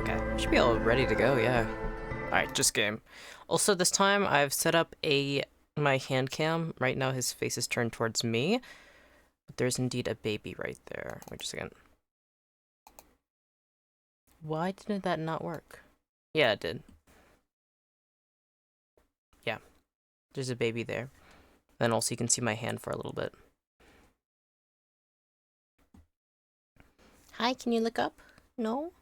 Okay, should be all ready to go, yeah. Alright, just game. Also, this time I've set up my hand cam. Right now his face is turned towards me. But there's indeed a baby right there. Wait just a second. Why didn't that not work? Yeah, it did. Yeah. There's a baby there. Then also you can see my hand for a little bit. Hi, can you look up? No?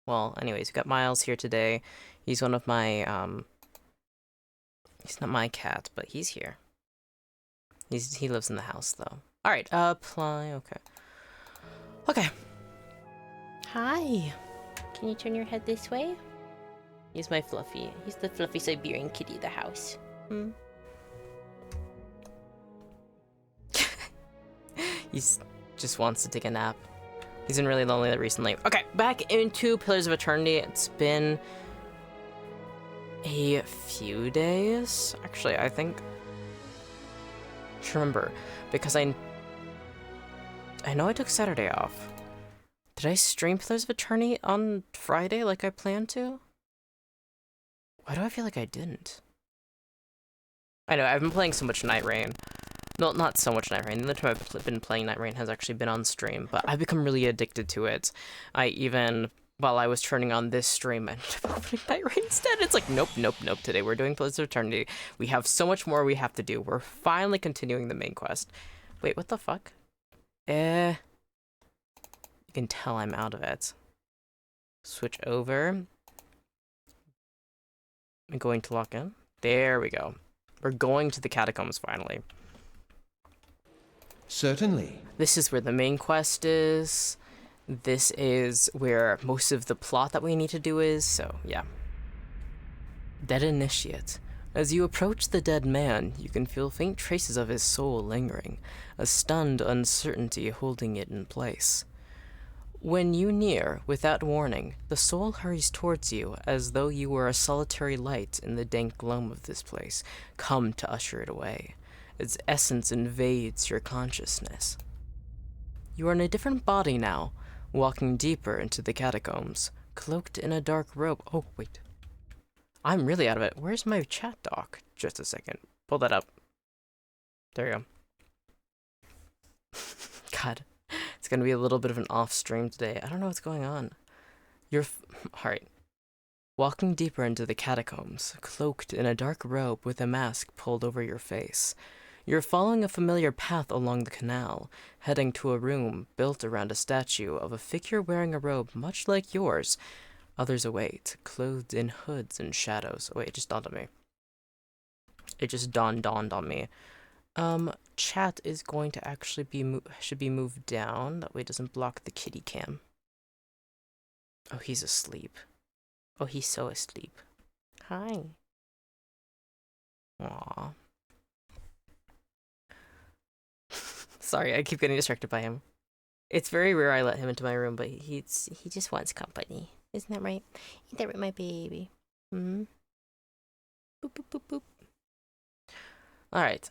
Well, anyways, we got Miles here today. He's one of my, he's not my cat, but he's here. He lives in the house, though. Alright, apply, okay. Okay. Hi. Can you turn your head this way? He's my Fluffy. He's the fluffy Siberian kitty of the house. He's just wants to take a nap. He's been really lonely recently. Okay, back into Pillars of Eternity. It's been a few days, actually, I think. I should remember, because I know I took Saturday off. Did I stream Pillars of Eternity on Friday like I planned to? Why do I feel like I didn't? I know, I've been playing so much Night Rain. Well, not so much Night Rain. The other time I've been playing Night Rain has actually been on stream, but I've become really addicted to it. I even, while I was turning on this stream, I ended up opening Night Rain instead. It's like, nope, nope, nope. Today we're doing Pillars of Eternity. We have so much more we have to do. We're finally continuing the main quest. Wait, what the fuck? You can tell I'm out of it. Switch over. I'm going to lock in. There we go. We're going to the Catacombs finally. Certainly. This is where the main quest is. This is where most of the plot that we need to do is, so yeah. Dead Initiate. As you approach the dead man, you can feel faint traces of his soul lingering, a stunned uncertainty holding it in place. When you near, without warning, the soul hurries towards you as though you were a solitary light in the dank gloom of this place, come to usher it away. Its essence invades your consciousness. You are in a different body now, walking deeper into the catacombs, cloaked in a dark robe. Oh, wait. I'm really out of it. Where's my chat doc? Just a second. Pull that up. There you go. God. It's gonna be a little bit of an off stream today. I don't know what's going on. Alright. Walking deeper into the catacombs, cloaked in a dark robe with a mask pulled over your face. You're following a familiar path along the canal, heading to a room built around a statue of a figure wearing a robe much like yours. Others await, clothed in hoods and shadows. Oh wait, it just dawned on me. It just dawned on me. Chat is going to actually should be moved down. That way it doesn't block the kitty cam. Oh, he's asleep. Oh, he's so asleep. Hi. Aww. Sorry, I keep getting distracted by him. It's very rare I let him into my room, but he just wants company. Isn't that right? Ain't that right, my baby? Hmm? Boop, boop, boop, boop. Alright.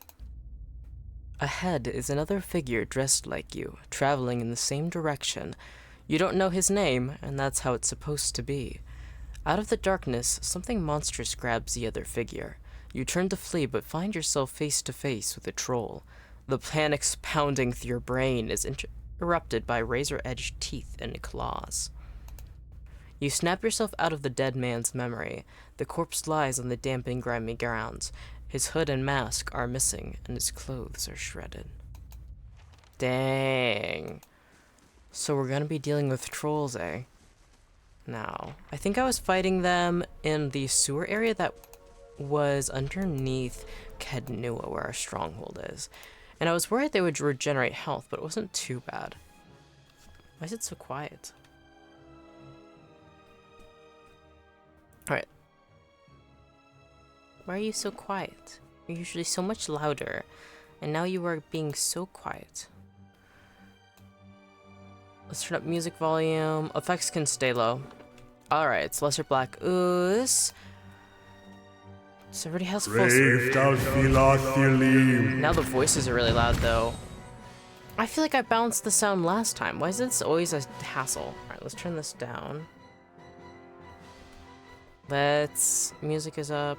Ahead is another figure dressed like you, traveling in the same direction. You don't know his name, and that's how it's supposed to be. Out of the darkness, something monstrous grabs the other figure. You turn to flee, but find yourself face to face with a troll. The panic pounding through your brain is interrupted by razor-edged teeth and claws. You snap yourself out of the dead man's memory. The corpse lies on the damp and grimy ground. His hood and mask are missing, and his clothes are shredded. Dang. So we're gonna be dealing with trolls, eh? Now, I think I was fighting them in the sewer area that was underneath Kednua, where our stronghold is. And I was worried they would regenerate health, but it wasn't too bad. Why is it so quiet? Alright. Why are you so quiet? You're usually so much louder, and now you are being so quiet. Let's turn up music volume. Effects can stay low. Alright, it's Lesser Black Ooze. So everybody has full. Now Now the voices are really loud though. I feel like I bounced the sound last time. Why is this always a hassle? Alright, let's turn this down. Music is up.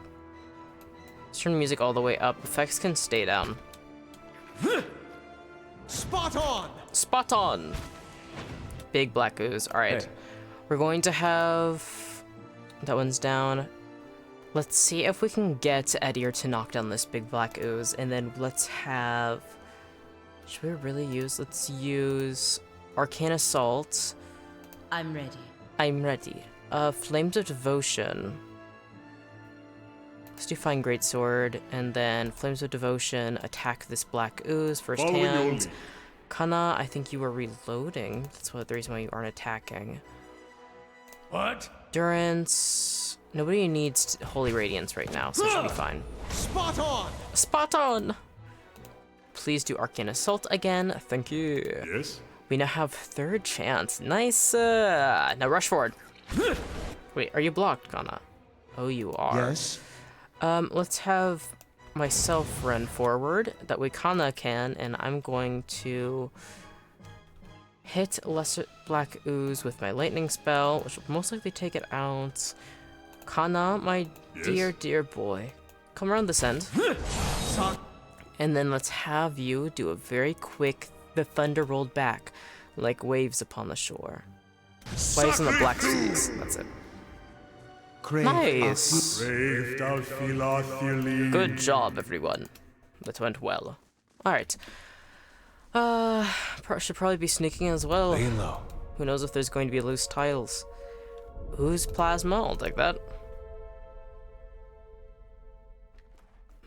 Let's turn music all the way up. Effects can stay down. Spot on! Spot on! Big black ooze. Alright. Hey. We're going to have... That one's down. Let's see if we can get Edir to knock down this big black ooze, and then let's have... Should we really use... Let's use Arcane Assault. I'm ready. I'm ready. Flames of Devotion. Let's do Fine Greatsword, and then Flames of Devotion, attack this black ooze first hand. Kana, I think you were reloading. That's the reason why you aren't attacking. What? Endurance. Nobody needs Holy Radiance right now, so it should be fine. Spot on! Spot on! Please do Arcane Assault again. Thank you. Yes? We now have third chance. Nice. Now rush forward. Wait, are you blocked, Kana? Oh, you are. Yes? Let's have myself run forward. That way Kana can, and I'm going to hit Lesser Black Ooze with my lightning spell, which will most likely take it out. Kana, my dear boy, come around this end. And then let's have you do a very quick, the thunder rolled back, like waves upon the shore. Waves in the black seas, that's it. Nice! Good job, everyone. That went well. Alright. Should probably be sneaking as well. Laying low. Who knows if there's going to be loose tiles. Ooze Plasma, I'll take that.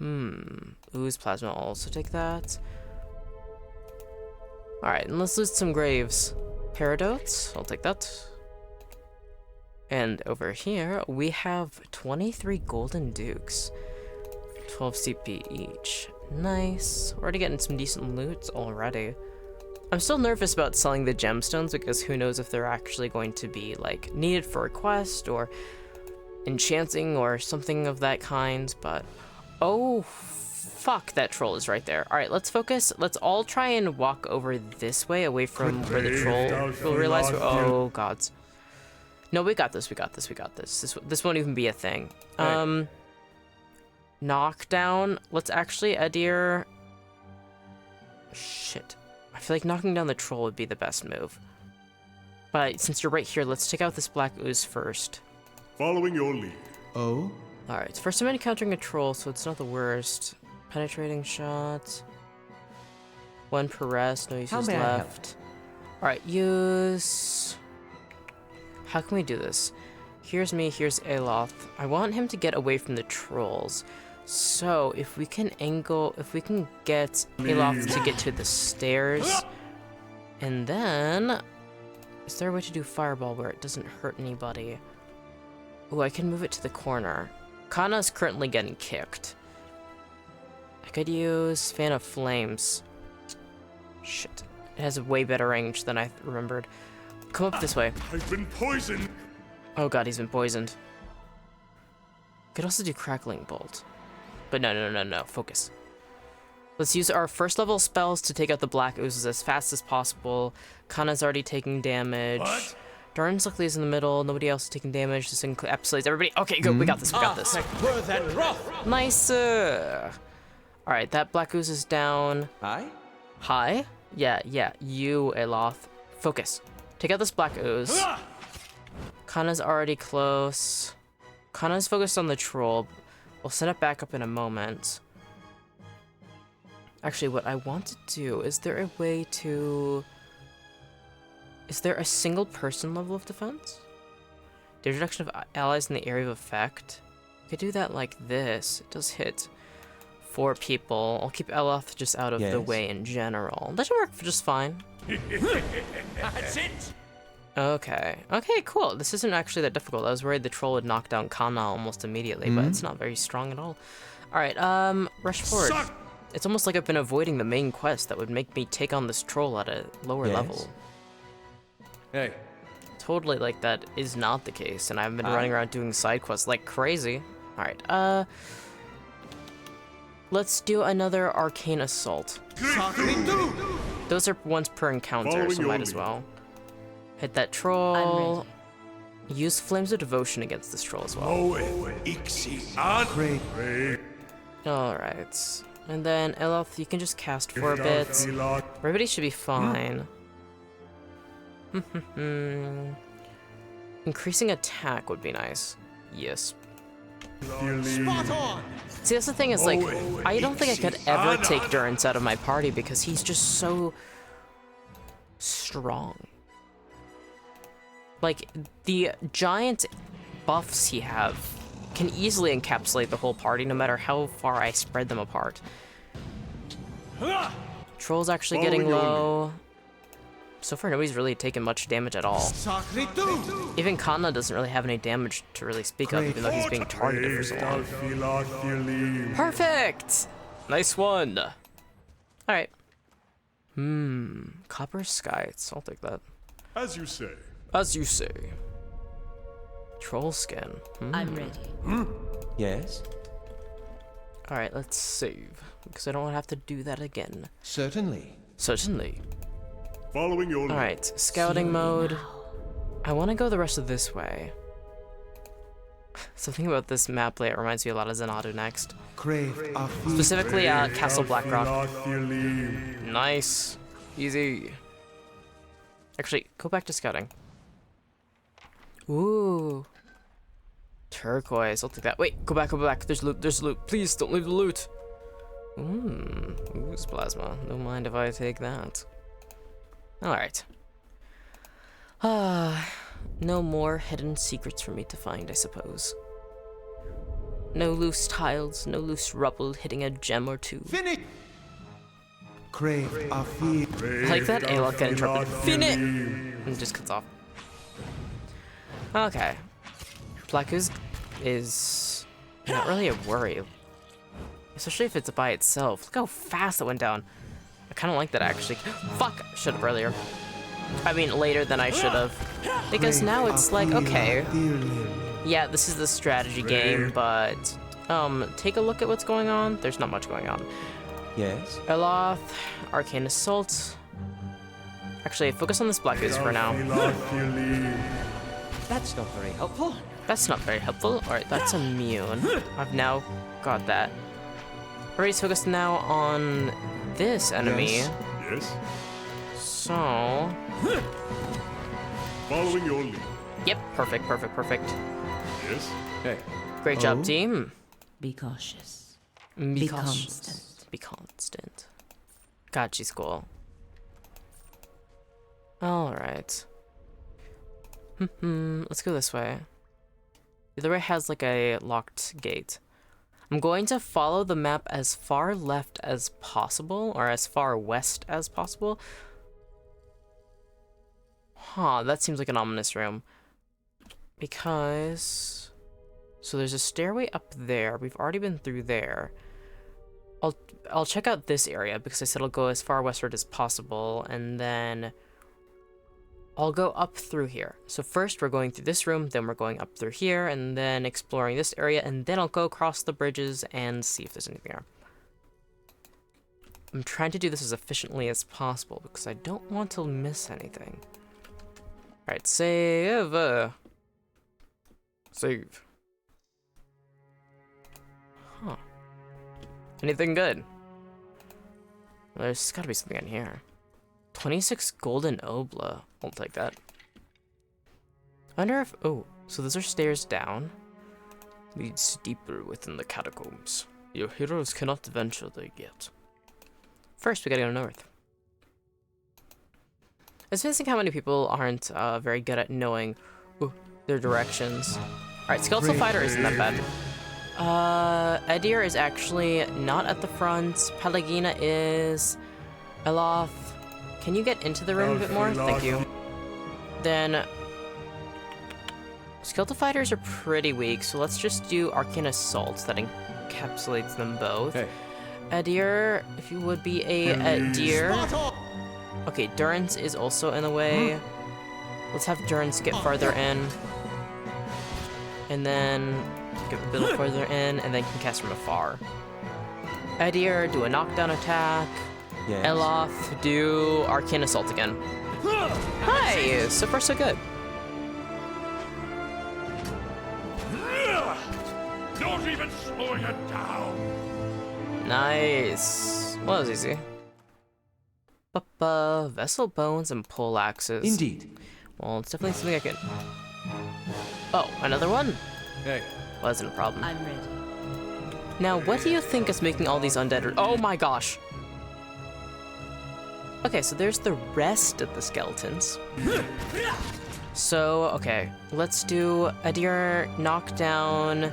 Ooze Plasma, I'll also take that. Alright, and let's loot some graves. Paradotes, I'll take that. And over here, we have 23 Golden Dukes. 12 CP each. Nice. We're already getting some decent loot already. I'm still nervous about selling the gemstones because who knows if they're actually going to be like needed for a quest or enchanting or something of that kind, but oh fuck, that troll is right there. Alright, let's focus. Let's all try and walk over this way away from where the troll will realize. Oh gods. No, we got this, we got this, we got this. This won't even be a thing. Knockdown. Let's actually Edir. Shit. I feel like knocking down the troll would be the best move. But since you're right here, let's take out this black ooze first. Following your lead. Oh? Alright, first I'm encountering a troll, so it's not the worst. Penetrating shot. One per rest, no uses left. Alright, use... How can we do this? Here's me, here's Aloth. I want him to get away from the trolls. So, if we can get Aloth to get to the stairs, and then... Is there a way to do Fireball where it doesn't hurt anybody? Oh, I can move it to the corner. Kana's currently getting kicked. I could use Fan of Flames. Shit. It has a way better range than I remembered. Come up this way. I've been poisoned. Oh god, he's been poisoned. Could also do Crackling Bolt. But no. Focus. Let's use our first level spells to take out the black oozes as fast as possible. Kana's already taking damage. What? Darn's luckily is in the middle. Nobody else is taking damage. This encapsulates everybody. Okay, good. We got this. We got this. Nice. Alright, that black ooze is down. Hi? Hi? Yeah. You, Aloth. Focus. Take out this black ooze. Kana's already close. Kana's focused on the troll. We'll set it back up in a moment. Actually, what I want to do, is there a way to... Is there a single person level of defense? The reduction of allies in the area of effect. I could do that like this. It does hit 4 people. I'll keep Aloth just out of the way in general. That should work just fine. That's it! Okay, cool. This isn't actually that difficult. I was worried the troll would knock down Kana almost immediately, but it's not very strong at all. Alright, rush forward. It's almost like I've been avoiding the main quest that would make me take on this troll at a lower level. Hey. Totally like that is not the case, and I've been running around doing side quests like crazy. Alright, let's do another Arcane Assault. Those are once per encounter, Following so your might as lead. well. Hit that troll. Use Flames of Devotion against this troll as well. Alright. And then Eloth, you can just cast for a bit. Everybody should be fine. Increasing attack would be nice. Yes. Spot on! See, that's the thing is, like, I don't think I could ever take Durance out of my party because he's just so strong. Like, the giant buffs he have can easily encapsulate the whole party no matter how far I spread them apart. Troll's actually getting low. So far, nobody's really taken much damage at all. Even Kana doesn't really have any damage to really speak of, even though he's being targeted for so long. Perfect! Nice one. Alright. Copper Skies. I'll take that. As you say. As you say. Troll skin. I'm ready. Yes? Alright, let's save. Because I don't want to have to do that again. Certainly. Certainly. Following your lead. Alright, scouting mode. I want to go the rest of this way. Something about this map layout reminds me a lot of Zenadu next. Specifically, Castle Blackrock. Nice. Easy. Actually, go back to scouting. Ooh. Turquoise, I'll take that. Wait, go back, go back. There's loot, there's loot. Please, don't leave the loot. Ooze plasma. Don't mind if I take that. Alright. No more hidden secrets for me to find, I suppose. No loose tiles, no loose rubble hitting a gem or two. Finish! Crave a feed. I like that Alok got interrupted. Finish! And just cuts off. Okay. Black Ooze is not really a worry. Especially if it's by itself. Look how fast it went down. I kind of like that, actually. Fuck! Should have earlier. I mean, later than I should have. Because now it's like, okay. Yeah, this is the strategy game, but... take a look at what's going on. There's not much going on. Yes? Eloth, Arcane Assault. Actually, focus on this Black Ooze for now. That's not very helpful. That's not very helpful. Alright, that's immune. I've now got that. Everybody's focused now on this enemy. Yes. So... Following your lead. Yep, perfect, perfect, perfect. Yes. Hey. Great job, team. Be cautious. Be constant. Be constant. God, she's cool. Alright. Let's go this way. The other way has like a locked gate. I'm going to follow the map as far left as possible, or as far west as possible. Huh, that seems like an ominous room. Because... So there's a stairway up there. We've already been through there. I'll check out this area because I said I'll go as far westward as possible, and then I'll go up through here. So first we're going through this room, then we're going up through here, and then exploring this area, and then I'll go across the bridges and see if there's anything there. I'm trying to do this as efficiently as possible because I don't want to miss anything. Alright, save. Save. Huh. Anything good? Well, there's gotta be something in here. 26 golden obla. I'll take that. I wonder if... Oh, so those are stairs down. Leads deeper within the catacombs. Your heroes cannot venture there yet. First, we gotta go north. It's amazing how many people aren't very good at knowing their directions. Alright, Skeletal Fighter isn't that bad. Edir is actually not at the front. Pelagina is. Eloth. Can you get into the room a bit more? Thank you. Then... Skeletal Fighters are pretty weak, so let's just do Arcane Assault. That encapsulates them both. Hey. Edir, if you would be a deer. Okay, Durance is also in the way. Let's have Durance get farther in. And then get a bit further in, and then can cast from afar. Edir, do a knockdown attack. Yes. Eloth, do Arcane Assault again. Hi! So far, so good. Not even slowing it down. Nice. Well, that was easy. Vessel bones and pole axes. Indeed. Well, it's definitely something I can. Oh, another one? Hey. Wasn't a problem. I'm ready. Now, what do you think is making all these undead? Oh my gosh. Okay, so there's the rest of the skeletons. So, okay, let's do Adir knock down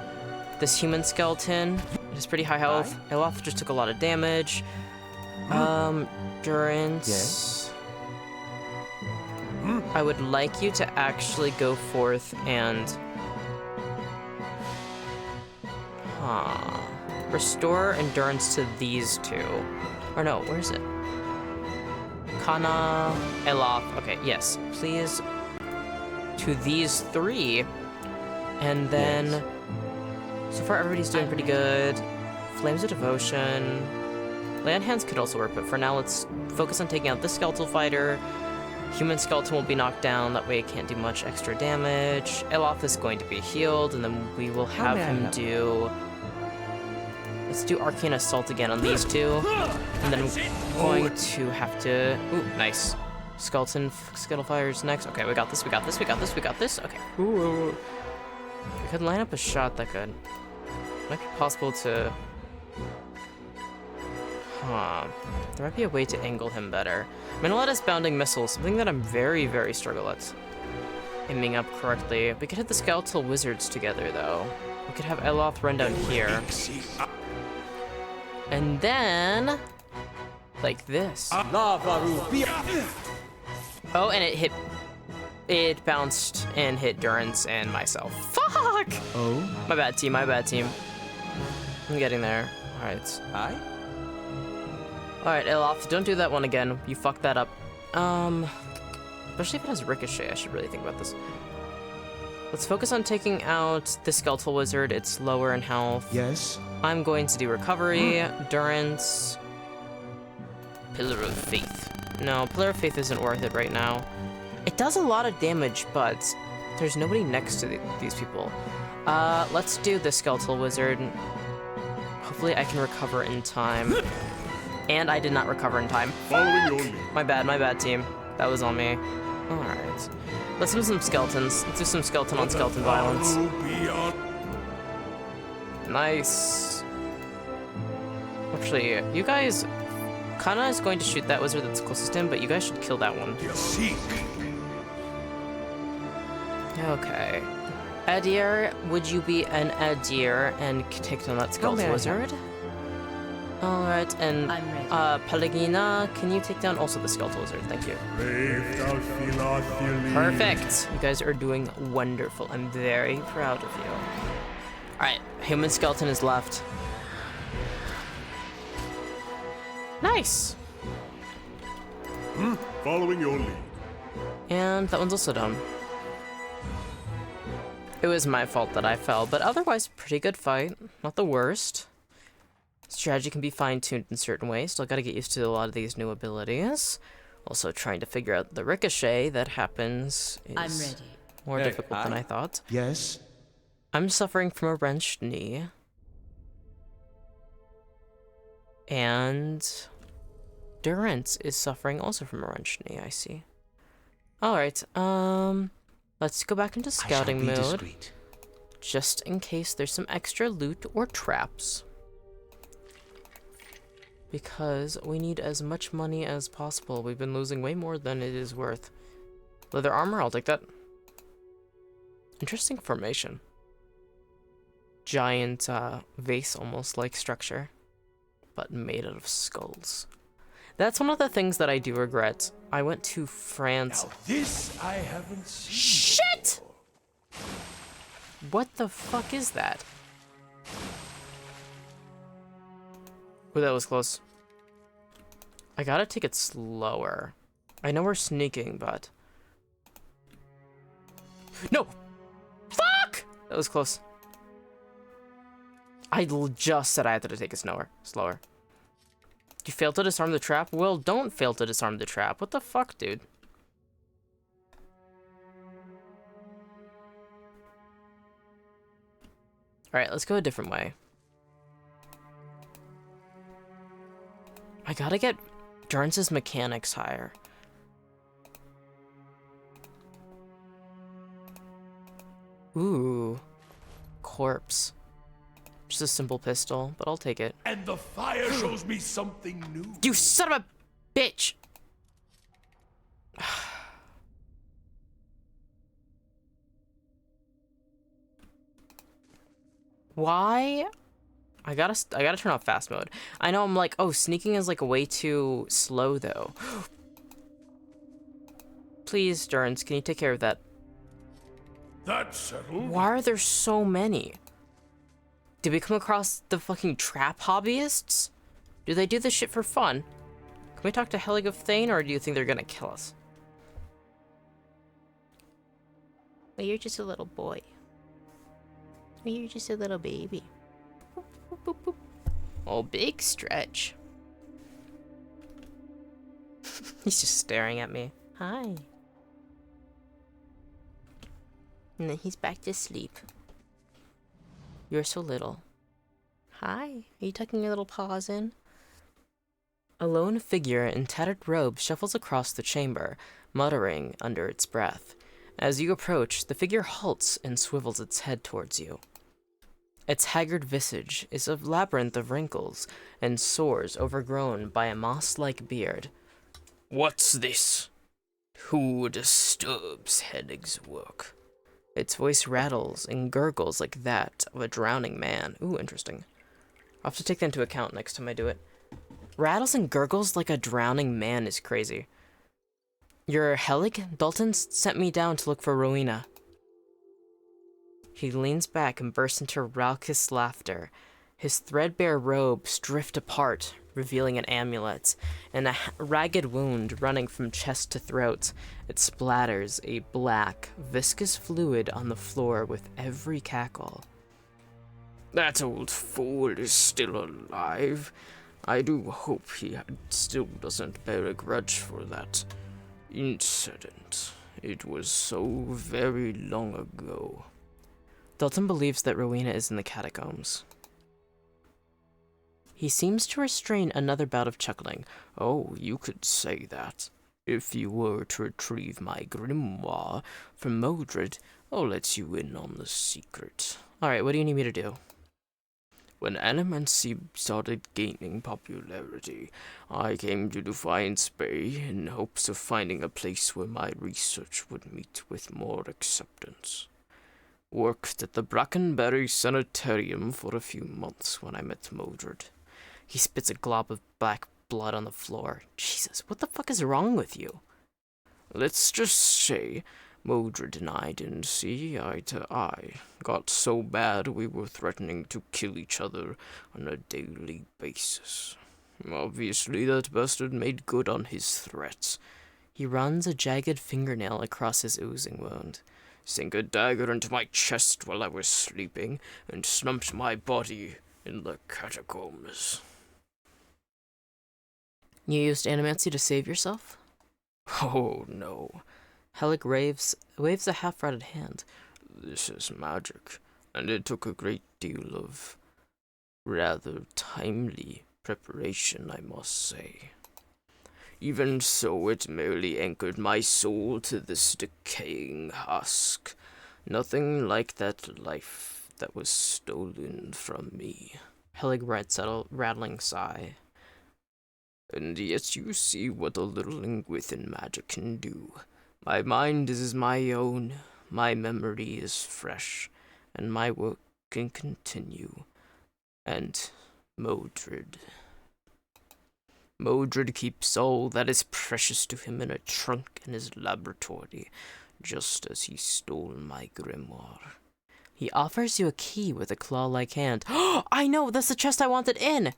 this human skeleton. It has pretty high health. Eloth just took a lot of damage. Durance. Yes. I would like you to actually go forth and restore endurance to these two. Or no, where is it? Kana, Eloth. Okay, yes, please. To these three. And then, Yes. so far everybody's doing pretty good. Flames of Devotion. Lay on Hands could also work, but for now let's focus on taking out this skeletal fighter. Human skeleton will be knocked down, that way it can't do much extra damage. Eloth is going to be healed, and then we will have may I him help? do... Let's do Arcane Assault again on these two. And then I'm going to have to... Ooh, nice. Skeletal Fire's next. Okay, we got this, we got this, we got this, we got this. Okay. Ooh. We could line up a shot that could... Might be possible to... There might be a way to angle him better. Minolettus Bounding Missile, something that I'm very, very struggle at aiming up correctly. We could hit the Skeletal Wizards together, though. We could have Eloth run down here. And then... like this. Oh, and it hit... It bounced and hit Durance and myself. Fuck! Oh. My bad, team, my bad, team. I'm getting there. Alright. Aye. Alright, Eloth, don't do that one again. You fucked that up. Especially if it has Ricochet, I should really think about this. Let's focus on taking out the Skeletal Wizard. It's lower in health. Yes. I'm going to do Recovery, Durance, Pillar of Faith. No, Pillar of Faith isn't worth it right now. It does a lot of damage, but there's nobody next to these people. Let's do the Skeletal Wizard. Hopefully I can recover in time. And I did not recover in time. Following your lead. My bad, team. That was on me. Alright. Let's do some skeletons. Let's do some skeleton on skeleton violence. Nice. Actually, you guys... Kana is going to shoot that wizard that's closest to him, but you guys should kill that one. Seek. Okay. Adir, would you be an Adir and take down that skeleton wizard? Alright, and I'm ready. Pelagina, can you take down also the skeletal wizard? Thank you. Perfect! You guys are doing wonderful. I'm very proud of you. Alright, human skeleton is left. Nice! Following your lead. And that one's also done. It was my fault that I fell, but otherwise, pretty good fight. Not the worst. Strategy can be fine-tuned in certain ways. Still gotta get used to a lot of these new abilities. Also trying to figure out the ricochet that happens is I'm ready. more difficult than I thought. Yes. I'm suffering from a wrenched knee. And Durance is suffering also from a wrenched knee, I see. Alright, let's go back into scouting I shall be mode. discreet. Just in case there's some extra loot or traps. Because we need as much money as possible. We've been losing way more than it is worth. Leather armor, I'll take that. Interesting formation. Giant vase almost like structure, but made out of skulls. That's one of the things that I do regret. I went to France. This I haven't seen. Shit! What the fuck is that? Ooh, that was close. I gotta take it slower. I know we're sneaking, but... No! Fuck! That was close. I just said I had to take it slower. You failed to disarm the trap? Well, don't fail to disarm the trap. What the fuck, dude? Alright, let's go a different way. I gotta get Durrance's mechanics higher. Ooh. Corpse. Just a simple pistol, but I'll take it. And the fire shows me something new. You son of a bitch! Why? I gotta turn off fast mode. I know I'm like, oh, sneaking is like way too slow though. Please, Durrance, can you take care of that? That's settled. Why are there so many? Did we come across the fucking trap hobbyists? Do they do this shit for fun? Can we talk to Helig of Thane, or do you think they're gonna kill us? Well, you're just a little boy. Well, you're just a little baby. Boop, boop, boop, boop. Oh, big stretch. He's just staring at me. Hi. And then he's back to sleep. You're so little. Hi. Are you tucking your little paws in? A lone figure in tattered robes shuffles across the chamber, muttering under its breath. As you approach, the figure halts and swivels its head towards you. Its haggard visage is a labyrinth of wrinkles and sores overgrown by a moss-like beard. What's this? Who disturbs Helig's work? Its voice rattles and gurgles like that of a drowning man. Ooh, interesting. I'll have to take that into account next time I do it. Rattles and gurgles like a drowning man is crazy. You're Helig? Dalton sent me down to look for Rowena. He leans back and bursts into raucous laughter. His threadbare robes drift apart, revealing an amulet, and a ragged wound running from chest to throat. It splatters a black, viscous fluid on the floor with every cackle. That old fool is still alive. I do hope he still doesn't bear a grudge for that incident. It was so very long ago. Dalton believes that Rowena is in the catacombs. He seems to restrain another bout of chuckling. Oh, you could say that. If you were to retrieve my grimoire from Modred, I'll let you in on the secret. Alright, what do you need me to do? When animancy started gaining popularity, I came to Defiance Bay in hopes of finding a place where my research would meet with more acceptance. Worked at the Brackenberry Sanitarium for a few months when I met Modred. He spits a glob of black blood on the floor. Jesus, what the fuck is wrong with you? Let's just say Modred and I didn't see eye to eye. Got so bad we were threatening to kill each other on a daily basis. Obviously, that bastard made good on his threats. He runs a jagged fingernail across his oozing wound. Sank a dagger into my chest while I was sleeping, and slumped my body in the catacombs. You used animancy to save yourself? Oh, no. Helig waves a half-rotted hand. This is magic, and it took a great deal of rather timely preparation, I must say. Even so, it merely anchored my soul to this decaying husk. Nothing like that life that was stolen from me. Helig writes out a rattling sigh. And yet you see what a littling within magic can do. My mind is my own, my memory is fresh, and my work can continue. And Modred keeps all that is precious to him in a trunk in his laboratory, just as he stole my grimoire. He offers you a key with a claw-like hand. Oh, I know! That's the chest I wanted in!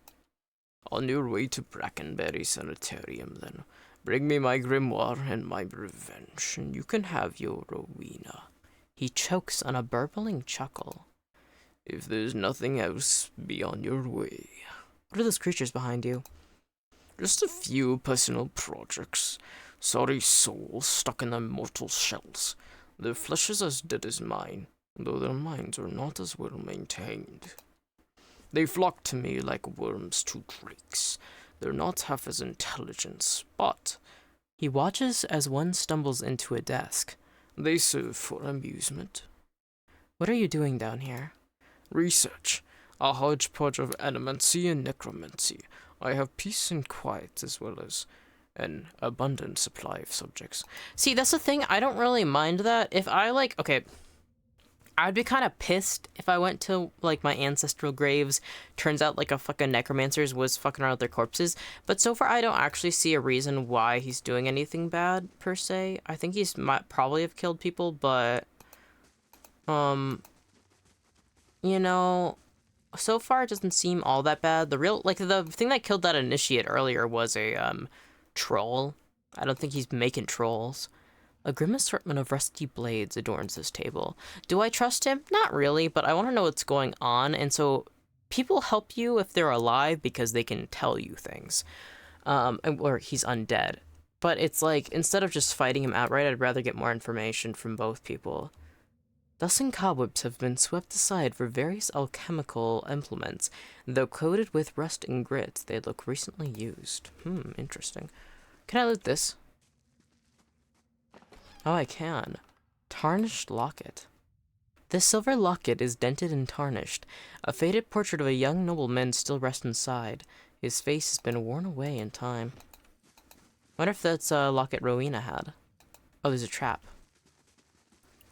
On your way to Brackenberry Sanitarium, then. Bring me my grimoire and my revenge, and you can have your Rowena. He chokes on a burbling chuckle. If there's nothing else, be on your way. What are those creatures behind you? Just a few personal projects. Sorry souls stuck in their mortal shells. Their flesh is as dead as mine, though their minds are not as well maintained. They flock to me like worms to drakes. They're not half as intelligent, but... He watches as one stumbles into a desk. They serve for amusement. What are you doing down here? Research. A hodgepodge of animancy and necromancy. I have peace and quiet as well as an abundant supply of subjects. See, that's the thing. I don't really mind that. If I, like... Okay. I'd be kind of pissed if I went to, like, my ancestral graves. Turns out, like, a fucking necromancer's was fucking around with their corpses. But so far, I don't actually see a reason why he's doing anything bad, per se. I think he's might probably have killed people, but... You know... So far, it doesn't seem all that bad. The real... Like, the thing that killed that initiate earlier was a, troll. I don't think he's making trolls. A grim assortment of rusty blades adorns this table. Do I trust him? Not really, but I want to know what's going on, and so people help you if they're alive because they can tell you things. Or he's undead. But it's like, instead of just fighting him outright, I'd rather get more information from both people. Dust and cobwebs have been swept aside for various alchemical implements. Though coated with rust and grit, they look recently used. Interesting. Can I loot this? Oh, I can. Tarnished locket. This silver locket is dented and tarnished. A faded portrait of a young nobleman still rests inside. His face has been worn away in time. Wonder if that's a locket Rowena had. Oh, there's a trap.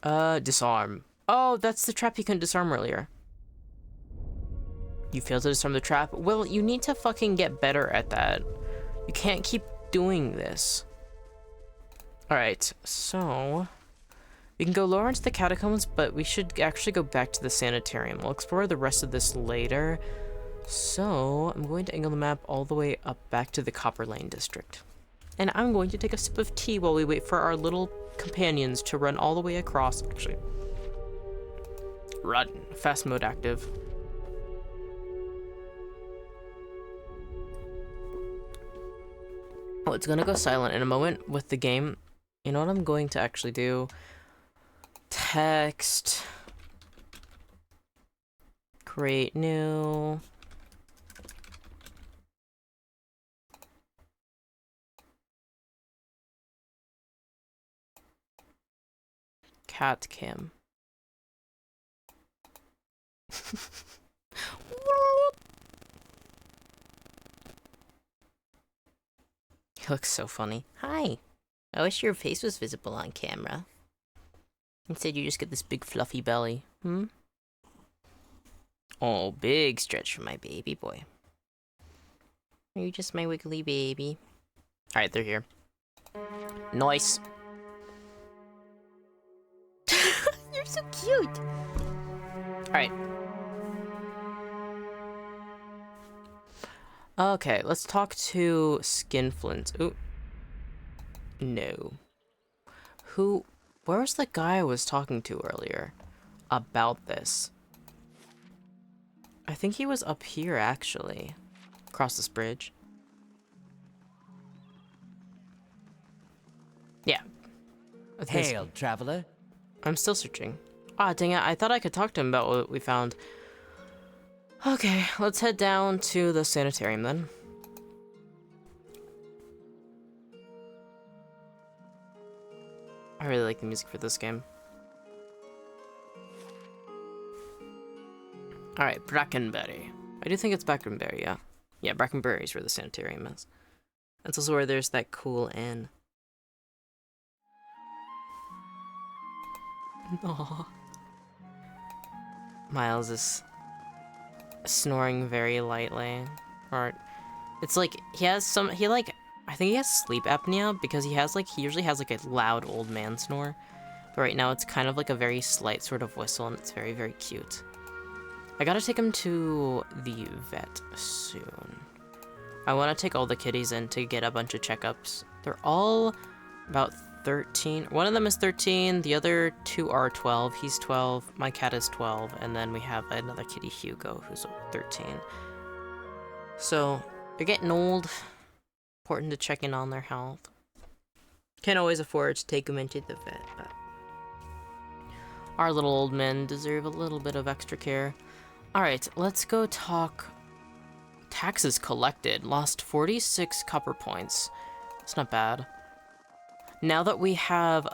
Disarm. Oh, that's the trap you couldn't disarm earlier. You failed to disarm the trap? Well, you need to fucking get better at that. You can't keep doing this. Alright, so... We can go lower into the catacombs, but we should actually go back to the sanitarium. We'll explore the rest of this later. So, I'm going to angle the map all the way up back to the Copper Lane district. And I'm going to take a sip of tea while we wait for our little companions to run all the way across. Actually, run. Fast mode active. Oh, it's gonna go silent in a moment with the game. You know what I'm going to actually do? Text. Create new. CATCAM. He looks so funny. Hi. I wish your face was visible on camera. Instead, you just get this big fluffy belly. Oh, big stretch for my baby boy. Are you just my wiggly baby? Alright, they're here. Nice. You're so cute. Alright. Okay, let's talk to Skinflint. Ooh. No. Where was the guy I was talking to earlier about this? I think he was up here, actually. Across this bridge. Yeah. Hail, traveler. I'm still searching. Ah, dang it. I thought I could talk to him about what we found. Okay, let's head down to the sanitarium then. I really like the music for this game. Alright, Brackenberry. I do think it's Brackenberry, yeah. Yeah, Brackenberry is where the sanitarium is. That's also where there's that cool inn. Aww. Miles is snoring very lightly. Or, it's like, I think he has sleep apnea because he usually has like a loud old man snore. But right now it's kind of like a very slight sort of whistle and it's very, very cute. I gotta take him to the vet soon. I want to take all the kitties in to get a bunch of checkups. They're all about 13. One of them is 13, the other two are 12. He's 12, my cat is 12, and then we have another kitty, Hugo, who's 13. So, they're getting old. Important to check in on their health. Can't always afford to take them into the vet, but our little old men deserve a little bit of extra care. Alright, let's go talk taxes collected. Lost 46 copper points. That's not bad. Now that we have,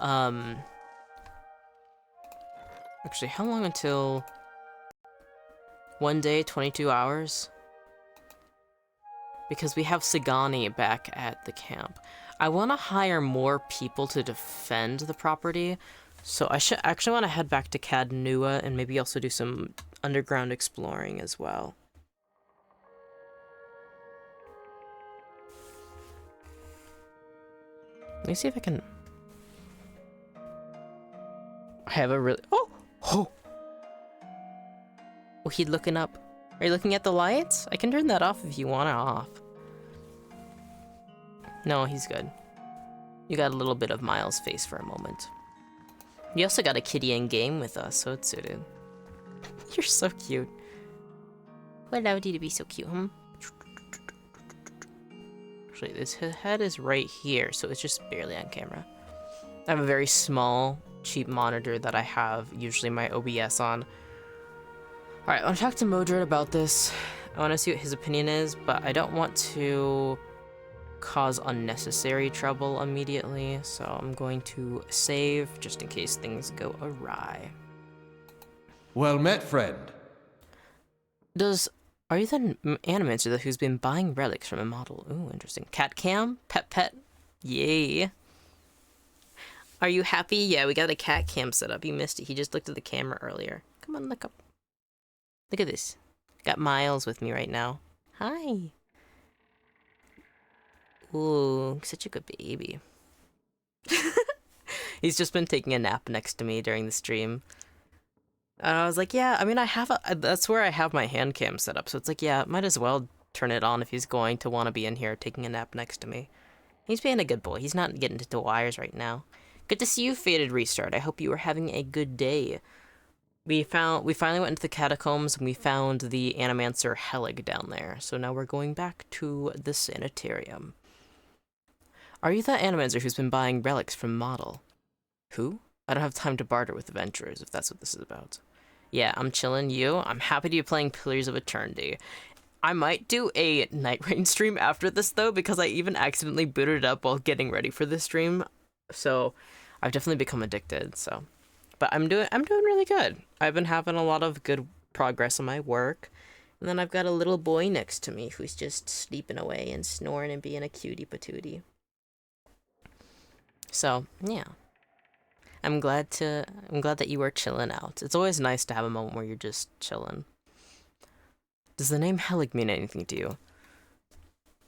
actually, how long until 1 day, 22 hours? Because we have Sagani back at the camp. I want to hire more people to defend the property, so I should actually want to head back to Cadnua and maybe also do some underground exploring as well. Let me see if I can... I have a really... Oh! Oh! Oh, he's looking up. Are you looking at the lights? I can turn that off if you want it off. No, he's good. You got a little bit of Miles' face for a moment. You also got a kitty in game with us, so it's suited. You're so cute. What allowed you to be so cute, huh? Actually, his head is right here, so it's just barely on camera. I have a very small, cheap monitor that I have usually my OBS on. Alright, I want to talk to Modred about this. I want to see what his opinion is, but I don't want to cause unnecessary trouble immediately, so I'm going to save just in case things go awry. Well met, friend. Are you the animator who's been buying relics from a model? Ooh, interesting. CATCAM? Pet? Yay. Are you happy? Yeah, we got a CATCAM set up. You missed it. He just looked at the camera earlier. Come on, look up. Look at this. Got Miles with me right now. Hi. Ooh, such a good baby. He's just been taking a nap next to me during the stream. And I was like, yeah, I mean, that's where I have my hand cam set up. So it's like, yeah, might as well turn it on if he's going to want to be in here taking a nap next to me. He's being a good boy. He's not getting into wires right now. Good to see you, Faded Restart. I hope you are having a good day. We finally went into the Catacombs and we found the Animancer Helig down there. So now we're going back to the Sanitarium. Are you that Animancer who's been buying relics from Model? Who? I don't have time to barter with adventurers, if that's what this is about. Yeah, I'm chilling. You? I'm happy to be playing Pillars of Eternity. I might do a Night Rain stream after this, though, because I even accidentally booted it up while getting ready for this stream. So, I've definitely become addicted, so. But I'm doing really good. I've been having a lot of good progress on my work. And then I've got a little boy next to me who's just sleeping away and snoring and being a cutie patootie. So, yeah. I'm glad that you are chilling out. It's always nice to have a moment where you're just chilling. Does the name Helig mean anything to you?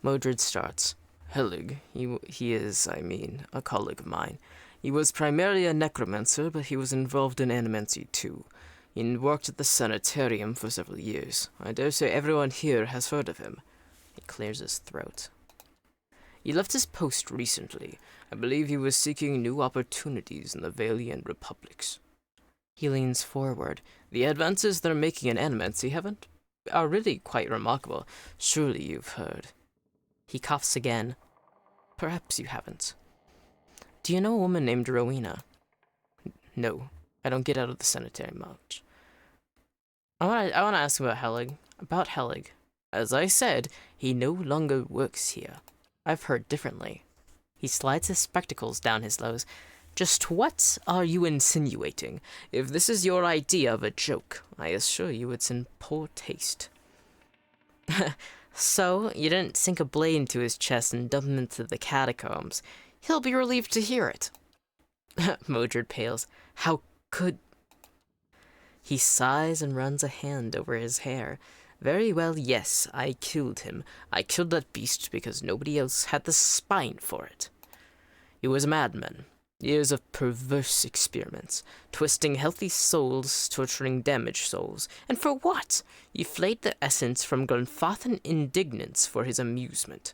Modred starts. Helig, he is, I mean, a colleague of mine. He was primarily a necromancer, but he was involved in animancy too. He worked at the sanitarium for several years. I dare say everyone here has heard of him. He clears his throat. He left his post recently. I believe he was seeking new opportunities in the Valian republics. He leans forward. The advances they're making in animancy are really quite remarkable. Surely you've heard. He coughs again. Perhaps you haven't. Do you know a woman named Rowena? No, I don't get out of the sanitarium much. I want to ask about Helig. About Helig. As I said, he no longer works here. I've heard differently. He slides his spectacles down his nose. Just what are you insinuating? If this is your idea of a joke, I assure you it's in poor taste. So, you didn't sink a blade into his chest and dump him into the catacombs. He'll be relieved to hear it. Modred pales. How could... He sighs and runs a hand over his hair. Very well, yes, I killed him. I killed that beast because nobody else had the spine for it. He was a madman. Years of perverse experiments, twisting healthy souls, torturing damaged souls. And for what? He flayed the essence from Glenfathan indignants for his amusement.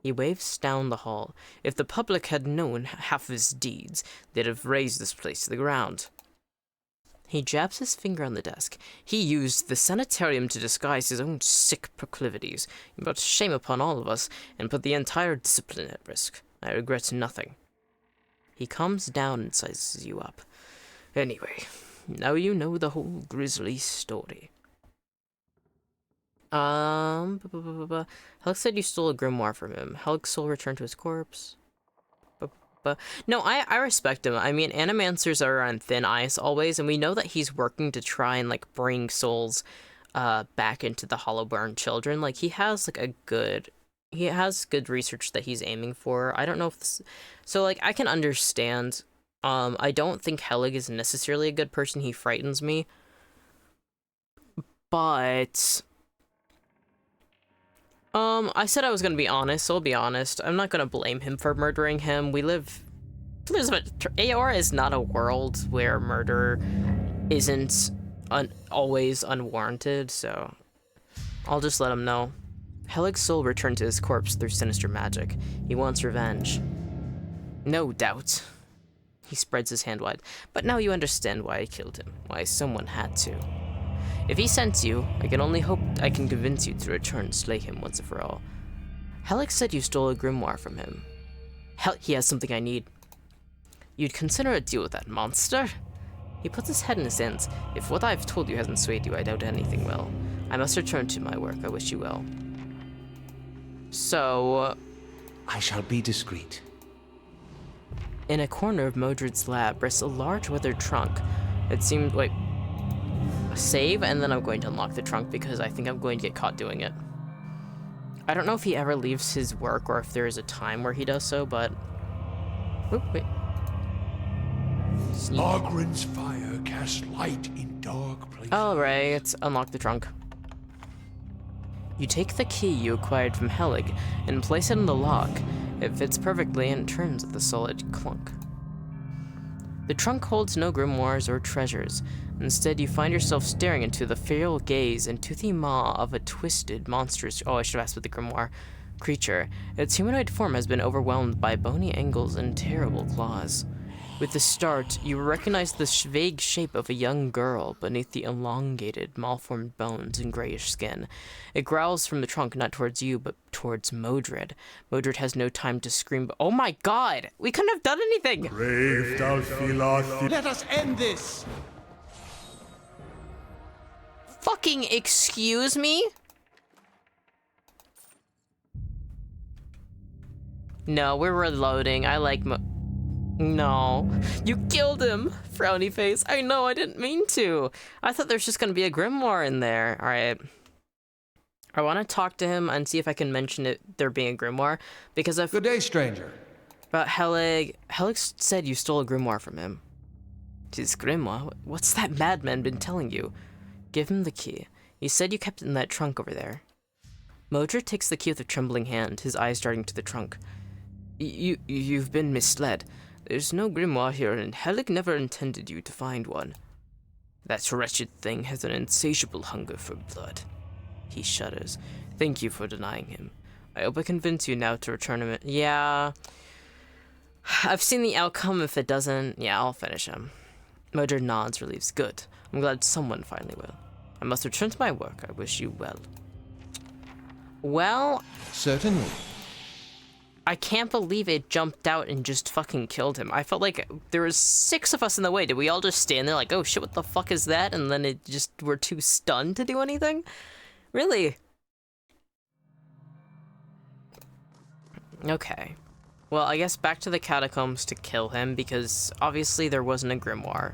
He waves down the hall. If the public had known half of his deeds, they'd have razed this place to the ground. He jabs his finger on the desk. He used the sanitarium to disguise his own sick proclivities. He brought shame upon all of us and put the entire discipline at risk. I regret nothing. He calms down and sizes you up. Anyway, now you know the whole grisly story. Helix said you stole a grimoire from him. Helix's soul returned to his corpse. No, I respect him. I mean, animancers are on thin ice always, and we know that he's working to try and, like, bring souls back into the Hollowborn children. Like, he has, like, he has good research that he's aiming for. I don't know if this... So, like, I can understand. I don't think Helig is necessarily a good person. He frightens me. But... I said I was gonna be honest, so I'll be honest. I'm not gonna blame him for murdering him. AR is not a world where murder isn't always unwarranted, so I'll just let him know. Helig's soul returned to his corpse through sinister magic. He wants revenge. No doubt. He spreads his hand wide. But now you understand why I killed him, why someone had to. If he sent you, I can only hope I can convince you to return and slay him once and for all. Helix said you stole a grimoire from him. He has something I need. You'd consider a deal with that monster? He puts his head in his hands. If what I've told you hasn't swayed you, I doubt anything will. I must return to my work. I wish you well. So... I shall be discreet. In a corner of Modred's lab rests a large weathered trunk. It seemed... Wait. Save, and then I'm going to unlock the trunk because I think I'm going to get caught doing it. I don't know if he ever leaves his work or if there is a time where he does so, but... Oop, wait. Ogren's fire casts light in dark places. Alright, unlock the trunk. You take the key you acquired from Helig and place it in the lock. It fits perfectly and turns with a solid clunk. The trunk holds no grimoires or treasures. Instead, you find yourself staring into the feral gaze and toothy maw of a twisted, monstrous... Oh, I should have asked with the grimoire. Creature. Its humanoid form has been overwhelmed by bony angles and terrible claws. With the start, you recognize the vague shape of a young girl beneath the elongated, malformed bones and grayish skin. It growls from the trunk, not towards you, but towards Modred. Modred has no time to scream, but oh my god! We couldn't have done anything! Let us end this! Fucking excuse me? No, we're reloading. I like No. You killed him! Frowny face. I know, I didn't mean to. I thought there's just gonna be a grimoire in there. Alright. I want to talk to him and see if I can mention it there being a grimoire. Because I've... Good day, stranger. But Helig said you stole a grimoire from him. His grimoire? What's that madman been telling you? Give him the key. He said you kept it in that trunk over there. Modred takes the key with a trembling hand, his eyes darting to the trunk. You've been misled. There's no grimoire here, and Helig never intended you to find one. That wretched thing has an insatiable hunger for blood. He shudders. Thank you for denying him. I hope I convince you now to return him. Yeah. I've seen the outcome. If it doesn't, yeah, I'll finish him. Modred nods, relieves. Good. I'm glad someone finally will. I must return to my work. I wish you well. Well... Certainly. I can't believe it jumped out and just fucking killed him. I felt like there was 6 of us in the way. Did we all just stand there like, oh shit, what the fuck is that? And then it just, we're too stunned to do anything? Really? Okay. Well, I guess back to the catacombs to kill him, because obviously there wasn't a grimoire.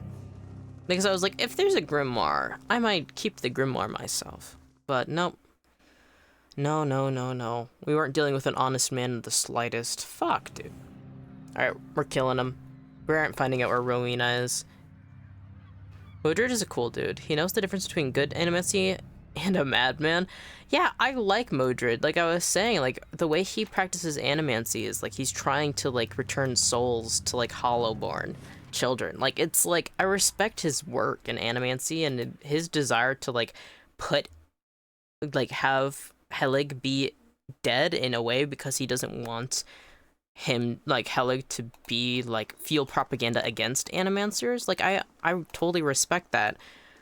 Because I was like, if there's a grimoire, I might keep the grimoire myself. But nope. No, no, no, no. We weren't dealing with an honest man in the slightest. Fuck, dude. Alright, we're killing him. We aren't finding out where Rowena is. Modred is a cool dude. He knows the difference between good animacy and a madman. Yeah, I like Modred. Like I was saying, like, the way he practices animancy is, like, he's trying to, like, return souls to, like, Hollowborn children. Like, it's, like, I respect his work in animancy and his desire to, like, have Helig be dead in a way because he doesn't want him, like, Helig to be, like, feel propaganda against animancers. Like, I totally respect that.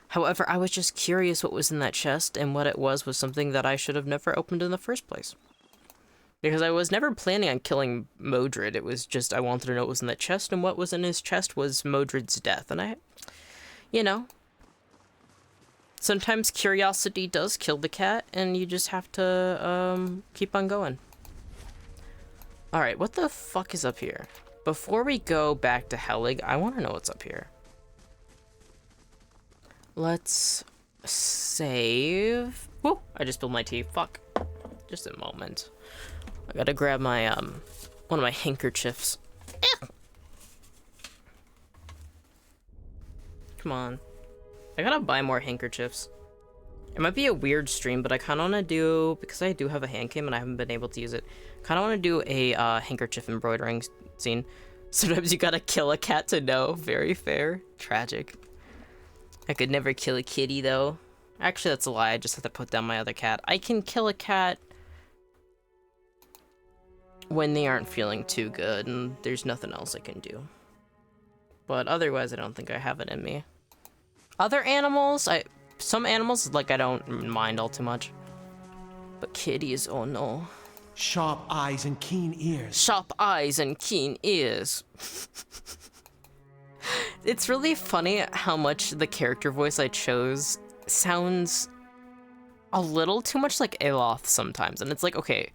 However, I was just curious what was in that chest, and what it was something that I should have never opened in the first place. Because I was never planning on killing Modred. It was just I wanted to know what was in that chest, and what was in his chest was Modred's death. And you know, sometimes curiosity does kill the cat, and you just have to keep on going. Alright, what the fuck is up here? Before we go back to Helig, I want to know what's up here. Let's save. Whoa, I just spilled my tea. Fuck. Just a moment. I gotta grab my, one of my handkerchiefs. Come on. I gotta buy more handkerchiefs. It might be a weird stream, but I kinda wanna do, because I do have a hand cam and I haven't been able to use it, kinda wanna do a, handkerchief embroidering scene. Sometimes you gotta kill a cat to know. Very fair. Tragic. I could never kill a kitty, though. Actually, that's a lie. I just have to put down my other cat. I can kill a cat when they aren't feeling too good, and there's nothing else I can do. But otherwise, I don't think I have it in me. Other animals, some animals, like, I don't mind all too much. But kitties, oh no. Sharp eyes and keen ears. Sharp eyes and keen ears. It's really funny how much the character voice I chose sounds a little too much like Aloth sometimes. And it's like, okay.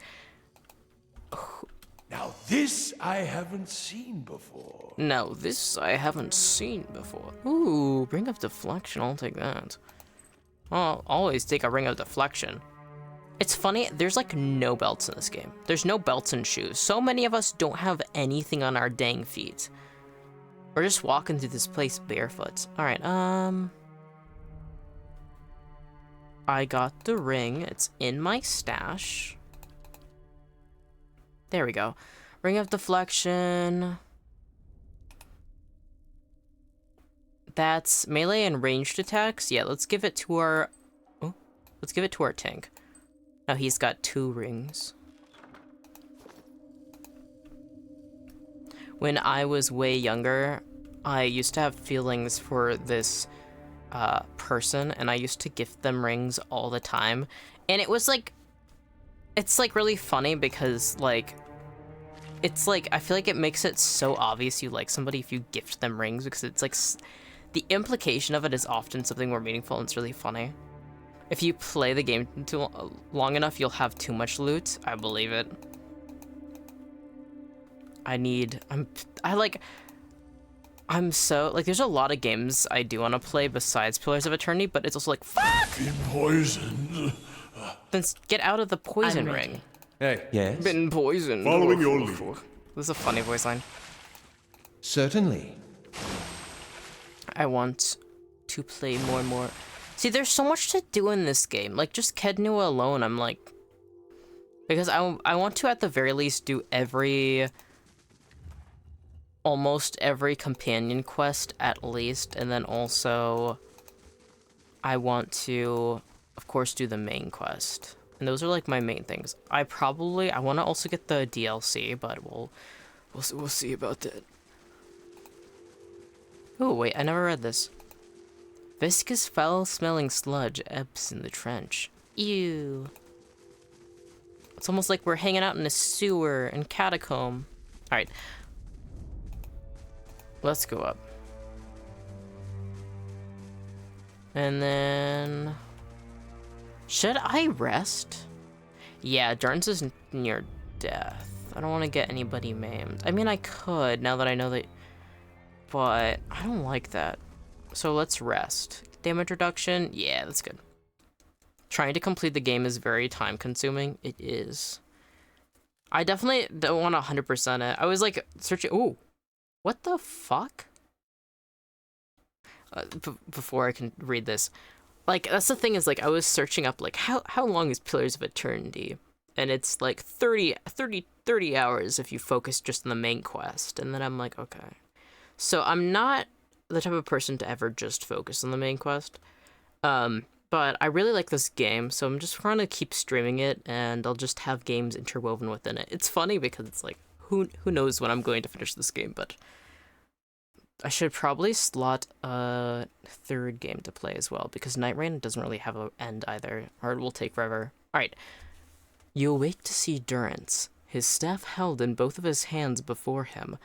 Now this I haven't seen before. No, this I haven't seen before. Ooh, ring of deflection, I'll take that. I'll always take a ring of deflection. It's funny, there's like no belts in this game. There's no belts and shoes. So many of us don't have anything on our dang feet. We're just walking through this place barefoot. Alright, I got the ring. It's in my stash. There we go. Ring of deflection. That's melee and ranged attacks. Yeah, let's give it to our... Oh, let's give it to our tank. Now he's got 2 rings. When I was way younger, I used to have feelings for this person, and I used to gift them rings all the time. And it was like... It's like really funny because like... It's like, I feel like it makes it so obvious you like somebody if you gift them rings, because it's like... The implication of it is often something more meaningful, and it's really funny. If you play the game too long enough, you'll have too much loot. I believe it. I'm so, like, there's a lot of games I do want to play besides Pillars of Eternity, but it's also like, fuck! Been poisoned. Then get out of the poison I'm ready. ring. Hey. Yes? Been poisoned. Following your lead. This is a funny voice line. Certainly. I want to play more and more. See, there's so much to do in this game. Like, just Kednua alone, I'm like... Because I want to, at the very least, do almost every companion quest, at least. And then also, I want to, of course, do the main quest. And those are, like, my main things. I want to also get the DLC, but we'll see about that. Oh, wait, I never read this. Viscous, foul-smelling sludge ebbs in the trench. Ew. It's almost like we're hanging out in a sewer in Catacomb. Alright. Let's go up. And then... Should I rest? Yeah, Jarns is near death. I don't want to get anybody maimed. I mean, I could, now that I know that... But I don't like that. So let's rest. Damage reduction? Yeah, that's good. Trying to complete the game is very time consuming. It is. I definitely don't want to 100% it. I was like searching. Ooh. What the fuck? Before I can read this. Like, that's the thing is, like, I was searching up, like, how long is Pillars of Eternity? And it's like 30 hours if you focus just on the main quest. And then I'm like, okay. So I'm not the type of person to ever just focus on the main quest. But I really like this game, so I'm just trying to keep streaming it, and I'll just have games interwoven within it. It's funny because it's like, who knows when I'm going to finish this game, but I should probably slot a third game to play as well, because Night Rain doesn't really have an end either, or it will take forever. Alright. You awake to see Durance, his staff held in both of his hands before him.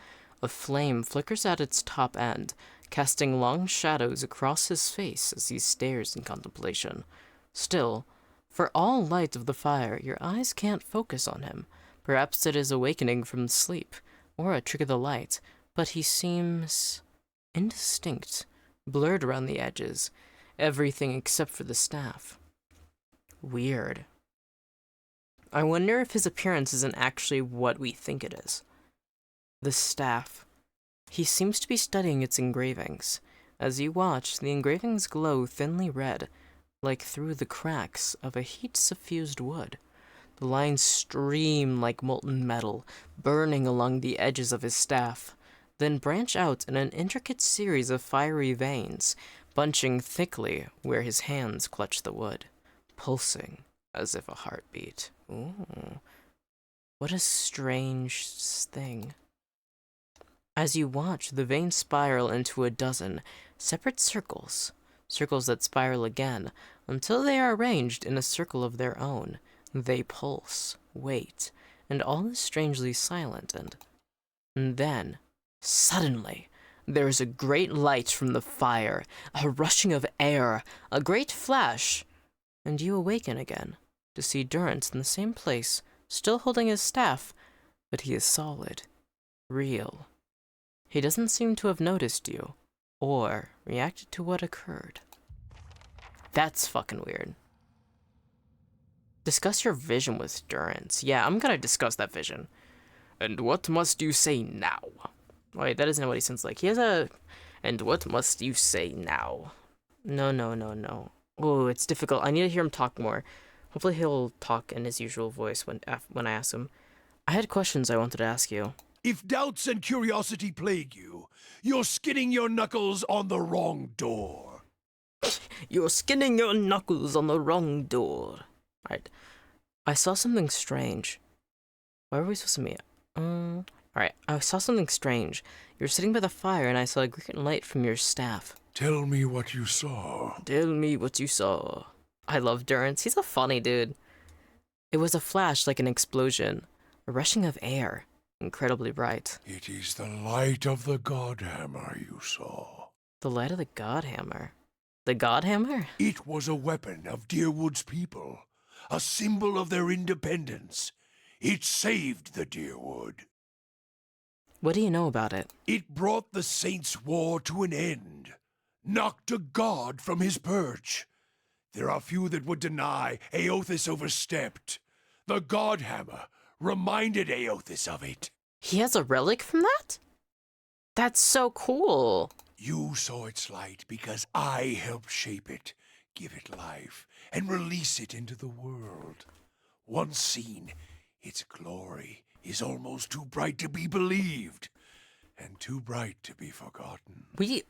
A flame flickers at its top end, casting long shadows across his face as he stares in contemplation. Still, for all light of the fire, your eyes can't focus on him. Perhaps it is awakening from sleep, or a trick of the light, but he seems indistinct, blurred around the edges, everything except for the staff. Weird. I wonder if his appearance isn't actually what we think it is. The staff. He seems to be studying its engravings. As you watch, the engravings glow thinly red, like through the cracks of a heat-suffused wood. The lines stream like molten metal, burning along the edges of his staff, then branch out in an intricate series of fiery veins, bunching thickly where his hands clutch the wood, pulsing as if a heartbeat. Ooh, what a strange thing. As you watch, the veins spiral into a dozen separate circles, circles that spiral again, until they are arranged in a circle of their own. They pulse, wait, and all is strangely silent, and then, suddenly, there is a great light from the fire, a rushing of air, a great flash, and you awaken again to see Durance in the same place, still holding his staff, but he is solid, real. He doesn't seem to have noticed you, or reacted to what occurred. That's fucking weird. Discuss your vision with Durance. Yeah, I'm gonna discuss that vision. And what must you say now? Wait, that isn't what he sounds like. He has a... And what must you say now? No. Oh, it's difficult. I need to hear him talk more. Hopefully he'll talk in his usual voice when I ask him. I had questions I wanted to ask you. If doubts and curiosity plague you, you're skinning your knuckles on the wrong door. You're skinning your knuckles on the wrong door. Alright. I saw something strange. Where were we supposed to meet? Alright, I saw something strange. You were sitting by the fire and I saw a green light from your staff. Tell me what you saw. Tell me what you saw. I love Durance. He's a funny dude. It was a flash like an explosion. A rushing of air. Incredibly bright. It is the light of the Godhammer you saw. The light of the Godhammer? The Godhammer? It was a weapon of Deerwood's people, a symbol of their independence. It saved the Deerwood. What do you know about it? It brought the Saints' War to an end, knocked a god from his perch. There are few that would deny Eothas overstepped. The Godhammer reminded Eothas of it. He has a relic from that? That's so cool. You saw its light because I helped shape it, give it life, and release it into the world. Once seen, its glory is almost too bright to be believed, and too bright to be forgotten.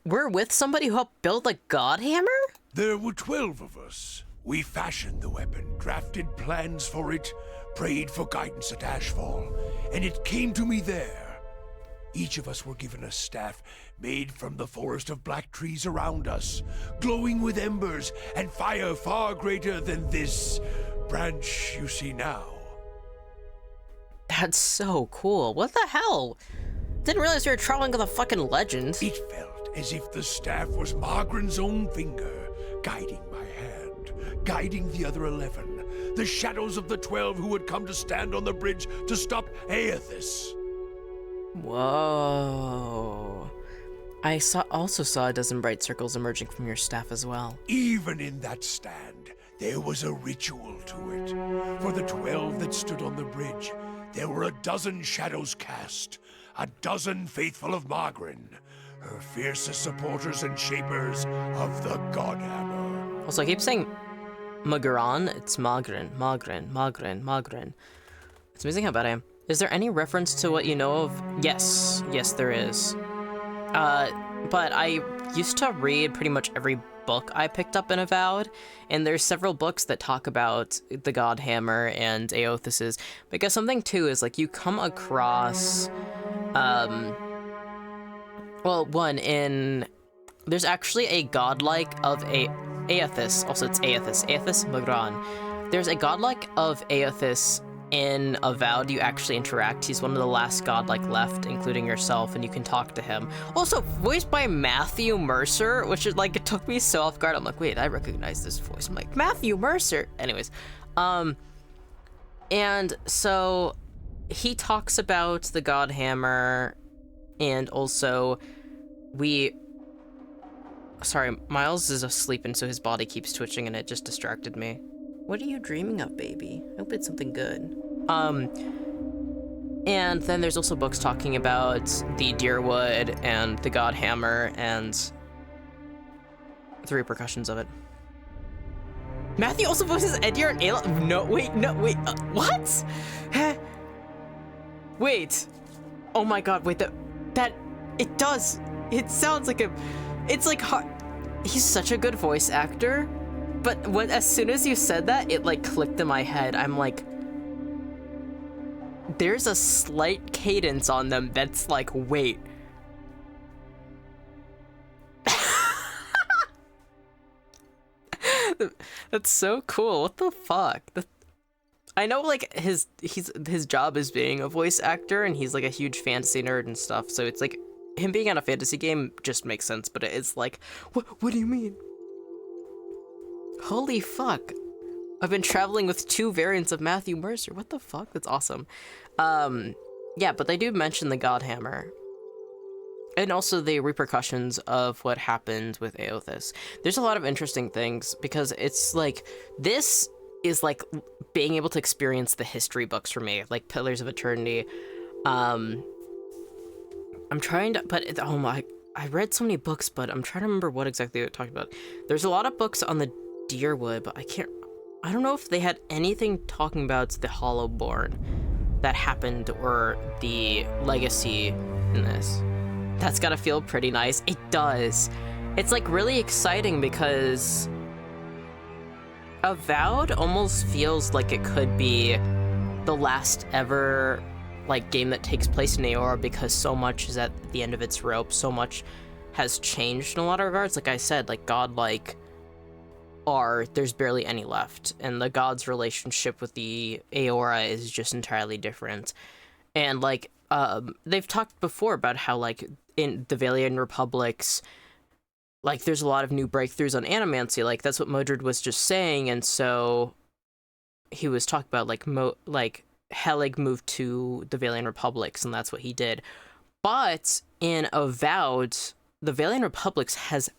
We're with somebody who helped build the Godhammer? There were 12 of us. We fashioned the weapon, drafted plans for it, prayed for guidance at Ashfall, and it came to me there. Each of us were given a staff made from the forest of black trees around us, glowing with embers and fire far greater than this branch you see now. That's so cool. What the hell? Didn't realize you were traveling with a fucking legend. It felt as if the staff was Margaren's own finger, guiding my hand, guiding the other 11, the shadows of the 12 who had come to stand on the bridge to stop Eothas. Whoa. I also saw a dozen bright circles emerging from your staff as well. Even in that stand, there was a ritual to it. For the 12 that stood on the bridge, there were a dozen shadows cast, a dozen faithful of Margaren, her fiercest supporters and shapers of the Godhammer. Also, I keep saying Magaran. It's Magren. It's amazing how bad I am. Is there any reference to what you know of? Yes, there is. But I used to read pretty much every book I picked up in Avowed, and there's several books that talk about the God Hammer and Aothes's, because something too is like you come across, well, there's actually a godlike of Aothas, also it's Aothas Magran. There's a godlike of Aothas in Avowed. You actually interact. He's one of the last godlike left, including yourself, and you can talk to him. Also, voiced by Matthew Mercer, which is like, it took me so off guard. I'm like, wait, I recognize this voice. I'm like, Matthew Mercer. Anyways, and so he talks about the God Hammer, and also sorry, Miles is asleep, and so his body keeps twitching, and it just distracted me. What are you dreaming of, baby? I hope it's something good. And then there's also books talking about the Deerwood and the God Hammer and the repercussions of it. Matthew also voices Edir and Ayla. No, wait, what? Wait. Oh my god, wait, it does. It sounds like it's like, he's such a good voice actor. But as soon as you said that, it like clicked in my head. I'm like, there's a slight cadence on them that's like, wait. That's so cool. What the fuck? I know like his job is being a voice actor, and he's like a huge fantasy nerd and stuff. So it's like him being on a fantasy game just makes sense. But it's like, what do you mean? Holy fuck. I've been traveling with 2 variants of Matthew Mercer. What the fuck? That's awesome. Yeah, but they do mention the God Hammer. And also the repercussions of what happened with Aothas. There's a lot of interesting things, because it's like, this is like being able to experience the history books for me, like Pillars of Eternity. I'm trying to, but oh my, I read so many books, but I'm trying to remember what exactly it talked about. There's a lot of books on the Deerwood, but I don't know if they had anything talking about the Hollowborn that happened, or the legacy in this. That's gotta feel pretty nice. It does. It's like really exciting, because Avowed almost feels like it could be the last ever like game that takes place in Aora, because so much is at the end of its rope. So much has changed in a lot of regards. Like I said, like godlike there's barely any left, and the gods' relationship with the Aora is just entirely different. And like they've talked before about how like in the Vailian Republics, like there's a lot of new breakthroughs on animancy. Like that's what Modred was just saying, and so he was talking about like Helig moved to the Vailian Republics, and that's what he did. But in Avowed, the Vailian Republics has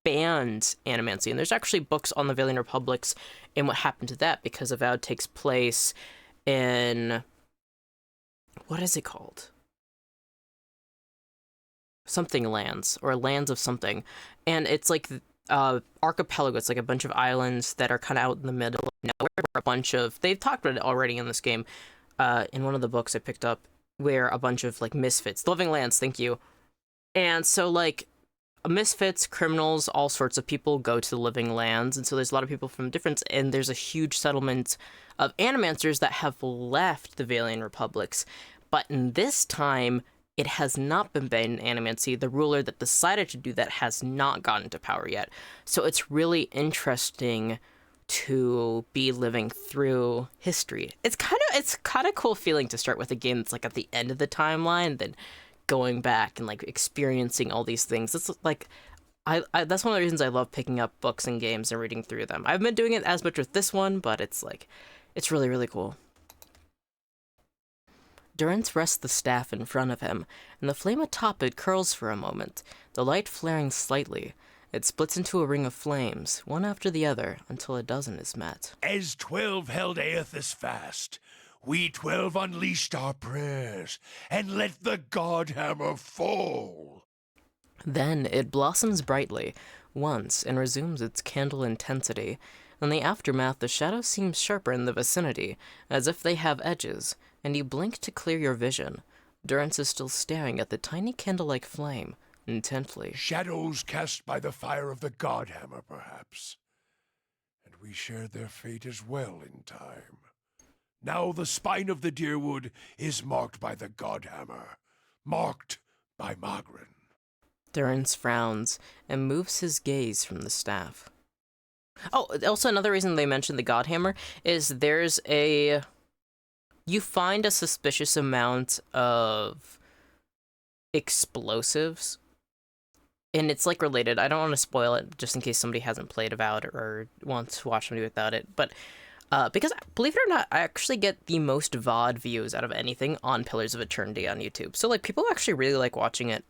banned animancy, and there's actually books on the Vailian Republics and what happened to that, because Avowed takes place in, what is it called? Something lands, or lands of something, and it's like archipelago. It's like a bunch of islands that are kind of out in the middle of nowhere, where a bunch of, they've talked about it already in this game, in one of the books I picked up, where a bunch of like misfits, living lands, thank you. And so like misfits, criminals, all sorts of people go to the living lands, and so there's a lot of people from different, and there's a huge settlement of animancers that have left the Vailian Republics. But in this time, it has not been banned in animancy. The ruler that decided to do that has not gotten to power yet. So it's really interesting to be living through history. It's kind of cool feeling to start with a game that's like at the end of the timeline, then going back and like experiencing all these things. It's like I that's one of the reasons I love picking up books and games and reading through them. I haven't been doing it as much with this one, but it's like, it's really, really cool. Durance rests the staff in front of him, and the flame atop it curls for a moment, the light flaring slightly. It splits into a ring of flames, one after the other, until a dozen is met. As 12 held Aothas fast, we 12 unleashed our prayers, and let the God Hammer fall. Then it blossoms brightly, once, and resumes its candle intensity. In the aftermath, the shadows seem sharper in the vicinity, as if they have edges, and you blink to clear your vision. Durance is still staring at the tiny candle-like flame, intently. Shadows cast by the fire of the Godhammer, perhaps. And we shared their fate as well in time. Now the spine of the Deerwood is marked by the Godhammer, marked by Magrin. Durrance frowns and moves his gaze from the staff. Oh, also another reason they mentioned the Godhammer is you find a suspicious amount of explosives, and it's like related. I don't want to spoil it just in case somebody hasn't played Avowed or wants to watch somebody without it, but because believe it or not, I actually get the most VOD views out of anything on Pillars of Eternity on YouTube. So like people actually really like watching it.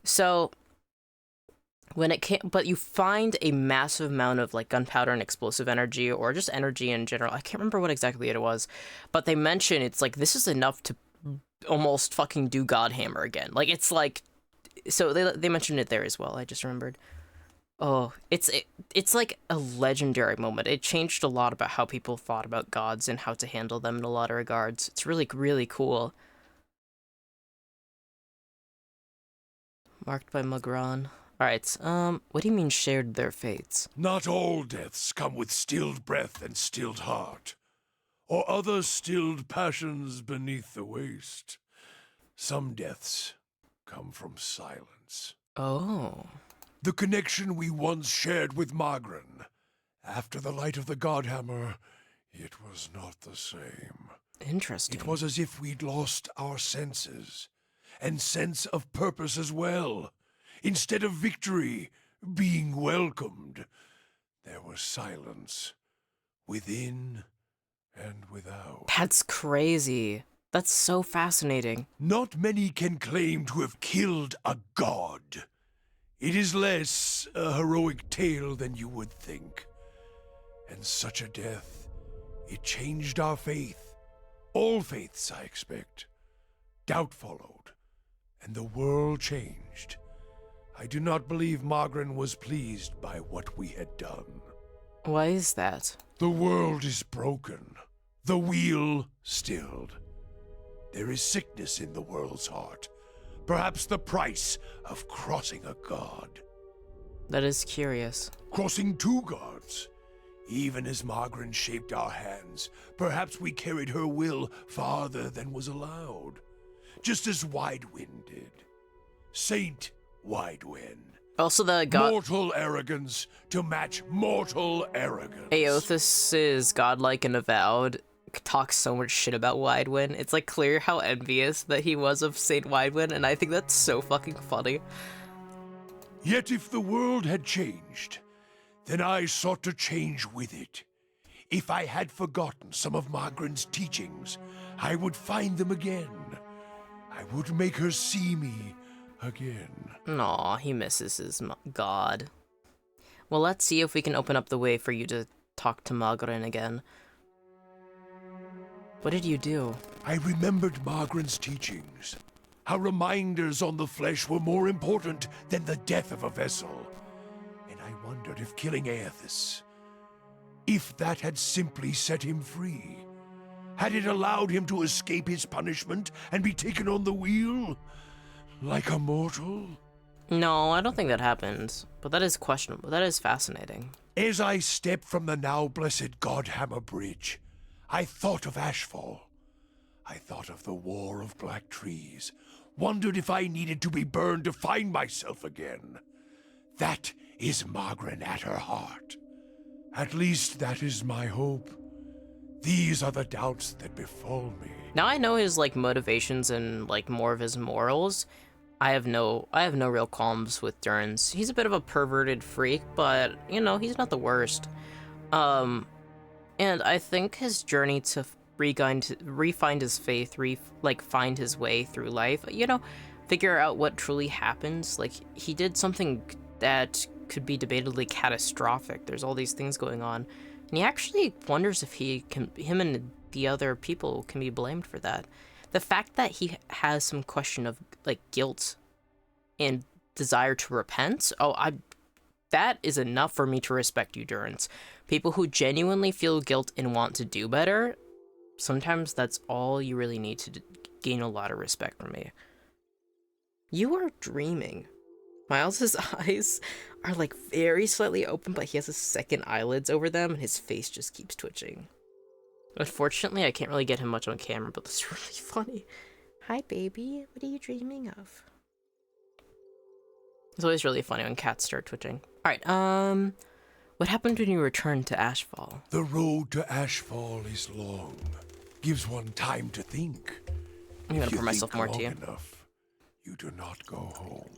So when it came, but you find a massive amount of like gunpowder and explosive energy, or just energy in general. I can't remember what exactly it was, but they mention it's like this is enough to almost fucking do Godhammer again. Like it's like, so they mentioned it there as well. I just remembered. Oh, it's like a legendary moment. It changed a lot about how people thought about gods and how to handle them in a lot of regards. It's really, really cool. Marked by Magran. Alright, what do you mean shared their fates? Not all deaths come with stilled breath and stilled heart, or other stilled passions beneath the waste. Some deaths come from silence. Oh. The connection we once shared with Magran. After the light of the Godhammer, it was not the same. Interesting. It was as if we'd lost our senses, and sense of purpose as well. Instead of victory, being welcomed, there was silence, within and without. That's crazy. That's so fascinating. Not many can claim to have killed a god. It is less a heroic tale than you would think. And such a death, it changed our faith. All faiths, I expect. Doubt followed, and the world changed. I do not believe Magran was pleased by what we had done. Why is that? The world is broken, the wheel stilled. There is sickness in the world's heart. Perhaps the price of crossing a god. That is curious. Crossing two gods. Even as Magran shaped our hands, perhaps we carried her will farther than was allowed. Just as Widewind did. Saint Widewind. Also the god... Mortal arrogance to match mortal arrogance. Aothis is godlike and avowed. Talks so much shit about Widewind. It's like clear how envious that he was of Saint Widewind, and I think that's so fucking funny. Yet if the world had changed, then I sought to change with it. If I had forgotten some of Magran's teachings, I would find them again. I would make her see me again. Aw, he misses his god. Well, let's see if we can open up the way for you to talk to Magran again. What did you do? I remembered Magran's teachings. How reminders on the flesh were more important than the death of a vessel. And I wondered if killing Aothis, if that had simply set him free. Had it allowed him to escape his punishment and be taken on the wheel? Like a mortal? No, I don't think that happened. But that is questionable. That is fascinating. As I stepped from the now blessed Godhammer Bridge, I thought of Ashfall. I thought of the War of Black Trees. Wondered if I needed to be burned to find myself again. That is Magran at her heart. At least that is my hope. These are the doubts that befall me. Now I know his like motivations and like more of his morals. I have no real qualms with Durrance. He's a bit of a perverted freak, but you know, he's not the worst. And I think his journey to refine his faith, find his way through life, you know, figure out what truly happens. Like, he did something that could be debatably catastrophic. There's all these things going on. And he actually wonders if him and the other people can be blamed for that. The fact that he has some question of, like, guilt and desire to repent, that is enough for me to respect you, Durrance. People who genuinely feel guilt and want to do better, sometimes that's all you really need to gain a lot of respect from me. You are dreaming. Miles's eyes are like very slightly open, but he has his second eyelids over them, and his face just keeps twitching. Unfortunately, I can't really get him much on camera, but it's really funny. Hi, baby. What are you dreaming of? It's always really funny when cats start twitching. Alright, what happened when you returned to Ashfall? The road to Ashfall is long. Gives one time to think. I'm gonna pour myself more tea. Enough, you do not go home.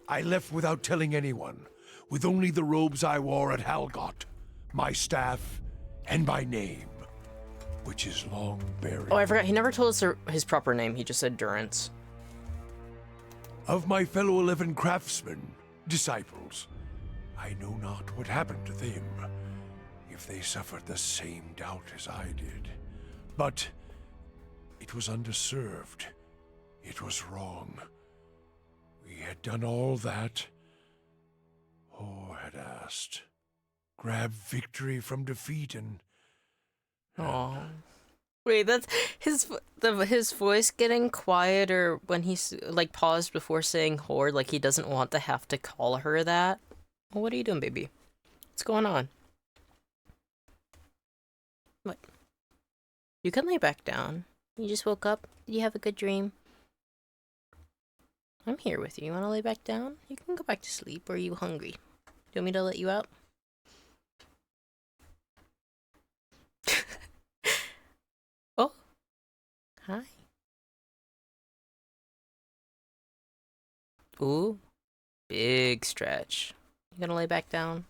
I left without telling anyone, with only the robes I wore at Halgot, my staff, and my name, which is long buried. Oh, I forgot. He never told us his proper name. He just said Durance. Of my fellow 11 craftsmen, disciples, I know not what happened to them, if they suffered the same doubt as I did. But it was underserved. It was wrong. We had done all that Hor had asked. Grab victory from defeat and... Oh. Wait, that's his voice getting quieter when he's like paused before saying Hor, like he doesn't want to have to call her that. Well, what are you doing, baby? What's going on? What? You can lay back down. You just woke up. Did you have a good dream? I'm here with you. You want to lay back down? You can go back to sleep. Or are you hungry? Do you want me to let you out? Oh. Hi. Ooh. Big stretch. You gonna lay back down?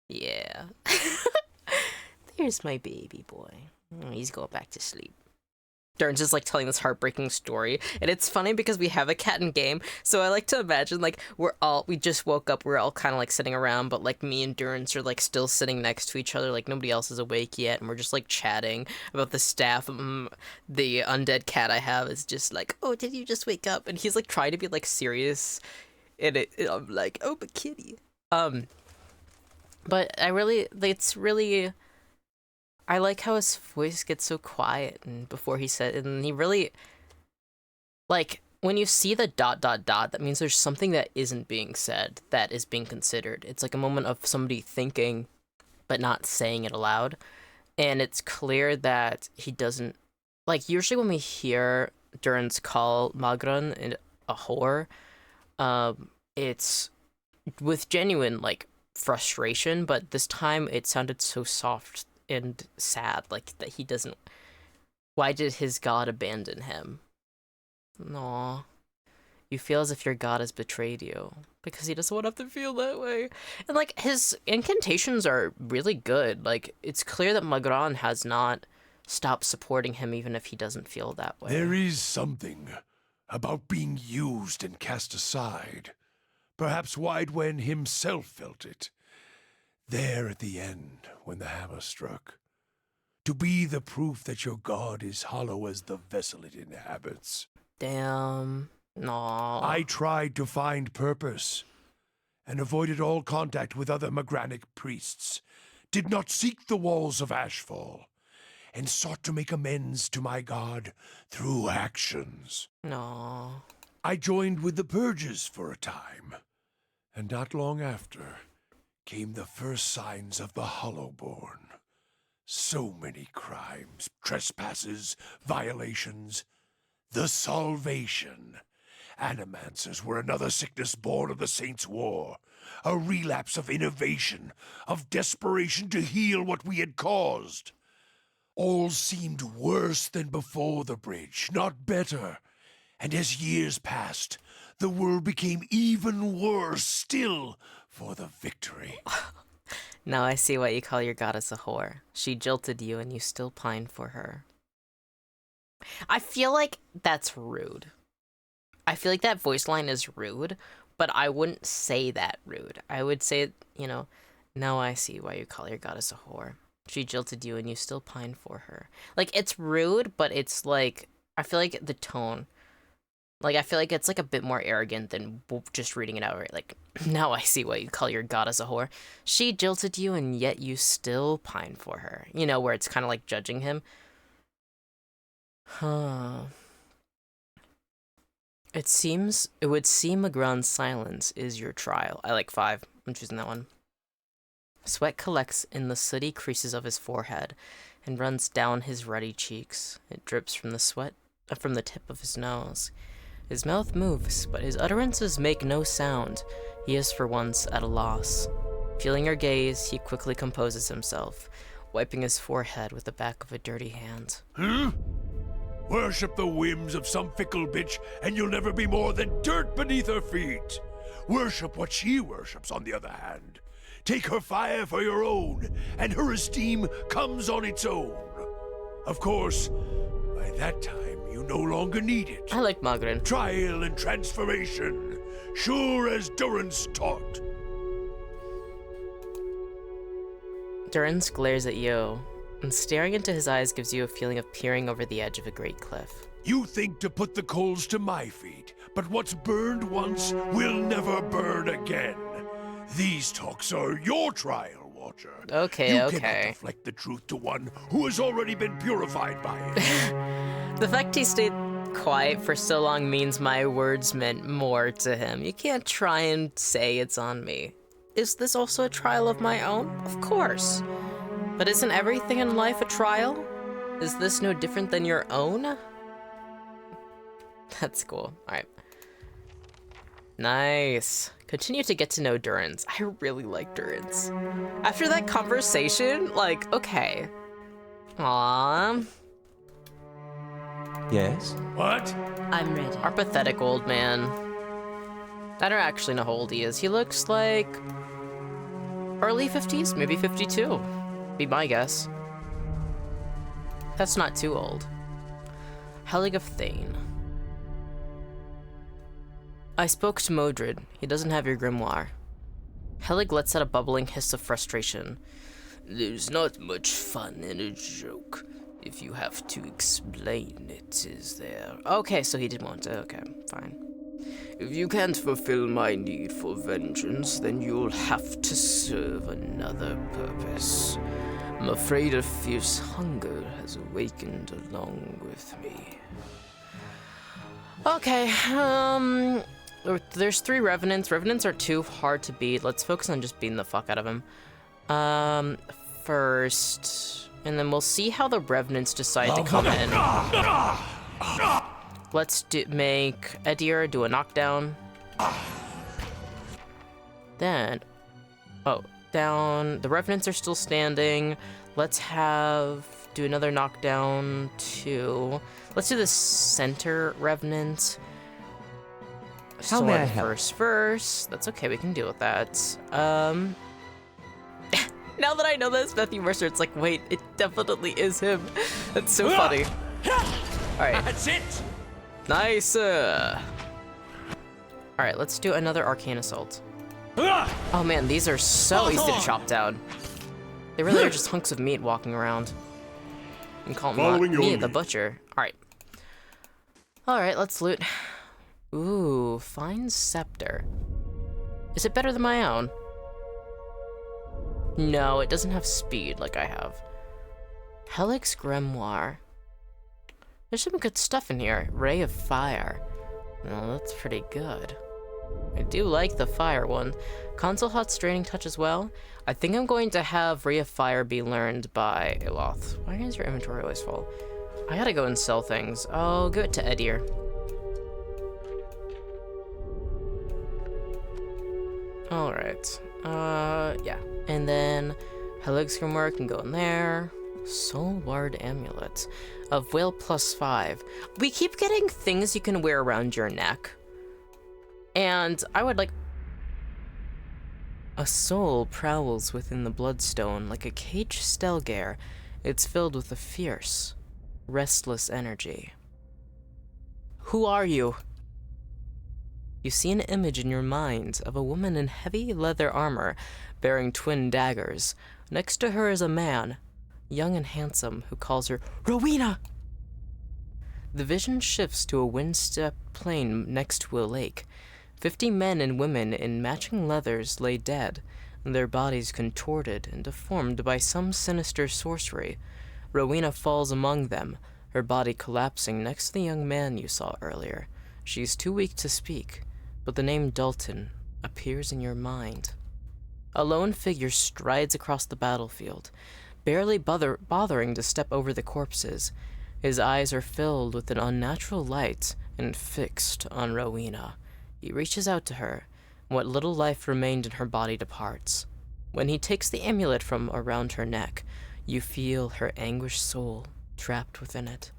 Yeah. There's my baby boy. Oh, he's going back to sleep. Dern's just like telling this heartbreaking story, and it's funny because we have a cat in game, so I like to imagine like we just woke up, we're all kind of like sitting around, but like me and Durance are like still sitting next to each other, like nobody else is awake yet, and we're just like chatting about the staff. The undead cat I have is just like, oh, did you just wake up? And he's like trying to be like serious, and I'm like, oh, but kitty. But I like how his voice gets so quiet, and before he said, and he really, like, when you see the ... that means there's something that isn't being said, that is being considered. It's like a moment of somebody thinking, but not saying it aloud, and it's clear that he doesn't, like, usually when we hear Durance call Magran a whore, it's with genuine, like, frustration, but this time it sounded so soft and sad, like that he doesn't. Why did his god abandon him? Aw. You feel as if your god has betrayed you because he doesn't want to have to feel that way. And like his incantations are really good. Like it's clear that Magran has not stopped supporting him even if he doesn't feel that way. There is something about being used and cast aside. Perhaps Widewen himself felt it. There at the end, when the hammer struck. To be the proof that your god is hollow as the vessel it inhabits. Damn. No. I tried to find purpose, and avoided all contact with other Magranic priests. Did not seek the walls of Ashfall, and sought to make amends to my god through actions. No. I joined with the Purges for a time, and not long after came the first signs of the Hollowborn. So many crimes, trespasses, violations. The Salvation. Animancers were another sickness born of the Saints' War. A relapse of innovation, of desperation to heal what we had caused. All seemed worse than before the bridge, not better. And as years passed, the world became even worse still for the victory. Now I see why you call your goddess a whore. She jilted you and you still pine for her. I feel like that's rude. I feel like that voice line is rude, but I wouldn't say that rude. I would say, now I see why you call your goddess a whore. She jilted you and you still pine for her. Like, it's rude, but it's like, I feel like the tone, like, I feel like it's like a bit more arrogant than just reading it outright. Like, now I see why you call your goddess a whore. She jilted you and yet you still pine for her. Where it's kind of like judging him. Huh. It would seem a ground silence is your trial. I like 5. I'm choosing that one. Sweat collects in the sooty creases of his forehead and runs down his ruddy cheeks. It drips from the tip of his nose. His mouth moves, but his utterances make no sound. He is for once at a loss. Feeling her gaze, he quickly composes himself, wiping his forehead with the back of a dirty hand. Worship the whims of some fickle bitch, and you'll never be more than dirt beneath her feet. Worship what she worships, on the other hand. Take her fire for your own, and her esteem comes on its own. Of course, by that time, you no longer need it. I like Magrin. Trial and transformation, sure as Durance taught. Durance glares at you, and staring into his eyes gives you a feeling of peering over the edge of a great cliff. You think to put the coals to my feet, but what's burned once will never burn again. These talks are your trial, Watcher. Okay. You cannot deflect the truth to one who has already been purified by it. The fact he stayed quiet for so long means my words meant more to him. You can't try and say it's on me. Is this also a trial of my own? Of course. But isn't everything in life a trial? Is this no different than your own? That's cool. Alright. Nice. Continue to get to know Durance. I really like Durance. After that conversation, like, okay. Aww. Yes? What? I'm ready. Our pathetic old man. I don't actually know how old he is. He looks like early 50s, maybe 52. Be my guess. That's not too old. Helig of Thane. I spoke to Modred. He doesn't have your grimoire. Helig lets out a bubbling hiss of frustration. There's not much fun in a joke if you have to explain it, is there? Okay, so he did want to. Okay, fine. If you can't fulfill my need for vengeance, then you'll have to serve another purpose. I'm afraid a fierce hunger has awakened along with me. Okay, there's 3 revenants. Revenants are too hard to beat. Let's focus on just beating the fuck out of him. First, and then we'll see how the revenants decide to come in. Let's make Edir do a knockdown. Then, down. The revenants are still standing. Let's do another knockdown too. Let's do the center revenant. How may I Sword help? first. That's okay, we can deal with that. Now that I know this, Matthew Mercer, it's like, wait, it definitely is him. That's so funny. Alright. That's it! Nice! Alright, let's do another Arcane Assault. Oh man, these are so easy to chop down. They really are just hunks of meat walking around. You can call Following your me the lead. butcher. Alright. Alright, let's loot. Ooh, fine scepter. Is it better than my own? No, it doesn't have speed like I have. Helig's Grimoire. There's some good stuff in here. Ray of Fire. Well, that's pretty good. I do like the fire one. Console Hot's Straining Touch as well. I think I'm going to have Ray of Fire be learned by Eloth. Why is your inventory always full? I gotta go and sell things. I'll give it to Edir. Alright. Yeah. And then Helig's Grimoire can go in there. Soul Ward Amulet of Will +5. We keep getting things you can wear around your neck. And I would like... A soul prowls within the bloodstone like a caged Stelgare. It's filled with a fierce, restless energy. Who are you? You see an image in your mind of a woman in heavy leather armor, bearing twin daggers. Next to her is a man, young and handsome, who calls her Rowena! The vision shifts to a wind-swept plain next to a lake. 50 men and women in matching leathers lay dead, their bodies contorted and deformed by some sinister sorcery. Rowena falls among them, her body collapsing next to the young man you saw earlier. She's too weak to speak, but the name Dalton appears in your mind. A lone figure strides across the battlefield, barely bothering to step over the corpses. His eyes are filled with an unnatural light and fixed on Rowena. He reaches out to her, and what little life remained in her body departs. When he takes the amulet from around her neck, you feel her anguished soul trapped within it.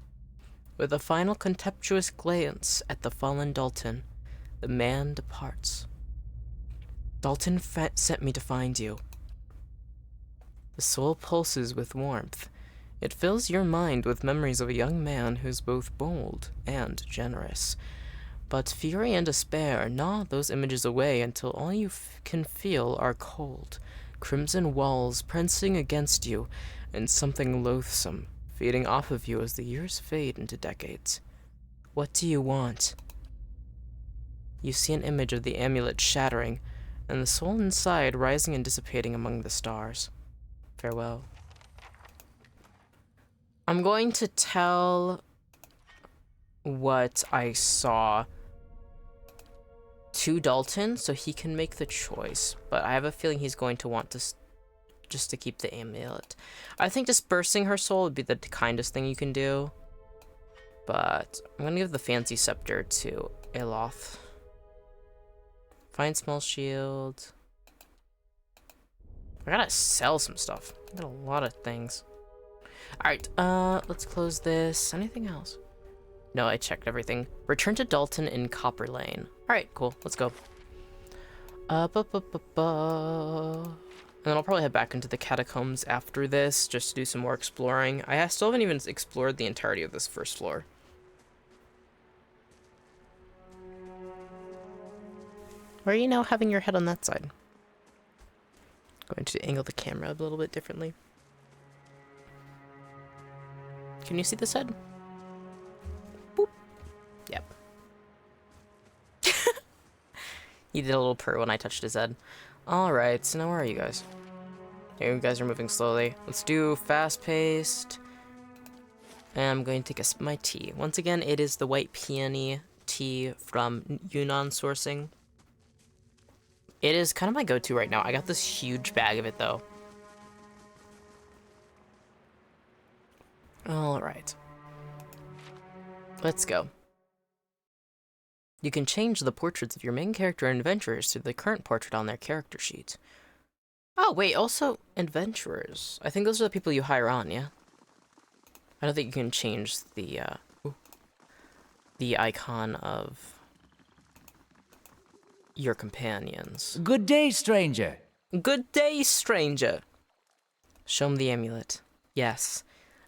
With a final contemptuous glance at the fallen Dalton, the man departs. Dalton sent me to find you. The soul pulses with warmth. It fills your mind with memories of a young man who's both bold and generous. But fury and despair gnaw those images away until all you can feel are cold, crimson walls pressing against you, and something loathsome feeding off of you as the years fade into decades. What do you want? You see an image of the amulet shattering, and the soul inside rising and dissipating among the stars. Farewell. I'm going to tell what I saw to Dalton so he can make the choice, but I have a feeling he's going to want to just to keep the amulet. I think dispersing her soul would be the kindest thing you can do, but I'm gonna give the fancy scepter to Aloth. Find small shield. I gotta sell some stuff. I got a lot of things. Alright, let's close this. Anything else? No, I checked everything. Return to Dalton in Copper Lane. Alright, cool. Let's go. And then I'll probably head back into the Catacombs after this, just to do some more exploring. I still haven't even explored the entirety of this first floor. Where are you now having your head on that side? Going to angle the camera a little bit differently. Can you see this head? Boop. Yep. He did a little purr when I touched his head. Alright, so now where are you guys? You guys are moving slowly. Let's do fast-paced. And I'm going to take my tea. Once again, it is the white peony tea from Yunnan sourcing. It is kind of my go-to right now. I got this huge bag of it, though. Alright. Let's go. You can change the portraits of your main character and adventurers to the current portrait on their character sheet. Oh, wait, also adventurers. I think those are the people you hire on, yeah? I don't think you can change the icon of your companions. Good day, stranger. Good day, stranger. Show him the amulet. Yes,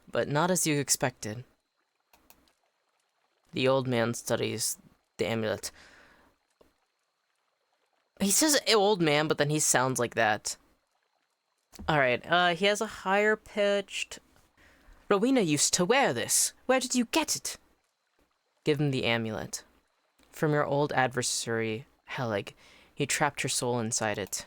but not as you expected. The old man studies the amulet. He says old man, but then he sounds like that. Alright, he has a higher pitched... Rowena used to wear this. Where did you get it? Give him the amulet. From your old adversary, Helig. He trapped her soul inside it.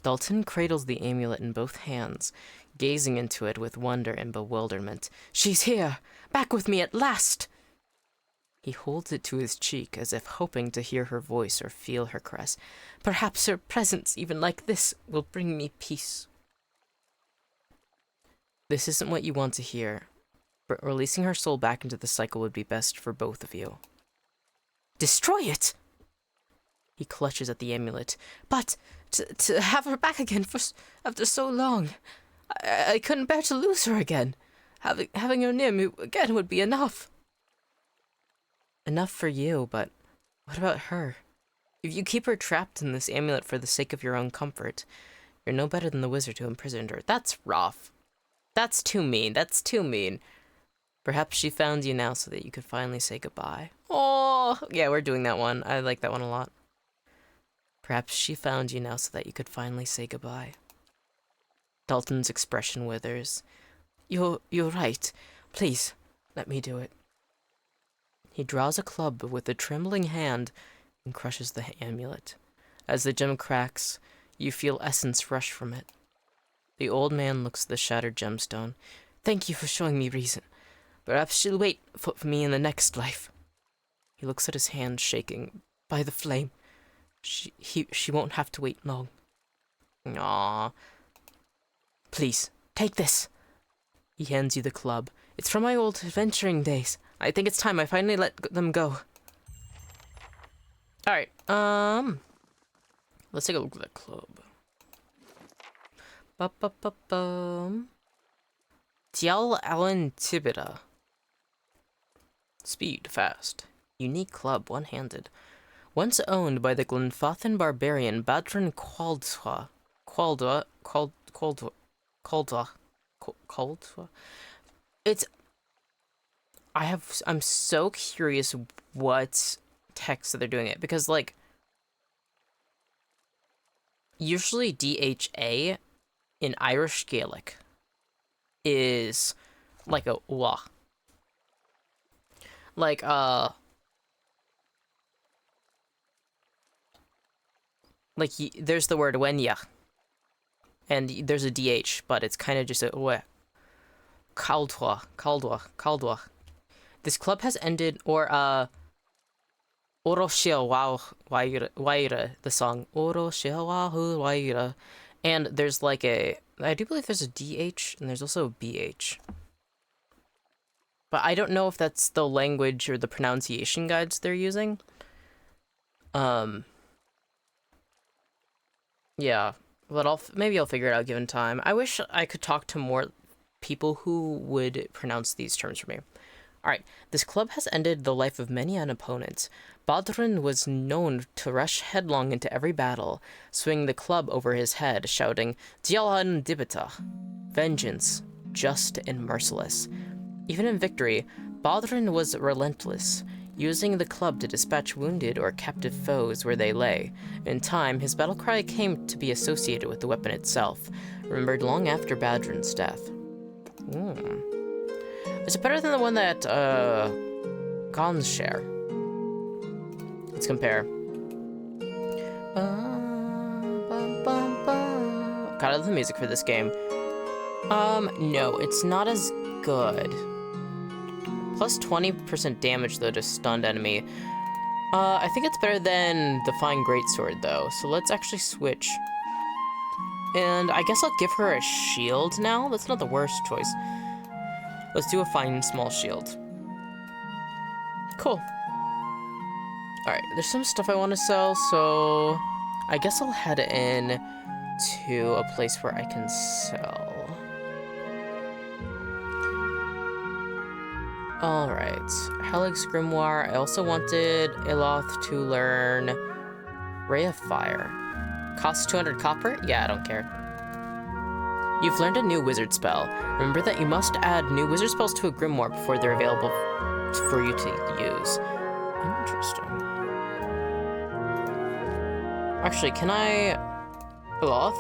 Dalton cradles the amulet in both hands, gazing into it with wonder and bewilderment. She's here! Back with me at last! He holds it to his cheek as if hoping to hear her voice or feel her caress. Perhaps her presence, even like this, will bring me peace. This isn't what you want to hear, but releasing her soul back into the cycle would be best for both of you. Destroy it! He clutches at the amulet. But to have her back again after so long, I couldn't bear to lose her again. Having her near me again would be enough. Enough for you, but what about her? If you keep her trapped in this amulet for the sake of your own comfort, you're no better than the wizard who imprisoned her. That's rough. That's too mean. That's too mean. Perhaps she found you now so that you could finally say goodbye. Oh, yeah, we're doing that one. I like that one a lot. Perhaps she found you now so that you could finally say goodbye. Dalton's expression withers. You're right. Please, let me do it. He draws a club with a trembling hand and crushes the amulet. As the gem cracks, you feel essence rush from it. The old man looks at the shattered gemstone. Thank you for showing me reason. Perhaps she'll wait for me in the next life. He looks at his hand shaking by the flame. She won't have to wait long. Aww. Please, take this. He hands you the club. It's from my old adventuring days. I think it's time I finally let them go. Alright, let's take a look at the club. Ba-ba-ba-bum. Tial Allen Tibita. Speed, fast. Unique club, one-handed. Once owned by the Glenfathan barbarian Badron Qualdwa. It's... I'm so curious what text that they're doing it, because, like, usually DHA in Irish Gaelic is like a wa. Like, there's the word wenya, and there's a DH, but it's kind of just a we. Caldwa. This club has ended, or, Oro Shil Wow Waira, the song Oro Shil Wow Waira. And there's like I do believe there's a DH and there's also a BH. But I don't know if that's the language or the pronunciation guides they're using. Yeah, but maybe I'll figure it out given time. I wish I could talk to more people who would pronounce these terms for me. Alright, this club has ended the life of many an opponent. Badrin was known to rush headlong into every battle, swing the club over his head, shouting, Dialan Dibita, vengeance, just and merciless. Even in victory, Badrin was relentless, using the club to dispatch wounded or captive foes where they lay. In time, his battle cry came to be associated with the weapon itself, remembered long after Badrin's death. Is it better than the one that, Gons share? Let's compare. God, I love the music for this game. No, it's not as good. Plus 20% damage, though, to stunned enemy. I think it's better than the Fine Greatsword, though, so let's actually switch. And I guess I'll give her a shield now? That's not the worst choice. Let's do a fine small shield. Cool. Alright, there's some stuff I want to sell, so I guess I'll head in to a place where I can sell. Alright, Helix Grimoire. I also wanted Eloth to learn Ray of Fire. Costs 200 copper? Yeah, I don't care. You've learned a new wizard spell. Remember that you must add new wizard spells to a grimoire before they're available for you to use. Interesting. Actually, can I... Eloth?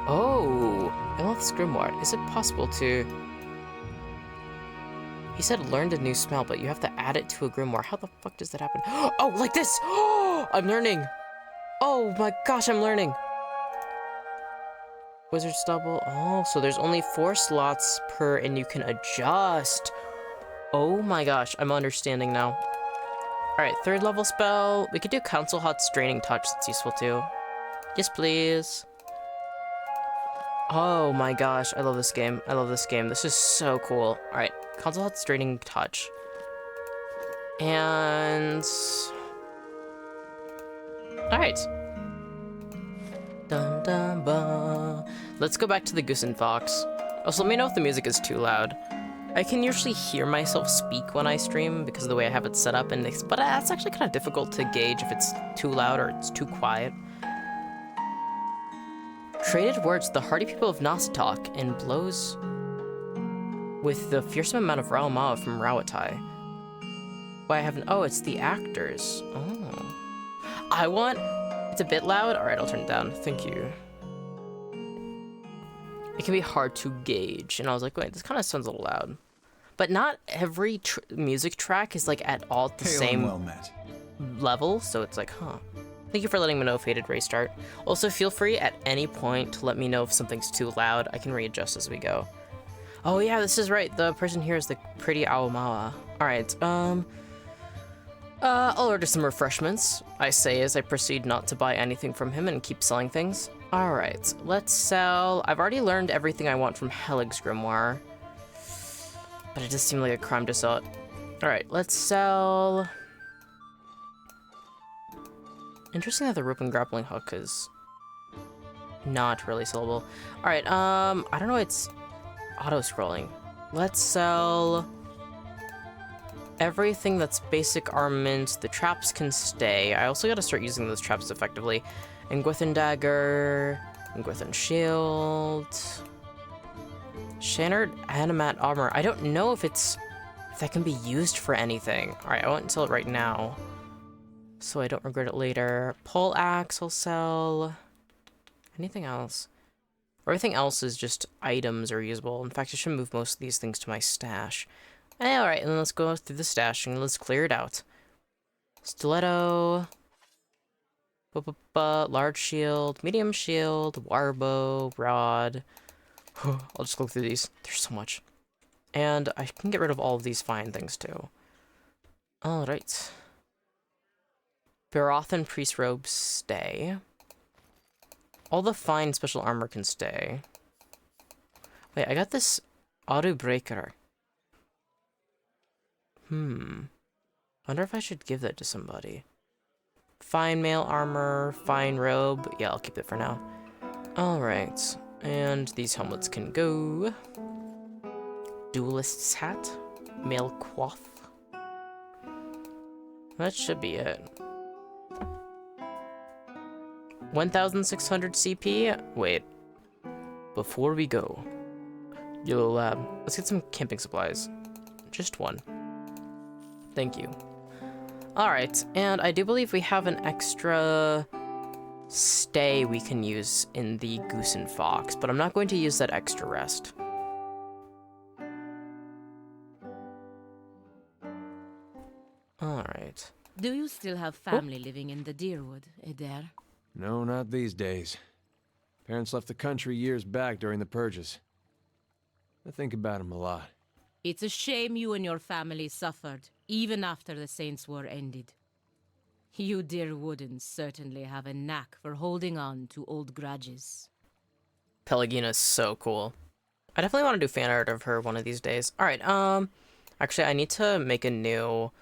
Oh, Eloth's grimoire. Is it possible to... He said learned a new spell, but you have to add it to a grimoire. How the fuck does that happen? Oh, like this! Oh, I'm learning! Oh my gosh, I'm learning! Wizard Stubble. Oh, so there's only 4 slots per, and you can adjust. Oh my gosh, I'm understanding now. Alright, 3rd level spell. We could do Council Hot's Draining Touch, that's useful too. Yes, please. Oh my gosh, I love this game. I love this game. This is so cool. Alright, Council Hot's Draining Touch. And... Alright. Dun dun ba. Let's go back to the Goose and Fox. Also, let me know if the music is too loud. I can usually hear myself speak when I stream because of the way I have it set up, but it's actually kind of difficult to gauge if it's too loud or it's too quiet. Traded words with the hardy people of Nostoc and blows with the fearsome amount of Raumawa from Rawatai. Why I haven't... Oh, it's the actors. Oh. I want... It's a bit loud? Alright, I'll turn it down. Thank you. It can be hard to gauge. And I was like, wait, this kind of sounds a little loud. But not every music track is like at all the same level. So it's like, huh. Thank you for letting me know if Faded Restart. Also, feel free at any point to let me know if something's too loud. I can readjust as we go. Oh yeah, this is right. The person here is the pretty Aomawa. Alright, I'll order some refreshments, I say as I proceed not to buy anything from him and keep selling things. Alright, let's sell... I've already learned everything I want from Helig's Grimoire. But it does seem like a crime to sell it. Alright, let's sell... Interesting that the rope and grappling hook is not really sellable. Alright, I don't know, it's auto-scrolling. Let's sell everything that's basic armament. The traps can stay. I also gotta start using those traps effectively. Ingwithan dagger, Ingwithan shield, Shattered animat armor. I don't know if that can be used for anything. Alright, I won't sell it right now, so I don't regret it later. Pole axe I'll sell. Anything else? Everything else is just items or usable. In fact, I should move most of these things to my stash. Alright, and then let's go through the stashing. Let's clear it out. Stiletto. Large shield. Medium shield. Warbow. Rod. I'll just go through these. There's so much. And I can get rid of all of these fine things too. Alright. Barothan priest robes stay. All the fine special armor can stay. Wait, I got this auto breaker. Wonder if I should give that to somebody. Fine mail armor, fine robe. Yeah, I'll keep it for now. Alright. And these helmets can go. Duelist's hat. Mail coif. That should be it. 1,600 CP? Wait. Before we go, let's get some camping supplies. Just one. Thank you. Alright, and I do believe we have an extra stay we can use in the Goose and Fox, but I'm not going to use that extra rest. Alright. Do you still have family living in the Deerwood, Eder? No, not these days. Parents left the country years back during the purges. I think about him a lot. It's a shame you and your family suffered, even after the Saints' War ended. You Deerwoodens certainly have a knack for holding on to old grudges. Pelagina's so cool. I definitely want to do fan art of her one of these days. Alright, actually I need to make a new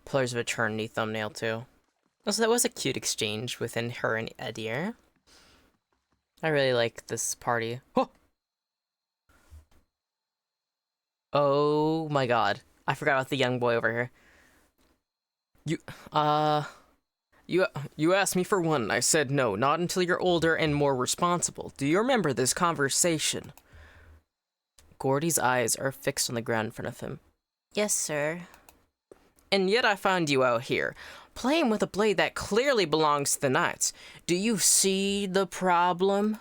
Pillars of Eternity thumbnail too. Also, that was a cute exchange within her and Edir. I really like this party. Oh my god. I forgot about the young boy over here. You asked me for one, and I said no, not until you're older and more responsible. Do you remember this conversation? Gordy's eyes are fixed on the ground in front of him. Yes, sir. And yet I found you out here, playing with a blade that clearly belongs to the knights. Do you see the problem?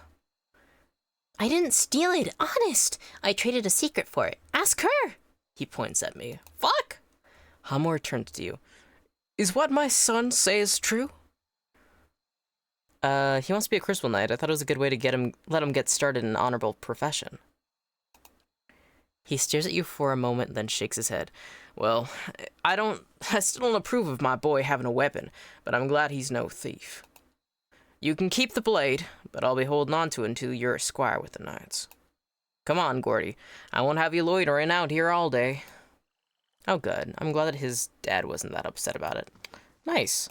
I didn't steal it, honest. I traded a secret for it. Ask her. He points at me. Fuck! Hamor turns to you. Is what my son says true? He wants to be a Crucible Knight. I thought it was a good way to let him get started in an honorable profession. He stares at you for a moment, then shakes his head. Well, I still don't approve of my boy having a weapon, but I'm glad he's no thief. You can keep the blade, but I'll be holding on to it until you're a squire with the knights. Come on, Gordy. I won't have you loitering out here all day. Oh, good. I'm glad that his dad wasn't that upset about it. Nice.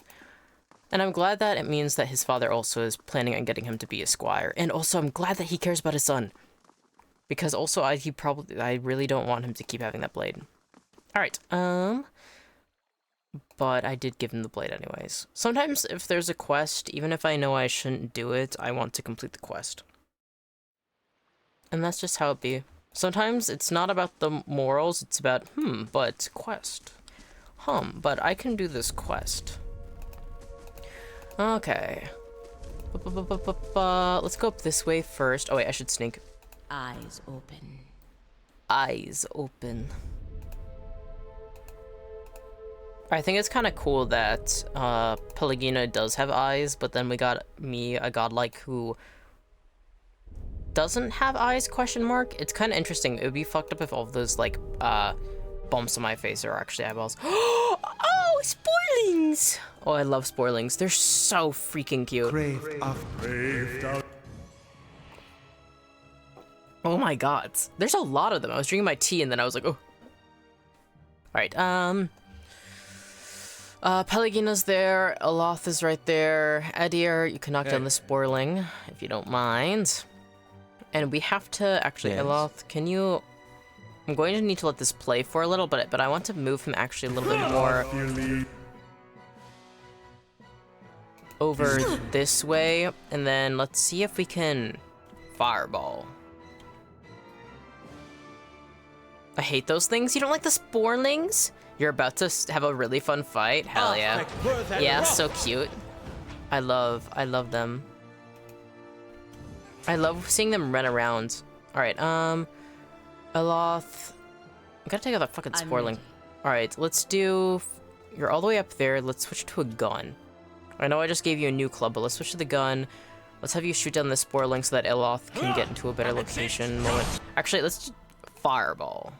And I'm glad that it means that his father also is planning on getting him to be a squire. And also, I'm glad that he cares about his son. Because also, I really don't want him to keep having that blade. Alright, but I did give him the blade anyways. Sometimes if there's a quest, even if I know I shouldn't do it, I want to complete the quest. And that's just how it be. Sometimes it's not about the morals, it's about, but quest. But I can do this quest. Okay. Let's go up this way first. Oh wait, I should sneak. Eyes open. Eyes open. I think it's kind of cool that Pelagina does have eyes, but then we got a godlike who doesn't have eyes, question mark. It's kind of interesting. It would be fucked up if all of those, like, bumps on my face are actually eyeballs. Oh, spoiling! Oh, I love sporlings. They're so freaking cute. Oh my god. There's a lot of them. I was drinking my tea and then I was like, oh. Alright, Pelagina's there, Aloth is right there, Adir, you can knock down the sporling, if you don't mind. And we have to, actually, Aloth, can you... I'm going to need to let this play for a little bit, but I want to move him actually a little bit more over this way, and then let's see if we can fireball. I hate those things. You don't like the sporlings? You're about to have a really fun fight? Hell yeah. Yeah, so cute. I love them. I love seeing them run around. Alright, Aloth. I gotta take out that fucking sporling. Alright, let's do... You're all the way up there. Let's switch to a gun. I know I just gave you a new club, but let's switch to the gun. Let's have you shoot down the sporling so that Aloth can get into a better location moment. Actually, let's just fireball.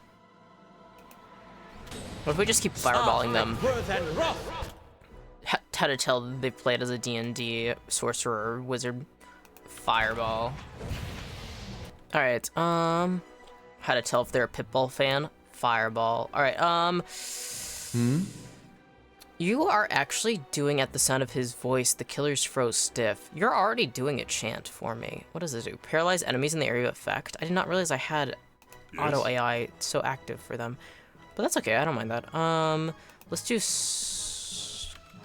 What if we just keep fireballing them? How to tell they played as a D&D sorcerer or wizard. Fireball. Alright, how to tell if they're a Pitbull fan? Fireball. Alright, You are actually doing, at the sound of his voice, the killers froze stiff. You're already doing a chant for me. What does it do? Paralyze enemies in the area of effect. I did not realize I had auto AI so active for them. But that's okay, I don't mind that. Let's do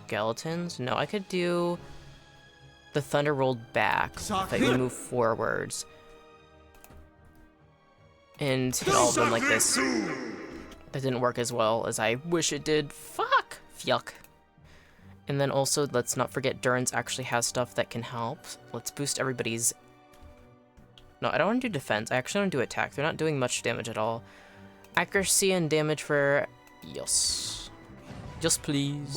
skeletons. No, I could do the thunder rolled back if I move forwards. And hit all of them like this. That didn't work as well as I wish it did. Fuck! Yuck. And then also, let's not forget Durance actually has stuff that can help. Let's boost everybody's... No, I don't want to do defense. I actually want to do attack. They're not doing much damage at all. Accuracy and damage for... Yes. Just please.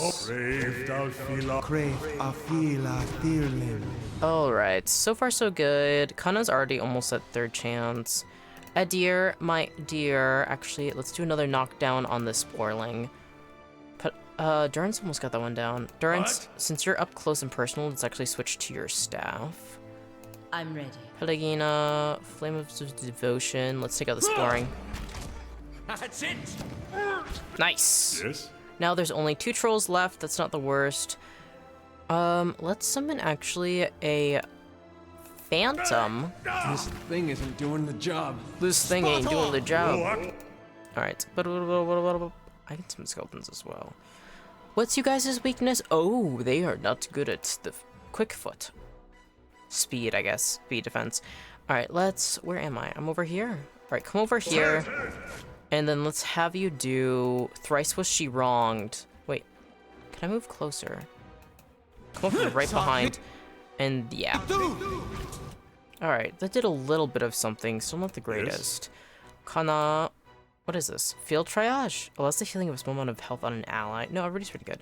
Alright, so far so good. Kana's already almost at third chance. Adir, my dear. Actually, let's do another knockdown on this sporling. Durance almost got that one down. Durance, since you're up close and personal, let's actually switch to your staff. I'm ready. Pelagina, Flame of Devotion. Let's take out the sporing. That's it. Nice. Yes? Now there's only 2 trolls left. That's not the worst. Let's summon actually a phantom. This thing isn't doing the job. This thing ain't doing the job. Alright. I can summon skeletons as well. What's you guys' weakness? Oh, they are not good at the quick foot. Speed, I guess. Speed defense. Alright, let's... Where am I? I'm over here. Alright, come over here. And then let's have you do... Thrice was she wronged. Wait. Can I move closer? Come over right behind. And yeah. Alright, that did a little bit of something. Still not the greatest. Kana... What is this? Field triage? Oh, that's the healing of a small amount of health on an ally. No, everybody's pretty good.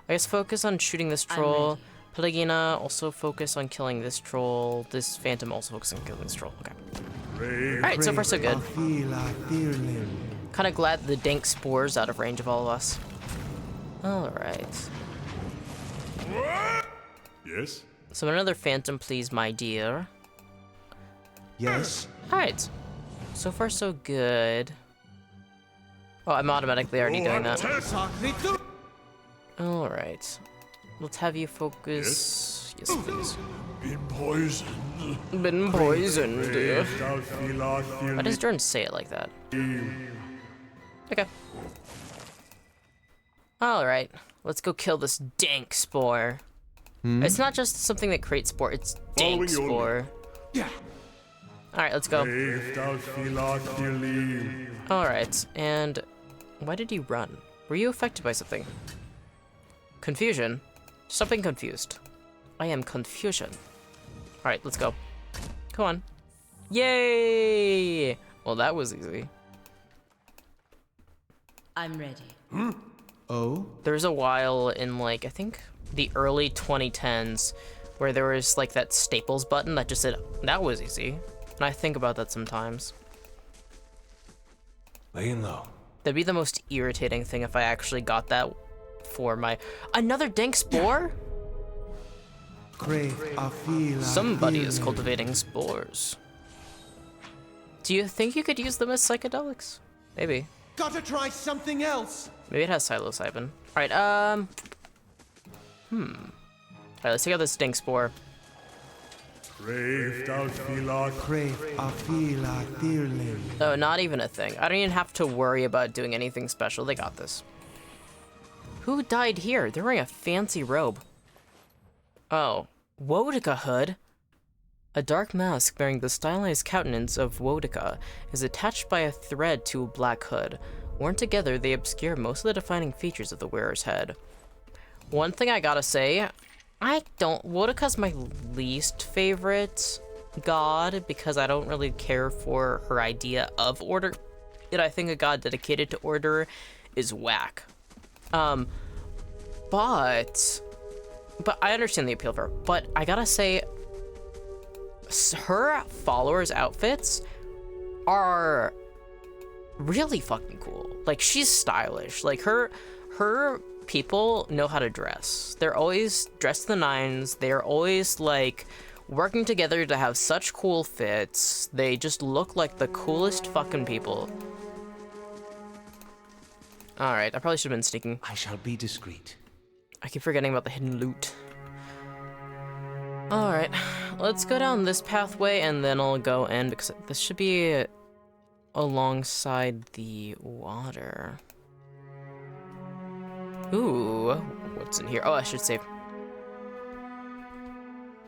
I guess focus on shooting this troll. Pelagina, also focus on killing this troll. This phantom also focus on killing this troll. Okay. Alright, so far so good. Kinda glad the dank spore's out of range of all of us. Alright. Yes? Summon another phantom, please, my dear. Yes. Alright. So far so good. Oh, I'm automatically already doing that. Alright. Let's have you focus... Yes, please. Been poisoned. Been poisoned. Why does Durance say it like that? Okay. Alright. Let's go kill this dank spore. It's not just something that creates spore, it's dank spore. Yeah. Alright, let's go. Alright, and why did he run? Were you affected by something? Confusion? Stop being confused. I am confusion. Alright, let's go. Come on. Yay! Well, that was easy. I'm ready. Oh? There was a while in, like, I think the early 2010s where there was, like, that Staples button that just said, that was easy. And I think about that sometimes. Laying low. That'd be the most irritating thing if I actually got that for my... Another dank spore? Crave a feel. Somebody is cultivating spores. Do you think you could use them as psychedelics? Maybe. Gotta try something else. Maybe it has psilocybin. Alright, Alright, let's take out this stink spore. Crave thou fila. Crave a feel feeling. Oh, not even a thing. I don't even have to worry about doing anything special. They got this. Who died here? They're wearing a fancy robe. Oh, Wodica hood. A dark mask bearing the stylized countenance of Wodica is attached by a thread to a black hood. Worn together, they obscure most of the defining features of the wearer's head. One thing I gotta say, Wodica's my least favorite god because I don't really care for her idea of order. Yet I think a god dedicated to order is whack. But I understand the appeal of her. But I gotta say, her followers' outfits are really fucking cool. Like, she's stylish. Like, her people know how to dress. They're always dressed to the nines. They're always, like, working together to have such cool fits. They just look like the coolest fucking people. Alright, I probably should have been sneaking. I shall be discreet. I keep forgetting about the hidden loot. Alright, let's go down this pathway and then I'll go in because this should be alongside the water. Ooh, what's in here? Oh, I should save.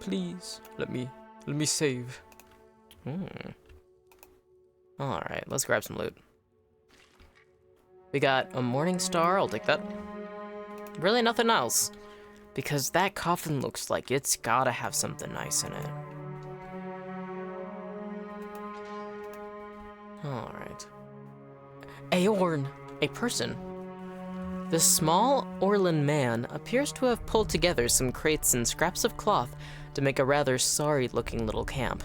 Please, let me save. Alright, let's grab some loot. We got a morning star, I'll take that. Really nothing else. Because that coffin looks like it's gotta have something nice in it. Alright. Aorn, a person. The small Orlan man appears to have pulled together some crates and scraps of cloth to make a rather sorry-looking little camp.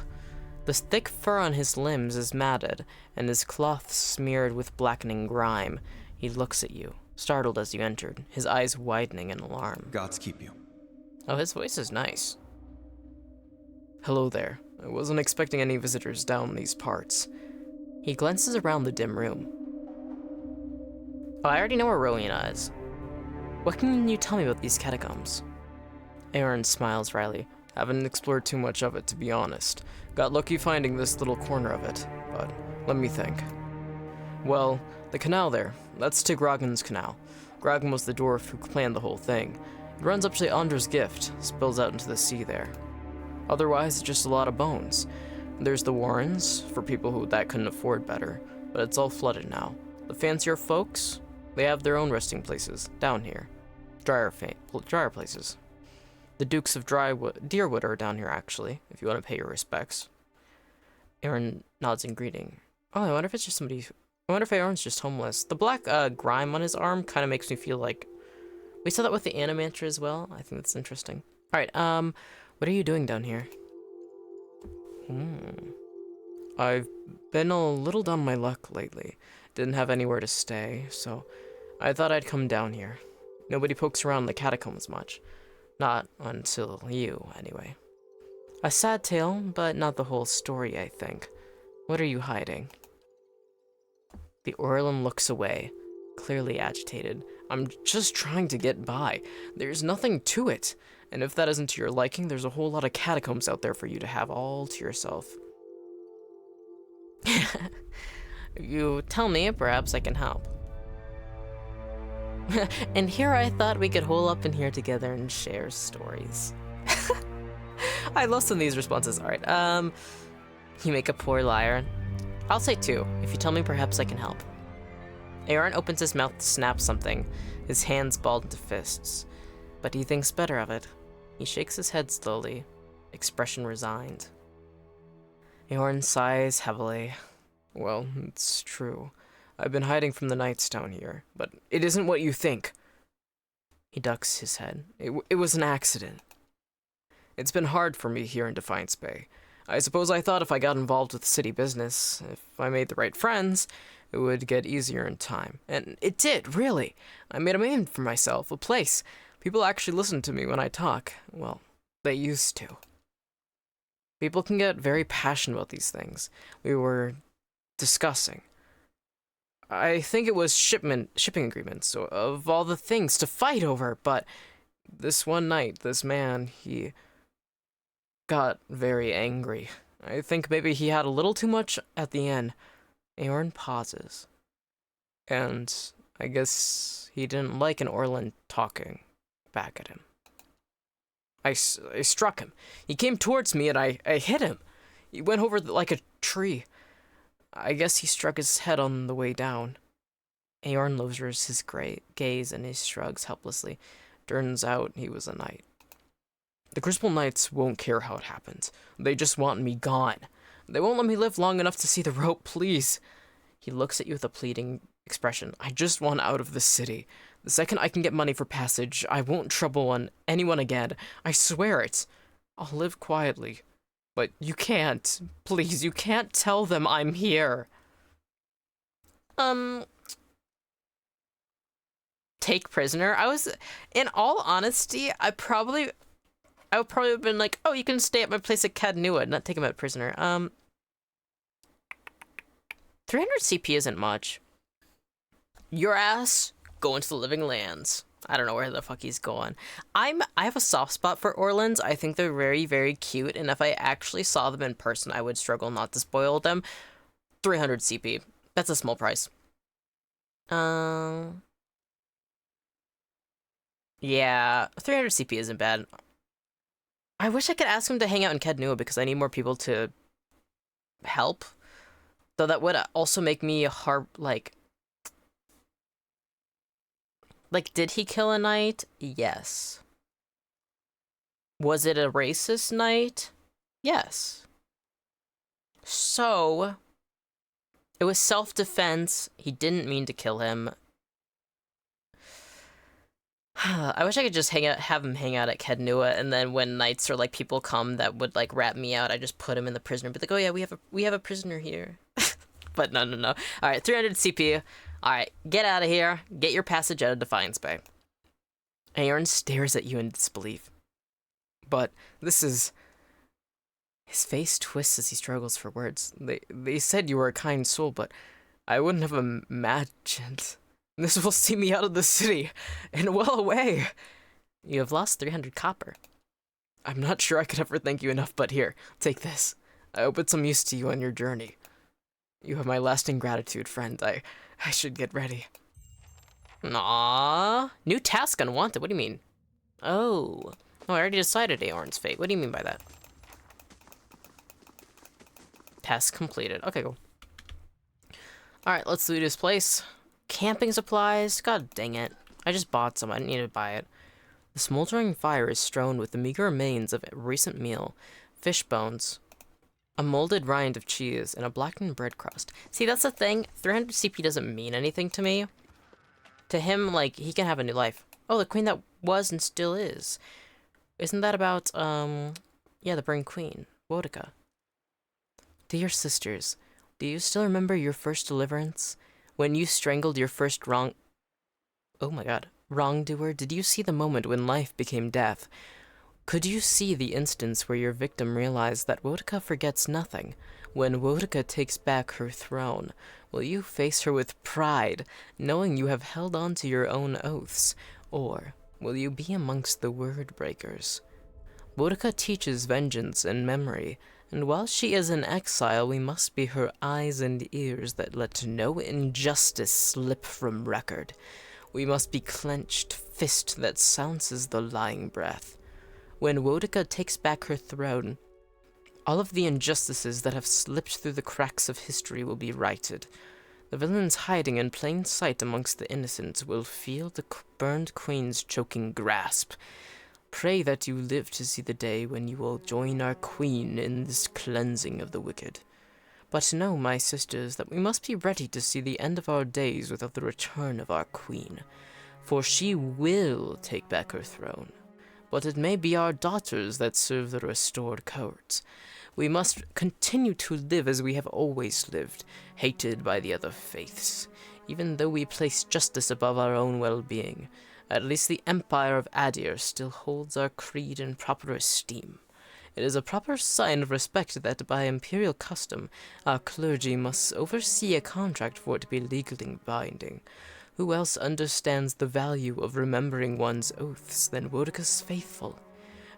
The thick fur on his limbs is matted, and his cloth smeared with blackening grime. He looks at you, startled as you entered, his eyes widening in alarm. Gods keep you. Oh, his voice is nice. Hello there. I wasn't expecting any visitors down these parts. He glances around the dim room. Oh, I already know where Rowena is. What can you tell me about these catacombs? Aaron smiles wryly. Haven't explored too much of it, to be honest. Got lucky finding this little corner of it, but let me think. Well, the canal there. That's Tigragan's canal. Gragan was the dwarf who planned the whole thing. It runs up to Andra's gift, spills out into the sea there. Otherwise, it's just a lot of bones. There's the Warrens, for people that couldn't afford better, but it's all flooded now. The fancier folks, they have their own resting places, down here. Drier places. The Dukes of Deerwood are down here, actually, if you want to pay your respects. Aaron nods in greeting. Oh, I wonder if it's just somebody... I wonder if Aaron's just homeless. The black grime on his arm kind of makes me feel like... We saw that with the Animancer as well. I think that's interesting. Alright, what are you doing down here? I've been a little down my luck lately. Didn't have anywhere to stay, so I thought I'd come down here. Nobody pokes around the catacombs much. Not until you, anyway. A sad tale, but not the whole story, I think. What are you hiding? The Orlan looks away, clearly agitated. I'm just trying to get by. There's nothing to it. And if that isn't to your liking, there's a whole lot of catacombs out there for you to have all to yourself. If you tell me, perhaps I can help. And here I thought we could hole up in here together and share stories. I love some of these responses. Alright, you make a poor liar. I'll say 2. If you tell me, perhaps I can help. Aaron opens his mouth to snap something, his hands balled into fists. But he thinks better of it. He shakes his head slowly, expression resigned. Aaron sighs heavily. Well, it's true. I've been hiding from the knights down here, but it isn't what you think. He ducks his head. It was an accident. It's been hard for me here in Defiance Bay. I suppose I thought if I got involved with city business, if I made the right friends, it would get easier in time. And it did, really. I made a name for myself, a place. People actually listen to me when I talk. Well, they used to. People can get very passionate about these things. We were discussing. I think it was shipping agreements, of all the things to fight over, but this one night, this man, he got very angry. I think maybe he had a little too much at the end. Aorn pauses. And I guess he didn't like an Orlan talking back at him. I struck him. He came towards me and I hit him. He went over like a tree. I guess he struck his head on the way down. Aorn lowers his gaze and he shrugs helplessly. Turns out he was a knight. The Crucible Knights won't care how it happens. They just want me gone. They won't let me live long enough to see the rope, please. He looks at you with a pleading expression. I just want out of the city. The second I can get money for passage, I won't trouble anyone again. I swear it. I'll live quietly. But you can't. Please, you can't tell them I'm here. Take prisoner? In all honesty, I would probably have been like, oh, you can stay at my place at Cadnua, not take him as prisoner. 300 CP isn't much. Your ass going to the living lands. I don't know where the fuck he's going. I have a soft spot for Orlans. I think they're very, very cute, and if I actually saw them in person, I would struggle not to spoil them. 300 CP. That's a small price. Yeah, 300 CP isn't bad. I wish I could ask him to hang out in Cadnua because I need more people to help. Though that would also make me like, did he kill a knight? Yes. Was it a racist knight? Yes. So, it was self-defense. He didn't mean to kill him. I wish I could just have him hang out at Cadnua, and then when knights or like people come that would like rat me out, I just put him in the prisoner. Be like, oh yeah, we have a prisoner here. But no. All right, 300 CP. All right, get out of here. Get your passage out of Defiance Bay. Aorn stares at you in disbelief. But this is... His face twists as he struggles for words. They said you were a kind soul, but I wouldn't have imagined. This will see me out of the city, and well away. You have lost 300 copper. I'm not sure I could ever thank you enough, but here, take this. I hope it's some use to you on your journey. You have my lasting gratitude, friend. I should get ready. Aww. New task unwanted. What do you mean? Oh, I already decided Aorn's fate. What do you mean by that? Task completed. Okay, cool. Alright, let's loot this place. Camping supplies? God dang it. I just bought some. I didn't need to buy it. The smoldering fire is strewn with the meager remains of a recent meal. Fish bones. A molded rind of cheese, and a blackened bread crust. See, that's the thing. 300 CP doesn't mean anything to me. To him, like, he can have a new life. Oh, the queen that was and still is. Isn't that about, yeah, the Burning Queen, Wodica? Dear sisters, do you still remember your first deliverance? When you strangled your first wrongdoer, did you see the moment when life became death? Could you see the instance where your victim realized that Wodica forgets nothing? When Wodica takes back her throne, will you face her with pride, knowing you have held on to your own oaths? Or will you be amongst the word breakers? Wodica teaches vengeance and memory, and while she is in exile, we must be her eyes and ears that let no injustice slip from record. We must be clenched fist that silences the lying breath. When Wodica takes back her throne, all of the injustices that have slipped through the cracks of history will be righted. The villains hiding in plain sight amongst the innocents will feel the burned queen's choking grasp. Pray that you live to see the day when you will join our queen in this cleansing of the wicked. But know, my sisters, that we must be ready to see the end of our days without the return of our queen, for she will take back her throne. but it may be our daughters that serve the restored court. We must continue to live as we have always lived, hated by the other faiths. Even though we place justice above our own well-being, at least the Empire of Adir still holds our creed in proper esteem. It is a proper sign of respect that by imperial custom, our clergy must oversee a contract for it to be legally binding. Who else understands the value of remembering one's oaths than Woedica's faithful?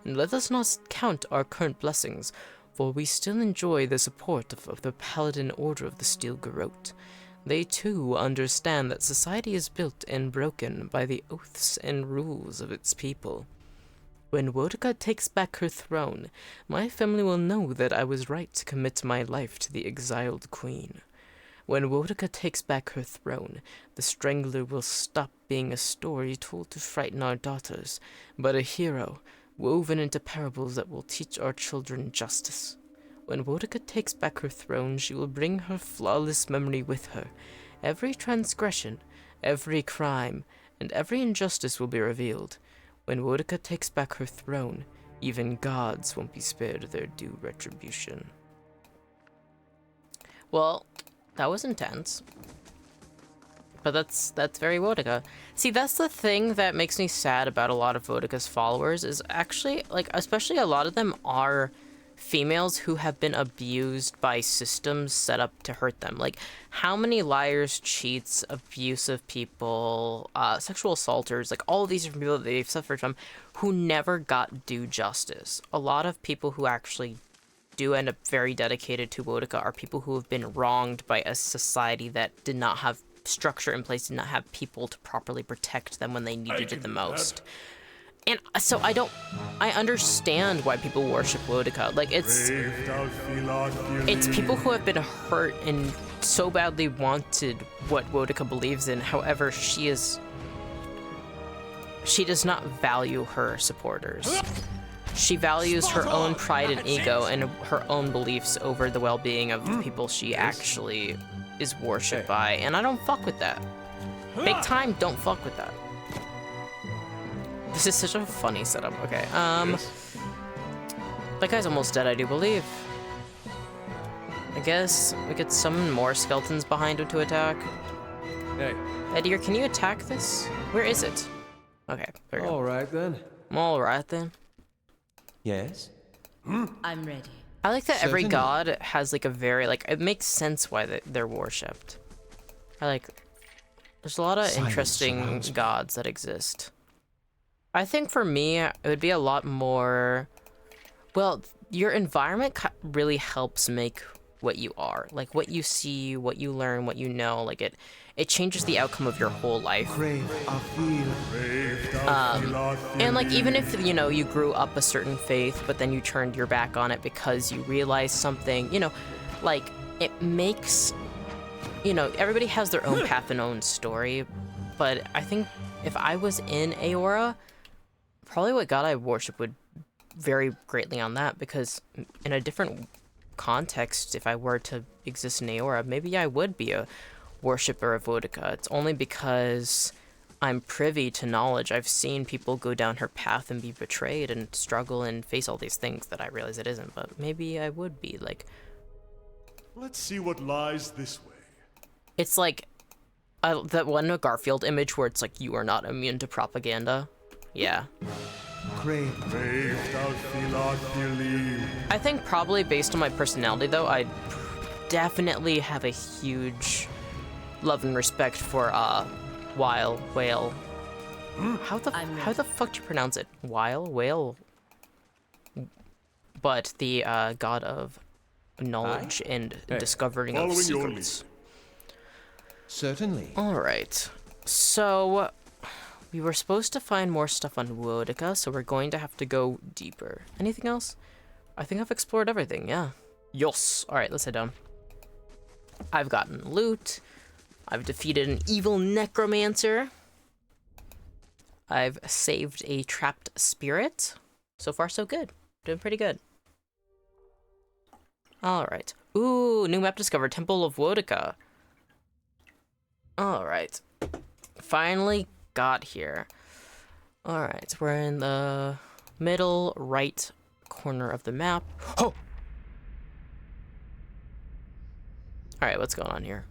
And let us not count our current blessings, for we still enjoy the support of the Paladin Order of the Steel Garrote. They too understand that society is built and broken by the oaths and rules of its people. When Woedica takes back her throne, my family will know that I was right to commit my life to the exiled queen. When Woedica takes back her throne, the Strangler will stop being a story told to frighten our daughters, but a hero, woven into parables that will teach our children justice. When Woedica takes back her throne, she will bring her flawless memory with her. Every transgression, every crime, and every injustice will be revealed. When Woedica takes back her throne, even gods won't be spared their due retribution. Well, that was intense. But that's very Woedica. See, that's the thing that makes me sad about a lot of Woedica's followers, is actually, like, especially a lot of them are females who have been abused by systems set up to hurt them. Like, how many liars, cheats, abusive people, sexual assaulters, like, all of these different people that they've suffered from, who never got due justice. A lot of people who actually do end up very dedicated to Woedica are people who have been wronged by a society that did not have structure in place, did not have people to properly protect them when they needed it the most. And so I understand why people worship Woedica. Like, it's people who have been hurt and so badly wanted what Woedica believes in. However, she does not value her supporters. She values her own pride and ego and her own beliefs over the well-being of the people she actually is worshipped by, and I don't fuck with that. Big time, don't fuck with that. This is such a funny setup. Okay, that guy's almost dead, I do believe. I guess we could summon more skeletons behind him to attack. Hey. Edir, can you attack this? Where is it? Okay, there we go. Alright then. Alright then. Yes? I'm ready. I like that every Certainly. god has like a very, like, it makes sense why they're worshipped. There's a lot of Silence interesting surrounds me. gods that exist. I think for me, it would be a lot more, well, your environment really helps make what you are. Like, what you see, what you learn, what you know, like, it changes the outcome of your whole life. Crave, I feel. And like, even if, you know, you grew up a certain faith, but then you turned your back on it because you realized something, you know, like, it makes, you know, everybody has their own path and own story, but I think if I was in Aora, probably what god I worship would vary greatly on that, because in a different context, if I were to exist in Aora, maybe I would be a worshipper of Woedica. It's only because I'm privy to knowledge. I've seen people go down her path and be betrayed and struggle and face all these things that I realize it isn't, but maybe I would be, like... Let's see what lies this way. It's like that one Garfield image where it's like, you are not immune to propaganda. Yeah. Crave. I think probably based on my personality, though, I'd definitely have a huge love and respect for Whale. How the fuck do you pronounce it? Whale? But the god of knowledge and discovering of Following your secrets. Certainly. Alright, so we were supposed to find more stuff on Woedica, so we're going to have to go deeper. Anything else? I think I've explored everything, yeah. Yes! Alright, let's head down. I've gotten loot. I've defeated an evil necromancer. I've saved a trapped spirit. So far, so good. Doing pretty good. Alright. Ooh, new map discovered. Temple of Woedica. Alright. Finally got here. Alright, we're in the Middle right corner of the map. Oh! Alright, what's going on here?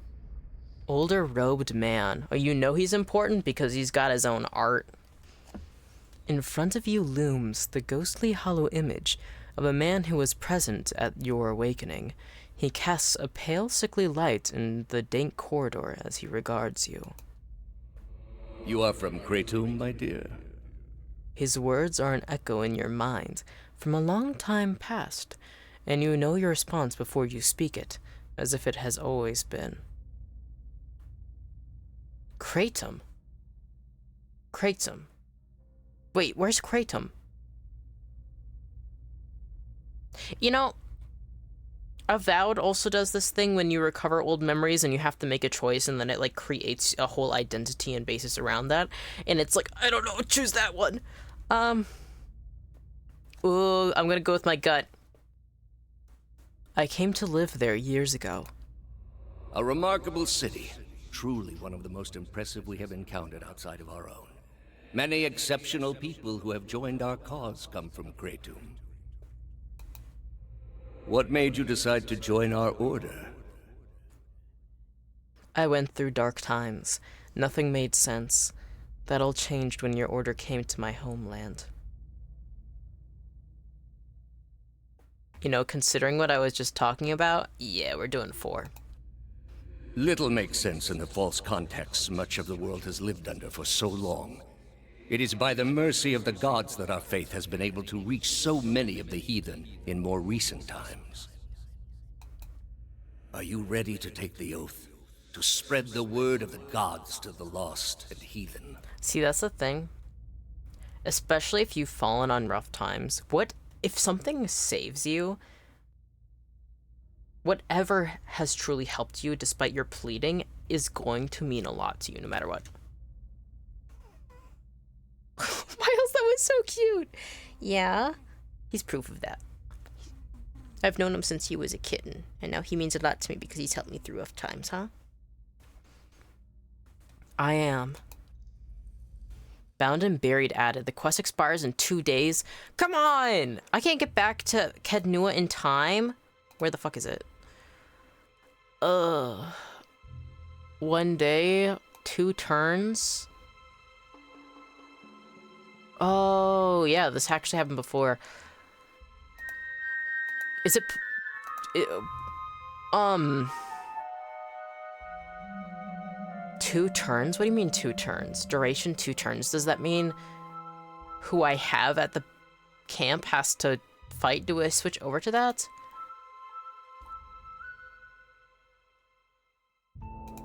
Older robed man. Oh, you know he's important because he's got his own art. In front of you looms the ghostly hollow image of a man who was present at your awakening. He casts a pale, sickly light in the dank corridor as he regards you. You are from Catacombs, my dear? His words are an echo in your mind from a long time past, and you know your response before you speak it, as if it has always been. Kratom. Kratom. Wait, where's Kratom? You know, Avowed also does this thing when you recover old memories and you have to make a choice, and then it like creates a whole identity and basis around that. And it's like, I don't know, choose that one. Ooh, I'm gonna go with my gut. I came to live there years ago. A remarkable city. Truly one of the most impressive we have encountered outside of our own. Many exceptional people who have joined our cause come from Catacombs. What made you decide to join our order? I went through dark times. Nothing made sense. That all changed when your order came to my homeland. You know, considering what I was just talking about, yeah, we're doing 4. Little makes sense in the false contexts much of the world has lived under for so long. It is by the mercy of the gods that our faith has been able to reach so many of the heathen in more recent times. Are you ready to take the oath? To spread the word of the gods to the lost and heathen? See, that's the thing. Especially if you've fallen on rough times. What if something saves you? Whatever has truly helped you despite your pleading is going to mean a lot to you no matter what. Miles, that was so cute. Yeah, he's proof of that. I've known him since he was a kitten, and now he means a lot to me because he's helped me through rough times, huh? I am. Bound and Buried added. The quest expires in 2 days. Come on! I can't get back to Kednua in time? Where the fuck is it? 1 day, 2 turns. Oh, yeah, this actually happened before. Is it... 2 turns? What do you mean 2 turns? Duration 2 turns. Does that mean who I have at the camp has to fight? Do I switch over to that?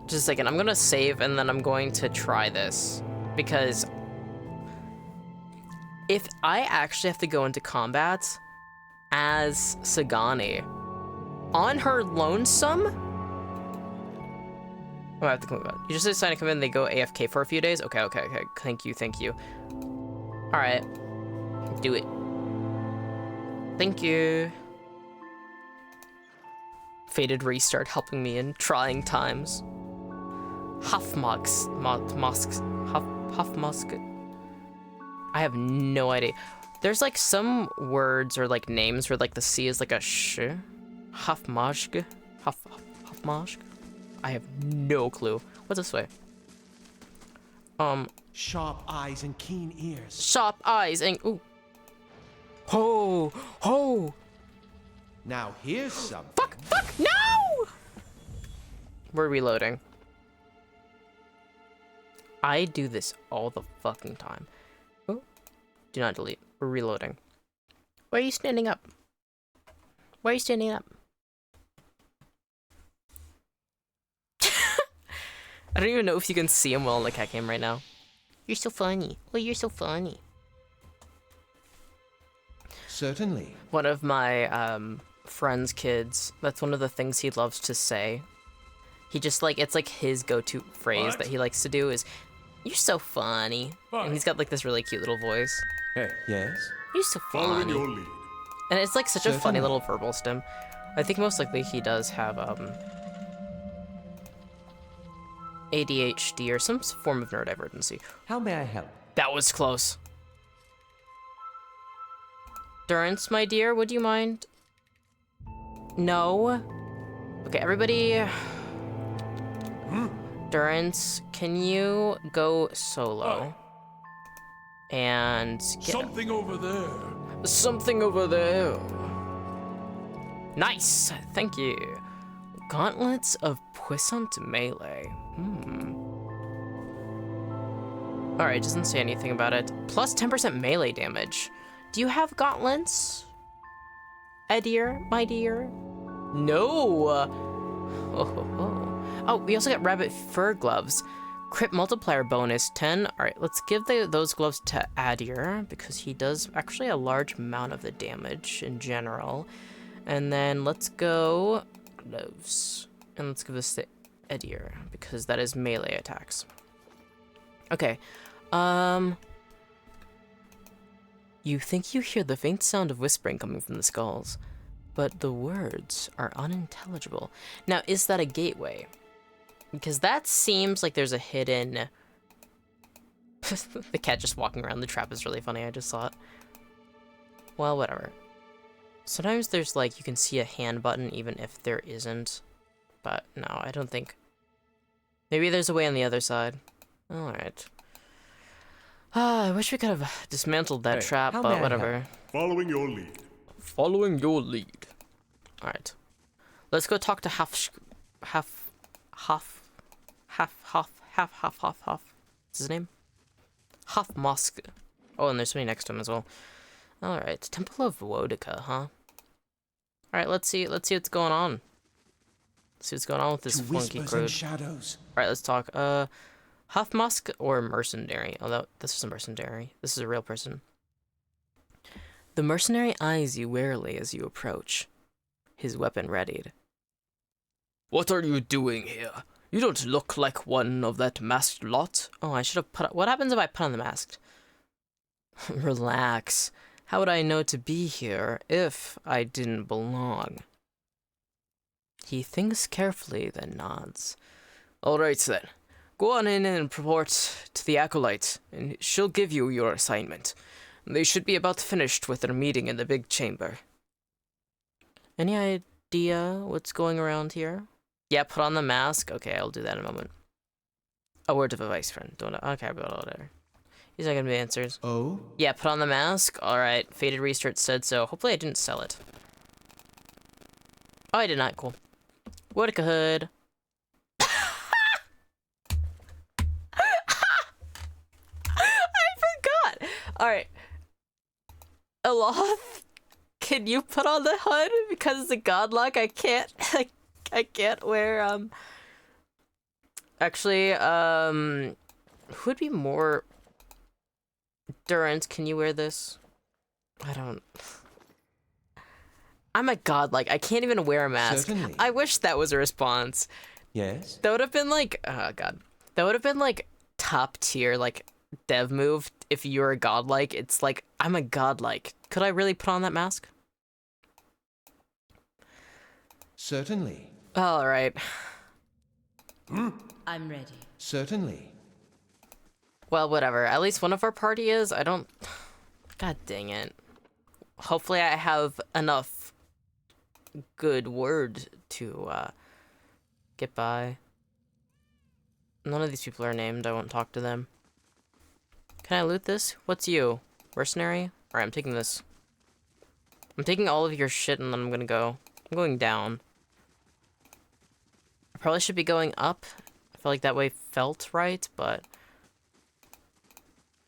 Just a second, I'm gonna save and then I'm going to try this. Because if I actually have to go into combat as Sagani on her lonesome, I have to come about. You just decide to come in, they go AFK for a few days? Okay. Thank you. Alright. Do it. Thank you. Fated restart helping me in trying times. Huffmusk. I have no idea. There's like some words or like names where like the C is like a sh. Huffmusk. Huffmusk. I have no clue. What's this way? Sharp eyes and keen ears. Sharp eyes and ooh. Ho! Now here's something. Fuck! No! We're reloading. I do this all the fucking time. Oh, do not delete. We're reloading. Why are you standing up? Why are you standing up? I don't even know if you can see him well in the CATCAM right now. You're so funny. Oh, you're so funny. Certainly. One of my friend's kids, that's one of the things he loves to say. He just like, it's like his go-to phrase that he likes to do is, "You're so funny." And he's got like this really cute little voice. Hey, yes? You're so Following funny. your lead. And it's like such a funny Certainly. little verbal stem. I think most likely he does have ADHD or some form of neurodivergency. How may I help? That was close. Durance, my dear, would you mind? No? Okay, everybody... Durance, can you go solo? And get... Something over there. Something over there. Nice, thank you. Gauntlets of Puissant Melee. Alright, doesn't say anything about it. Plus 10% melee damage. Do you have gauntlets? Edir, my dear? No! Oh, we also got rabbit fur gloves. Crit multiplier bonus 10. Alright, let's give those gloves to Adir because he does actually a large amount of the damage in general. And then let's go gloves. And let's give this to Edir because that is melee attacks. Okay. You think you hear the faint sound of whispering coming from the skulls, but the words are unintelligible. Now, is that a gateway? Because that seems like there's a hidden... The cat just walking around the trap is really funny, I just saw it. Well, whatever. Sometimes there's like, you can see a hand button even if there isn't. But no, I don't think... Maybe there's a way on the other side. Alright. I wish we could have dismantled that trap, but whatever. Following your lead. Following your lead. Alright. Let's go talk to What's his name? Huff Mosque. Oh, and there's somebody next to him as well. Alright. Temple of Wodica, huh? Alright, let's see what's going on. Let's see what's going on with this funky crew. Shadows. Alright, let's talk. Huff Musk or mercenary? Although this is a mercenary. This is a real person. The mercenary eyes you warily as you approach, his weapon readied. What are you doing here? You don't look like one of that masked lot. Oh, I should have put... What happens if I put on the mask? Relax. How would I know to be here if I didn't belong? He thinks carefully, then nods. All right, then. Go on in and report to the Acolyte, and she'll give you your assignment. They should be about finished with their meeting in the big chamber. Any idea what's going around here? Yeah, put on the mask. Okay, I'll do that in a moment. A word of advice, friend. Don't... Okay, about whatever. He's not gonna be answers. Oh? Yeah, put on the mask. Alright, Faded Restart said so. Hopefully I didn't sell it. Oh, I did not. Cool. Wodica Hood. Alright. Aloth, can you put on the hood? Because it's a godlock, I can't I can't wear actually, who would be more Durance, can you wear this? I don't... I'm a godlike, I can't even wear a mask. Certainly. I wish that was a response. Yes? That would have been like, oh god. That would have been like top tier, like dev move. If you're a godlike, it's like, I'm a godlike. Could I really put on that mask? Certainly. All right. I'm ready. Certainly. Well, whatever. At least one of our party is. I don't... God dang it. Hopefully I have enough good word to get by. None of these people are named. I won't talk to them. Can I loot this? What's you? Mercenary? Alright, I'm taking this. I'm taking all of your shit and then I'm gonna go. I'm going down. I probably should be going up. I feel like that way felt right, but...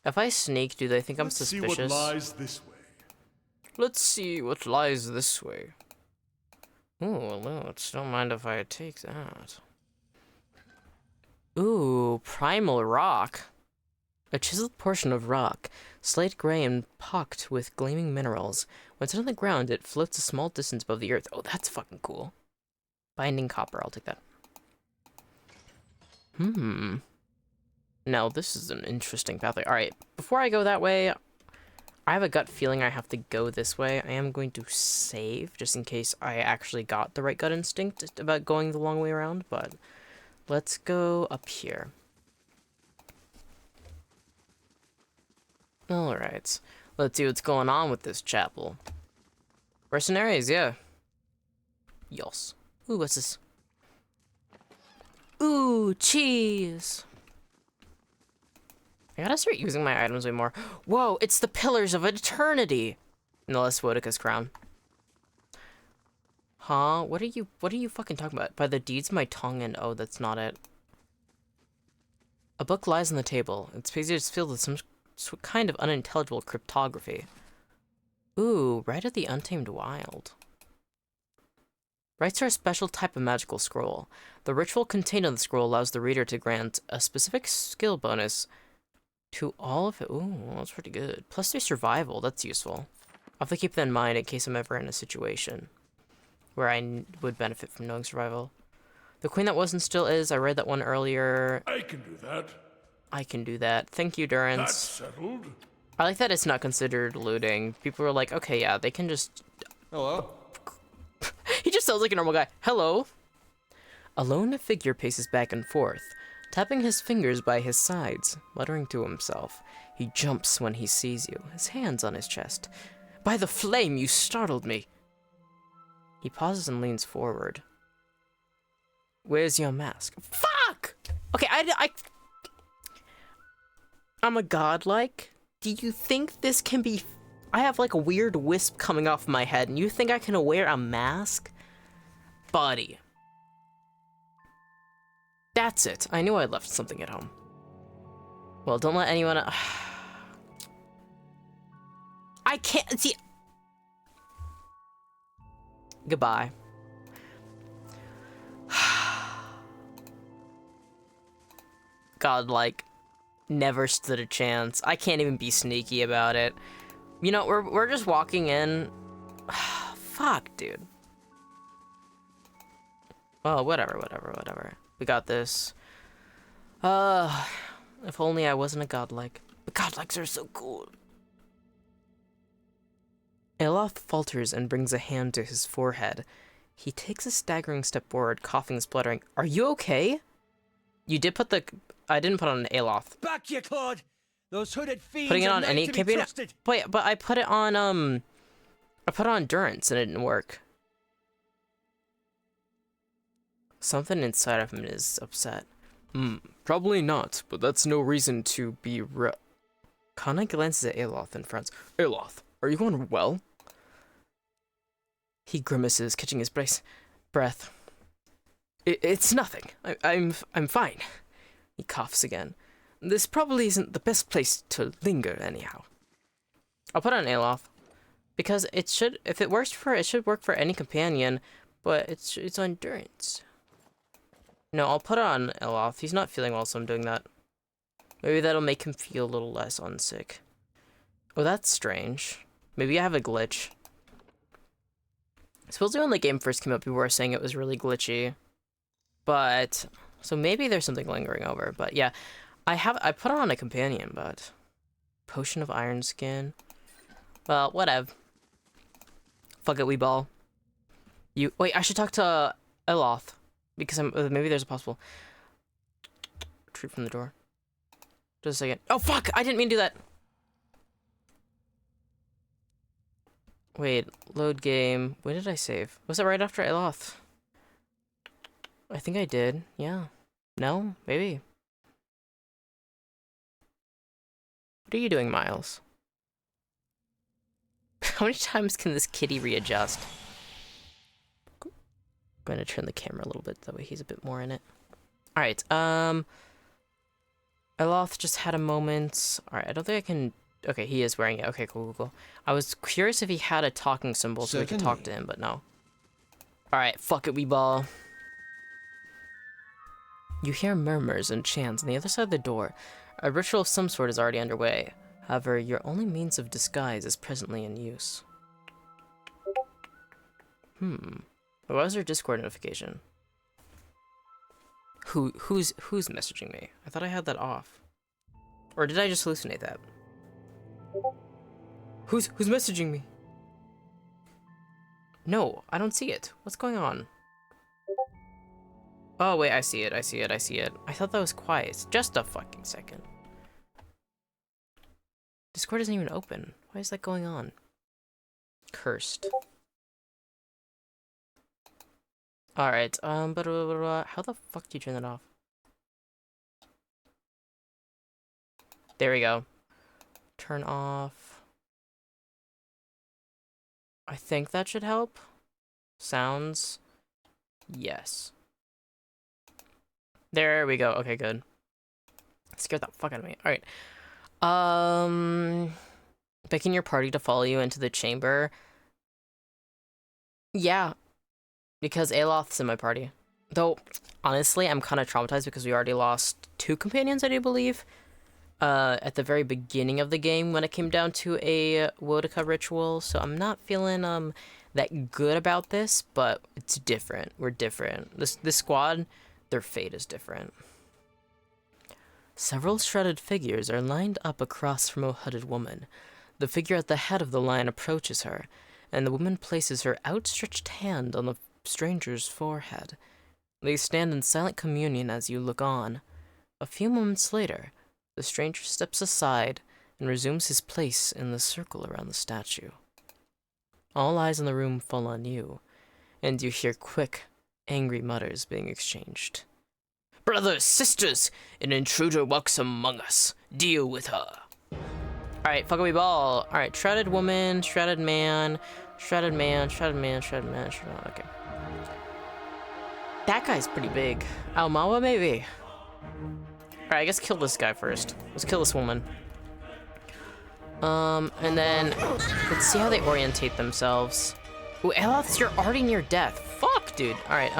If I sneak, do they think I'm suspicious? Let's see what lies this way. Let's see what lies this way. Ooh, loot. Don't mind if I take that. Ooh, primal rock. A chiseled portion of rock, slate gray and pocked with gleaming minerals. When set on the ground, it floats a small distance above the earth. Oh, that's fucking cool. Binding copper, I'll take that. Now, this is an interesting pathway. Alright, before I go that way, I have a gut feeling I have to go this way. I am going to save, just in case I actually got the right gut instinct about going the long way around, but let's go up here. Alright, Let's see what's going on with this chapel. Mercenaries, yeah. Yos. Ooh, what's this? Ooh, cheese. I gotta start using my items way more. Whoa, it's the Pillars of Eternity. No, that's Woedica's crown. Huh? What are you fucking talking about? By the deeds of my tongue and oh, that's not it. A book lies on the table. Its pages is filled with some kind of unintelligible cryptography. Ooh, Rite of the Untamed Wild. Rites are a special type of magical scroll. The ritual contained in the scroll allows the reader to grant a specific skill bonus to all of it. Ooh, that's pretty good. Plus 3 survival, that's useful. I'll have to keep that in mind in case I'm ever in a situation where I would benefit from knowing survival. The Queen That Was and Still Is, I read that one earlier. I can do that. I can do that. Thank you, Durance. That's settled. I like that it's not considered looting. People are like, okay, yeah, they can just... Hello? He just sounds like a normal guy. Hello. Alone, a figure paces back and forth, tapping his fingers by his sides, muttering to himself. He jumps when he sees you, his hands on his chest. By the flame, you startled me. He pauses and leans forward. Where's your mask? Fuck! Okay, I'm a godlike. Do you think this can be... I have like a weird wisp coming off my head, and you think I can wear a mask? Buddy. That's it. I knew I left something at home. Well, don't let anyone... I can't... See... Goodbye. Godlike. Never stood a chance. I can't even be sneaky about it. You know, we're just walking in. Fuck, dude. Oh, whatever. We got this. If only I wasn't a godlike. But godlikes are so cool. Eloth falters and brings a hand to his forehead. He takes a staggering step forward, coughing and spluttering. Are you okay? You did put the... I didn't put on an Aloth. Back, you clod! Those hooded fiends Putting it are on not any to be campaign... trusted. But I put it on, I put it on Endurance and it didn't work. Something inside of him is upset. Probably not, but that's no reason to be Kana glances at Aloth and frowns. Aloth, are you going well? He grimaces, catching his breath. It's nothing. I'm fine. He coughs again. This probably isn't the best place to linger, anyhow. I'll put on Aloth, because it should. If it works for, it should work for any companion, but it's Endurance. No, I'll put it on Aloth. He's not feeling well, so I'm doing that. Maybe that'll make him feel a little less unsick. Oh, that's strange. Maybe I have a glitch. Supposedly when the game first came out, people were saying it was really glitchy. But, so maybe there's something lingering over. But yeah, I put on a companion, but... Potion of Iron Skin. Well, whatever. Fuck it, we ball. Wait, I should talk to Eloth. Because maybe there's a possible... Retreat from the door. Just a second. Oh, fuck! I didn't mean to do that! Wait, load game. When did I save? Was it right after Eloth? I think I did. Yeah. No? Maybe. What are you doing, Miles? How many times can this kitty readjust? I'm going to turn the camera a little bit, that way he's a bit more in it. Alright, Eloth just had a moment. Alright, I don't think I can... Okay, he is wearing it. Okay, cool. I was curious if he had a talking symbol so we could talk to him, but no. Alright, fuck it, we ball. You hear murmurs and chants on the other side of the door. A ritual of some sort is already underway. However, your only means of disguise is presently in use. Why was there Discord notification? Who's messaging me? I thought I had that off. Or did I just hallucinate that? Who's messaging me? No, I don't see it. What's going on? Oh wait, I see it. I thought that was quiet. Just a fucking second. Discord isn't even open. Why is that going on? Cursed. Alright, how the fuck do you turn that off? There we go. Turn off. I think that should help. Sounds. Yes. There we go. Okay, good. Scared the fuck out of me. Alright. Picking your party to follow you into the chamber. Yeah. Because Aloth's in my party. Though, honestly, I'm kind of traumatized because we already lost 2 companions, I do believe. At the very beginning of the game when it came down to a Wodika ritual. So I'm not feeling, that good about this, but it's different. We're different. This squad, their fate is different. Several shredded figures are lined up across from a hooded woman. The figure at the head of the line approaches her, and the woman places her outstretched hand on the stranger's forehead. They stand in silent communion as you look on. A few moments later, the stranger steps aside and resumes his place in the circle around the statue. All eyes in the room fall on you, and you hear quick, angry mutters being exchanged. Brothers, sisters, an intruder walks among us. Deal with her. Alright, fuckaway ball. Alright, shredded woman, shredded man, shredded man, shredded man, shredded man, shredded man. Okay. That guy's pretty big. Almawa, maybe? Alright, I guess kill this guy first. Let's kill this woman. And then let's see how they orientate themselves. Ooh, Aloth, you're already near death. Fuck, dude. Alright,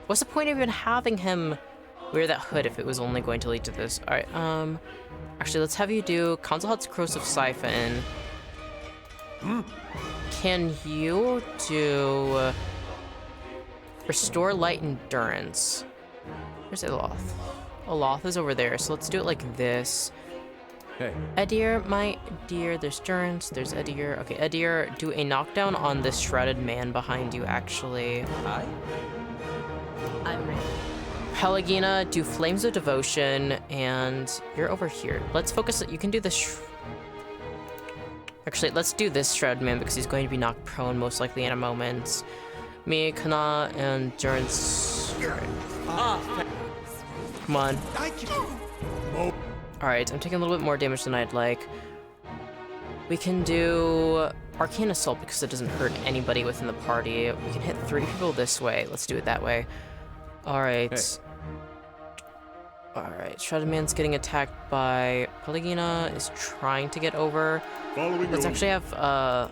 what's the point of even having him wear that hood if it was only going to lead to this? Alright, actually, let's have you do Console Hut's Corrosive Siphon. Can you do Restore Light Endurance? Where's Aloth? Aloth is over there, so let's do it like this. Hey. Edir, my dear, there's Durance, there's Edir. Okay, Edir, do a knockdown on this shredded man behind you, actually. Hi. I'm ready. Pelagina, do Flames of Devotion, and you're over here. Let's focus, you can do this. Actually, let's do this shredded man because he's going to be knocked prone most likely in a moment. Me, Kana, and Durance. Come on. Alright, I'm taking a little bit more damage than I'd like. We can do Arcane Assault because it doesn't hurt anybody within the party. We can hit 3 people this way. Let's do it that way. Alright. Hey. Alright, Shredded Man's getting attacked by Pelagina, is trying to get over. Following Let's your actually have,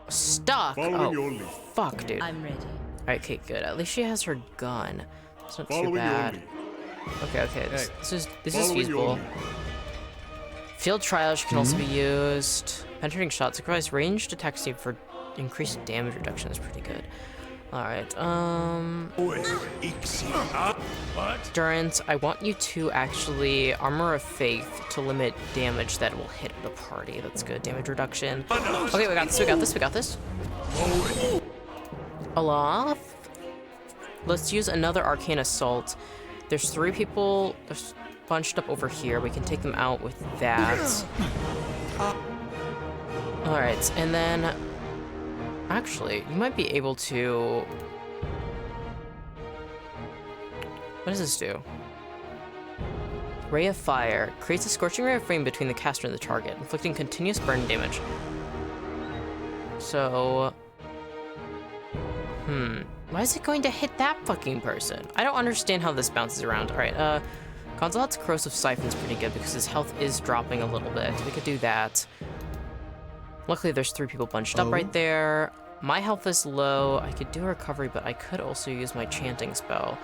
stuck! Following your Oh, lead. fuck, dude. I'm ready. Alright, okay, good. At least she has her gun. It's not too Following your bad. lead. Okay, this is Following your feasible. lead. Field Triage can also be used. Penetrating Shot, sacrifice ranged attacks you for increased damage reduction is pretty good. Alright, What? Durance, I want you to actually Armor of Faith to limit damage that will hit the party. That's good. Damage reduction. Okay, we got this. Aloth. Let's use another Arcane Assault. There's 3 people bunched up over here. We can take them out with that. Alright, and then... Actually, you might be able to... What does this do? Ray of Fire. Creates a scorching ray of flame between the caster and the target, inflicting continuous burn damage. So... Why is it going to hit that fucking person? I don't understand how this bounces around. Alright, Gonzalot's Corrosive Siphon's pretty good because his health is dropping a little bit. We could do that. Luckily, there's 3 people bunched up right there. My health is low. I could do a recovery, but I could also use my chanting spell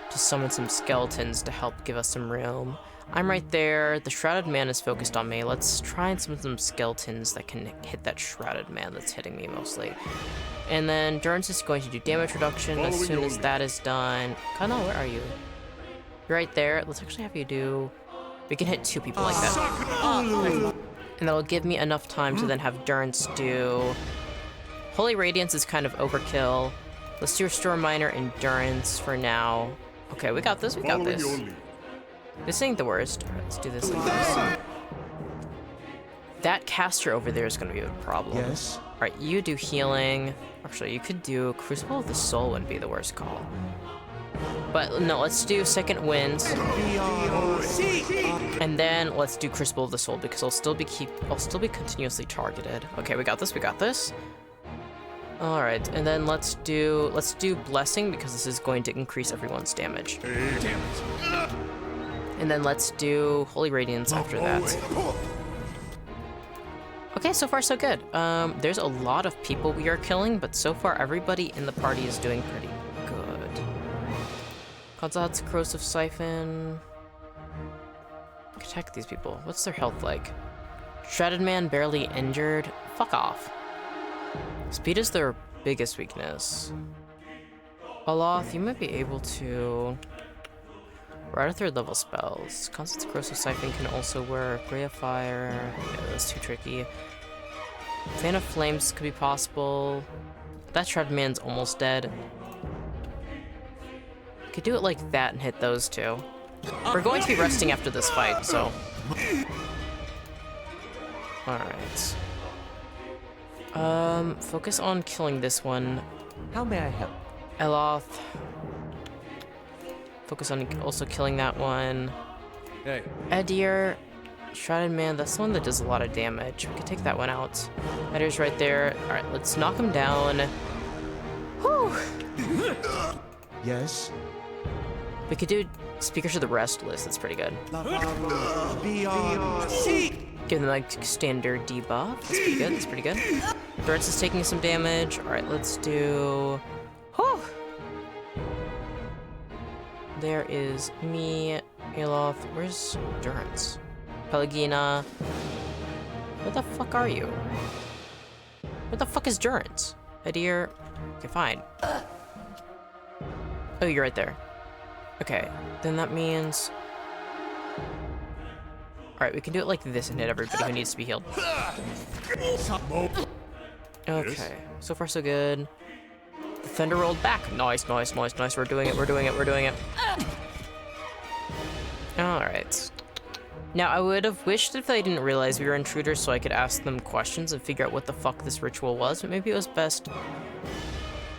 to summon some skeletons to help give us some room. I'm right there. The Shrouded Man is focused on me. Let's try and summon some skeletons that can hit that Shrouded Man that's hitting me mostly. And then Durance is going to do damage reduction as soon as that is done. Kana, where are you? You're right there. Let's actually have you do... We can hit 2 people like that. And that'll give me enough time to then have Durance do... Holy Radiance is kind of overkill. Let's do Restore Minor Endurance for now. Okay, we got this, Following your lead. This ain't the worst. Alright, let's do this like this. That caster over there is going to be a problem. Yes. All right, you do healing. Actually, you could do Crucible of the Soul wouldn't be the worst call. But no, let's do Second Wind. And then let's do Crucible of the Soul because I'll still be continuously targeted. Okay, we got this. We got this. All right, and then let's do Blessing because this is going to increase everyone's damage. Damn it. And then let's do Holy Radiance after that. Okay, so far so good. There's a lot of people we are killing, but so far everybody in the party is doing pretty good. Kazat's Corrosive Siphon. Check these people. What's their health like? Shredded Man barely injured. Fuck off. Speed is their biggest weakness. Aloth, you might be able to... We're out of 3rd level spells. Constant Corrosive Siphon can also work. Ray of Fire. Yeah, that's too tricky. Fan of Flames could be possible. That Shredded Man's almost dead. Could do it like that and hit those two. We're going to be resting after this fight, so... Alright. Focus on killing this one. How may I help? Eloth. Focus on also killing that one. Hey. Edir. Shrouded Man, that's the one that does a lot of damage. We could take that one out. Edir's right there. Alright, let's knock him down. Whew! Yes. We could do Speakers of the Restless, that's pretty good. Give them like standard debuff. That's pretty good, that's pretty good. Durance is taking some damage. Alright, let's do... Whew! There is me, Aloth. Where's Durance? Pelagina. Where the fuck are you? Where the fuck is Durance? Edir. Okay, fine. Oh, you're right there. Okay, then that means... Alright, we can do it like this and hit everybody who needs to be healed. Okay, so far so good. The thunder rolled back. Nice, nice, nice, nice. We're doing it, we're doing it, we're doing it. Alright. Now, I would have wished if they didn't realize we were intruders so I could ask them questions and figure out what the fuck this ritual was, but maybe it was best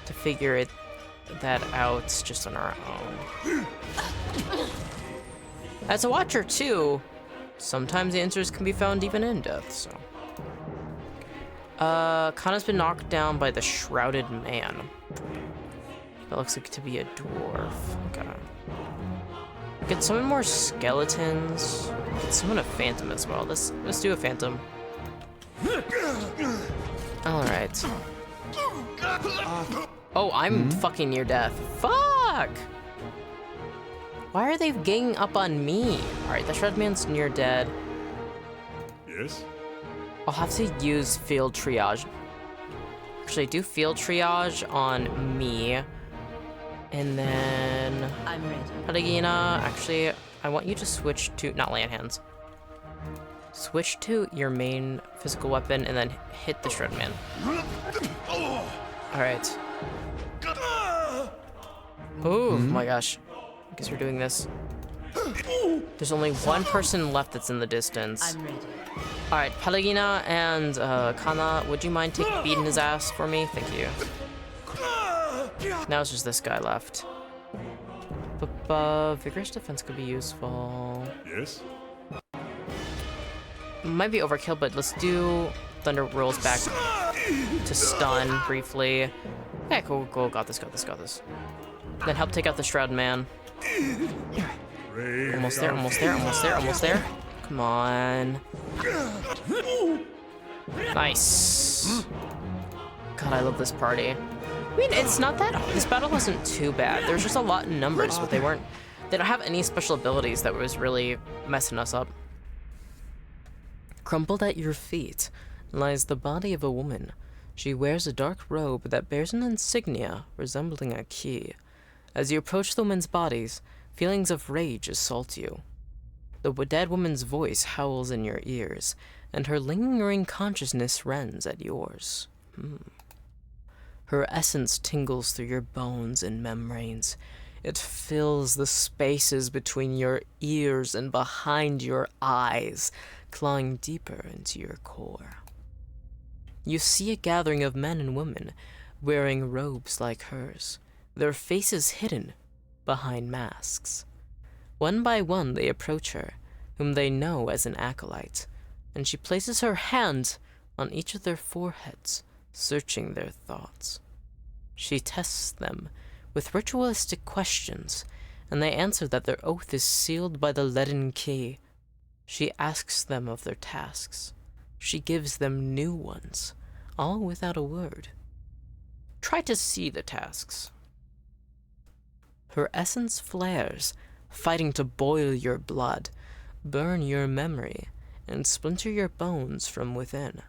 to figure that out just on our own. As a watcher, too, sometimes the answers can be found even in death, so... Kana's been knocked down by the Shrouded Man. That looks like to be a dwarf. Okay. Get summon more skeletons. Get summon a phantom as well. Let's do a phantom. Alright. Oh, I'm fucking near death. Fuck! Why are they ganging up on me? Alright, the Shred Man's near dead. Yes? I'll have to use field triage. Actually, do field triage on me. And then... I'm ready. Patagina, actually, I want you to switch to... Not land hands. Switch to your main physical weapon and then hit the Shred Man. Alright. Oh my gosh. I guess we're doing this. There's only one person left that's in the distance. I'm ready. Alright, Pelagina and Kana, would you mind beating his ass for me? Thank you. Now it's just this guy left. But Vigorous Defense could be useful. Yes? Might be overkill, but let's do Thunder rolls back to stun briefly. Okay, cool, cool. Got this, got this, got this. Then help take out the Shroud Man. Almost there, almost there, almost there, almost there. Come on. Nice. God, I love this party. I mean, it's not that hard. This battle wasn't too bad. There's just a lot in numbers, but they don't have any special abilities that was really messing us up. Crumpled at your feet lies the body of a woman. She wears a dark robe that bears an insignia resembling a key. As you approach the woman's bodies, feelings of rage assault you. The dead woman's voice howls in your ears, and her lingering consciousness rends at yours. Her essence tingles through your bones and membranes. It fills the spaces between your ears and behind your eyes, clawing deeper into your core. You see a gathering of men and women wearing robes like hers, their faces hidden behind masks. One by one they approach her, whom they know as an acolyte, and she places her hand on each of their foreheads, searching their thoughts. She tests them with ritualistic questions, and they answer that their oath is sealed by the leaden key. She asks them of their tasks. She gives them new ones, all without a word. Try to see the tasks. Her essence flares, fighting to boil your blood, burn your memory, and splinter your bones from within.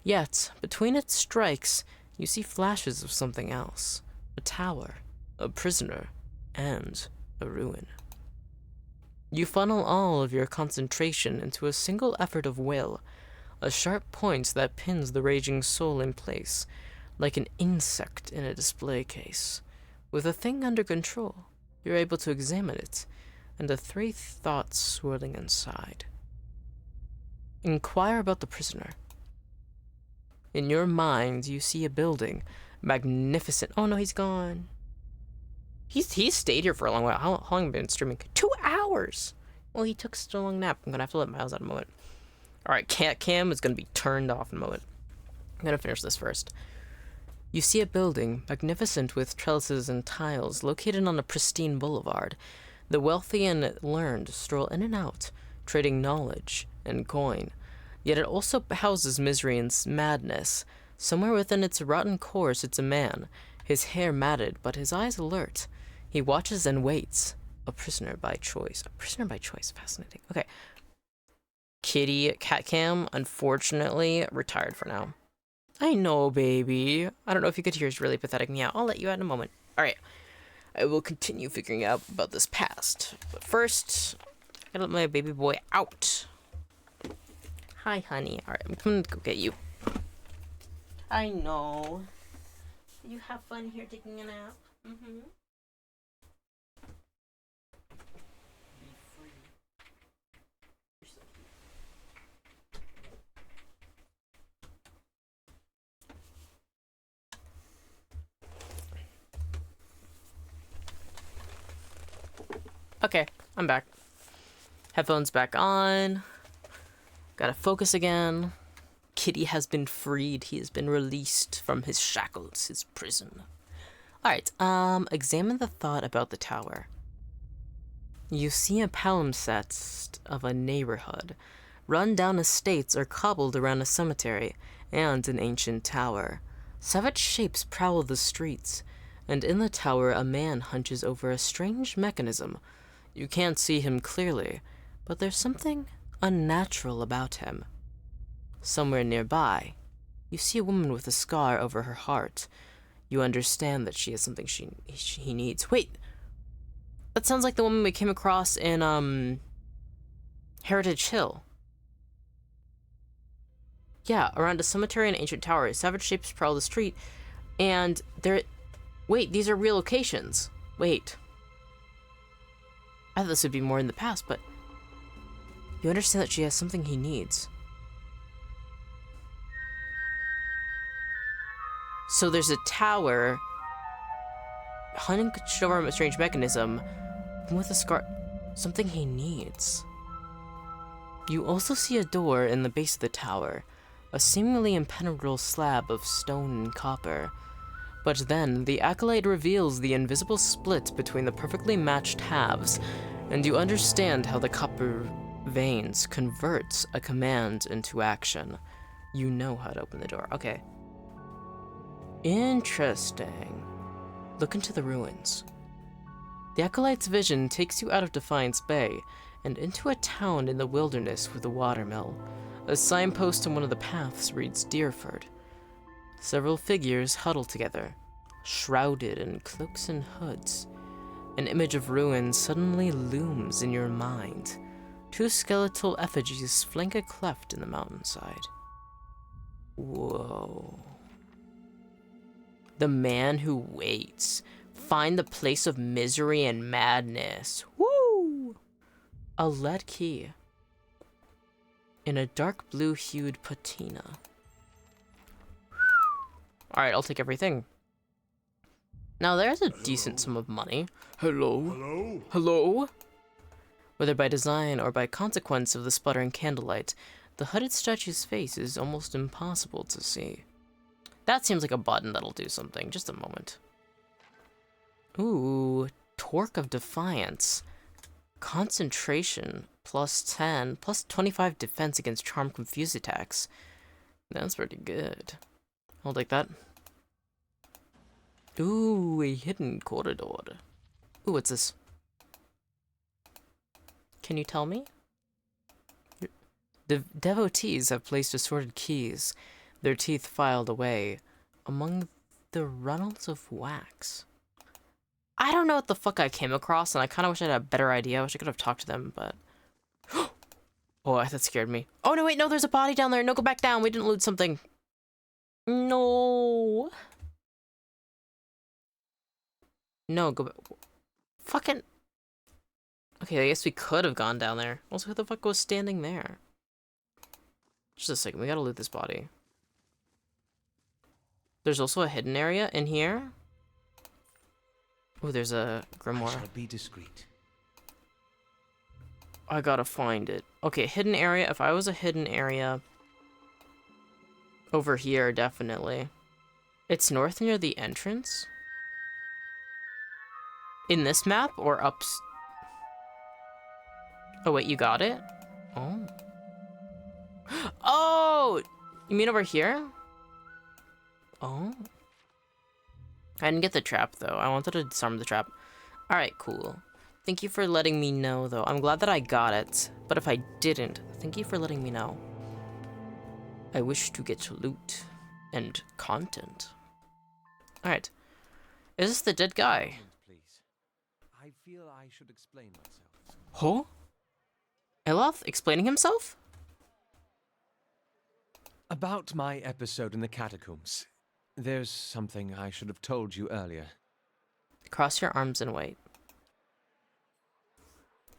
Yet, between its strikes, you see flashes of something else. A tower, a prisoner, and a ruin. You funnel all of your concentration into a single effort of will, a sharp point that pins the raging soul in place, like an insect in a display case. With the thing under control, you're able to examine it, and the three thoughts swirling inside. Inquire about the prisoner. In your mind, you see a building, magnificent. Oh no, he's gone. He's stayed here for a long while. How long have we been streaming? 2 hours! Well, he took such a long nap. I'm gonna have to let Miles out in a moment. Alright, CATCAM is gonna be turned off in a moment. I'm gonna finish this first. You see a building, magnificent with trellises and tiles, located on a pristine boulevard. The wealthy and learned stroll in and out, trading knowledge and coin. Yet it also houses misery and madness. Somewhere within its rotten core sits a man, his hair matted, but his eyes alert. He watches and waits. A prisoner by choice. A prisoner by choice. Fascinating. Okay. Kitty CATCAM, unfortunately, retired for now. I know, baby. I don't know if you could hear his really pathetic meow. I'll let you out in a moment. Alright. I will continue figuring out about this past. But first, I gotta let my baby boy out. Hi, honey. Alright, I'm coming to go get you. I know. You have fun here taking a nap? Mm-hmm. Okay, I'm back. Headphones back on. Gotta focus again. Kitty has been freed. He has been released from his shackles, his prison. Alright, examine the thought about the tower. You see a palimpsest of a neighborhood. Run-down estates are cobbled around a cemetery and an ancient tower. Savage shapes prowl the streets, and in the tower a man hunches over a strange mechanism. You can't see him clearly, but there's something unnatural about him. Somewhere nearby, you see a woman with a scar over her heart. You understand that she has something he needs. Wait! That sounds like the woman we came across in, Heritage Hill. Yeah, around a cemetery and ancient tower. Savage shapes prowl the street, and wait, these are real locations. Wait. I thought this would be more in the past, but you understand that she has something he needs. So there's a tower hunched over a strange mechanism with a scar, something he needs. You also see a door in the base of the tower, a seemingly impenetrable slab of stone and copper. But then, the acolyte reveals the invisible split between the perfectly matched halves, and you understand how the copper veins converts a command into action. You know how to open the door. Okay. Interesting. Look into the ruins. The acolyte's vision takes you out of Defiance Bay and into a town in the wilderness with a watermill. A signpost on one of the paths reads Deerford. Several figures huddle together, shrouded in cloaks and hoods. An image of ruins suddenly looms in your mind. Two skeletal effigies flank a cleft in the mountainside. Whoa. The man who waits. Find the place of misery and madness. Woo! A lead key. in a dark blue-hued patina. Alright, I'll take everything. Now there's a decent sum of money. Hello? Hello? Hello? Whether by design or by consequence of the sputtering candlelight, the hooded statue's face is almost impossible to see. That seems like a button that'll do something. Just a moment. Ooh, Torque of Defiance. Concentration, +10, +25 defense against charm confuse attacks. That's pretty good. I'll take that. Ooh, a hidden corridor. Ooh, what's this? Can you tell me? The devotees have placed assorted keys, their teeth filed away, among the runnels of wax. I don't know what the fuck I came across, and I kind of wish I had a better idea. I wish I could have talked to them, but... Oh, that scared me. Oh, no, wait, no, there's a body down there. No, go back down. We didn't loot something. No. No, go back. Fucking... Okay, I guess we could have gone down there. Also, who the fuck was standing there? Just a second, we gotta loot this body. There's also a hidden area in here. Oh, there's a grimoire. I shall be discreet. I gotta find it. Okay, hidden area. If I was a hidden area... Over here, definitely. It's north near the entrance? In this map, or ups... Oh, wait, you got it? Oh. Oh! You mean over here? Oh. I didn't get the trap, though. I wanted to disarm the trap. Alright, cool. Thank you for letting me know, though. I'm glad that I got it. But if I didn't, thank you for letting me know. I wish to get loot and content. Alright. Is this the dead guy? Please. I feel I should explain myself. Huh? Eloth explaining himself? About my episode in the Catacombs. There's something I should have told you earlier. Cross your arms and wait.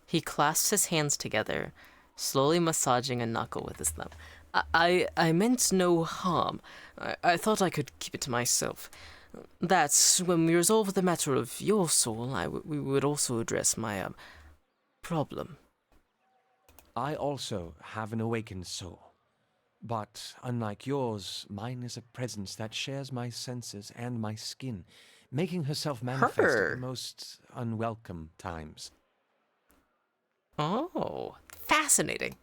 He clasps his hands together, slowly massaging a knuckle with his thumb. I meant no harm. I thought I could keep it to myself. That's when we resolve the matter of your soul, we would also address my, problem. I also have an awakened soul. But unlike yours, mine is a presence that shares my senses and my skin, making herself manifest at the most unwelcome times. Oh, fascinating.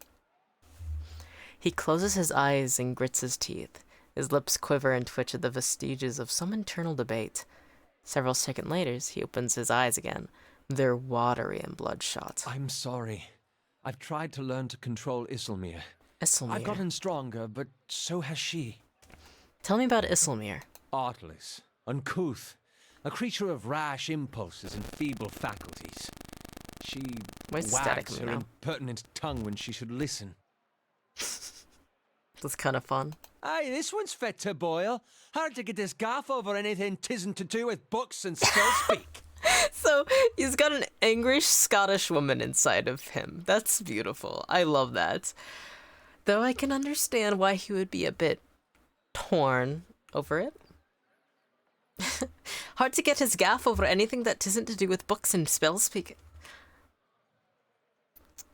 He closes his eyes and grits his teeth. His lips quiver and twitch at the vestiges of some internal debate. Several seconds later, he opens his eyes again. They're watery and bloodshot. I'm sorry. I've tried to learn to control Isilmir. Isilmir. I've gotten stronger, but so has she. Tell me about Isilmir. Artless, uncouth, a creature of rash impulses and feeble faculties. She wags her impertinent tongue when she should listen. That's kind of fun. Aye, this one's fit to boil. Hard to get this gaff over anything tisn't to do with books and spell speak. So, he's got an angry Scottish woman inside of him. That's beautiful. I love that. Though I can understand why he would be a bit torn over it. Hard to get his gaff over anything that isn't to do with books and spell speak.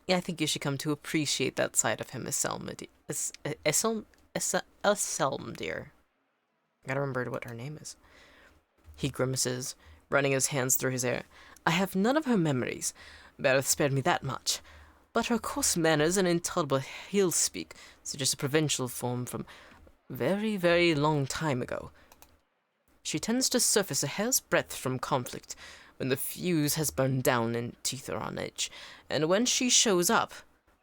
Yeah, I think you should come to appreciate that side of him, Iselmdir. I gotta remember what her name is. He grimaces, running his hands through his hair. I have none of her memories. Better spared me that much. But her coarse manners and intolerable heel speak suggest a provincial form from very, very long time ago. She tends to surface a hair's breadth from conflict, when the fuse has burned down and teeth are on edge. And when she shows up,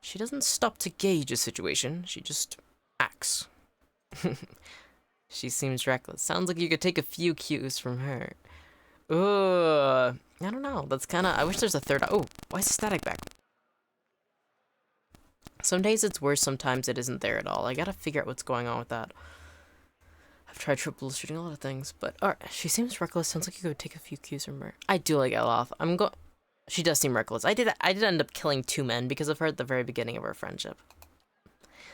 she doesn't stop to gauge a situation, she just acts. She seems reckless. Sounds like you could take a few cues from her. Ugh. I don't know, that's kinda... I wish there's a third... Oh, why is static back? Some days it's worse, sometimes it isn't there at all. I gotta figure out what's going on with that. I've tried troubleshooting a lot of things, but alright, she seems reckless. Sounds like you could take a few cues from her. I do like Eloth. She does seem reckless. I did end up killing 2 men because of her at the very beginning of our friendship.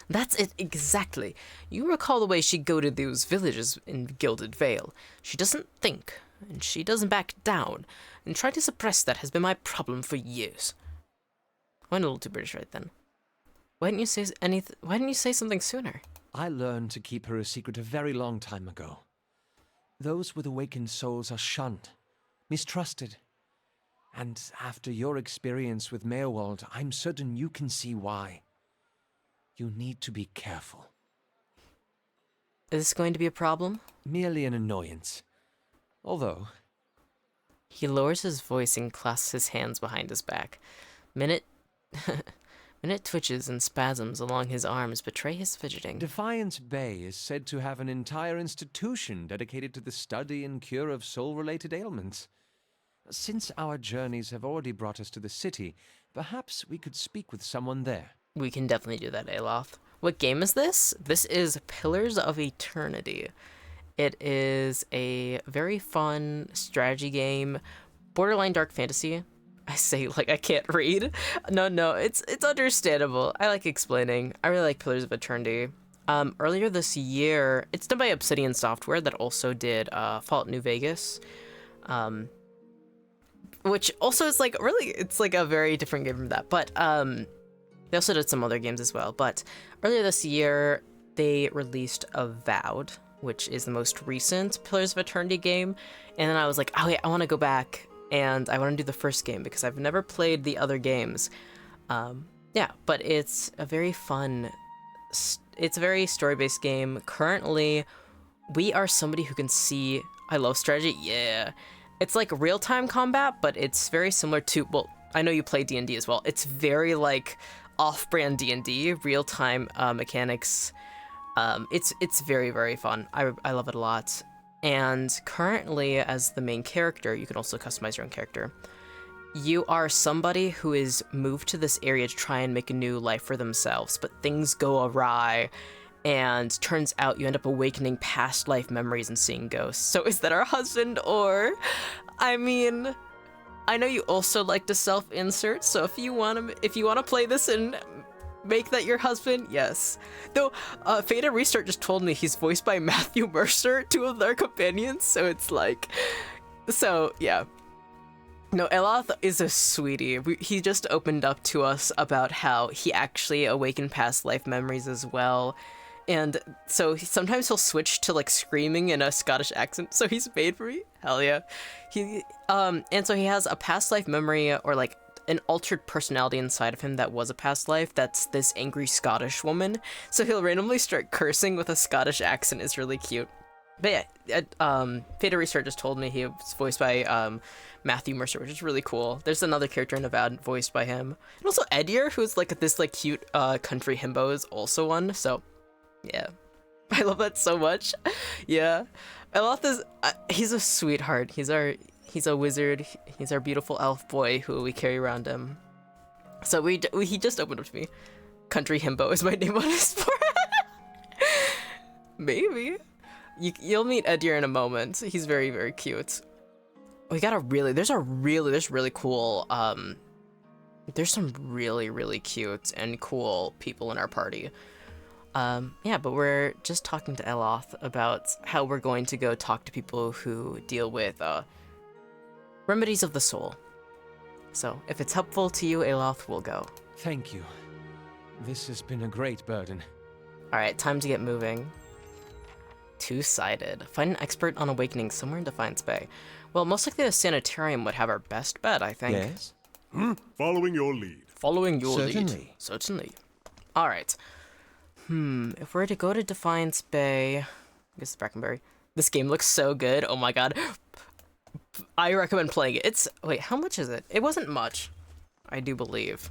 That's it, exactly. You recall the way she goaded those villages in Gilded Vale. She doesn't think, and she doesn't back down, and trying to suppress that has been my problem for years. Went a little too British right then. Why didn't you say something sooner? I learned to keep her a secret a very long time ago. Those with awakened souls are shunned, mistrusted. And after your experience with Meerwald, I'm certain you can see why. You need to be careful. Is this going to be a problem? Merely an annoyance. Although... He lowers his voice and clasps his hands behind his back. Minute twitches and spasms along his arms betray his fidgeting. Defiance Bay is said to have an entire institution dedicated to the study and cure of soul-related ailments. Since our journeys have already brought us to the city, perhaps we could speak with someone there. We can definitely do that, Aloth. What game is this? This is Pillars of Eternity. It is a very fun strategy game, borderline dark fantasy. I say like I can't read. No, it's understandable. I like explaining. I really like Pillars of Eternity. Earlier this year, it's done by Obsidian Software that also did Fallout New Vegas. Which also is like really, it's like a very different game from that. But they also did some other games as well. But earlier this year, they released Avowed, which is the most recent Pillars of Eternity game. And then I was like, oh wait, I want to go back and I want to do the first game because I've never played the other games. Yeah, but it's a very fun, it's a very story-based game. Currently, we are somebody who can see, I love strategy, yeah. It's like real-time combat, but it's very similar to, well, I know you play D&D as well. It's very like off-brand D&D, real-time mechanics. It's very, very fun. I love it a lot. And currently, as the main character, you can also customize your own character. You are somebody who is moved to this area to try and make a new life for themselves, but things go awry, and turns out you end up awakening past life memories and seeing ghosts. So is that our husband, or... I mean, I know you also like to self-insert, so if you want to play this and make that your husband, yes. Though, Fata Restart just told me he's voiced by Matthew Mercer, two of their companions, so it's like... So, yeah. No, Eloth is a sweetie. He just opened up to us about how he actually awakened past life memories as well. And so sometimes he'll switch to like screaming in a Scottish accent. So he's made for me. Hell yeah. And so he has a past life memory or like an altered personality inside of him that was a past life. That's this angry Scottish woman. So he'll randomly start cursing with a Scottish accent. It's really cute. But yeah, Fata Restart just told me he was voiced by Matthew Mercer, which is really cool. There's another character in Avowed voiced by him. And also Edier, who's like this like cute country himbo, is also one. So yeah, I love that so much. Yeah, Eloth is he's a sweetheart. He's a wizard. He's our beautiful elf boy who we carry around him. So he just opened up to me. Country himbo is my name on his forehead. Maybe. You'll meet Edier in a moment. He's very, very cute. There's really cool, there's some really, really cute and cool people in our party. Yeah, but we're just talking to Eloth about how we're going to go talk to people who deal with, remedies of the soul. So, if it's helpful to you, Eloth, we'll go. Thank you. This has been a great burden. Alright, time to get moving. Two-sided. Find an expert on awakening somewhere in Defiance Bay. Well, most likely the sanitarium would have our best bet, I think. Yes? Following your lead. Following your Certainly. lead. Certainly. Alright. If we're to go to Defiance Bay... I guess it's Brackenberry. This game looks so good. Oh my god. I recommend playing it. Wait, how much is it? It wasn't much. I do believe.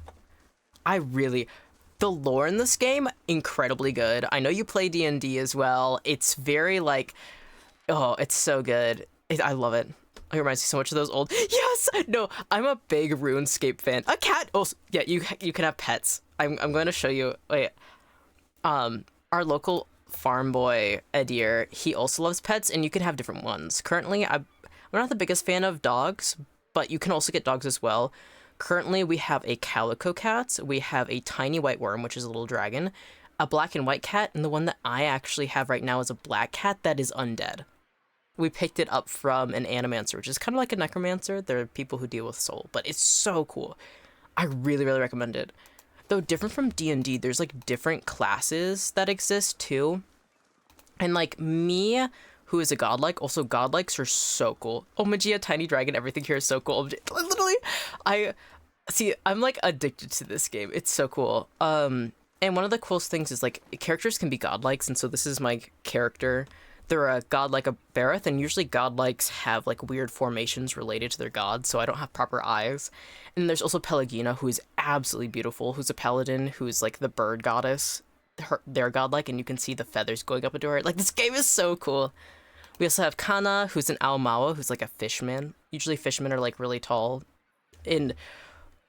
The lore in this game, incredibly good. I know you play D&D as well. It's very like, oh, it's so good. I love it. It reminds me so much of those old, yes! No, I'm a big RuneScape fan. A cat, oh, yeah, you can have pets. I'm going to show you, wait. Our local farm boy, Edier, he also loves pets, and you can have different ones. Currently, I'm not the biggest fan of dogs, but you can also get dogs as well. Currently, we have a calico cat, we have a tiny white worm, which is a little dragon, a black and white cat, and the one that I actually have right now is a black cat that is undead. We picked it up from an animancer, which is kind of like a necromancer. There are people who deal with soul, but it's so cool. I really, really recommend it. Though different from D&D, there's like different classes that exist too. And like me, who is a godlike, also godlikes are so cool. Oh, Magia, Tiny Dragon, everything here is so cool. Literally, I'm like addicted to this game. It's so cool. And one of the coolest things is like characters can be godlikes, and so this is my character. They're a god like a Bareth, and usually godlikes have like weird formations related to their gods, so I don't have proper eyes. And there's also Pelagina, who is absolutely beautiful, who's a paladin, who's like the bird goddess. They're godlike, and you can see the feathers going up into her. Like, this game is so cool. We also have Kana, who's an Aomawa, who's like a fishman. Usually fishmen are like really tall. And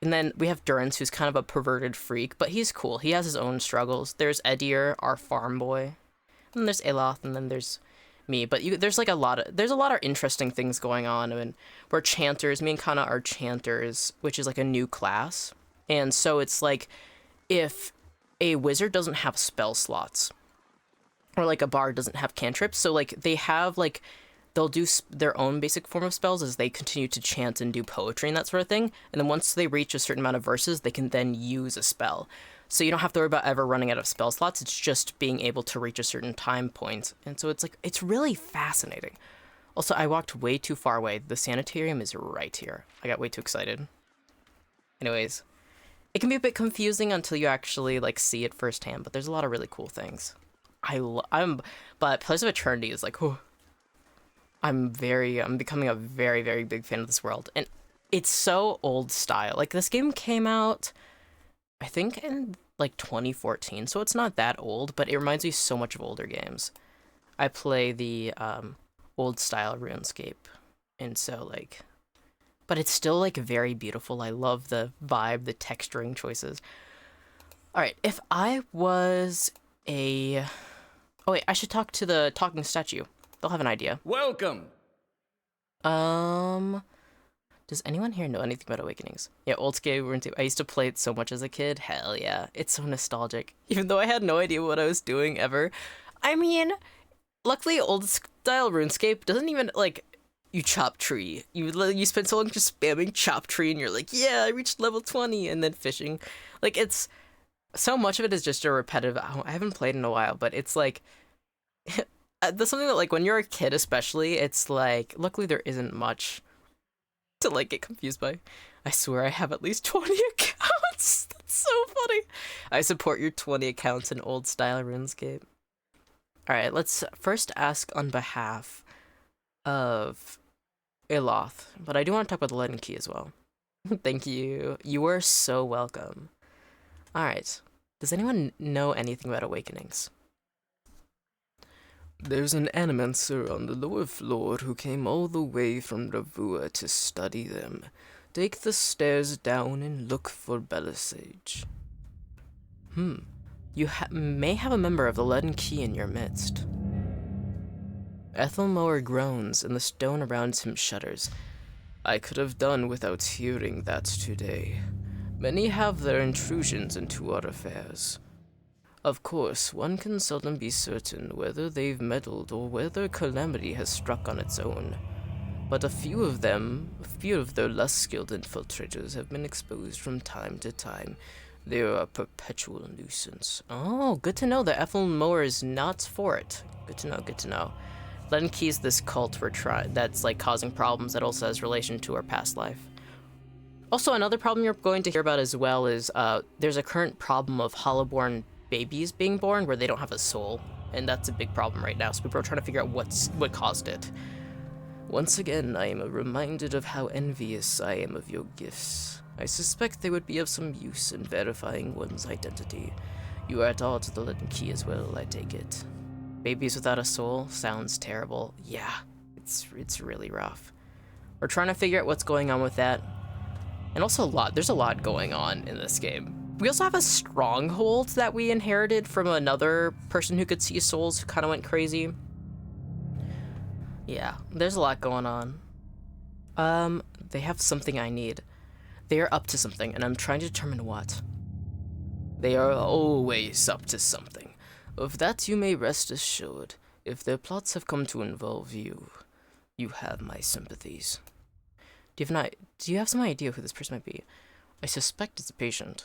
then we have Durance, who's kind of a perverted freak, but he's cool. He has his own struggles. There's Edir, our farm boy. And there's Eloth, and then there's me. But there's a lot of interesting things going on. I mean, we're chanters. Me and Kana are chanters, which is like a new class. And so it's like if a wizard doesn't have spell slots, or like a bard doesn't have cantrips, so like they have like they'll do their own basic form of spells as they continue to chant and do poetry and that sort of thing. And then once they reach a certain amount of verses, they can then use a spell. So you don't have to worry about ever running out of spell slots. It's just being able to reach a certain time point. And so it's like, it's really fascinating. Also, I walked way too far away. The sanitarium is right here. I got way too excited. Anyways, it can be a bit confusing until you actually like see it firsthand, but there's a lot of really cool things. But Place of Eternity is like, oh, I'm becoming a very, very big fan of this world. And it's so old style. Like, this game came out, I think, in like 2014, so it's not that old, but it reminds me so much of older games. I play the old style RuneScape, and so like, but it's still like very beautiful. I love the vibe, the texturing choices. All right, if I was oh wait, I should talk to the talking statue. They'll have an idea. Welcome! Does anyone here know anything about Awakenings? Yeah, old scale. I used to play it so much as a kid. Hell yeah. It's so nostalgic. Even though I had no idea what I was doing ever. I mean, luckily old style RuneScape doesn't even, like, you chop tree. You spend so long just spamming chop tree and you're like, yeah, I reached level 20, and then fishing. Like, it's, so much of it is just a repetitive, I haven't played in a while, but it's like, that's something that, like, when you're a kid especially, it's like, luckily there isn't much to, like, get confused by. I swear I have at least 20 accounts. That's so funny. I support your 20 accounts in old style RuneScape. Alright, let's first ask on behalf of Eloth, but I do want to talk about the Leaden Key as well. Thank you. You are so welcome. Alright, does anyone know anything about Awakenings? There's an animancer on the lower floor who came all the way from Ravua to study them. Take the stairs down and look for Belisage. You may have a member of the Leaden Key in your midst. Ethelmower groans, and the stone around him shudders. I could have done without hearing that today. Many have their intrusions into our affairs. Of course, one can seldom be certain whether they've meddled or whether calamity has struck on its own. But a few of their less skilled infiltrators have been exposed from time to time. They are a perpetual nuisance. Oh, good to know that Ethelmower is not for it. Good to know, good to know. Leaden Key is this cult that's like causing problems that also has relation to our past life. Also, another problem you're going to hear about as well is there's a current problem of hollowborn babies being born where they don't have a soul, and that's a big problem right now, so people are trying to figure out what caused it. Once again, I am reminded of how envious I am of your gifts. I suspect they would be of some use in verifying one's identity. You are at odds with the Leaden Key as well, I take it. Babies without a soul sounds terrible. Yeah, it's really rough. We're trying to figure out what's going on with that. And also there's a lot going on in this game. We also have a stronghold that we inherited from another person who could see souls who kind of went crazy. Yeah, there's a lot going on. They have something I need. They are up to something, and I'm trying to determine what. They are always up to something. Of that you may rest assured. If their plots have come to involve you, you have my sympathies. Do you have some idea who this person might be? I suspect it's a patient.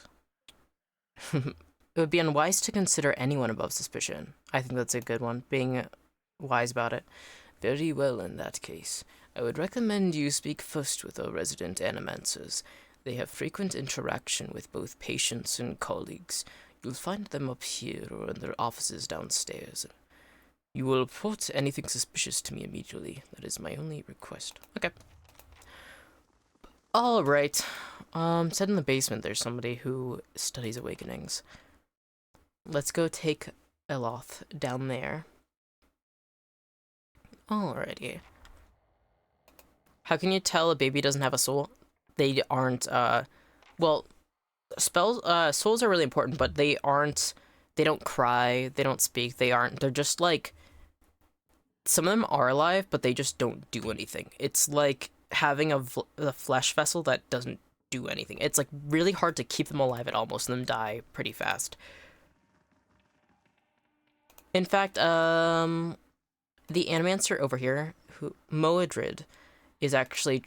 It would be unwise to consider anyone above suspicion. I think that's a good one, being wise about it. Very well, in that case. I would recommend you speak first with our resident animancers. They have frequent interaction with both patients and colleagues. You'll find them up here or in their offices downstairs. You will report anything suspicious to me immediately. That is my only request. Okay. Alright. Said in the basement there's somebody who studies awakenings. Let's go take Eloth down there. Alrighty. How can you tell a baby doesn't have a soul? They aren't, well, souls are really important, but they don't cry, they don't speak, they're just like, some of them are alive, but they just don't do anything. It's like having a flesh vessel that doesn't do anything. It's like really hard to keep them alive at all. Most of them die pretty fast. In fact, the animancer over here, Moedrid, is actually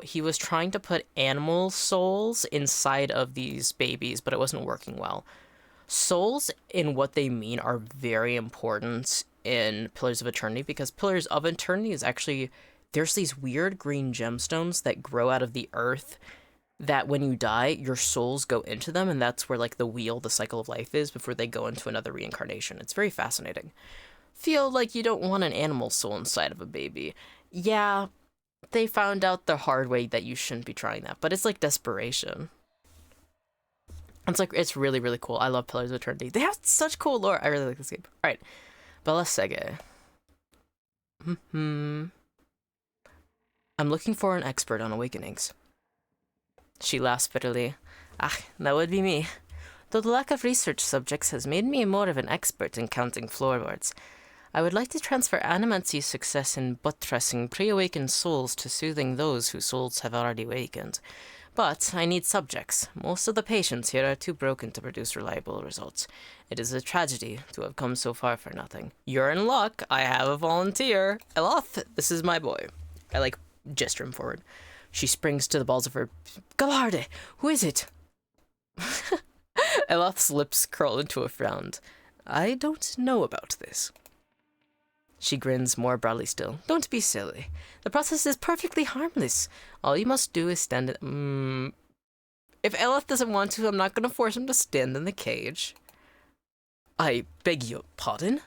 he was trying to put animal souls inside of these babies, but it wasn't working well. Souls, in what they mean, are very important in Pillars of Eternity, because Pillars of Eternity is actually, there's these weird green gemstones that grow out of the earth that when you die, your souls go into them, and that's where, like, the cycle of life is before they go into another reincarnation. It's very fascinating. Feel like you don't want an animal soul inside of a baby. Yeah, they found out the hard way that you shouldn't be trying that, but it's like desperation. It's really, really cool. I love Pillars of Eternity. They have such cool lore. I really like this game. Alright, Bella Sege. I'm looking for an expert on awakenings. She laughs bitterly. Ah, that would be me. Though the lack of research subjects has made me more of an expert in counting floorboards. I would like to transfer Animancy's success in buttressing pre-awakened souls to soothing those whose souls have already awakened. But I need subjects. Most of the patients here are too broken to produce reliable results. It is a tragedy to have come so far for nothing. You're in luck. I have a volunteer. Eloth, this is my boy. I gesture him forward. She springs to the balls of her. Galarde, who is it? Eloth's lips curl into a frown. I don't know about this. She grins more broadly still. Don't be silly. The process is perfectly harmless. All you must do is stand in... If Eloth doesn't want to, I'm not going to force him to stand in the cage. I beg your pardon?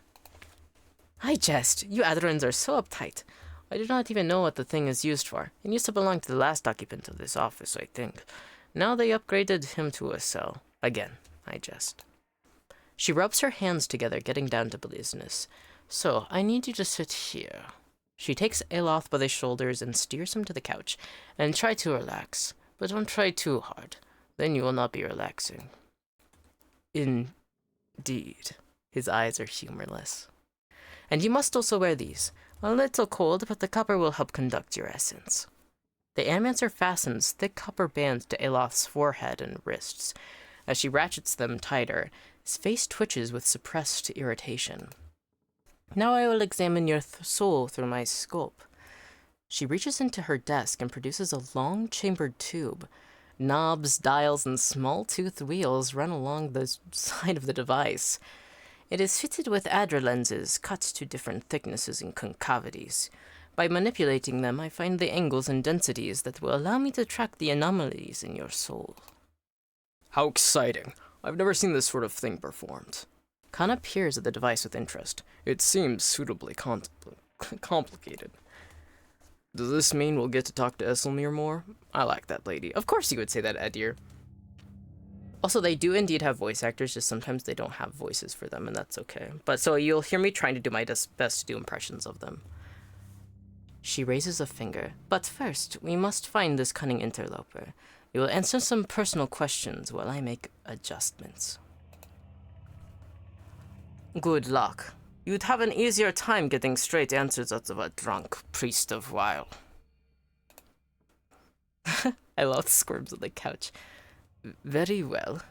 I jest. You Adderans are so uptight. I do not even know what the thing is used for. It used to belong to the last occupant of this office, I think. Now they upgraded him to a cell. Again, I jest. She rubs her hands together, getting down to business. So, I need you to sit here. She takes Eloth by the shoulders and steers him to the couch. And try to relax. But don't try too hard. Then you will not be relaxing. Indeed. His eyes are humorless. And you must also wear these. A little cold, but the copper will help conduct your essence. The animancer fastens thick copper bands to Eloth's forehead and wrists. As she ratchets them tighter, his face twitches with suppressed irritation. Now I will examine your soul through my scope. She reaches into her desk and produces a long chambered tube. Knobs, dials, and small-toothed wheels run along the side of the device. It is fitted with Adra lenses cut to different thicknesses and concavities. By manipulating them, I find the angles and densities that will allow me to track the anomalies in your soul. How exciting. I've never seen this sort of thing performed. Kana peers at the device with interest. It seems suitably complicated. Does this mean we'll get to talk to Esselmir more? I like that lady. Of course you would say that, Edir. Also, they do indeed have voice actors, just sometimes they don't have voices for them, and that's okay. But so you'll hear me trying to do my best to do impressions of them. She raises a finger. But first, we must find this cunning interloper. We will answer some personal questions while I make adjustments. Good luck. You'd have an easier time getting straight answers out of a drunk priest of wile. I love the squirms on the couch. Very well.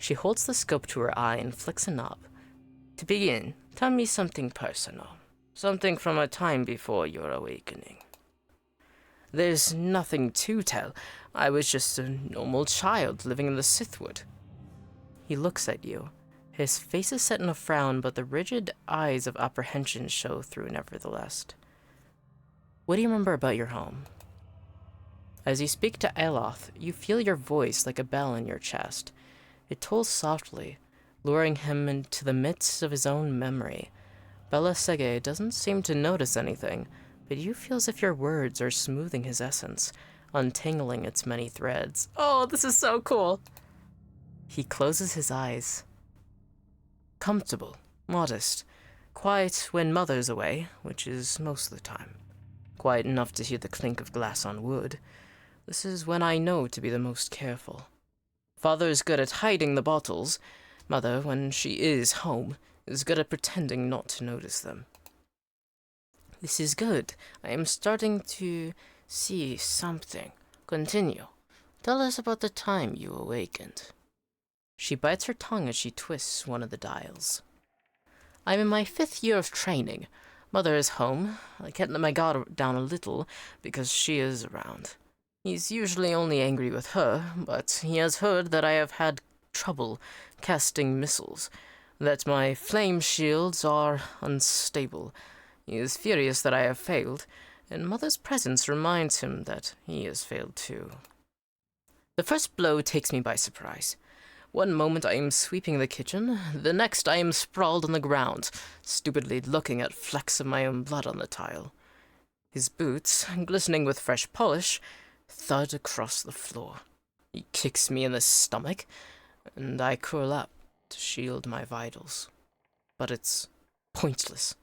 She holds the scope to her eye and flicks a knob. To begin, tell me something personal. Something from a time before your awakening. There's nothing to tell. I was just a normal child living in the Sithwood. He looks at you. His face is set in a frown, but the rigid eyes of apprehension show through nevertheless. What do you remember about your home? As you speak to Eloth, you feel your voice like a bell in your chest. It tolls softly, luring him into the midst of his own memory. Bella Sege doesn't seem to notice anything, but you feel as if your words are smoothing his essence, untangling its many threads. Oh, this is so cool! He closes his eyes. Comfortable, modest, quiet when Mother's away, which is most of the time. Quiet enough to hear the clink of glass on wood. This is when I know to be the most careful. Father's good at hiding the bottles. Mother, when she is home, is good at pretending not to notice them. This is good. I am starting to see something. Continue. Tell us about the time you awakened. She bites her tongue as she twists one of the dials. I'm in my 5th year of training. Mother is home. I can't let my guard down a little, because she is around. He's usually only angry with her, but he has heard that I have had trouble casting missiles, that my flame shields are unstable. He is furious that I have failed, and Mother's presence reminds him that he has failed too. The first blow takes me by surprise. One moment I am sweeping the kitchen, the next I am sprawled on the ground, stupidly looking at flecks of my own blood on the tile. His boots, glistening with fresh polish, thud across the floor. He kicks me in the stomach, and I curl up to shield my vitals. But it's pointless.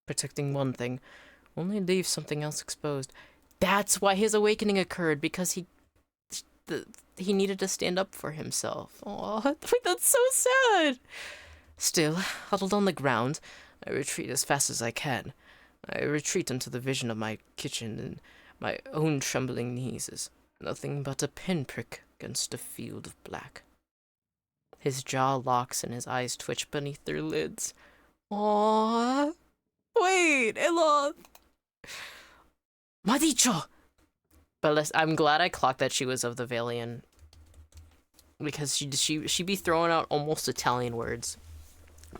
Protecting one thing only leaves something else exposed. That's why his awakening occurred, because he needed to stand up for himself. Oh, that's so sad. Still, huddled on the ground, I retreat as fast as I can. I retreat into the vision of my kitchen, and my own trembling knees is nothing but a pinprick against a field of black. His jaw locks and his eyes twitch beneath their lids. Aww. Wait, Eloth! Madicho! But I'm glad I clocked that she was of the Valian, because she'd be throwing out almost Italian words.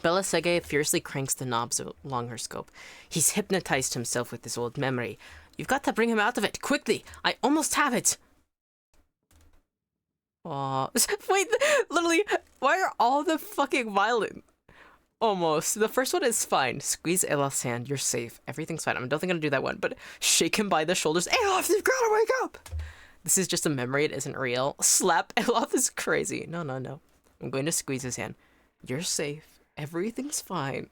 Bella Sege fiercely cranks the knobs along her scope. He's hypnotized himself with this old memory. You've got to bring him out of it, quickly! I almost have it! Aw. Wait, literally, why are all the fucking violent? Almost. The first one is fine. Squeeze Eloth's hand. You're safe. Everything's fine. I'm definitely gonna do that one, but shake him by the shoulders. Eloth, you've gotta wake up! This is just a memory. It isn't real. Slap Eloth is crazy. No. I'm going to squeeze his hand. You're safe. Everything's fine.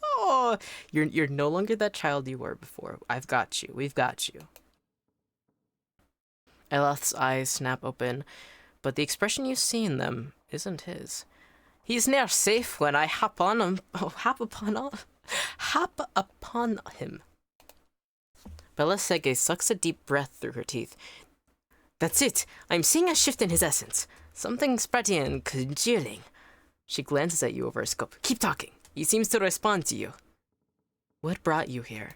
Oh, you're no longer that child you were before. I've got you. We've got you. Eloth's eyes snap open, but the expression you see in them isn't his. He's near safe when I hap upon him. Bella Sege sucks a deep breath through her teeth. That's it. I'm seeing a shift in his essence. Something spreading and congealing. She glances at you over her scope. Keep talking. He seems to respond to you. What brought you here?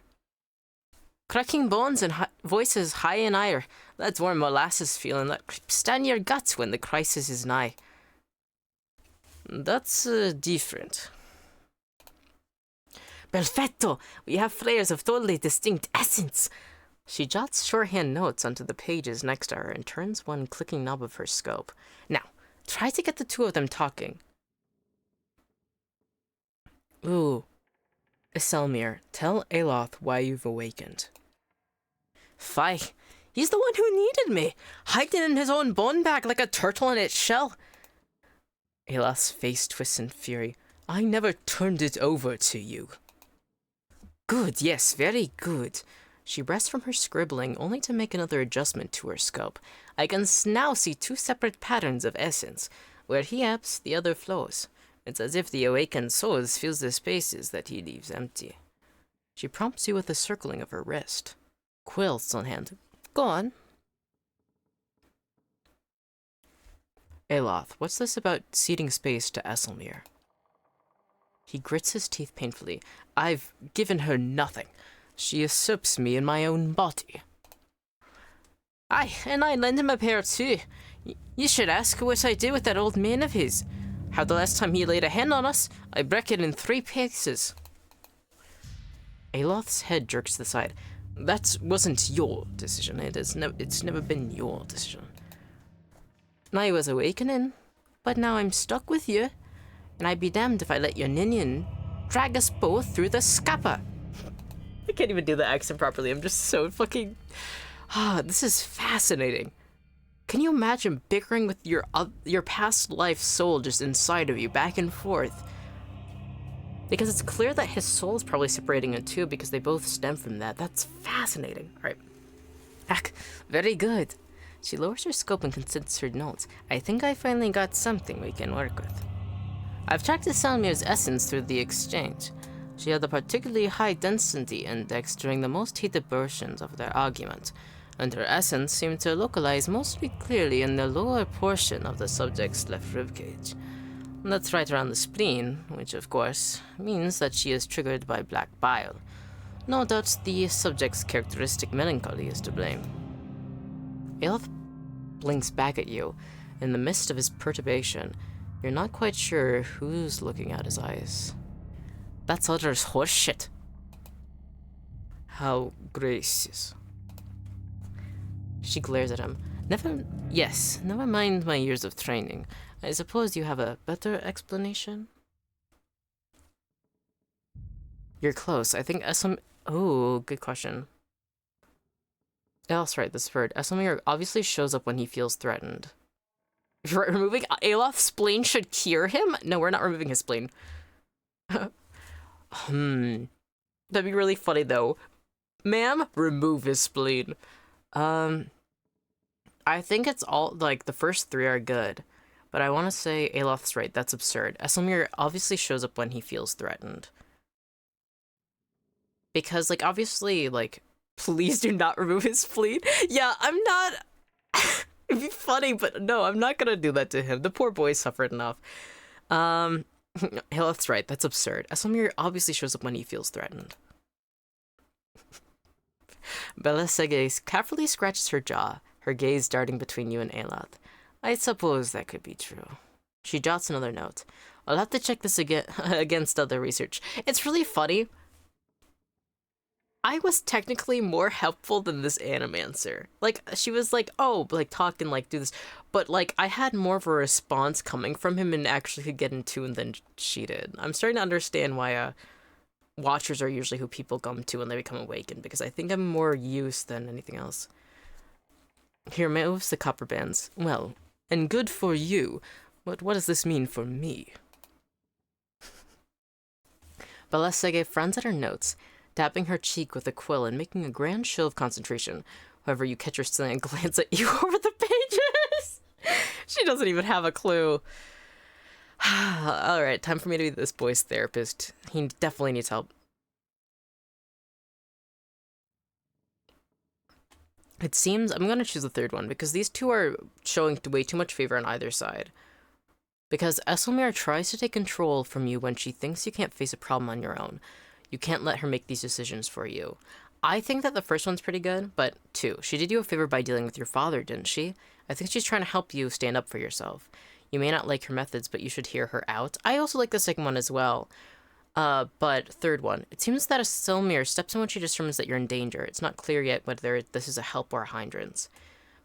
Cracking bones and voices high in ire. That's warm molasses feeling that creeps down your guts when the crisis is nigh. That's different. Perfetto! We have flares of totally distinct essence! She jots shorthand notes onto the pages next to her and turns one clicking knob of her scope. Now, try to get the two of them talking. Ooh. Iselmir, tell Eloth why you've awakened. Fie. He's the one who needed me, hiding in his own bone bag like a turtle in its shell. Eloth's face twists in fury. I never turned it over to you. Good, yes, very good. She rests from her scribbling, only to make another adjustment to her scope. I can now see two separate patterns of essence. Where he ebbs, the other flows. It's as if the awakened soul fills the spaces that he leaves empty. She prompts you with a circling of her wrist. Quill still in hand. Go on. Aloth, what's this about ceding space to Esselmere? He grits his teeth painfully. I've given her nothing. She usurps me in my own body. Aye, and I lend him a pair too. You should ask what I did with that old man of his. How the last time he laid a hand on us, I broke it in 3 pieces. Aloth's head jerks to the side. That wasn't your decision. It's never been your decision. I was awakening, but now I'm stuck with you, and I'd be damned if I let your Ninian drag us both through the scupper. I can't even do the accent properly. I'm just so fucking... this is fascinating. Can you imagine bickering with your past life soul just inside of you, back and forth? Because it's clear that his soul is probably separating in two because they both stem from that. That's fascinating. All right. Very good. She lowers her scope and considers her notes. I think I finally got something we can work with. I've tracked Selmir's essence through the exchange. She had a particularly high density index during the most heated portions of their argument, and her essence seemed to localize mostly clearly in the lower portion of the subject's left ribcage. That's right around the spleen, which of course means that she is triggered by black bile. No doubt the subject's characteristic melancholy is to blame. Aloth blinks back at you. In the midst of his perturbation, you're not quite sure who's looking at his eyes. That's Utter's horseshit. How gracious. She glares at him. Never mind my years of training. I suppose you have a better explanation? You're close. I think Oh, good question. That's right, this bird. Esselmere obviously shows up when he feels threatened. Removing Aloth's spleen should cure him? No, we're not removing his spleen. That'd be really funny though. Ma'am, remove his spleen. I think it's all, like, the first 3 are good. But I want to say Aloth's right, that's absurd. Esselmere obviously shows up when he feels threatened. Because, like, obviously, like, please do not remove his spleen. Yeah, I'm not... It'd be funny, but no, I'm not gonna do that to him. The poor boy suffered enough. Aloth's right, that's absurd. Esselmere obviously shows up when he feels threatened. Belisege carefully scratches her jaw, her gaze darting between you and Aloth. I suppose that could be true. She jots another note. I'll have to check this again against other research. It's really funny. I was technically more helpful than this animancer. Like, she was like, oh, like, talk and, like, do this. But, like, I had more of a response coming from him and actually could get in tune than she did. I'm starting to understand why, Watchers are usually who people come to when they become awakened, because I think I'm more use than anything else. Here moves the copper bands. Well, and good for you, but what does this mean for me? Belisege frowns at her notes, tapping her cheek with a quill and making a grand show of concentration. However, you catch her slant glance at you over the pages. She doesn't even have a clue. Alright, time for me to be this boy's therapist. He definitely needs help. It seems I'm going to choose the third one because these two are showing way too much favor on either side. Because Esselmere tries to take control from you when she thinks you can't face a problem on your own. You can't let her make these decisions for you. I think that the first one's pretty good, but 2, she did you a favor by dealing with your father, didn't she? I think she's trying to help you stand up for yourself. You may not like her methods, but you should hear her out. I also like the second one as well. But third one, it seems that Esselmere steps in when she determines that you're in danger. It's not clear yet whether this is a help or a hindrance.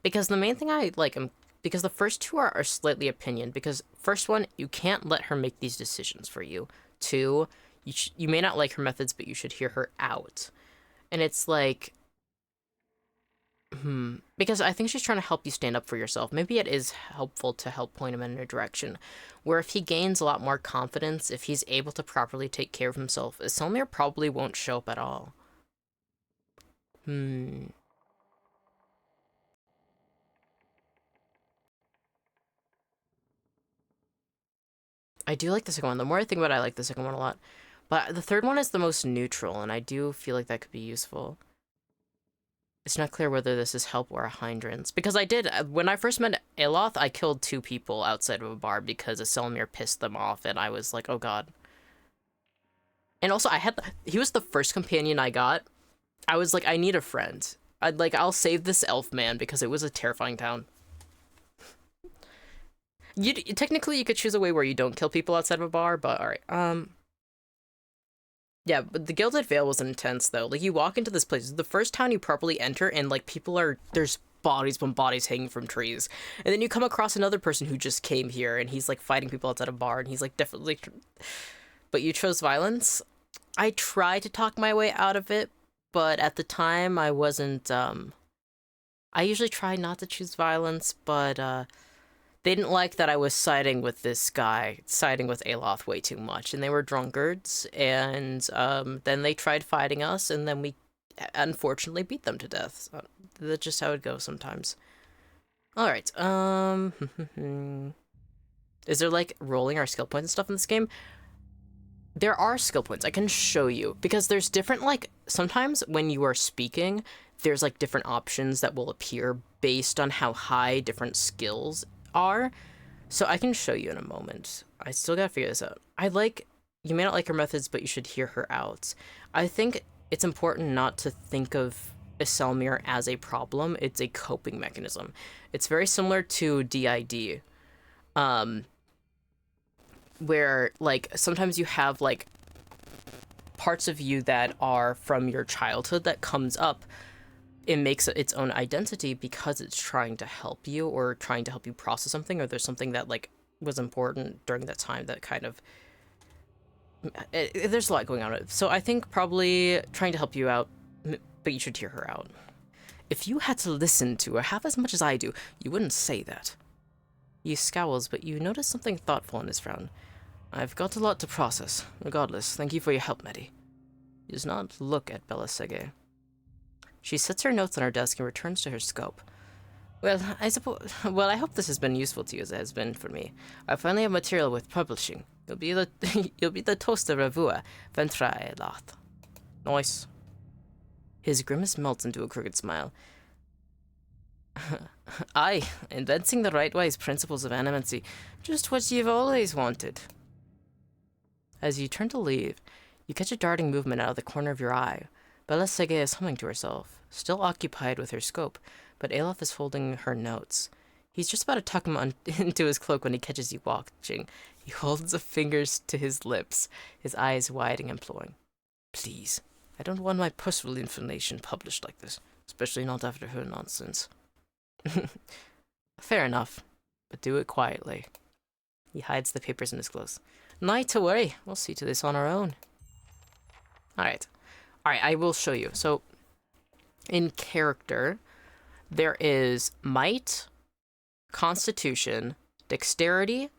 Because the main thing I like, because the first 2 are slightly opinion. Because first one, you can't let her make these decisions for you. 2, you may not like her methods, but you should hear her out. And it's like, because I think she's trying to help you stand up for yourself. Maybe it is helpful to help point him in a direction where if he gains a lot more confidence, if he's able to properly take care of himself, Selmir probably won't show up at all. I do like the second one. The more I think about it, I like the second one a lot. But the third one is the most neutral, and I do feel like that could be useful. It's not clear whether this is help or a hindrance. Because I did, when I first met Aloth, I killed 2 people outside of a bar because a Selmir pissed them off, and I was like, oh god. And also, he was the first companion I got. I was like, I need a friend. I'll save this elf man because it was a terrifying town. Technically, you could choose a way where you don't kill people outside of a bar, but alright. Yeah, but the Gilded Vale was intense, though. Like, you walk into this place, it's the first town you properly enter, and, like, there's bodies upon bodies hanging from trees. And then you come across another person who just came here, and he's, like, fighting people outside a bar, and he's, like, definitely... But you chose violence? I tried to talk my way out of it, but at the time, I wasn't, I usually try not to choose violence, but, they didn't like that I was siding with this guy, siding with Aloth way too much, and they were drunkards, and then they tried fighting us, and then we unfortunately beat them to death. So that's just how it goes sometimes. Alright, is there, like, rolling our skill points and stuff in this game? There are skill points, I can show you, because there's different, like, sometimes when you are speaking, there's, like, different options that will appear based on how high different skills are, so I can show you in a moment. I still gotta figure this out. You may not like her methods, but you should hear her out. I think it's important not to think of Selmir as a problem. It's a coping mechanism. It's very similar to DID, where, like, sometimes you have, like, parts of you that are from your childhood that comes up. It makes its own identity because it's trying to help you or trying to help you process something, or there's something that, like, was important during that time that kind of... there's a lot going on. So I think probably trying to help you out, but you should hear her out. If you had to listen to her half as much as I do, you wouldn't say that. He scowls, but you notice something thoughtful in his frown. I've got a lot to process. Regardless, thank you for your help, Mettie. He does not look at Bella Sege. She sets her notes on her desk and returns to her scope. Well, I hope this has been useful to you as it has been for me. I finally have material with publishing. You'll be the toaster of Vua, Ventra Elath. Nice. His grimace melts into a crooked smile. Aye, inventing the right-wise principles of animancy. Just what you've always wanted. As you turn to leave, you catch a darting movement out of the corner of your eye. Bella Sege is humming to herself, still occupied with her scope, but Aloth is folding her notes. He's just about to tuck them into his cloak when he catches you watching. He holds the fingers to his lips, his eyes wide and imploring. Please, I don't want my personal information published like this, especially not after her nonsense. Fair enough, but do it quietly. He hides the papers in his clothes. Not to worry, we'll see to this on our own. Alright, I will show you. So, in character, there is might, constitution, dexterity,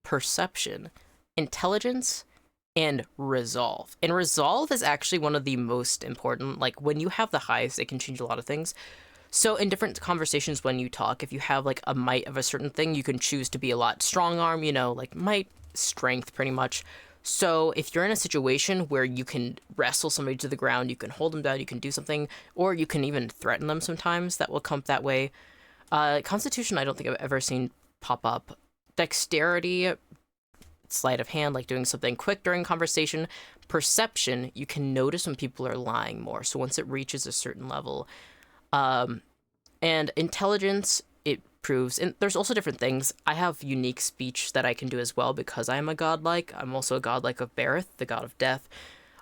perception, intelligence, and resolve. And resolve is actually one of the most important. Like, when you have the highest, it can change a lot of things. So in different conversations when you talk, if you have, like, a might of a certain thing, you can choose to be a lot strong arm, you know, like might, strength, pretty much. So if you're in a situation where you can wrestle somebody to the ground, you can hold them down, you can do something, or you can even threaten them sometimes, that will come that way. Constitution, I don't think I've ever seen pop up. Dexterity, sleight of hand, like doing something quick during conversation. Perception, you can notice when people are lying more. So once it reaches a certain level. And intelligence, it proves, and there's also different things. I have unique speech that I can do as well because I'm a godlike. I'm also a godlike of Bareth, the god of death.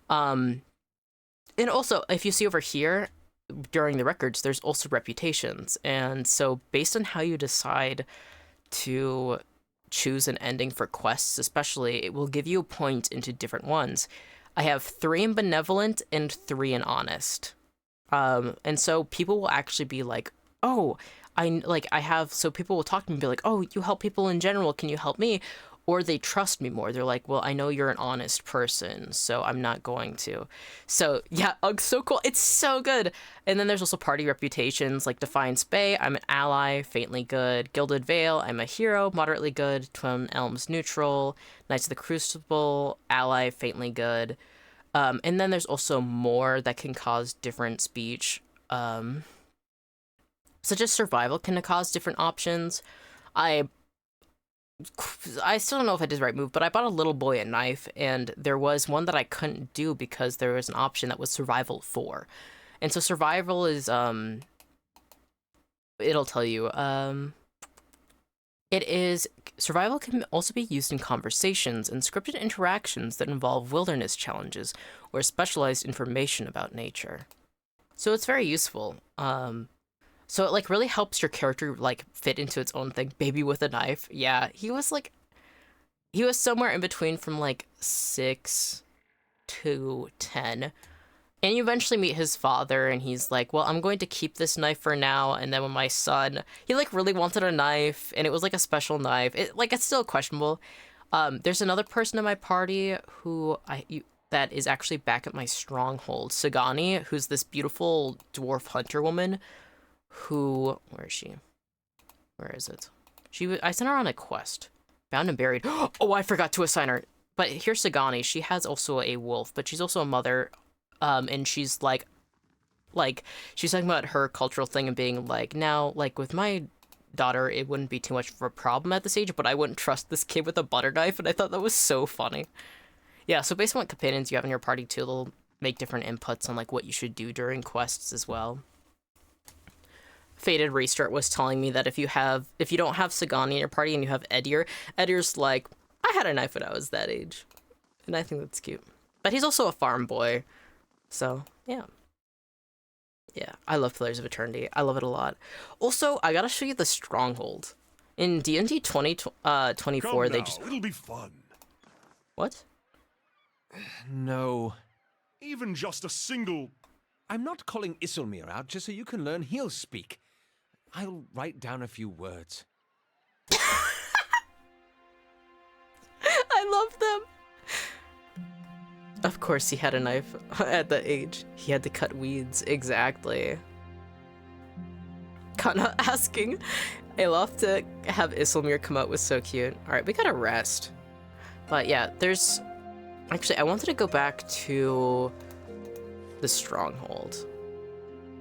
And also, if you see over here, during the records, there's also reputations. And so based on how you decide to choose an ending for quests, especially, it will give you a point into different ones. I have 3 in benevolent and 3 in honest. And so people will actually be like, oh, so people will talk to me and be like, oh, you help people in general, can you help me? Or they trust me more. They're like, well, I know you're an honest person, so I'm not going to. So yeah, so cool. It's so good. And then there's also party reputations, like Defiance Bay, I'm an ally, faintly good. Gilded Vale, I'm a hero, moderately good. Twin Elms, neutral. Knights of the Crucible, ally, faintly good. And then there's also more that can cause different speech. such as survival, can cause different options. I still don't know if I did the right move, but I bought a little boy a knife, and there was one that I couldn't do because there was an option that was survival 4. And so survival is, it'll tell you, survival can also be used in conversations and scripted interactions that involve wilderness challenges or specialized information about nature. So it's very useful. So it, like, really helps your character, like, fit into its own thing. Baby with a knife. Yeah, he was somewhere in between from, like, 6 to 10. And you eventually meet his father, and he's like, well, I'm going to keep this knife for now. And then when my son, he, like, really wanted a knife, and it was, like, a special knife. It's still questionable. There's another person in my party who that is actually back at my stronghold. Sagani, who's this beautiful dwarf hunter woman. Where is she? Where is it? I sent her on a quest. Bound and buried. Oh, I forgot to assign her. But here's Sagani. She has also a wolf, but she's also a mother. And she's like, she's talking about her cultural thing and being like, now, like, with my daughter, it wouldn't be too much of a problem at this age, but I wouldn't trust this kid with a butter knife, and I thought that was so funny. Yeah, so based on what companions you have in your party, too, they'll make different inputs on, like, what you should do during quests as well. Faded Restart was telling me that if you don't have Sagani in your party and you have Edier's like, I had a knife when I was that age. And I think that's cute. But he's also a farm boy. So, yeah. Yeah, I love Pillars of Eternity. I love it a lot. Also, I gotta show you the Stronghold. In D&D 2024, they just... It'll be fun. What? No. Even just a single... I'm not calling Isilmir out just so you can learn he'll speak. I'll write down a few words. I love them. Of course he had a knife at that age. He had to cut weeds, exactly. Kinda asking Alof to have Isilmir come out was so cute. Alright, we gotta rest. But yeah, there's... Actually, I wanted to go back to the Stronghold.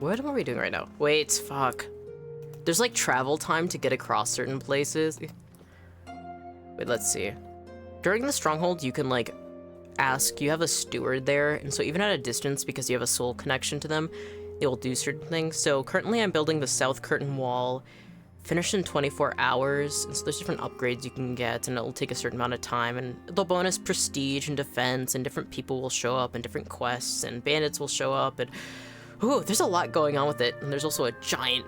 What are we doing right now? Wait, fuck. There's like travel time to get across certain places. Wait, let's see. During the Stronghold, you can like you have a steward there, and so even at a distance, because you have a soul connection to them, they will do certain things. So currently I'm building the South Curtain Wall, finished in 24 hours, and so there's different upgrades you can get, and it'll take a certain amount of time, and they'll bonus prestige and defense, and different people will show up, and different quests, and bandits will show up, and ooh, there's a lot going on with it. And there's also a giant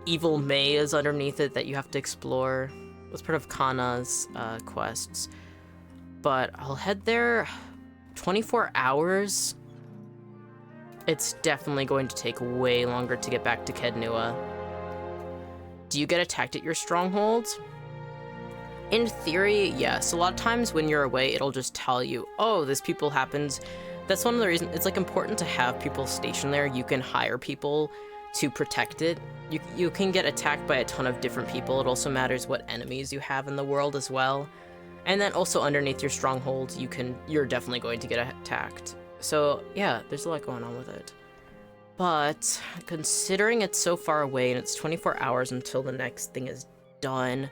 evil maze underneath it that you have to explore. It's part of Kana's quests. But I'll head there 24 hours. It's definitely going to take way longer to get back to Kednua. Do you get attacked at your strongholds? In theory, yes. A lot of times when you're away, it'll just tell you, oh, this people happens. That's one of the reasons it's like important to have people stationed there. You can hire people to protect it. You can get attacked by a ton of different people. It also matters what enemies you have in the world as well. And then also underneath your stronghold, you're definitely going to get attacked. So yeah, there's a lot going on with it. But considering it's so far away and it's 24 hours until the next thing is done,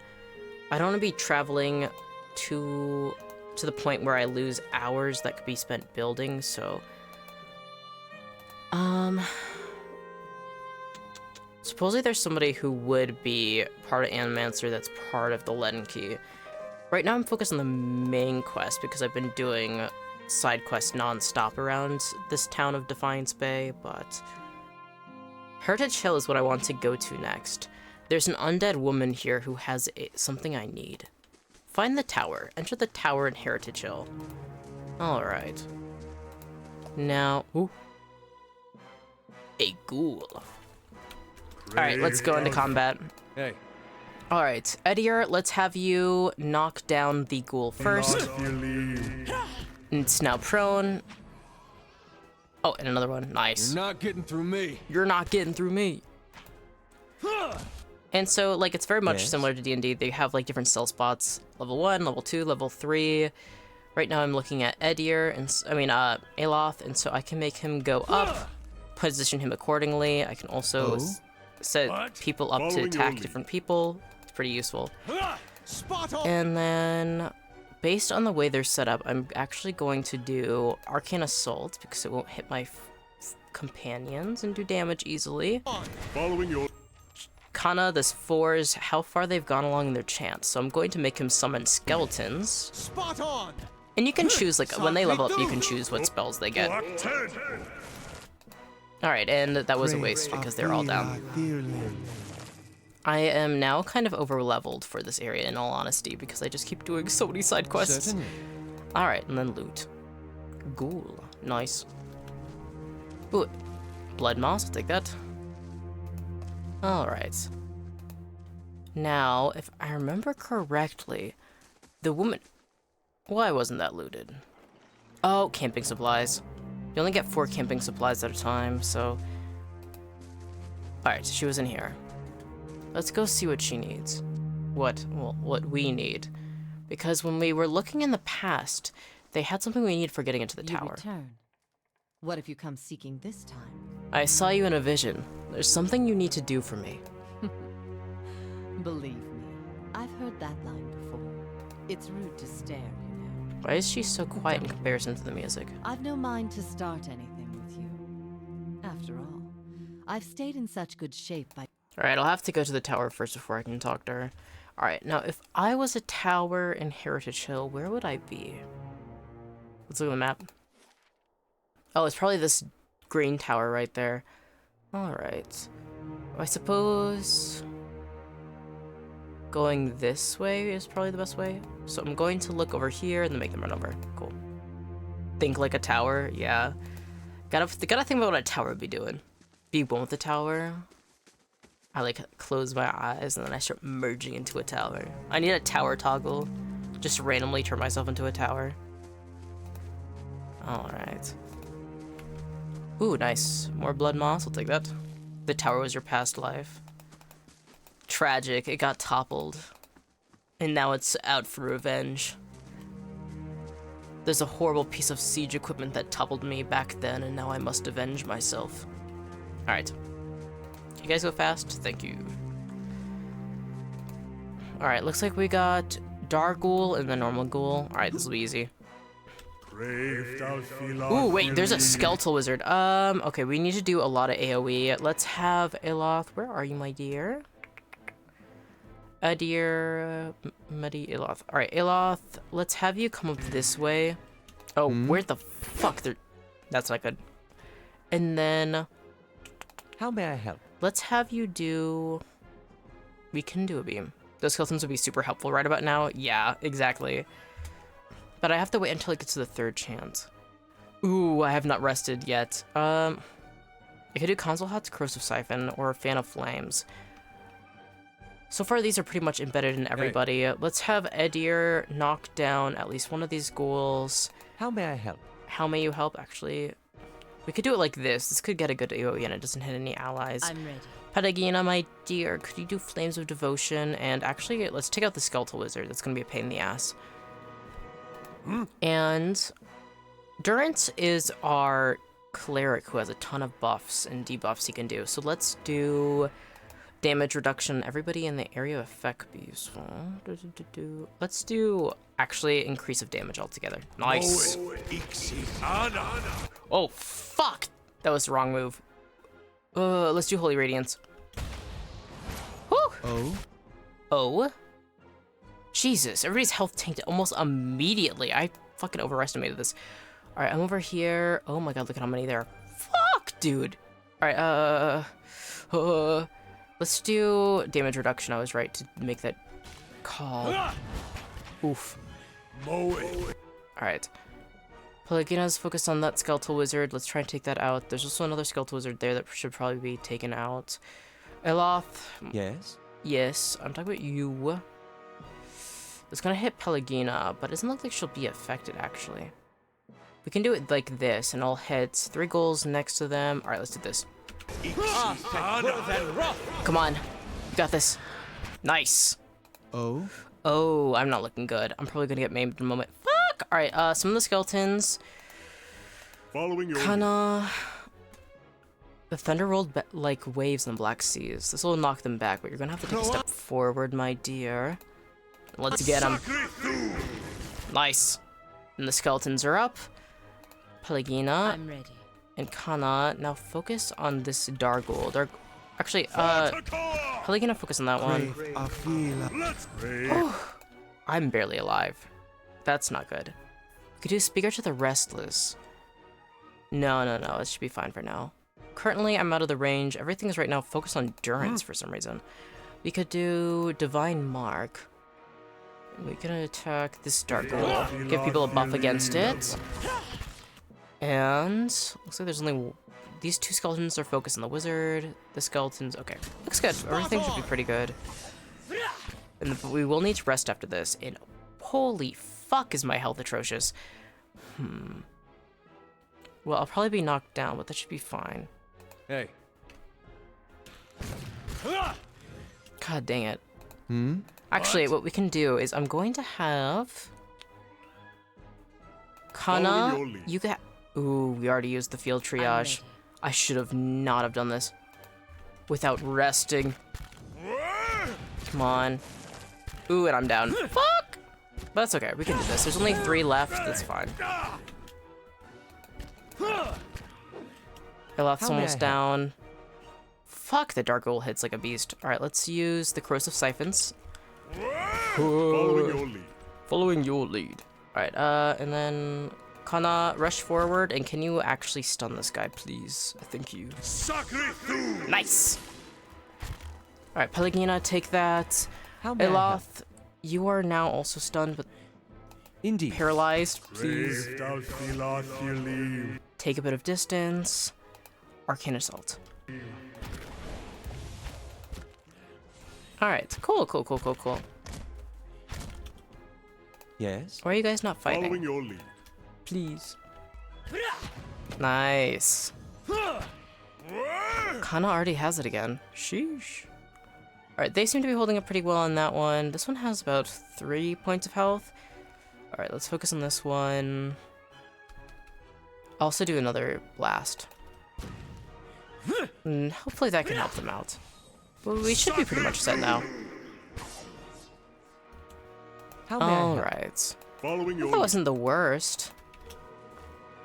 I don't want to be traveling to the point where I lose hours that could be spent building, so... Supposedly there's somebody who would be part of Animancer that's part of the Leaden Key. Right now I'm focused on the main quest because I've been doing side quests non-stop around this town of Defiance Bay, but... Heritage Hill is what I want to go to next. There's an undead woman here who has something I need. Find the tower. Enter the tower in Heritage Hill. Alright. Now... Ooh. A ghoul. Alright, let's go into combat. Hey. Alright, Edier, let's have you knock down the ghoul first. It's now prone. Oh, and another one. Nice. You're not getting through me. You're not getting through me. And so, like, it's very much similar to D&D. They have, like, different cell spots. Level 1, level 2, level 3. Right now I'm looking at Edier, Aloth, and so I can make him go up, position him accordingly. I can also set What? people up to Following your attack lead. different people. It's pretty useful. Spot on! And then, based on the way they're set up, I'm actually going to do Arcane Assault because it won't hit my companions and do damage easily. Following your... Kana, this 4 is how far they've gone along in their chance, so I'm going to make him summon skeletons. Spot on! And you can choose, like, when they level up, you can choose what spells they get. Black 10. Alright, and that was a waste because they're all down. I am now kind of over-leveled for this area, in all honesty, because I just keep doing so many side quests. Certainly. Alright, and then loot. Ghoul. Nice. Ooh, blood moss, I'll take that. Alright. Now, if I remember correctly, the woman... Why wasn't that looted? Oh, camping supplies. You only get 4 camping supplies at a time, so... Alright, she was in here. Let's go see what she needs. What we need. Because when we were looking in the past, they had something we need for getting into the You tower. return. What if you come seeking this time? I saw you in a vision. There's something you need to do for me. Believe me, I've heard that line before. It's rude to stare, you know. Why is she so quiet in comparison to the music? I've no mind to start anything with you. After all, I've stayed in such good shape by... Alright, I'll have to go to the tower first before I can talk to her. Alright, now if I was a tower in Heritage Hill, where would I be? Let's look at the map. Oh, it's probably this green tower right there. Alright. I suppose... going this way is probably the best way. So I'm going to look over here and then make them run over. Cool. Think like a tower? Yeah. Gotta think about what a tower would be doing. Be one with the tower. I like close my eyes and then I start merging into a tower. I need a tower toggle. Just randomly turn myself into a tower. Alright. Ooh, nice. More blood moss, I'll take that. The tower was your past life. Tragic, it got toppled. And now it's out for revenge. There's a horrible piece of siege equipment that toppled me back then, and now I must avenge myself. Alright. You guys go fast? Thank you. Alright, looks like we got Dark Ghoul and the normal Ghoul. Alright, this will be easy. Ooh, wait, there's a skeletal wizard. Okay, we need to do a lot of AoE. Let's have Eloth. Where are you, my dear? Dear Muddy Eloth. Alright, Eloth, let's have you come up this way. Oh, where the fuck? That's not good. And then... How may I help? let's have you do... We can do a beam. Those skeletons would be super helpful right about now. Yeah, exactly. But I have to wait until it gets to the third chance. Ooh, I have not rested yet. I could do Console Hot's Corrosive Siphon or Fan of Flames. So far, these are pretty much embedded in everybody. Let's have Edir knock down at least one of these ghouls. How may I help? How may you help, actually? We could do it like this. This could get a good AoE and it doesn't hit any allies. I'm ready. Patagina, my dear, could you do Flames of Devotion? And actually, let's take out the Skeletal Wizard. That's going to be a pain in the ass. And Durance is our cleric who has a ton of buffs and debuffs he can do. So let's do damage reduction. Everybody in the area of effect could be useful. Let's do actually increase of damage altogether. Nice. Oh, fuck. That was the wrong move. Let's do Holy Radiance. Whew. Oh? Jesus, everybody's health tanked almost immediately. I fucking overestimated this. All right, I'm over here. Oh my god, look at how many there are. Fuck, dude. All right, let's do damage reduction. I was right to make that call. Oof. All right. Pelagina's focused on that Skeletal Wizard. Let's try and take that out. There's also another Skeletal Wizard there that should probably be taken out. Eloth. Yes? Yes, I'm talking about you. It's gonna hit Pelagina, but it doesn't look like she'll be affected, actually. We can do it like this, and I'll hit 3 goals next to them. All right, let's do this. Come on. You got this. Nice. Oh? Oh, I'm not looking good. I'm probably gonna get maimed in a moment. Fuck! All right, some of the skeletons. Following your Kinda... The thunder rolled like waves in the Black Seas. This will knock them back, but you're gonna have to take a step forward, my dear. Let's get him. Nice. And the skeletons are up. Pelagina I'm ready. and Kana now focus on this Dargul. Actually, Pelagina, focus on that one. Oh, I'm barely alive. That's not good. We could do Speaker to the Restless. No, it should be fine for now. Currently, I'm out of the range. Everything is right now focused on Endurance for some reason. We could do Divine Mark. We can attack this Dargul. Give people a buff against it. And looks like there's only... These two skeletons are focused on the wizard. The skeletons... Okay, looks good. Everything should be pretty good. And we will need to rest after this. And holy fuck is my health atrocious. Well, I'll probably be knocked down, but that should be fine. Hey. God dang it. Actually, what we can do is I'm going to have... Kana, you got... Ooh, we already used the field triage. I should have not have done this without resting. Come on. Ooh, and I'm down. Fuck! But that's okay, we can do this. There's only 3 left, that's fine. Eloth's almost down. Fuck, the Dargul hits like a beast. Alright, let's use the Corrosive Siphons. Following your lead. Alright, and then... Kana, rush forward, and can you actually stun this guy, please? Thank you. Nice! Alright, Pelagina, take that. Eloth, you are now also stunned, but Indeed. paralyzed. Please take a bit of distance. Arcane Assault. Alright, cool. Yes? Why are you guys not fighting? Following your lead. Please. Nice. Kana already has it again. Sheesh. Alright, they seem to be holding up pretty well on that one. This one has about 3 points of health. Alright, let's focus on this one. I'll also do another blast. And hopefully that can help them out. Well, we should be pretty much set now. Alright. Following your That wasn't the worst.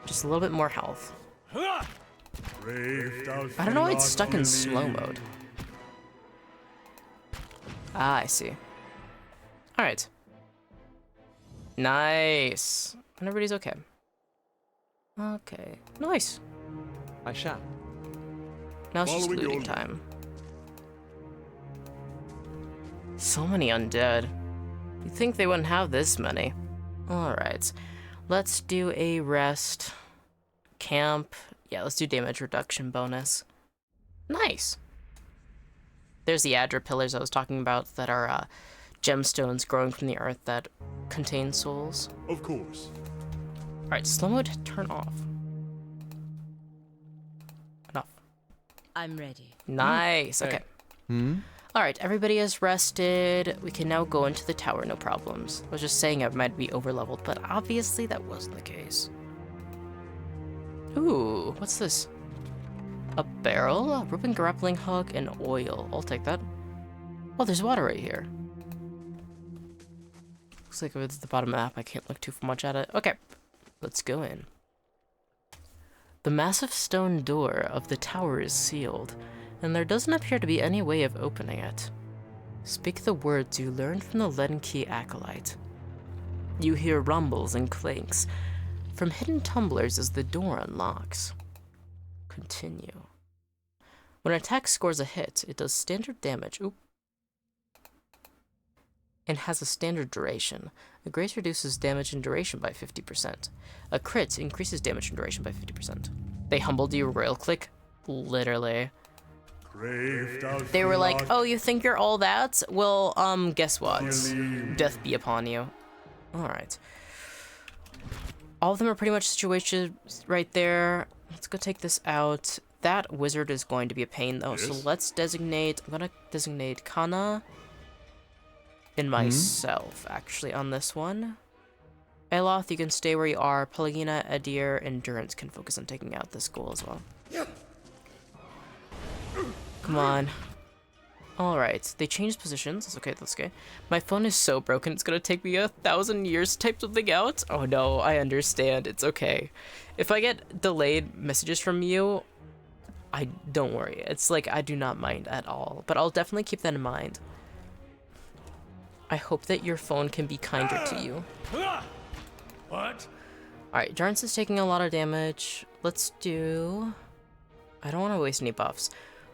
Just a little bit more health. I don't know why it's stuck in slow mode. Ah, I see. Alright. Nice. And everybody's okay. Okay. Nice. I shall. Now it's just Following your looting lead. time. So many undead. You'd think they wouldn't have this many. Alright. Let's do a rest. Camp. Yeah, let's do damage reduction bonus. Nice. There's the Adra pillars I was talking about that are gemstones growing from the earth that contain souls. Of course. Alright, slow mode, turn off. Enough. I'm ready. Nice, okay. Alright, everybody is rested. We can now go into the tower, no problems. I was just saying I might be overleveled, but obviously that wasn't the case. Ooh, what's this? A barrel, a rope and grappling hook, and oil. I'll take that. Oh, there's water right here. Looks like it's the bottom map. I can't look too much at it. Okay, let's go in. The massive stone door of the tower is sealed, and there doesn't appear to be any way of opening it. Speak the words you learned from the Leaden Key Acolyte. You hear rumbles and clanks from hidden tumblers as the door unlocks. Continue. When an attack scores a hit, it does standard damage. Oop. And has a standard duration. A grace reduces damage and duration by 50%. A crit increases damage and duration by 50%. They humbled you real quick. Literally. They were like, oh, you think you're all that? Well, guess what? Death be upon you. Alright. All of them are pretty much situations right there. Let's go take this out. That wizard is going to be a pain, though, so let's designate... I'm gonna designate Kana and myself, actually, on this one. Eloth, you can stay where you are. Pelagina, Adir, and Durance can focus on taking out this ghoul as well. Come on. Alright, they changed positions. That's okay, that's okay. My phone is so broken, it's gonna take me 1,000 years to type something out. Oh no, I understand. It's okay. If I get delayed messages from you, don't worry. It's like, I do not mind at all. But I'll definitely keep that in mind. I hope that your phone can be kinder to you. What? Alright, Jarns is taking a lot of damage. Let's do... I don't want to waste any buffs.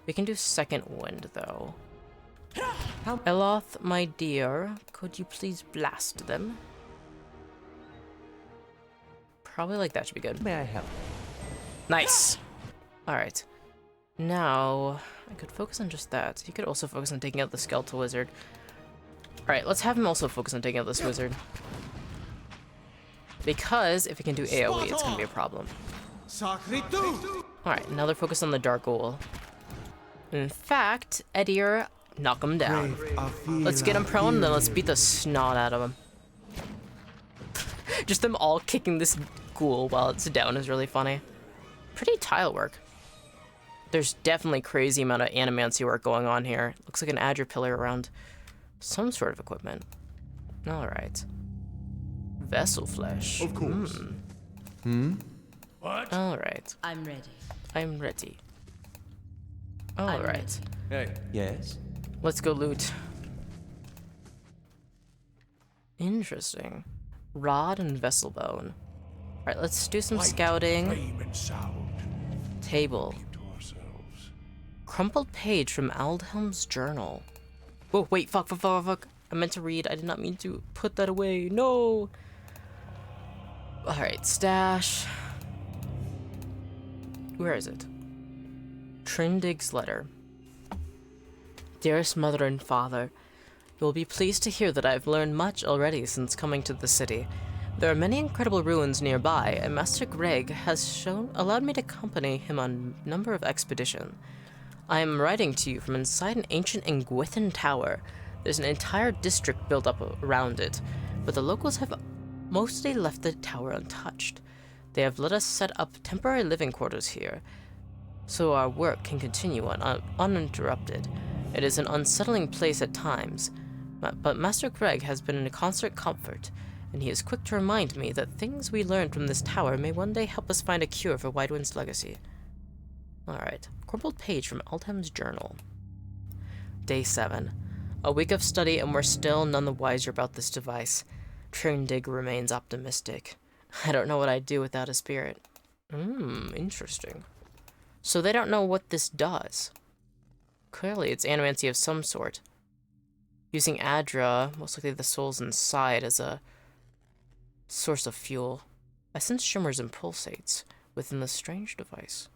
We can do Second Wind, though. Eloth, my dear, could you please blast them? Probably like that should be good. May I help? Nice! Alright. Now, I could focus on just that. You could also focus on taking out the Skeletal Wizard. Alright, let's have him also focus on taking out this wizard. Because if he can do AoE, it's gonna be a problem. Alright, now they're focused on the Dark Ghoul. In fact, Edir, knock him down. Let's get him prone, then let's beat the snot out of him. Just them all kicking this ghoul while it's down is really funny. Pretty tile work. There's definitely crazy amount of animancy work going on here. Looks like an Adra pillar around some sort of equipment. Alright. Vessel flesh. Of course. What? Alright. I'm ready. I'm ready. I'm Alright. Hey. Yes? Let's go loot. Interesting. Rod and vessel bone. Alright, let's do some Light, scouting. flame, and sound. Table. Keep to ourselves. Crumpled page from Aldhelm's journal. Whoa, wait, fuck. I meant to read. I did not mean to put that away. No! Alright, stash. Where is it? Trindig's letter. Dearest mother and father, you will be pleased to hear that I have learned much already since coming to the city. There are many incredible ruins nearby, and Master Greg has allowed me to accompany him on a number of expeditions. I am writing to you from inside an ancient Engwithan tower. There's an entire district built up around it, but the locals have mostly left the tower untouched. They have let us set up temporary living quarters here, so our work can continue uninterrupted. It is an unsettling place at times, but Master Greg has been a constant comfort, and he is quick to remind me that things we learned from this tower may one day help us find a cure for Widewind's legacy. Alright, crumpled page from Aldhelm's journal. Day 7. A week of study and we're still none the wiser about this device. Trindig remains optimistic. I don't know what I'd do without a spirit. Interesting. So they don't know what this does. Clearly it's animancy of some sort. Using Adra, most likely the souls inside, as a source of fuel. I sense shimmers and pulsates within this strange device.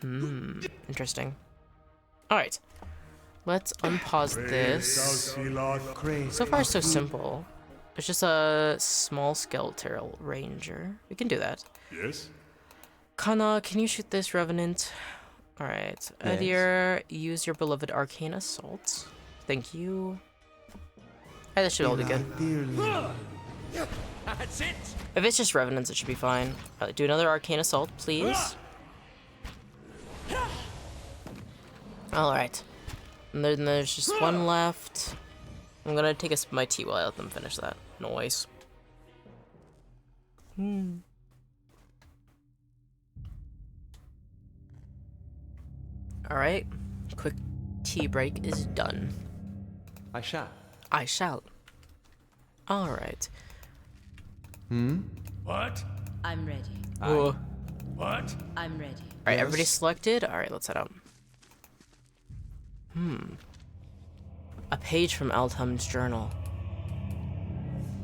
Interesting. Alright. Let's unpause this. So far so simple. It's just a small skeletal ranger. We can do that. Yes? Kana, can you shoot this revenant? Alright. Yes. Edir, use your beloved arcane assault. Thank you. Alright, that should all be good. That's it! If it's just revenants, it should be fine. Do another arcane assault, please. Alright. And then there's just one left. I'm gonna take a sip of my tea while I let them finish that noise. Alright. Quick tea break is done. I shall. I shall. Alright. What? I'm ready. Whoa. What? I'm ready. Alright, everybody selected? Alright, let's head out. A page from Aldhelm's journal.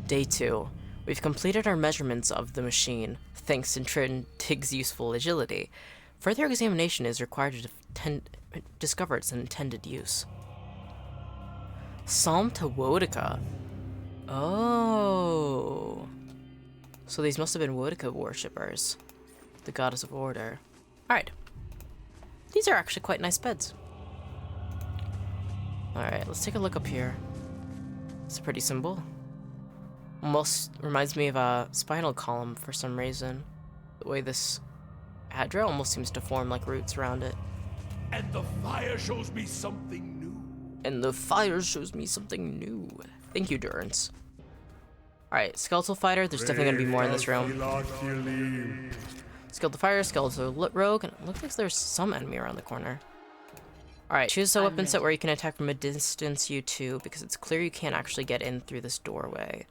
Day 2. We've completed our measurements of the machine, thanks to Trindig's useful agility. Further examination is required to discover its intended use. Psalm to Wodica. Oh. So these must have been Wodica worshippers. The goddess of order. Alright. These are actually quite nice beds. Alright, let's take a look up here. It's a pretty symbol. Almost reminds me of a spinal column for some reason. The way this Adra almost seems to form like roots around it. And the fire shows me something new. And the fire shows me something new. Thank you, Durance. Alright, Skeletal Fighter. There's definitely going to be more in this room. Skeletal Fire, Skeletal Rogue, and it looks like there's some enemy around the corner. Alright, choose a weapon set where you can attack from a distance, you too, because it's clear you can't actually get in through this doorway.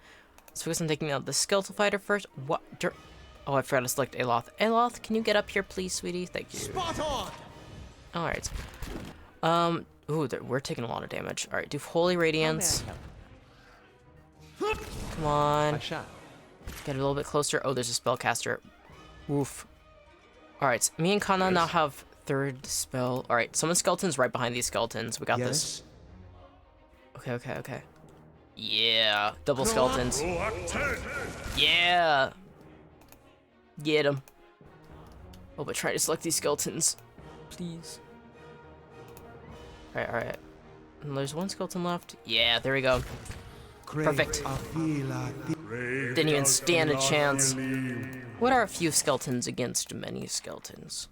Let's focus on taking out the Skeletal Fighter first. What? Oh, I forgot to select Aloth. Aloth, can you get up here, please, sweetie? Thank you. Spot on! Alright. Ooh, we're taking a lot of damage. Alright, do Holy Radiance. Come on. I shall. Get a little bit closer. Oh, there's a spellcaster. Woof. Alright, me and Kana now have third spell. Alright, summon skeletons right behind these skeletons. We got this. Okay. Yeah, double skeletons. Yeah. Get them. Oh, but try to select these skeletons. Please. Alright. And there's one skeleton left. Yeah, there we go. Perfect. Didn't even stand a chance. What are a few skeletons against many skeletons?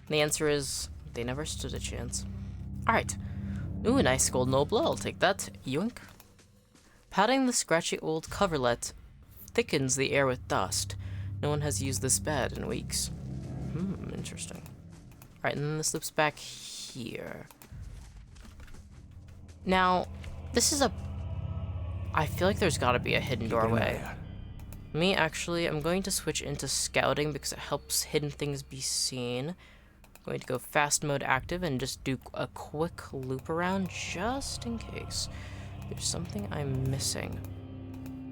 The answer is, they never stood a chance. Alright. Ooh, a nice gold noble. I'll take that. Yoink. Patting the scratchy old coverlet thickens the air with dust. No one has used this bed in weeks. Interesting. Alright, and then this loops back here. Now, this is a... I feel like there's gotta be a hidden doorway. Me, actually, I'm going to switch into scouting because it helps hidden things be seen. I'm going to go fast mode active and just do a quick loop around just in case there's something I'm missing.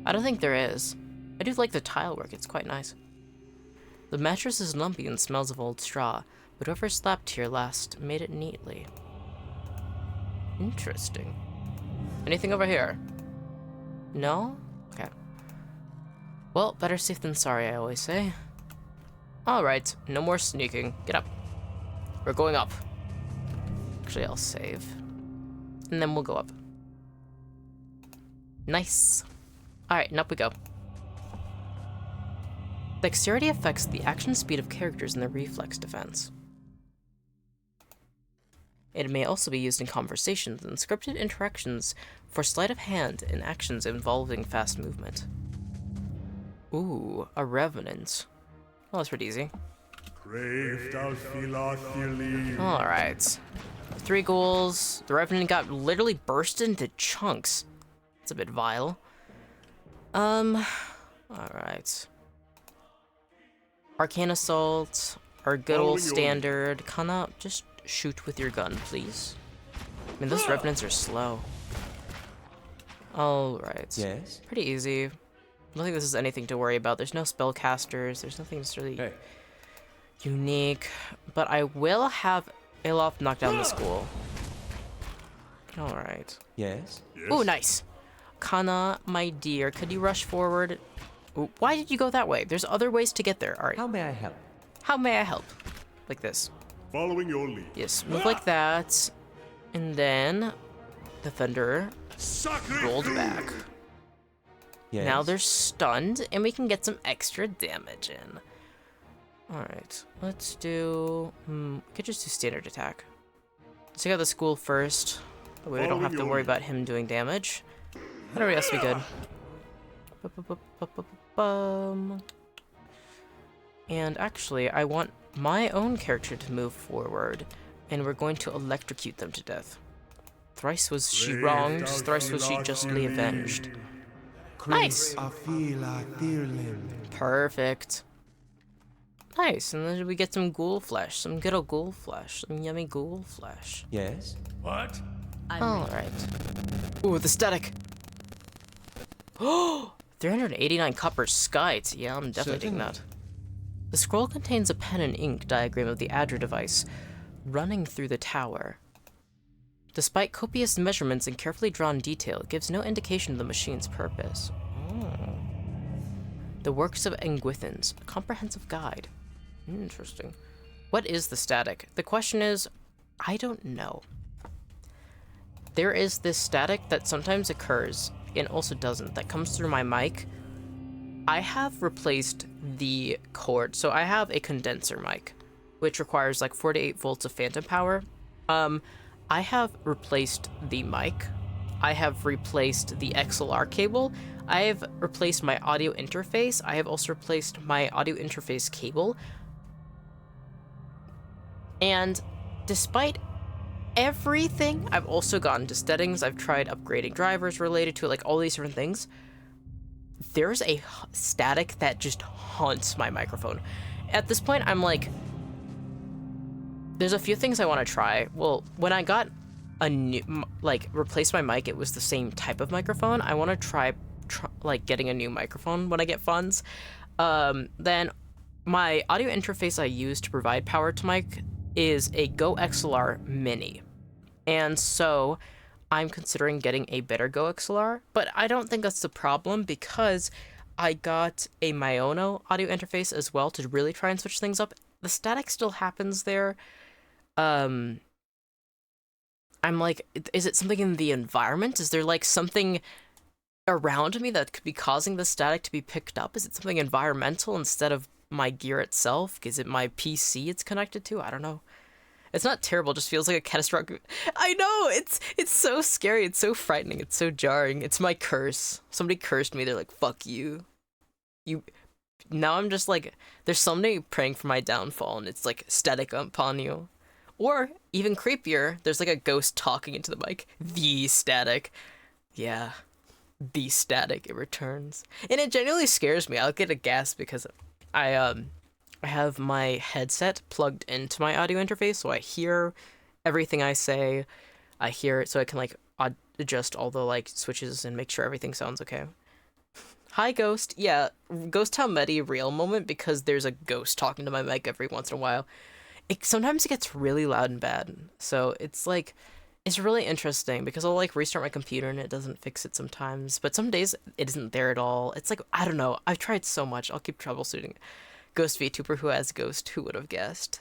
I don't think there is. I do like the tile work, it's quite nice. The mattress is lumpy and smells of old straw, but whoever slept here last made it neatly. Interesting. Anything over here? No? Okay. Well, better safe than sorry, I always say. Alright, no more sneaking. Get up. We're going up. Actually, I'll save. And then we'll go up. Nice. Alright, and up we go. Dexterity affects the action speed of characters and their reflex defense. It may also be used in conversations and scripted interactions for sleight of hand and actions involving fast movement. Ooh, a revenant. Well, that's pretty easy. Alright. 3 goals. The revenant got literally burst into chunks. It's a bit vile. Alright. Arcane Assault, our good old standard. Kana, just shoot with your gun, please. I mean, those revenants are slow. Alright. Yes? Pretty easy. I don't think this is anything to worry about. There's no spellcasters. There's nothing necessarily unique. But I will have Aloth knock down the school. Alright. Yes? Oh, nice. Kana, my dear, could you rush forward? Ooh, why did you go that way? There's other ways to get there. Alright. How may I help? How may I help? Like this. Following your lead. Yes, move like that. And then the thunder rolled back. Yes. Now they're stunned, and we can get some extra damage in. Alright, let's do... we could just do standard attack. Let's take out the school first. That way we don't have to worry about him doing damage. Everybody else will be good. And actually, I want my own character to move forward, and we're going to electrocute them to death. Thrice was she wronged, thrice was she justly avenged. Nice! Perfect. Nice, and then we get some ghoul flesh, some good old ghoul flesh, some yummy ghoul flesh. Yes? What? Alright. Ooh, the static! Oh! 389 copper skytes. Yeah, I'm definitely taking that. The scroll contains a pen and ink diagram of the Adra device running through the tower. Despite copious measurements and carefully drawn detail, it gives no indication of the machine's purpose. Oh. The Works of Engwithans, a comprehensive guide. Interesting. What is the static? The question is, I don't know. There is this static that sometimes occurs, and also doesn't, that comes through my mic. I have replaced the cord, so I have a condenser mic. which requires like 4 to 8 volts of phantom power. I have replaced the mic. I have replaced the XLR cable. I have replaced my audio interface. I have also replaced my audio interface cable. And despite everything, I've also gotten to settings. I've tried upgrading drivers related to it, like all these different things. There's a static that just haunts my microphone. At this point, I'm like, there's a few things I want to try. Well, when I got a new, like, replaced my mic, it was the same type of microphone. I want to try, like, getting a new microphone when I get funds. Then my audio interface I use to provide power to mic is a Go XLR Mini. And so I'm considering getting a better Go XLR, but I don't think that's the problem because I got a Miono audio interface as well to really try and switch things up. The static still happens there. I'm like, is it something in the environment? Is there like something around me that could be causing the static to be picked up? Is it something environmental instead of my gear itself? Is it my PC it's connected to? I don't know. It's not terrible, it just feels like a catastrophic... I know! It's so scary, it's so frightening, it's so jarring. It's my curse. Somebody cursed me, they're like, fuck you. Now I'm just like, there's somebody praying for my downfall, and it's like static upon you. Or, even creepier, there's like a ghost talking into the mic. The static. Yeah. The static, it returns. And it genuinely scares me. I'll get a gasp because I have my headset plugged into my audio interface, so I hear everything I say. I hear it so I can like adjust all the like switches and make sure everything sounds okay. Hi, Ghost. Yeah, Ghosttownmettie real moment because there's a ghost talking to my mic every once in a while. Sometimes it gets really loud and bad, so it's like, it's really interesting because I'll like restart my computer and it doesn't fix it sometimes, but some days it isn't there at all. It's like, I don't know, I've tried so much, I'll keep troubleshooting. Ghost VTuber who has Ghost, who would have guessed?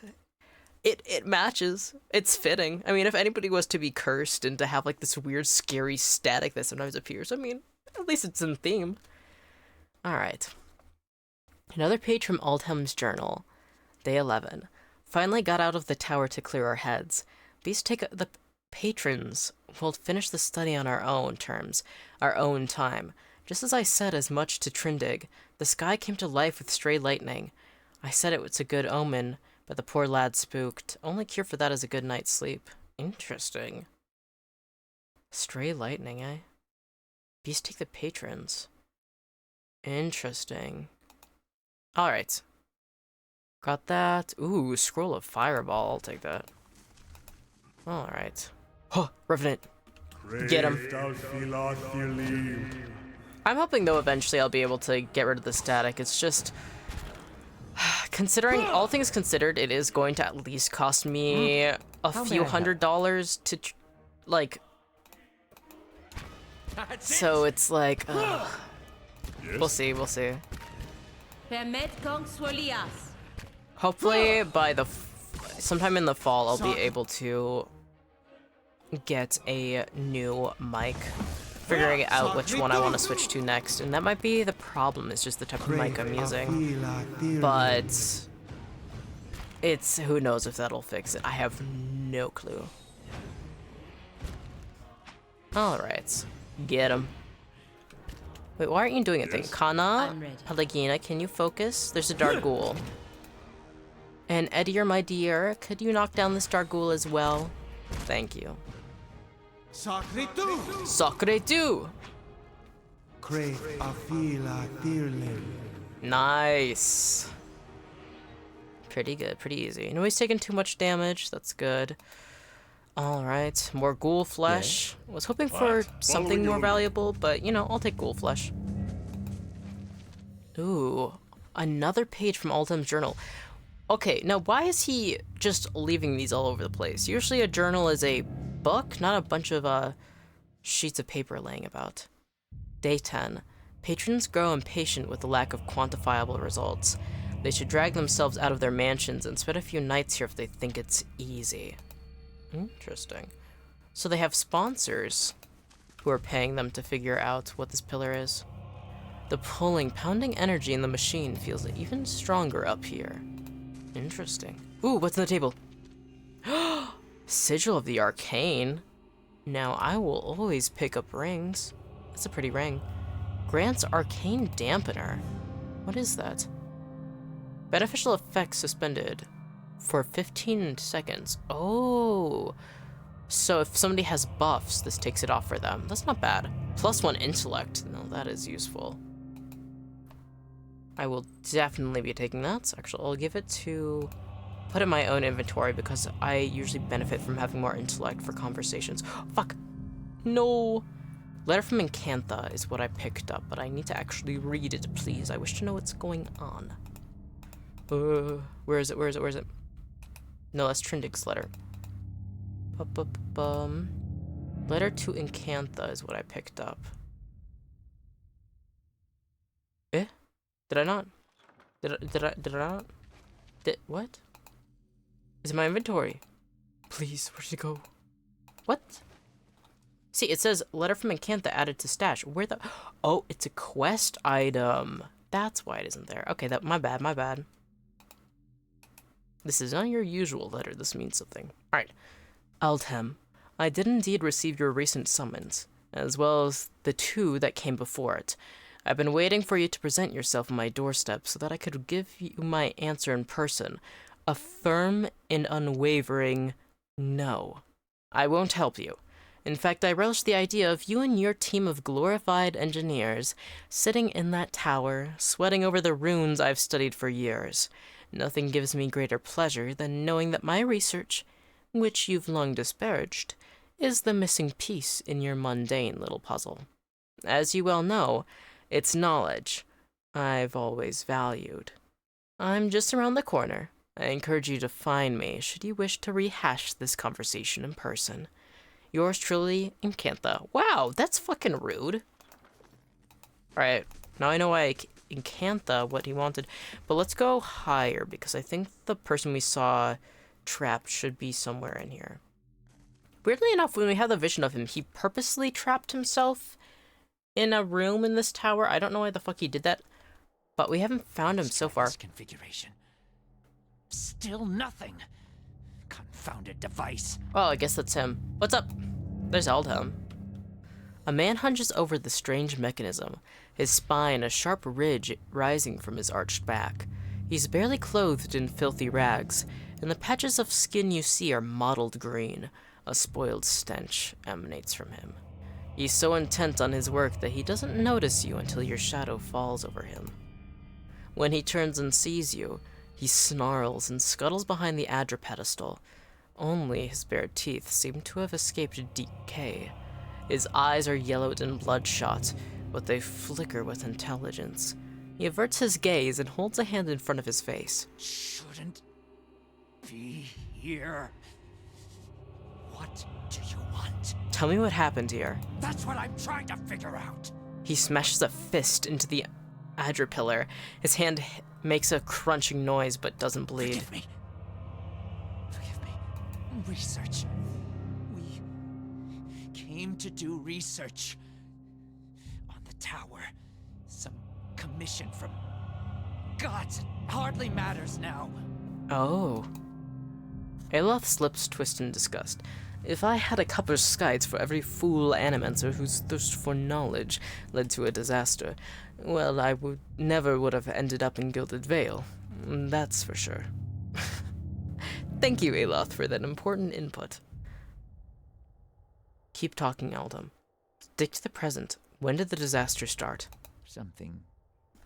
It matches, it's fitting. I mean, if anybody was to be cursed and to have like this weird scary static that sometimes appears, I mean, at least it's in theme. Alright. Another page from Aldhelm's journal. Day 11. Finally got out of the tower to clear our heads. These take the patrons will finish the study on our own terms, our own time. Just as I said as much to Trindig, the sky came to life with stray lightning. I said it was a good omen, but the poor lad spooked. Only cure for that is a good night's sleep. Interesting. Stray lightning, eh? Beast take the patrons. Interesting. Alright. Got that. Ooh, scroll of fireball. I'll take that. Alright. Huh, Revenant. Get him. I'm hoping, though, eventually I'll be able to get rid of the static. It's just... considering, all things considered, it is going to at least cost me a few $100s to, like... So it's like... We'll see, we'll see. Hopefully, by the... sometime in the fall, I'll be able to get a new mic. Figuring out which one I want to switch to next, and that might be the problem, it's just the type of mic I'm using. But it's, who knows if that'll fix it. I have no clue. Alright, get him. Wait, why aren't you doing anything? Kana, Pelagina, can you focus? There's a Darghoul. And Edir, my dear, could you knock down this Darghoul as well? Thank you. Sacre tu! Nice. Pretty good, pretty easy. Nobody's taking too much damage, that's good. Alright, more ghoul flesh. Yeah. Was hoping for something more valuable, but you know, I'll take ghoul flesh. Ooh, another page from Aldhelm's journal. Okay, now why is he just leaving these all over the place? Usually a journal is a book, not a bunch of sheets of paper laying about. Day 10. Patrons grow impatient with the lack of quantifiable results. They should drag themselves out of their mansions and spend a few nights here if they think it's easy. Interesting. So they have sponsors who are paying them to figure out what this pillar is. The pounding energy in the machine feels even stronger up here. Interesting. Ooh, what's on the table? Sigil of the Arcane. Now, I will always pick up rings. That's a pretty ring. Grants Arcane Dampener. What is that? Beneficial effects suspended for 15 seconds. Oh. So if somebody has buffs, this takes it off for them. That's not bad. +1 intellect. No, that is useful. I will definitely be taking that. Actually, I'll give it to... put it in my own inventory because I usually benefit from having more intellect for conversations. Fuck. No. Letter from Encantha is what I picked up, but I need to actually read it, please. I wish to know what's going on. Where is it? Where is it? Where is it? No, that's Trindig's letter. Letter to Encantha is what I picked up. Eh? Did I not? Did I not? What? It's in my inventory. Please, where did it go? What? See, it says letter from Encantha added to stash. Where the... Oh, it's a quest item. That's why it isn't there. Okay, my bad, my bad. This is not your usual letter. This means something. Alright. Aldhem, I did indeed receive your recent summons, as well as the 2 that came before it. I've been waiting for you to present yourself on my doorstep so that I could give you my answer in person. A firm and unwavering no. I won't help you. In fact, I relish the idea of you and your team of glorified engineers sitting in that tower, sweating over the runes I've studied for years. Nothing gives me greater pleasure than knowing that my research, which you've long disparaged, is the missing piece in your mundane little puzzle. As you well know, it's knowledge I've always valued. I'm just around the corner. I encourage you to find me should you wish to rehash this conversation in person. Yours truly, Encantha. Wow, that's fucking rude. Alright, now I know why Encantha, what he wanted. But let's go higher, because I think the person we saw trapped should be somewhere in here. Weirdly enough, when we had the vision of him, he purposely trapped himself in a room in this tower. I don't know why the fuck he did that, but we haven't found him so far. Configuration. Still nothing. Confounded device. Oh, I guess that's him. What's up? There's Aldhelm. A man hunches over the strange mechanism, his spine a sharp ridge rising from his arched back. He's barely clothed in filthy rags, and the patches of skin you see are mottled green. A spoiled stench emanates from him. He's so intent on his work that he doesn't notice you until your shadow falls over him. When he turns and sees you, he snarls and scuttles behind the Adra pedestal. Only his bare teeth seem to have escaped decay. His eyes are yellowed and bloodshot, but they flicker with intelligence. He averts his gaze and holds a hand in front of his face. Shouldn't be here. What do you want? Tell me what happened here. That's what I'm trying to figure out. He smashes a fist into the Adra pillar. His hand makes a crunching noise but doesn't bleed. Forgive me. Forgive me. Research. We came to do research on the tower. Some commission from gods. It hardly matters now. Oh. Aloth's lips twist in disgust. If I had a couple of skites for every fool animancer whose thirst for knowledge led to a disaster, well, I never would have ended up in Gilded Vale. That's for sure. Thank you, Aloth, for that important input. Keep talking, Aldhem. Stick to the present. When did the disaster start? Something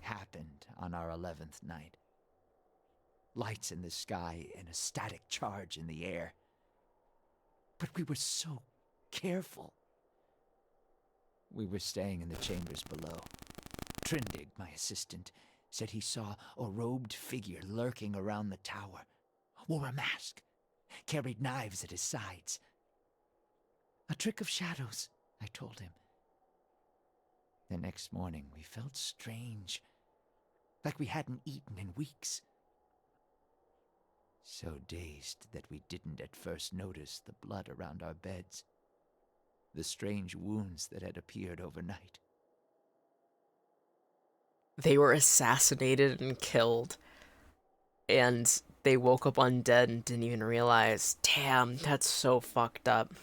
happened on our 11th night. Lights in the sky and a static charge in the air. But we were so careful. We were staying in the chambers below. Trindig, my assistant, said he saw a robed figure lurking around the tower. Wore a mask. Carried knives at his sides. A trick of shadows, I told him. The next morning, we felt strange. Like we hadn't eaten in weeks. So dazed that we didn't at first notice the blood around our beds. The strange wounds that had appeared overnight. They were assassinated and killed. And they woke up undead and didn't even realize. Damn, that's so fucked up.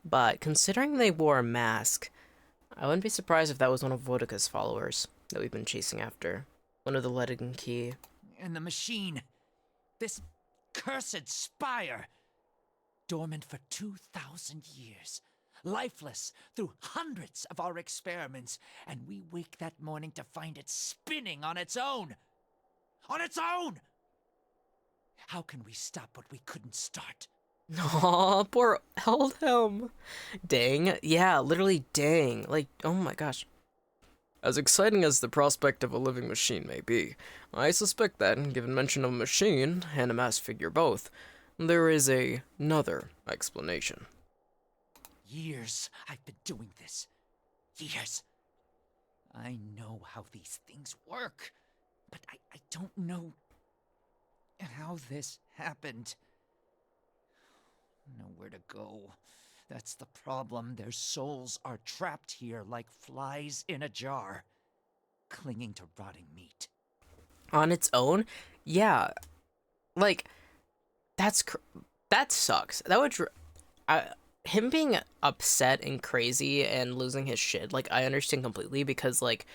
But considering they wore a mask, I wouldn't be surprised if that was one of Vodka's followers that we've been chasing after. One of the Ledigan Key. And the machine. This cursed spire. Dormant for 2,000 years. Lifeless through hundreds of our experiments. And we wake that morning to find it spinning on its own. On its own! How can we stop what we couldn't start? Aw, poor Eldhelm. Dang. Yeah, literally dang. Like, oh my gosh. As exciting as the prospect of a living machine may be, I suspect that, given mention of a machine and a masked figure both, there is another explanation. Years I've been doing this. Years. I know how these things work, but I don't know how this happened. Nowhere to go. That's the problem. Their souls are trapped here like flies in a jar, clinging to rotting meat. On its own? Yeah. Like, that sucks. That would... him being upset and crazy and losing his shit, like, I understand completely because, like,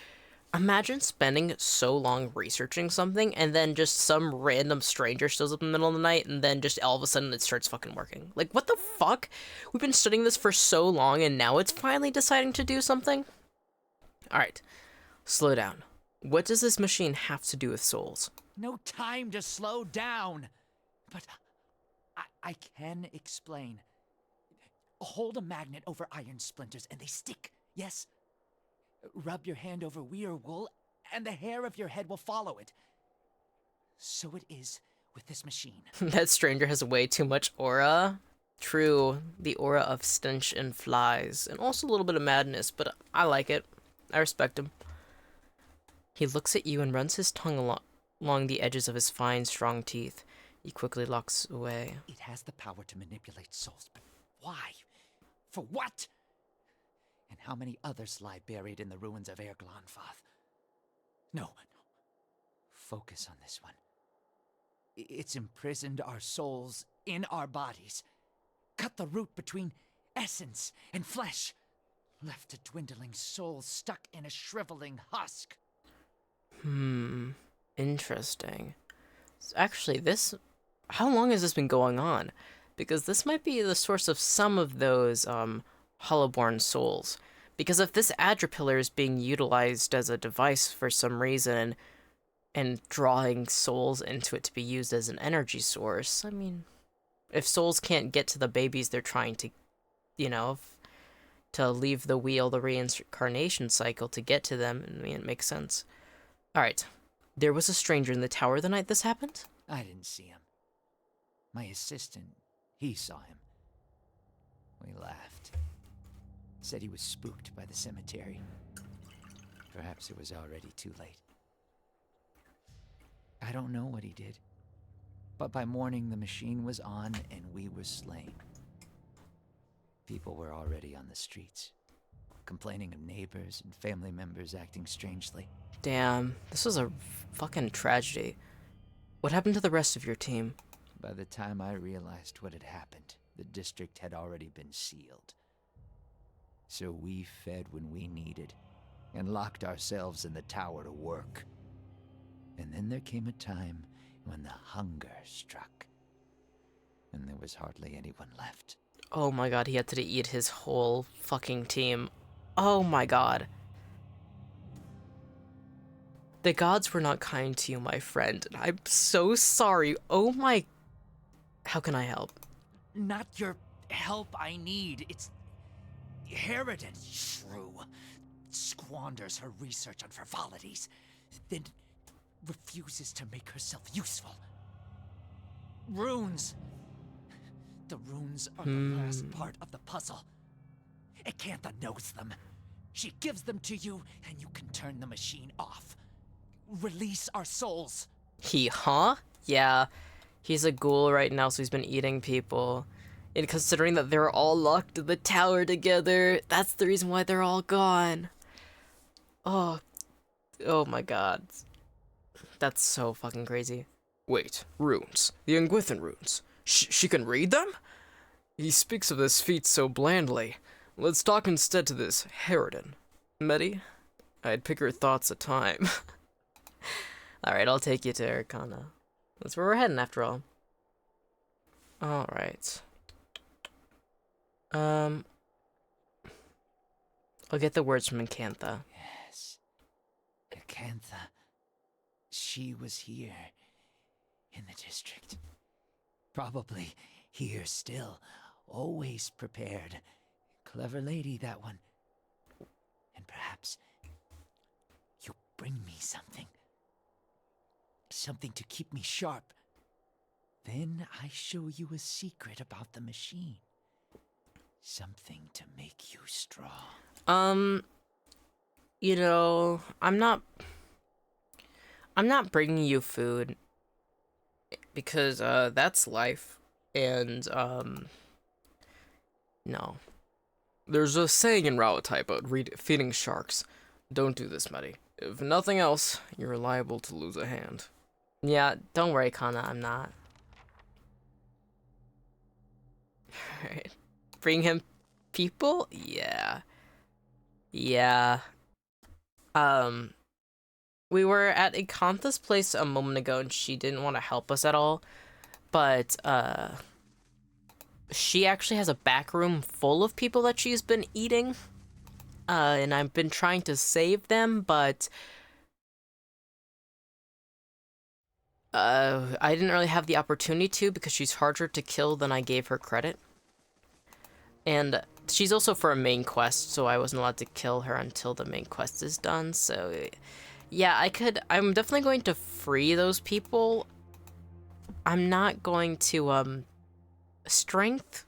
imagine spending so long researching something and then just some random stranger shows up in the middle of the night and then just all of a sudden it starts fucking working. Like, what the fuck? We've been studying this for so long and now it's finally deciding to do something? Alright, slow down. What does this machine have to do with souls? No time to slow down. But I can explain. Hold a magnet over iron splinters and they stick, yes? Rub your hand over weir wool, and the hair of your head will follow it. So it is with this machine. That stranger has way too much aura. True, the aura of stench and flies, and also a little bit of madness, but I like it. I respect him. He looks at you and runs his tongue along the edges of his fine, strong teeth. He quickly locks away. It has the power to manipulate souls, but why? For what? And how many others lie buried in the ruins of Erglonfath? No. Focus on this one. It's imprisoned our souls in our bodies. Cut the root between essence and flesh. Left a dwindling soul stuck in a shriveling husk. Interesting. Actually, how long has this been going on? Because this might be the source of some of those, Hollowborn souls. Because if this Adripillar is being utilized as a device for some reason, and drawing souls into it to be used as an energy source, I mean, if souls can't get to the babies they're trying to, to leave the wheel, the reincarnation cycle to get to them, I mean, it makes sense. Alright, there was a stranger in the tower the night this happened? I didn't see him. My assistant, he saw him. We laughed. Said he was spooked by the cemetery. Perhaps it was already too late. I don't know what he did. But by morning the machine was on and we were slain. People were already on the streets, complaining of neighbors and family members acting strangely. Damn, this was a fucking tragedy. What happened to the rest of your team? By the time I realized what had happened, the district had already been sealed. So we fed when we needed, and locked ourselves in the tower to work. And then there came a time when the hunger struck, and there was hardly anyone left. Oh my god, he had to eat his whole fucking team. Oh my god. The gods were not kind to you, my friend, and I'm so sorry. Oh my... How can I help? Not your help I need. It's... Harridan, shrew. Squanders her research on frivolities, then refuses to make herself useful. Runes. The runes are the last part of the puzzle. Acantha knows them. She gives them to you, and you can turn the machine off. Release our souls. Yeah. He's a ghoul right now, so he's been eating people. And considering that they're all locked in the tower together, that's the reason why they're all gone. Oh my god. That's so fucking crazy. Wait, runes. The Ingwithan runes. She can read them? He speaks of this feat so blandly. Let's talk instead to this Harridan. Mettie, I'd pick her thoughts a time. Alright, I'll take you to Arcana. That's where we're heading, after all. Alright. I'll get the words from Encantha. Yes. Acantha. She was here. In the district. Probably here still. Always prepared. Clever lady, that one. And perhaps you'll bring me something. Something to keep me sharp. Then I show you a secret about the machine. Something to make you strong. You know, I'm not bringing you food because that's life, and no. There's a saying in Rauatai about feeding sharks. Don't do this, Mettie. If nothing else, you're liable to lose a hand. Yeah, don't worry, Kana, I'm not. Alright. Bring him people? Yeah. Yeah. We were at Ekantha's place a moment ago and she didn't want to help us at all. But, she actually has a back room full of people that she's been eating. And I've been trying to save them, but I didn't really have the opportunity to because she's harder to kill than I gave her credit. And she's also for a main quest, so I wasn't allowed to kill her until the main quest is done, so yeah, I'm definitely going to free those people. I'm not going to, strength.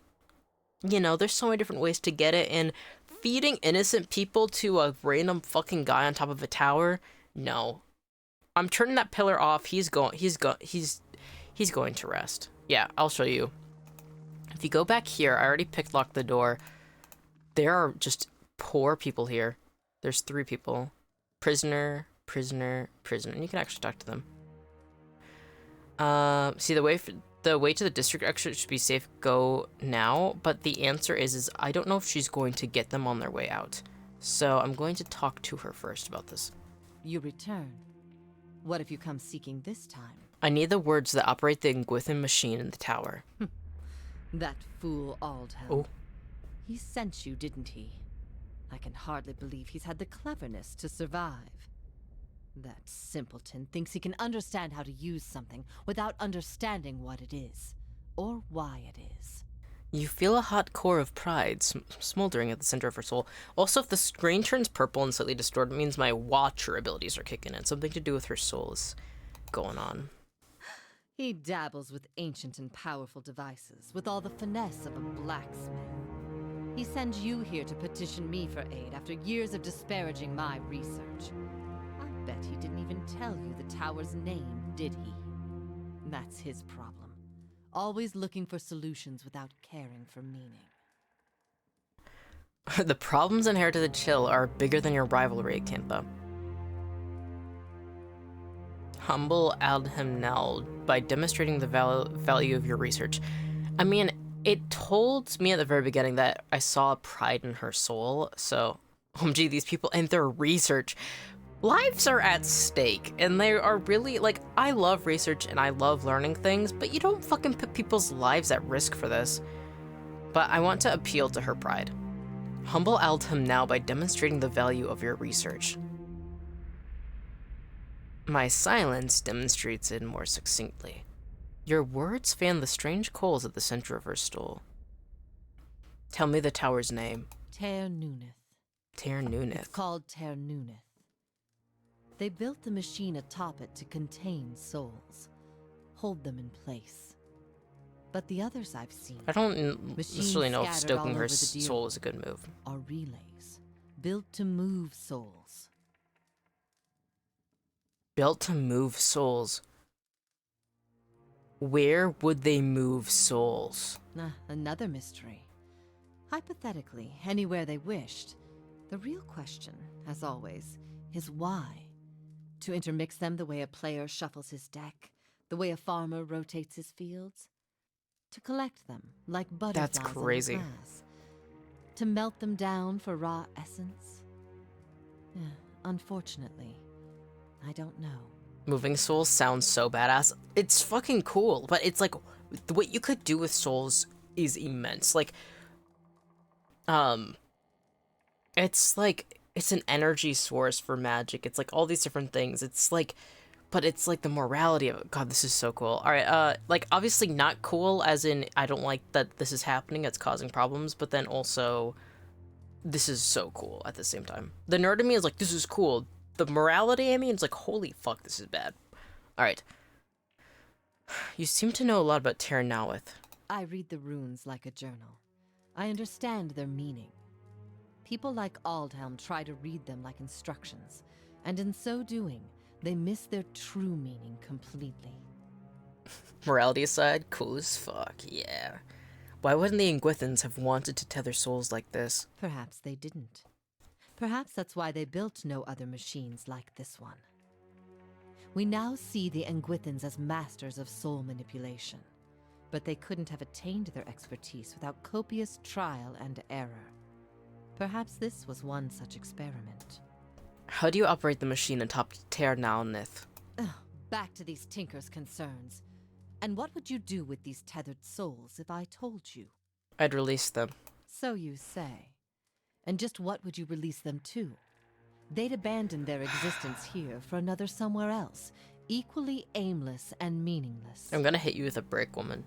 You know, there's so many different ways to get it, and feeding innocent people to a random fucking guy on top of a tower, no. I'm turning that pillar off. He's going to rest. Yeah, I'll show you. If you go back here, I already picklocked the door. There are just poor people here. There's 3 people. Prisoner, prisoner, prisoner. And you can actually talk to them. See, the way to the district actually should be safe. Go now. But the answer is I don't know if she's going to get them on their way out. So I'm going to talk to her first about this. You return. What if you come seeking this time? I need the words that operate the Ingwithan machine in the tower. That fool Aldhelm. Oh. He sent you, didn't he? I can hardly believe he's had the cleverness to survive. That simpleton thinks he can understand how to use something without understanding what it is, or why it is. You feel a hot core of pride smoldering at the center of her soul. Also, if the screen turns purple and slightly distorted, it means my Watcher abilities are kicking in. Something to do with her soul is going on. He dabbles with ancient and powerful devices, with all the finesse of a blacksmith. He sends you here to petition me for aid after years of disparaging my research. I bet he didn't even tell you the tower's name, did he? That's his problem. Always looking for solutions without caring for meaning. The problems inherited at Chill are bigger than your rivalry, Kintha. Humble Aldhemnel by demonstrating the value of your research. I mean, it told me at the very beginning that I saw pride in her soul, so, OMG, these people and their research. Lives are at stake, and they are really, like, I love research and I love learning things, but you don't fucking put people's lives at risk for this. But I want to appeal to her pride. Humble Aldham now by demonstrating the value of your research. My silence demonstrates it more succinctly. Your words fan the strange coals at the center of her soul. Tell me the tower's name. Ter Nuneth. Ter Nuneth. It's called Ter Nuneth. They built the machine atop it to contain souls, hold them in place. But the others I've seen, I don't necessarily know if stoking her soul is a good move. Are relays built to move souls. Built to move souls. Where would they move souls? Another mystery. Hypothetically, anywhere they wished. The real question, as always, is why? To intermix them the way a player shuffles his deck, The way a farmer rotates his fields? To collect them, like butterflies in the crazy. grass. To melt them down for raw essence? Unfortunately, I don't know. Moving souls sounds so badass. It's fucking cool, but it's like what you could do with souls is immense. Like, it's like it's an energy source for magic. It's like all these different things. It's like, but it's like the morality of it. God, this is so cool. All right, like obviously not cool as in I don't like that this is happening. It's causing problems, but then also this is so cool at the same time. The nerd in me is like, this is cool. The morality in me is like, holy fuck, this is bad. All right. You seem to know a lot about Terranowith. I read the runes like a journal. I understand their meaning. People like Aldhelm try to read them like instructions, and in so doing, they miss their true meaning completely. Morality aside, cool as fuck, yeah. Why wouldn't the Ingwithans have wanted to tether souls like this? Perhaps they didn't. Perhaps that's why they built no other machines like this one. We now see the Ingwithans as masters of soul manipulation, but they couldn't have attained their expertise without copious trial and error. Perhaps this was one such experiment. How do you operate the machine atop Terranowith? Back to these tinkers' concerns. And what would you do with these tethered souls if I told you? I'd release them. So you say. And just what would you release them to? They'd abandon their existence here for another somewhere else, equally aimless and meaningless. I'm gonna hit you with a brick, woman.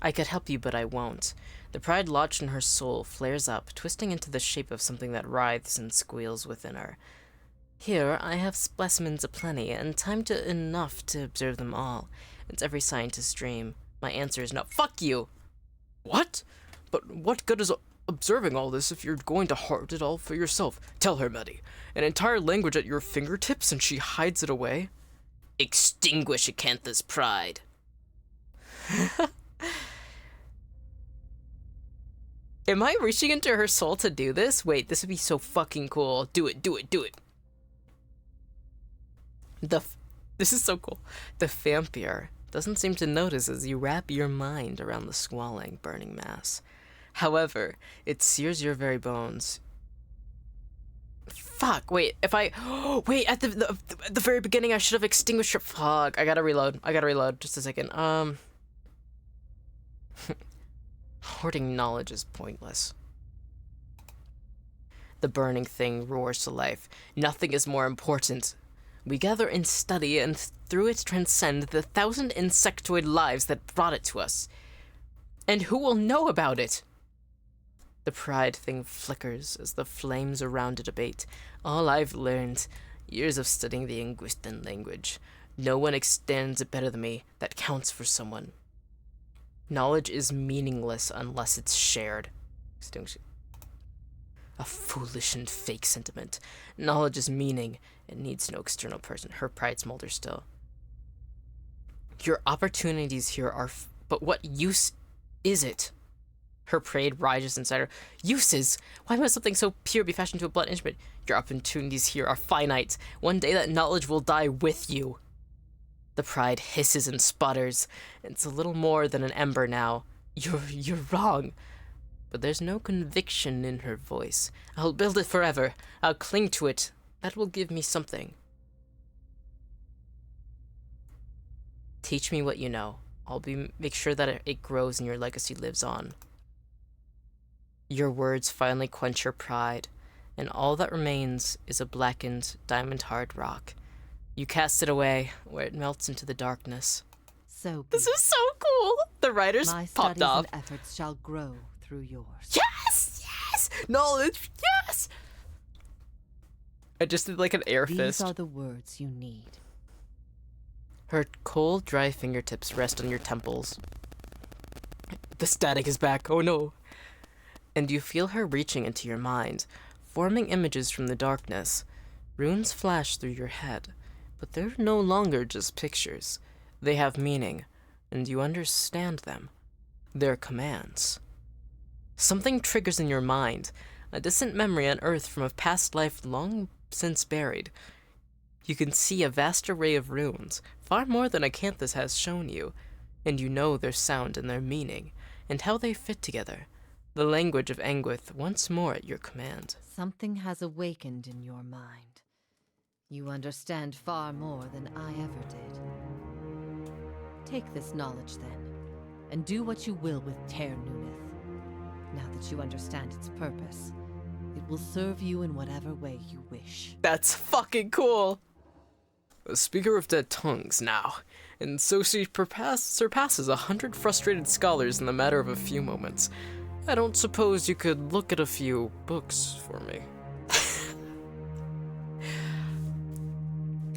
I could help you, but I won't. The pride lodged in her soul flares up, twisting into the shape of something that writhes and squeals within her. Here, I have specimens aplenty, and time enough to observe them all. It's every scientist's dream. My answer is no. Fuck you! What? But what good is observing all this if you're going to hoard it all for yourself? Tell her, Mettie. An entire language at your fingertips and she hides it away? Extinguish Acantha's pride. Am I reaching into her soul to do this? Wait, this would be so fucking cool. Do it, do it, do it. This is so cool. The vampire doesn't seem to notice as you wrap your mind around the squalling, burning mass. However, it sears your very bones. Fuck, wait, if I... wait, at the very beginning I should have extinguished your... Fuck, I gotta reload. Just a second. Hoarding knowledge is pointless. The burning thing roars to life. Nothing is more important. We gather and study, and through it transcend the 1,000 insectoid lives that brought it to us. And who will know about it? The pride thing flickers as the flames around it abate. All I've learned, years of studying the Ingwithan language. No one extends it better than me. That counts for someone. Knowledge is meaningless unless it's shared. A foolish and fake sentiment. Knowledge is meaning. It needs no external person. Her pride smolders still. Your opportunities here are... but what use is it? Her pride rises inside her. Uses? Why must something so pure be fashioned to a blunt instrument? Your opportunities here are finite. One day that knowledge will die with you. The pride hisses and sputters. It's a little more than an ember now. You're wrong. But there's no conviction in her voice. I'll build it forever. I'll cling to it. That will give me something. Teach me what you know. I'll make sure that it grows and your legacy lives on. Your words finally quench your pride, and all that remains is a blackened, diamond-hard rock. You cast it away, where it melts into the darkness. So this is so cool! The writers my popped studies off. and efforts shall grow through yours. Yes! Yes! Knowledge! Yes! I just did like an air fist. These are the words you need. Her cold, dry fingertips rest on your temples. The static is back, oh no! And you feel her reaching into your mind, forming images from the darkness. Runes flash through your head, but they're no longer just pictures. They have meaning, and you understand them. They're commands. Something triggers in your mind, a distant memory on Earth from a past life long since buried. You can see a vast array of runes, far more than Acanthus has shown you, and you know their sound and their meaning, and how they fit together. The language of Anguith once more at your command. Something has awakened in your mind. You understand far more than I ever did. Take this knowledge then, and do what you will with Ter Nuneth. Now that you understand its purpose, it will serve you in whatever way you wish. That's fucking cool! A speaker of dead tongues now, and so she surpasses 100 frustrated scholars in the matter of a few moments. I don't suppose you could look at a few books for me.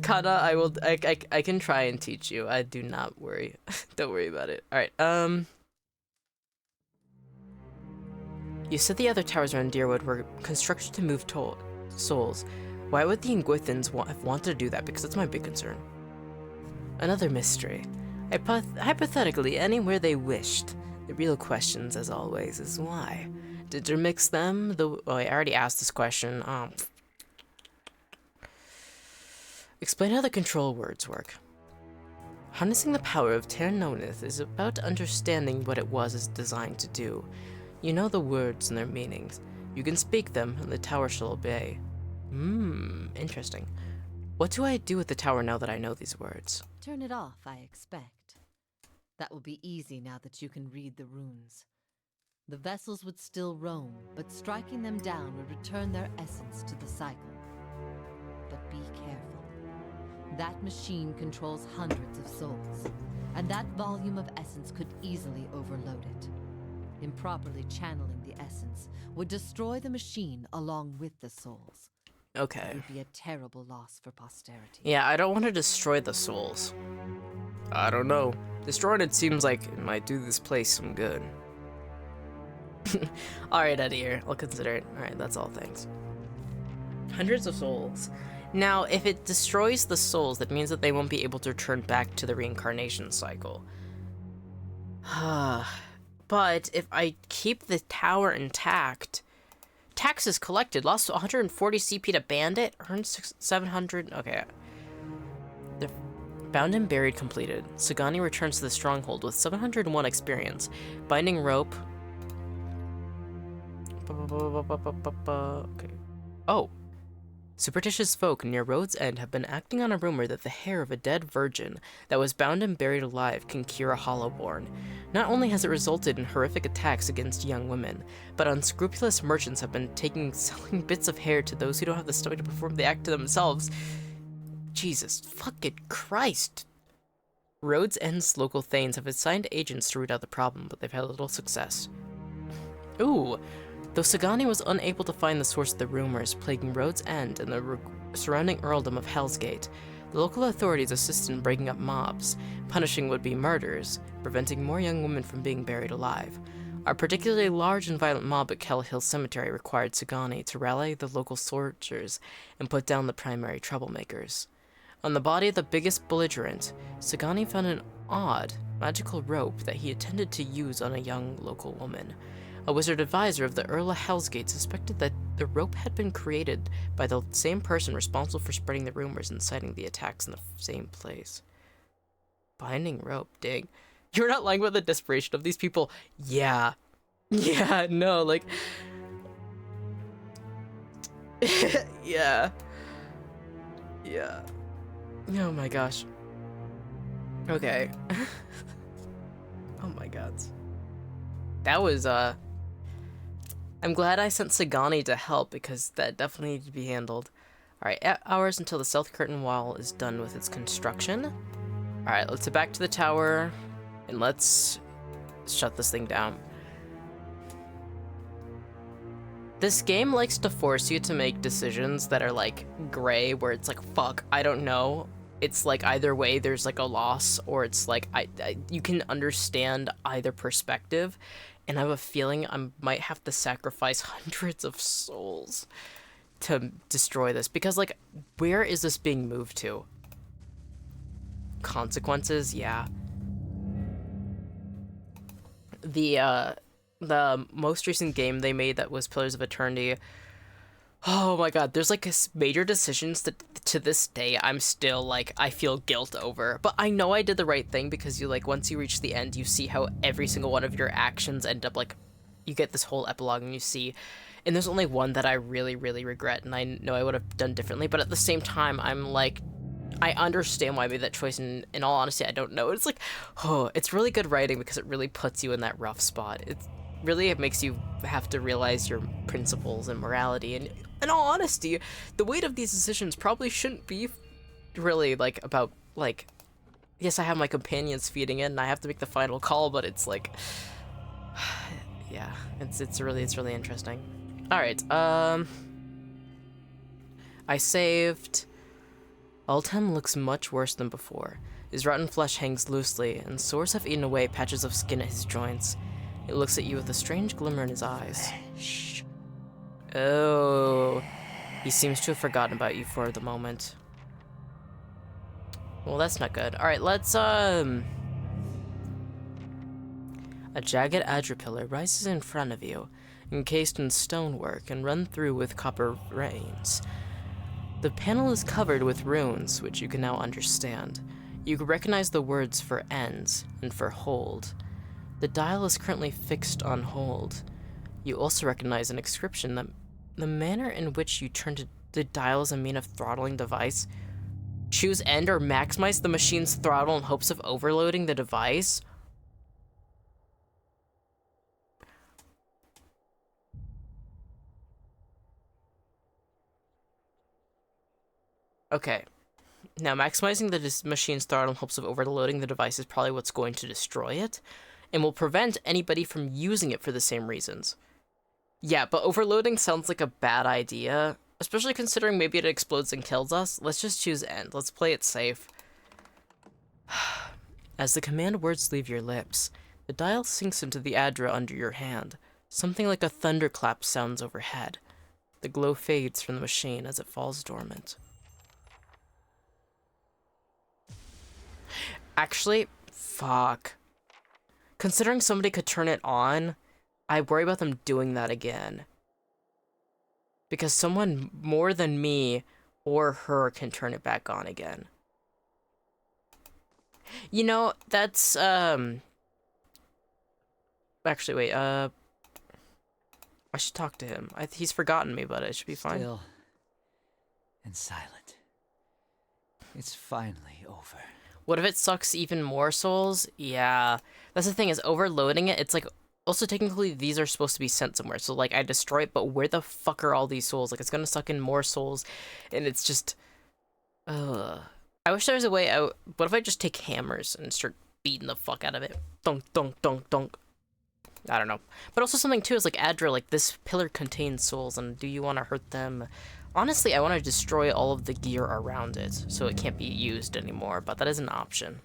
Kana, I can try and teach you. I do not worry. Don't worry about it. Alright, You said the other towers around Deerwood were constructed to move souls. Why would the Ingwithans have wanted to do that? Because that's my big concern. Another mystery. Hypothetically, anywhere they wished. The real questions, as always, is why. Did you mix them? Oh, I already asked this question. Explain how the control words work. Harnessing the power of Ter Noneth is about understanding what it was designed to do. You know the words and their meanings. You can speak them, and the tower shall obey. Interesting. What do I do with the tower now that I know these words? Turn it off, I expect. That will be easy now that you can read the runes. The vessels would still roam, but striking them down would return their essence to the cycle. But be careful. That machine controls hundreds of souls, and that volume of essence could easily overload it. Improperly channeling the essence would destroy the machine along with the souls. Okay. It would be a terrible loss for posterity. Yeah, I don't want to destroy the souls. I don't know. Destroying it seems like it might do this place some good. Alright, Eddie here. I'll consider it. Alright, that's all, thanks. Hundreds of souls. Now, if it destroys the souls, that means that they won't be able to return back to the reincarnation cycle. But if I keep the tower intact... Taxes collected. Lost 140 CP to Bandit. Earned 700... Okay. The Bound and Buried completed. Sagani returns to the stronghold with 701 experience. Binding Rope. Okay. Oh. Superstitious folk near Road's End have been acting on a rumor that the hair of a dead virgin that was bound and buried alive can cure a Hollowborn. Not only has it resulted in horrific attacks against young women, but unscrupulous merchants have been selling bits of hair to those who don't have the stomach to perform the act to themselves. Jesus fucking Christ. Road's End's local thanes have assigned agents to root out the problem, but they've had little success. Ooh. Though Sagani was unable to find the source of the rumors plaguing Road's End and the surrounding earldom of Hellsgate, the local authorities assist in breaking up mobs, punishing would-be murders, preventing more young women from being buried alive. Our particularly large and violent mob at Kell Hill Cemetery required Sagani to rally the local soldiers and put down the primary troublemakers. On the body of the biggest belligerent, Sagani found an odd, magical rope that he intended to use on a young local woman. A wizard advisor of the Earl of Hellsgate suspected that the rope had been created by the same person responsible for spreading the rumors and inciting the attacks in the same place. Binding rope, dang. You're not lying about the desperation of these people? Yeah. Yeah, no, like... yeah. Yeah. Oh my gosh. Okay. Oh my god. That was, I'm glad I sent Sagani to help, because that definitely needed to be handled. Alright, 8 hours until the South Curtain Wall is done with its construction. Alright, let's head back to the tower, and let's shut this thing down. This game likes to force you to make decisions that are, like, gray, where it's like, fuck, I don't know. It's like either way there's like a loss, or it's like you can understand either perspective, and I have a feeling I might have to sacrifice hundreds of souls to destroy this, because like, where is this being moved to? Consequences? Yeah. The the most recent game they made that was Pillars of Eternity. Oh my god, there's like major decisions that to this day I'm still like, I feel guilt over. But I know I did the right thing because you like, once you reach the end, you see how every single one of your actions end up like, you get this whole epilogue and you see, and there's only one that I really, really regret and I know I would have done differently. But at the same time, I'm like, I understand why I made that choice, and in all honesty, I don't know. It's like, oh, it's really good writing because it really puts you in that rough spot. It makes you have to realize your principles and morality, and in all honesty, the weight of these decisions probably shouldn't be really like about like, yes, I have my companions feeding in and I have to make the final call, but it's like, yeah, it's really interesting. All right, I saved. Altem looks much worse than before. His rotten flesh hangs loosely, and sores have eaten away patches of skin at his joints. He looks at you with a strange glimmer in his eyes. Shh. Oh, he seems to have forgotten about you for the moment. Well, that's not good. All right, let's, A jagged adra rises in front of you, encased in stonework and run through with copper veins. The panel is covered with runes, which you can now understand. You can recognize the words for ends and for hold. The dial is currently fixed on hold. You also recognize an inscription that the manner in which you turn to the dial is a mean of throttling device. Choose end or maximize the machine's throttle in hopes of overloading the device. Okay. Now, maximizing the machine's throttle in hopes of overloading the device is probably what's going to destroy it, and will prevent anybody from using it for the same reasons. Yeah, but overloading sounds like a bad idea, especially considering maybe it explodes and kills us. Let's just choose end. Let's play it safe. As the command words leave your lips, the dial sinks into the adra under your hand. Something like a thunderclap sounds overhead. The glow fades from the machine as it falls dormant. Actually, fuck. Considering somebody could turn it on, I worry about them doing that again. Because someone more than me or her can turn it back on again. You know, that's, actually, wait, I should talk to him. He's forgotten me, but it should be fine. Still and silent. It's finally over. What if it sucks even more souls? Yeah. That's the thing, is overloading it, it's like, also technically these are supposed to be sent somewhere, so like I destroy it, but where the fuck are all these souls? Like it's gonna suck in more souls, and it's just, I wish there was a way out. What if I just take hammers and start beating the fuck out of it? Dunk, dunk, dunk, dunk. I don't know. But also something too is like Adra, like this pillar contains souls, and do you want to hurt them? Honestly, I want to destroy all of the gear around it, so it can't be used anymore, but that is an option.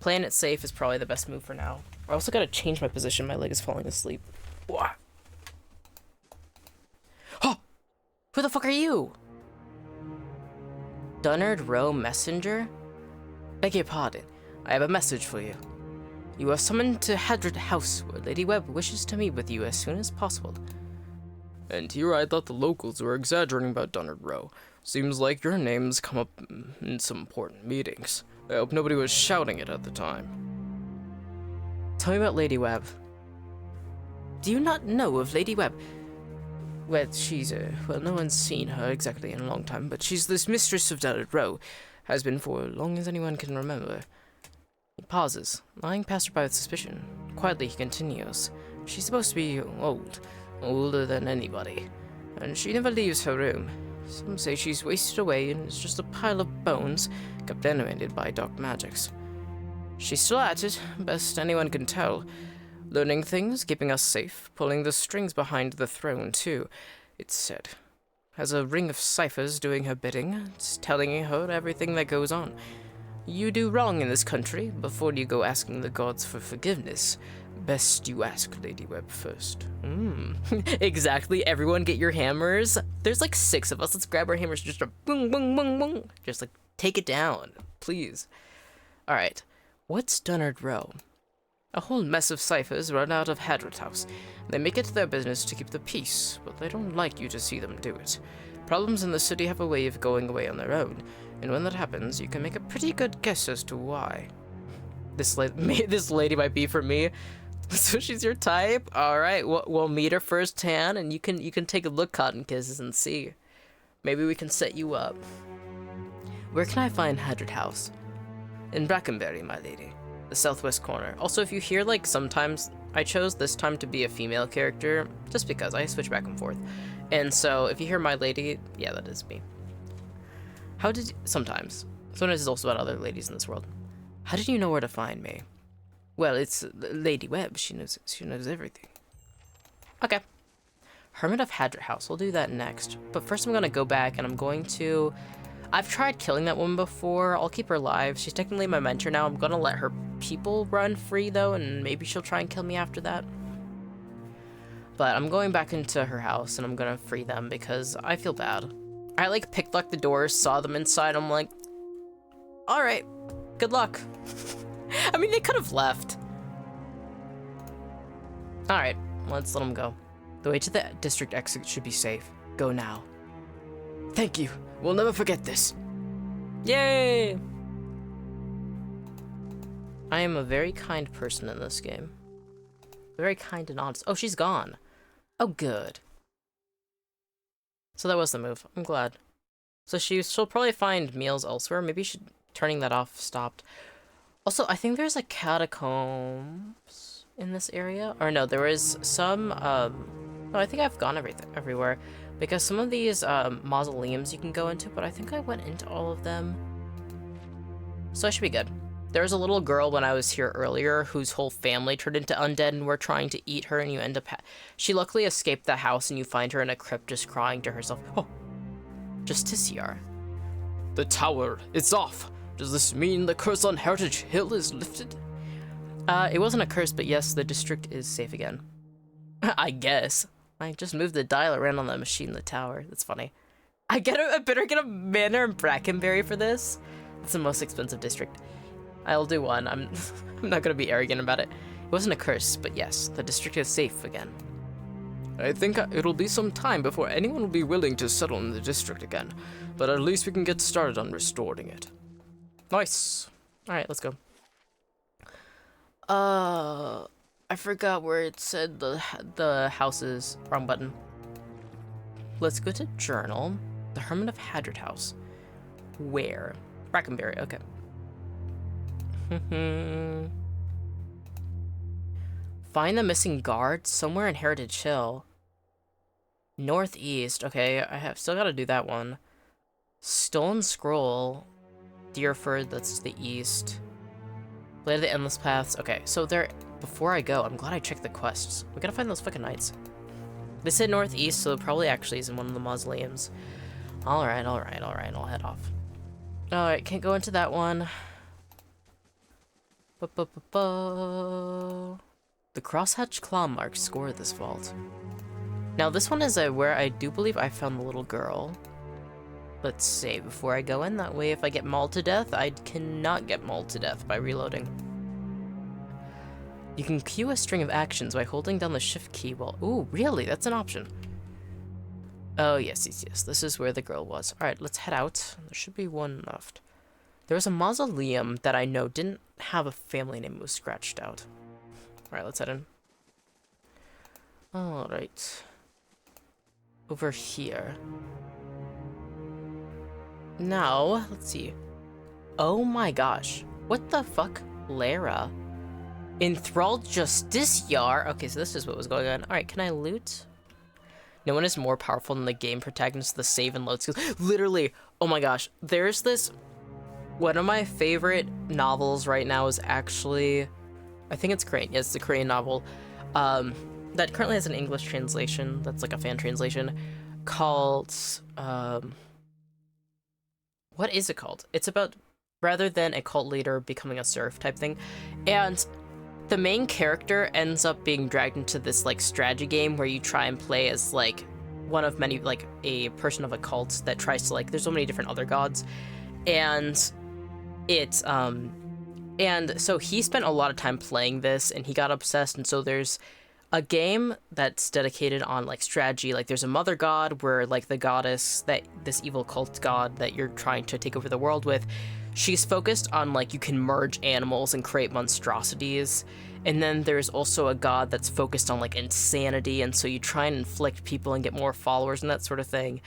Playing it safe is probably the best move for now. I also gotta change my position, my leg is falling asleep. What? Oh! Who the fuck are you? Dunnard Row Messenger? Beg your pardon, I have a message for you. You are summoned to Hadrid House, where Lady Webb wishes to meet with you as soon as possible. And here I thought the locals were exaggerating about Dunnard Row. Seems like your name's come up in some important meetings. I hope nobody was shouting it at the time. Tell me about Lady Webb. Do you not know of Lady Webb? Well, she's well, no one's seen her exactly in a long time, but she's this mistress of Dunnard Row. Has been for as long as anyone can remember. He pauses, eyeing passerby with suspicion. Quietly he continues. She's supposed to be old. Older than anybody, and she never leaves her room. Some say she's wasted away and is just a pile of bones, kept animated by dark magics. She's still at it, best anyone can tell. Learning things, keeping us safe, pulling the strings behind the throne, too, it's said. Has a ring of ciphers doing her bidding, it's telling her everything that goes on. You do wrong in this country, before you go asking the gods for forgiveness. Best you ask Lady Webb first. Exactly, everyone get your hammers. There's like 6 of us, let's grab our hammers, just a boom, boom, boom, boom. Just like, take it down, please. Alright, what's Dunnard Row? A whole mess of ciphers run out of Hadrit House. They make it their business to keep the peace, but they don't like you to see them do it. Problems in the city have a way of going away on their own, and when that happens, you can make a pretty good guess as to why. This lady might be for me. So she's your type? Alright, we'll meet her firsthand, and you can take a look, Cotton Kisses, and see. Maybe we can set you up. Where can I find Hadrit House? In Brackenberry, my lady. The southwest corner. Also, if you hear, like, sometimes I chose this time to be a female character, just because I switch back and forth. And so, if you hear my lady, yeah, that is me. How did you, sometimes it's also about other ladies in this world. How did you know where to find me? Well, it's Lady Webb. She knows everything. Okay. Hermit of Hadrit House. We'll do that next. But first I'm gonna go back and I'm going to... I've tried killing that woman before. I'll keep her alive. She's technically my mentor now. I'm gonna let her people run free though, and maybe she'll try and kill me after that. But I'm going back into her house and I'm gonna free them because I feel bad. I like picked locked the doors, saw them inside. I'm like, all right, good luck. I mean, they could have left. All right, let's let them go. The way to the district exit should be safe. Go now. Thank you. We'll never forget this. Yay! I am a very kind person in this game. Very kind and honest. Oh, she's gone. Oh, good. So that was the move. I'm glad. So she'll probably find meals elsewhere. Maybe turning that off stopped. Also, I think there's a catacombs in this area. Or no, there is some, no, I think I've gone everywhere. Because some of these mausoleums you can go into, but I think I went into all of them. So I should be good. There was a little girl when I was here earlier whose whole family turned into undead and were trying to eat her, and you end up... She luckily escaped the house, and you find her in a crypt just crying to herself. Oh, Justiciar. The tower, it's off. Does this mean the curse on Heritage Hill is lifted? It wasn't a curse, but yes, the district is safe again. I guess. I just moved the dial around on the machine in the tower. That's funny. I better get a manor in Brackenberry for this. It's the most expensive district. I'll do one. I'm not gonna be arrogant about it. It wasn't a curse, but yes, the district is safe again. I think it'll be some time before anyone will be willing to settle in the district again, but at least we can get started on restoring it. Nice. Alright, let's go. I forgot where it said the houses. Wrong button. Let's go to journal. The Hermit of Hadrit House. Where? Brackenberry, okay. Find the missing guard somewhere in Heritage Hill. Northeast, okay, I have still gotta do that one. Stolen Scroll. Deerford, that's the east. Blade of the Endless Paths, okay, so there, before I go, I'm glad I checked the quests. We gotta find those fucking knights. They said northeast, so it probably actually is in one of the mausoleums. Alright, I'll head off. Alright, can't go into that one. The crosshatch claw marks score this vault. Now this one is where I do believe I found the little girl. Let's save before I go in, that way if I get mauled to death, I cannot get mauled to death by reloading. You can queue a string of actions by holding down the shift key while... Ooh, really? That's an option. Oh, yes. This is where the girl was. Alright, let's head out. There should be one left. There was a mausoleum that I know didn't have a family name. It was scratched out. Alright, let's head in. Alright. Over here. Now, let's see. Oh my gosh. What the fuck? Lara. Enthralled Justiciar. Okay, so this is what was going on. Alright, can I loot? No one is more powerful than the game protagonist, the save and load skills. Literally, oh my gosh. There's this... One of my favorite novels right now is actually... I think it's Korean. Yes, it's a Korean novel. That currently has an English translation. That's like a fan translation. Called... What is it called? It's about... Rather than a cult leader becoming a serf type thing. And the main character ends up being dragged into this like strategy game where you try and play as like one of many, like a person of a cult that tries to like, there's so many different other gods. And it And so he spent a lot of time playing this, and he got obsessed. And so there's a game that's dedicated on like strategy. Like there's a mother god where like the goddess, that this evil cult god that you're trying to take over the world with, she's focused on like you can merge animals and create monstrosities. And then there's also a god that's focused on like insanity, and so you try and inflict people and get more followers and that sort of thing.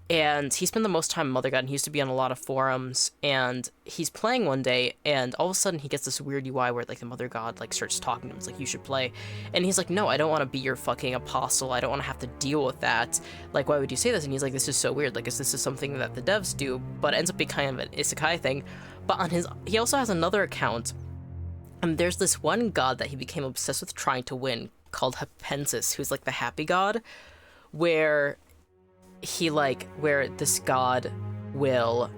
And he spent the most time Mother God, and he used to be on a lot of forums, and he's playing one day, and all of a sudden he gets this weird UI where like the Mother God like starts talking to him. It's like, you should play. And he's like, no, I don't want to be your fucking apostle. I don't want to have to deal with that. Like, why would you say this? And he's like, this is so weird. Like, this is something that the devs do, but it ends up being kind of an isekai thing. But on his, he also has another account, and there's this one god that he became obsessed with trying to win called Hapensis, who's like the happy god, where he like, where this god will,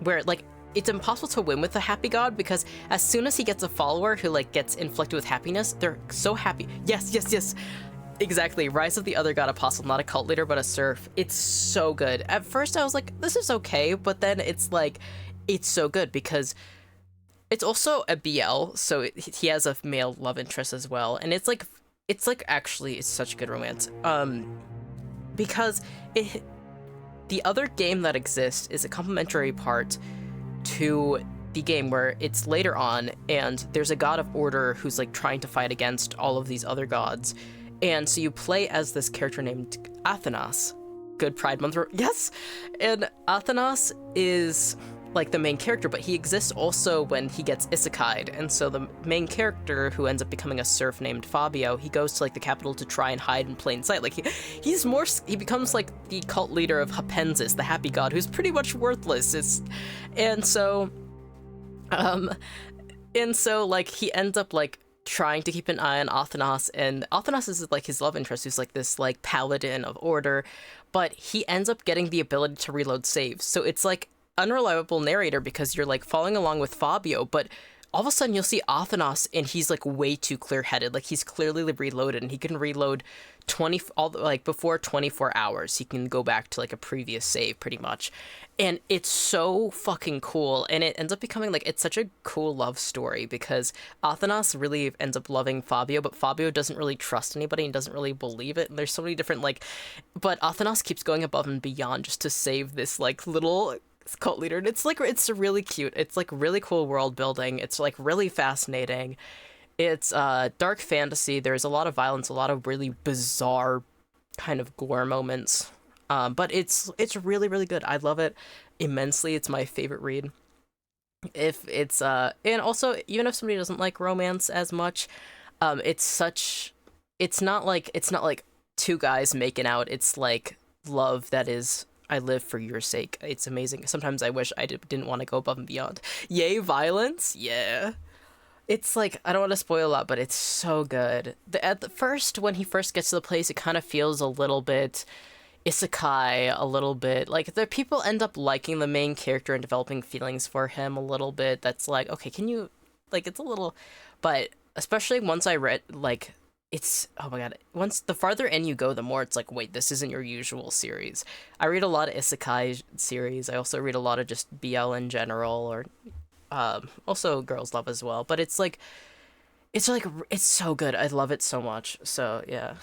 where like, it's impossible to win with the happy god because as soon as he gets a follower who like gets inflicted with happiness, they're so happy. Yes, yes, yes. Exactly. Rise of the Other God Apostle, not a cult leader, but a serf. It's so good. At first I was like, this is okay, but then it's like, it's so good because it's also a BL, so he has a male love interest as well. And it's like actually, it's such good romance. Because the other game that exists is a complementary part to the game where it's later on, and there's a god of order who's like trying to fight against all of these other gods. And so you play as this character named Athanas. Good Pride Month. Yes! And Athanas is like the main character, but he exists also when he gets isekai'd. And so the main character, who ends up becoming a serf named Fabio, he goes to like the capital to try and hide in plain sight. Like he becomes like the cult leader of Hapensis, the happy god, who's pretty much worthless. And so like he ends up like trying to keep an eye on Athanas, and Athanas is like his love interest, who's like this like paladin of order, but he ends up getting the ability to reload saves. So it's like unreliable narrator because you're like following along with Fabio, but all of a sudden you'll see Athanas and he's like way too clear-headed. Like he's clearly reloaded, and he can reload before 24 hours. He can go back to like a previous save pretty much. And it's so fucking cool. And it ends up becoming like, it's such a cool love story because Athanas really ends up loving Fabio, but Fabio doesn't really trust anybody and doesn't really believe it. And there's so many different but Athanas keeps going above and beyond just to save this like little cult leader. And it's like, it's really cute. It's like really cool world building. It's like really fascinating. It's dark fantasy. There's a lot of violence, a lot of really bizarre kind of gore moments. But it's really, really good. I love it immensely. It's my favorite read. If it's and also, even if somebody doesn't like romance as much, it's not like two guys making out. It's like love that is, I live for your sake. It's amazing. Sometimes I wish I didn't want to go above and beyond. Yay, violence? Yeah. It's like, I don't want to spoil a lot, but it's so good. At the first, when he first gets to the place, it kind of feels a little bit isekai, a little bit like the people end up liking the main character and developing feelings for him a little bit. That's like, okay, can you, like, it's a little, but especially once I read, like, it's, oh my god, once the farther in you go, the more it's like, wait, this isn't your usual series. I read a lot of isekai series. I also read a lot of just BL in general, or also girls love as well, but it's so good. I love it so much. So yeah.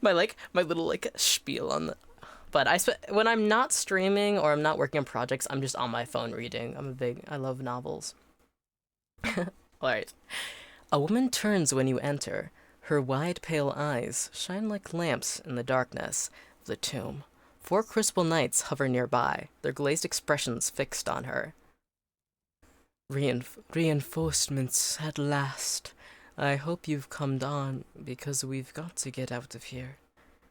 my little like spiel on the, but when I'm not streaming or I'm not working on projects, I'm just on my phone reading. I love novels. All right. A woman turns when you enter. Her wide pale eyes shine like lamps in the darkness of the tomb. 4 crystal knights hover nearby, their glazed expressions fixed on her. Reinforcements at last. I hope you've come on, because we've got to get out of here.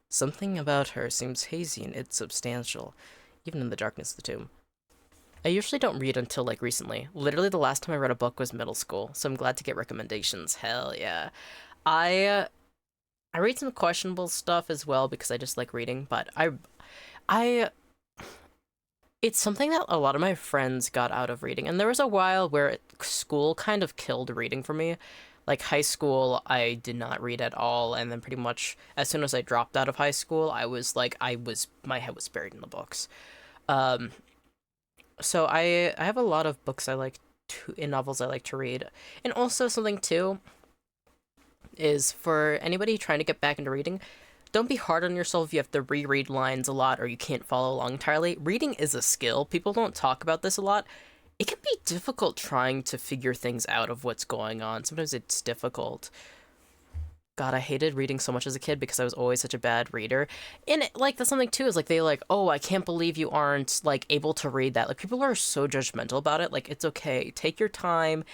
Something about her seems hazy and insubstantial, even in the darkness of the tomb. I usually don't read until, like, recently. Literally the last time I read a book was middle school, so I'm glad to get recommendations. Hell yeah. I read some questionable stuff as well, because I just like reading, but it's something that a lot of my friends got out of reading, and there was a while where school kind of killed reading for me. Like, high school, I did not read at all, and then pretty much as soon as I dropped out of high school, my head was buried in the books. So I have a lot of books I like in novels I like to read. And also something too is for anybody trying to get back into reading, don't be hard on yourself if you have to reread lines a lot or you can't follow along entirely. Reading is a skill. People don't talk about this a lot. It can be difficult trying to figure things out of what's going on. Sometimes it's difficult. God, I hated reading so much as a kid because I was always such a bad reader. And like that's something too is like they like, oh, I can't believe you aren't like able to read that. Like people are so judgmental about it. Like it's okay. Take your time.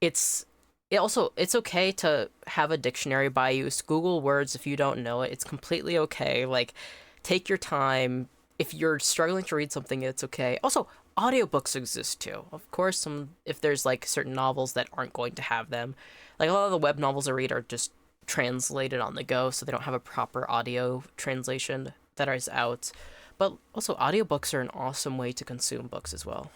It's okay to have a dictionary by you. Google words if you don't know it. It's completely okay. Like take your time. If you're struggling to read something, it's okay. Also, audiobooks exist too. Of course, if there's like certain novels that aren't going to have them. Like a lot of the web novels I read are just translated on the go, so they don't have a proper audio translation that is out. But also audiobooks are an awesome way to consume books as well.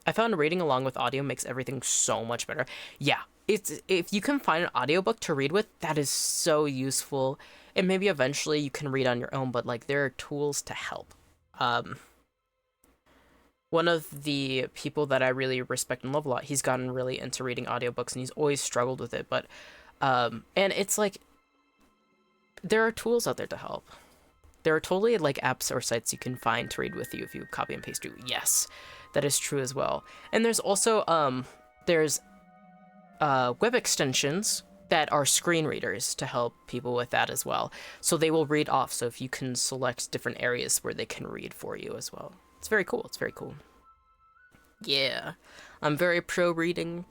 I found reading along with audio makes everything so much better. Yeah, if you can find an audiobook to read with, that is so useful. And maybe eventually you can read on your own, but like there are tools to help. One of the people that I really respect and love a lot, he's gotten really into reading audiobooks and he's always struggled with it, but and it's like there are tools out there to help. There are totally like apps or sites you can find to read with you if you copy and paste. Yes, that is true as well. And there's also there's web extensions that are screen readers to help people with that as well. So they will read off. So if you can select different areas where they can read for you as well. It's very cool. It's very cool. Yeah. I'm very pro reading,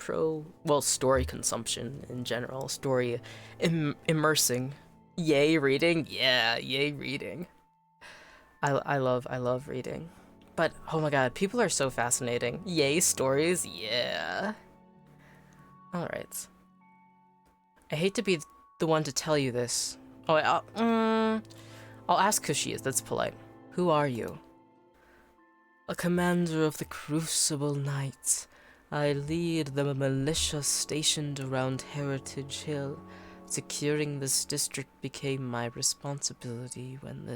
story consumption in general. Story immersing. Yay reading. Yeah, yay reading. I love reading. But oh my god, people are so fascinating. Yay stories. Yeah. All right. I hate to be the one to tell you this. Oh, I'll ask who she is. That's polite. Who are you? A commander of the Crucible Knights. I lead the militia stationed around Heritage Hill. Securing this district became my responsibility when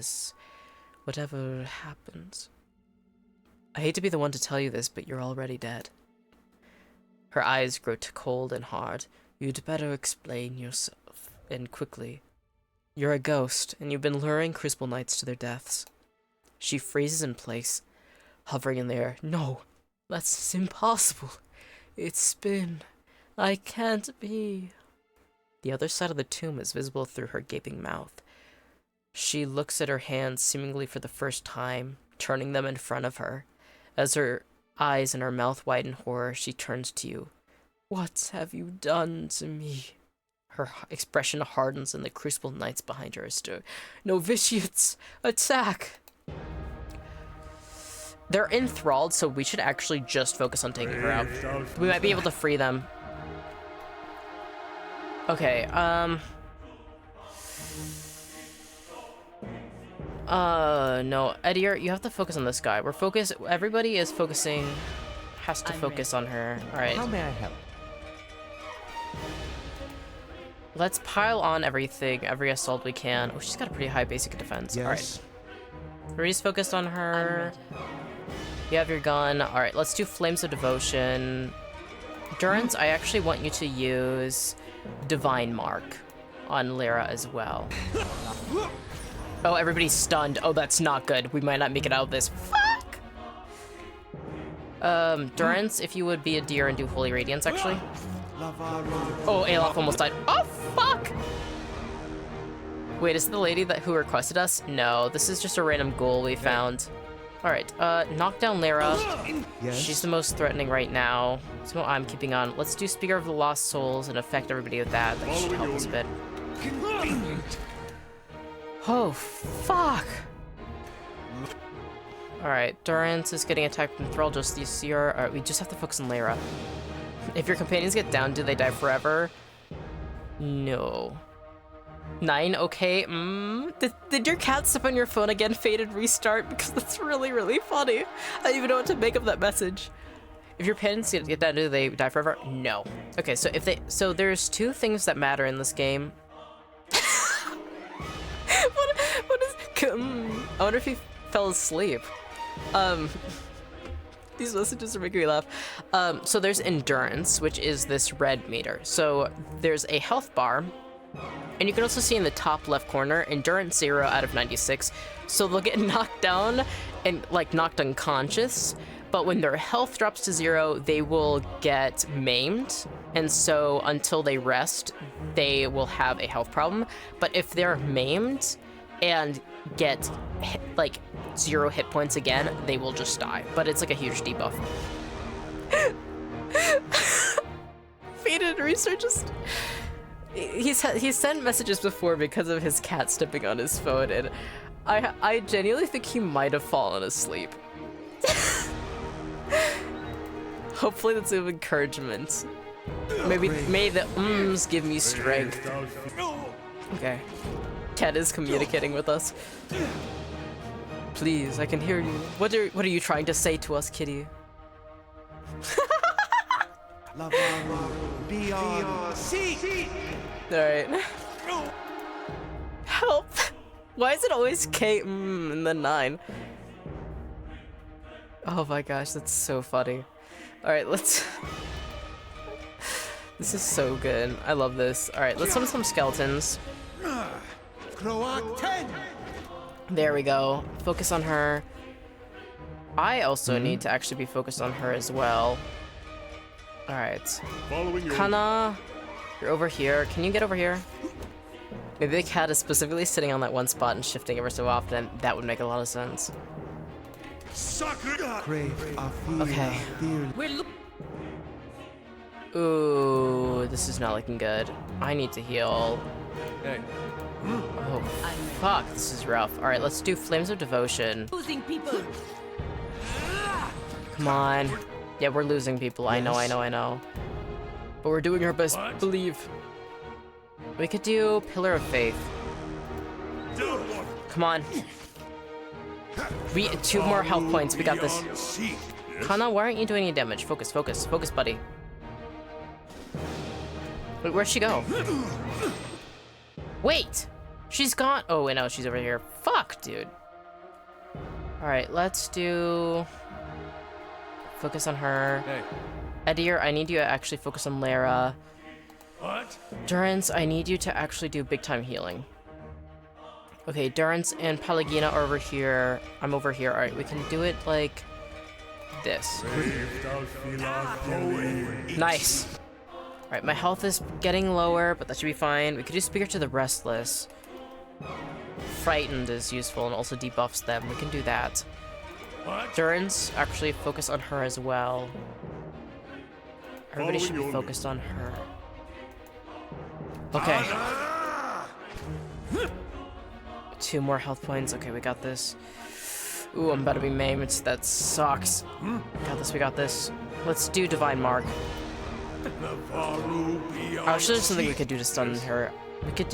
whatever happens. I hate to be the one to tell you this, but you're already dead. Her eyes grow cold and hard. You'd better explain yourself, and quickly. You're a ghost, and you've been luring Crucible Knights to their deaths. She freezes in place, hovering in the air. No, that's impossible. I can't be. The other side of the tomb is visible through her gaping mouth. She looks at her hands seemingly for the first time, turning them in front of her. As her eyes and her mouth widen in horror, she turns to you. What have you done to me? Her expression hardens and the Crucible Knights behind her stir. Novitiates, attack! They're enthralled, so we should actually just focus on taking her out. We might be able to free them. Okay, no, Eddie, you have to focus on this guy. Everybody is focusing, has to focus on her. Alright. How may I help? Let's pile on everything, every assault we can. Oh, she's got a pretty high basic defense. Yes. Alright. Everybody's focused on her. You have your gun. Alright, let's do Flames of Devotion. Durance, I actually want you to use Divine Mark on Lyra as well. Oh, everybody's stunned. Oh, that's not good. We might not make it out of this. Fuck! Durance, if you would be a deer and do Holy Radiance, actually. Oh, Aelaf almost died. Oh, fuck! Wait, is it the lady who requested us? No, this is just a random ghoul we found. Alright, knock down Lyra. Yes. She's the most threatening right now. That's what I'm keeping on. Let's do Speaker of the Lost Souls and affect everybody with that. That should help us a bit. Oh, fuck! Alright, Durance is getting attacked from Thrall, just you see her. Alright, we just have to focus on Lyra. If your companions get down, do they die forever? No. 9, okay. Did your cat step on your phone again? Faded restart? Because that's really, really funny. I don't even know what to make of that message. If your parents get down, do they die forever? No. Okay, so there's two things that matter in this game. what is? I wonder if he fell asleep. These messages are making me laugh. So there's endurance, which is this red meter. So there's a health bar, and you can also see in the top left corner, endurance 0 out of 96. So they'll get knocked down and like knocked unconscious, but when their health drops to 0, they will get maimed. And so until they rest, they will have a health problem. But if they're maimed and get like 0 hit points again, they will just die. But it's like a huge debuff. Faded researchers. He's sent messages before because of his cat stepping on his phone, and I genuinely think he might have fallen asleep. Hopefully that's of encouragement. Maybe may the ums give me strength. Okay. Cat is communicating with us. Please, I can hear you. What are you trying to say to us, kitty? Alright. Help! Why is it always K and then 9? Oh my gosh, that's so funny. Alright, let's... This is so good. I love this. Alright, let's summon some skeletons. There we go. Focus on her. I also need to actually be focused on her as well. Alright. Kana, you're over here. Can you get over here? Maybe the cat is specifically sitting on that one spot and shifting ever so often. That would make a lot of sense. Okay. Ooh, this is not looking good. I need to heal. Oh, fuck, this is rough. Alright, let's do Flames of Devotion. Losing people. Come on. Yeah, we're losing people. I know. But we're doing our best. Believe. We could do Pillar of Faith. Come on. We 2 more health points. We got this. Kana, why aren't you doing any damage? Focus, buddy. Wait, where'd she go? Wait! She's gone. Oh, wait, no, she's over here. Fuck, dude. Alright, let's do... Focus on her. Hey. Edir, I need you to actually focus on Lara. What? Durance, I need you to actually do big time healing. Okay, Durance and Palagina are over here. I'm over here. Alright, we can do it like this. Nice. Alright, my health is getting lower, but that should be fine. We could do Speaker to the Restless. Frightened is useful and also debuffs them. We can do that. Durance, actually focus on her as well. Everybody should be focused on her. Okay. 2 more health points. Okay, we got this. Ooh, I'm about to be maimed. That sucks. We got this. Let's do Divine Mark. Actually, there's something we could do to stun her. We could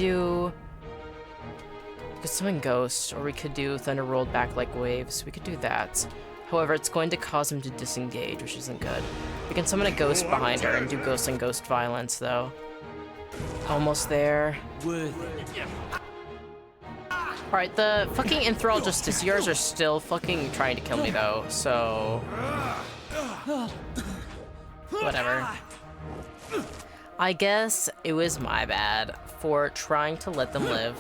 summon Ghost, or we could do Thunder Rolled Back like Waves. We could do that. However, it's going to cause him to disengage, which isn't good. We can summon a Ghost behind her and do Ghost and Ghost Violence, though. Almost there. Alright, the fucking Enthrall Justiciars are still fucking trying to kill me, though, so... Whatever. I guess it was my bad for trying to let them live.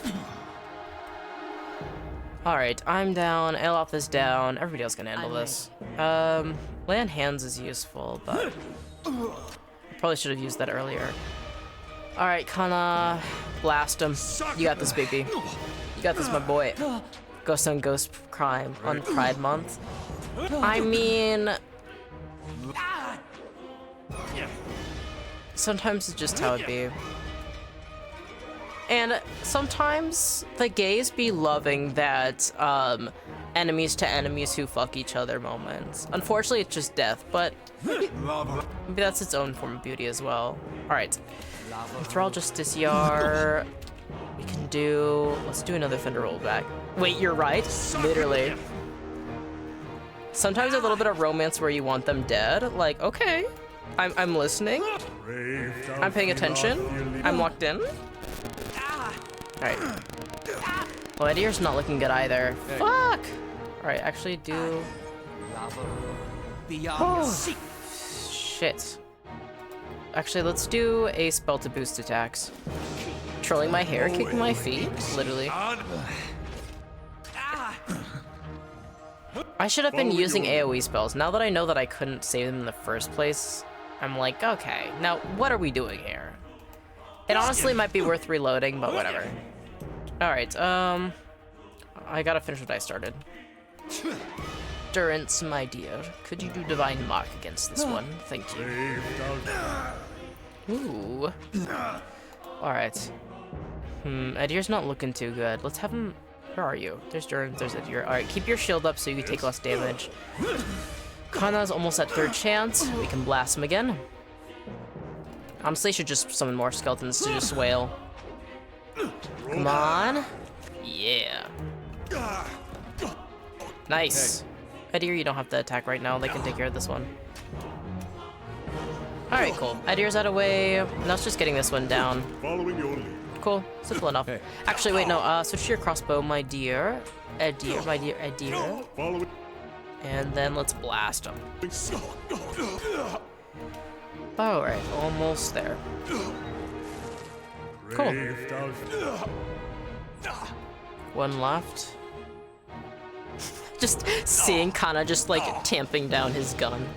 Alright, I'm down, Eloth is down, everybody else can handle this. Lay on Hands is useful, but... probably should have used that earlier. Alright, Kana, blast him. You got this, baby. You got this, my boy. Ghost on Ghost Crime on Pride Month. I mean... sometimes it's just how it be. And sometimes the gays be loving that enemies to enemies who fuck each other moments. Unfortunately, it's just death, but maybe that's its own form of beauty as well. Alright. Thrall Justiciar. We can do... let's do another Thunder Rollback. Wait, you're right? Literally. Sometimes a little bit of romance where you want them dead. Like, okay. I'm listening. I'm paying attention. I'm locked in. Alright. Well, Edir's not looking good either. Fuck! Alright, actually do... beyond Oh. Shit. Actually, let's do a spell to boost attacks. Trolling my hair, kicking my feet, literally. I should have been using AoE spells. Now that I know that I couldn't save them in the first place, I'm like, okay, now what are we doing here? It honestly might be worth reloading, but whatever. Alright, I gotta finish what I started. Durance, my dear, could you do Divine Mark against this one? Thank you. Ooh. Alright. Adir's not looking too good. Let's have him... Where are you? There's Durance, there's Adir. Alright, keep your shield up so you can take less damage. Kana's almost at third chance. We can blast him again. Honestly, should just summon more skeletons to just wail. Come on. Yeah. Nice. Adir, you don't have to attack right now. They can take care of this one. Alright, cool. Adir's out of way. Now it's just getting this one down. Following your lead. Cool. Simple enough. Actually, wait, no. Switch to your crossbow, my dear. Adir, my dear Adir. Following. And then let's blast him. Alright, almost there. Cool. One left. Just seeing Kana just like tamping down his gun.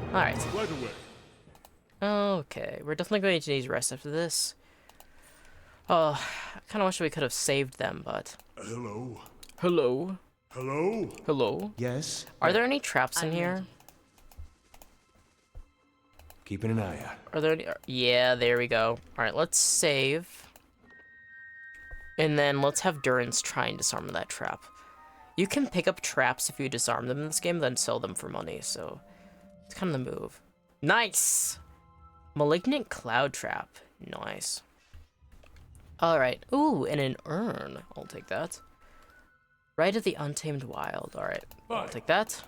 Alright. Right away. Okay, we're definitely going to need rest after this. Oh, I kind of wish we could have saved them, but... Hello. Hello? Hello. Hello? Yes? Are there any traps in here? Keeping an eye out. Are there any... Yeah, there we go. Alright, let's save. And then let's have Durance try and disarm that trap. You can pick up traps if you disarm them in this game, then sell them for money, so... It's kind of the move. Nice! Malignant Cloud Trap. Nice. Alright. Ooh, and an urn. I'll take that. Rite of the Untamed Wild. Alright. I'll take that.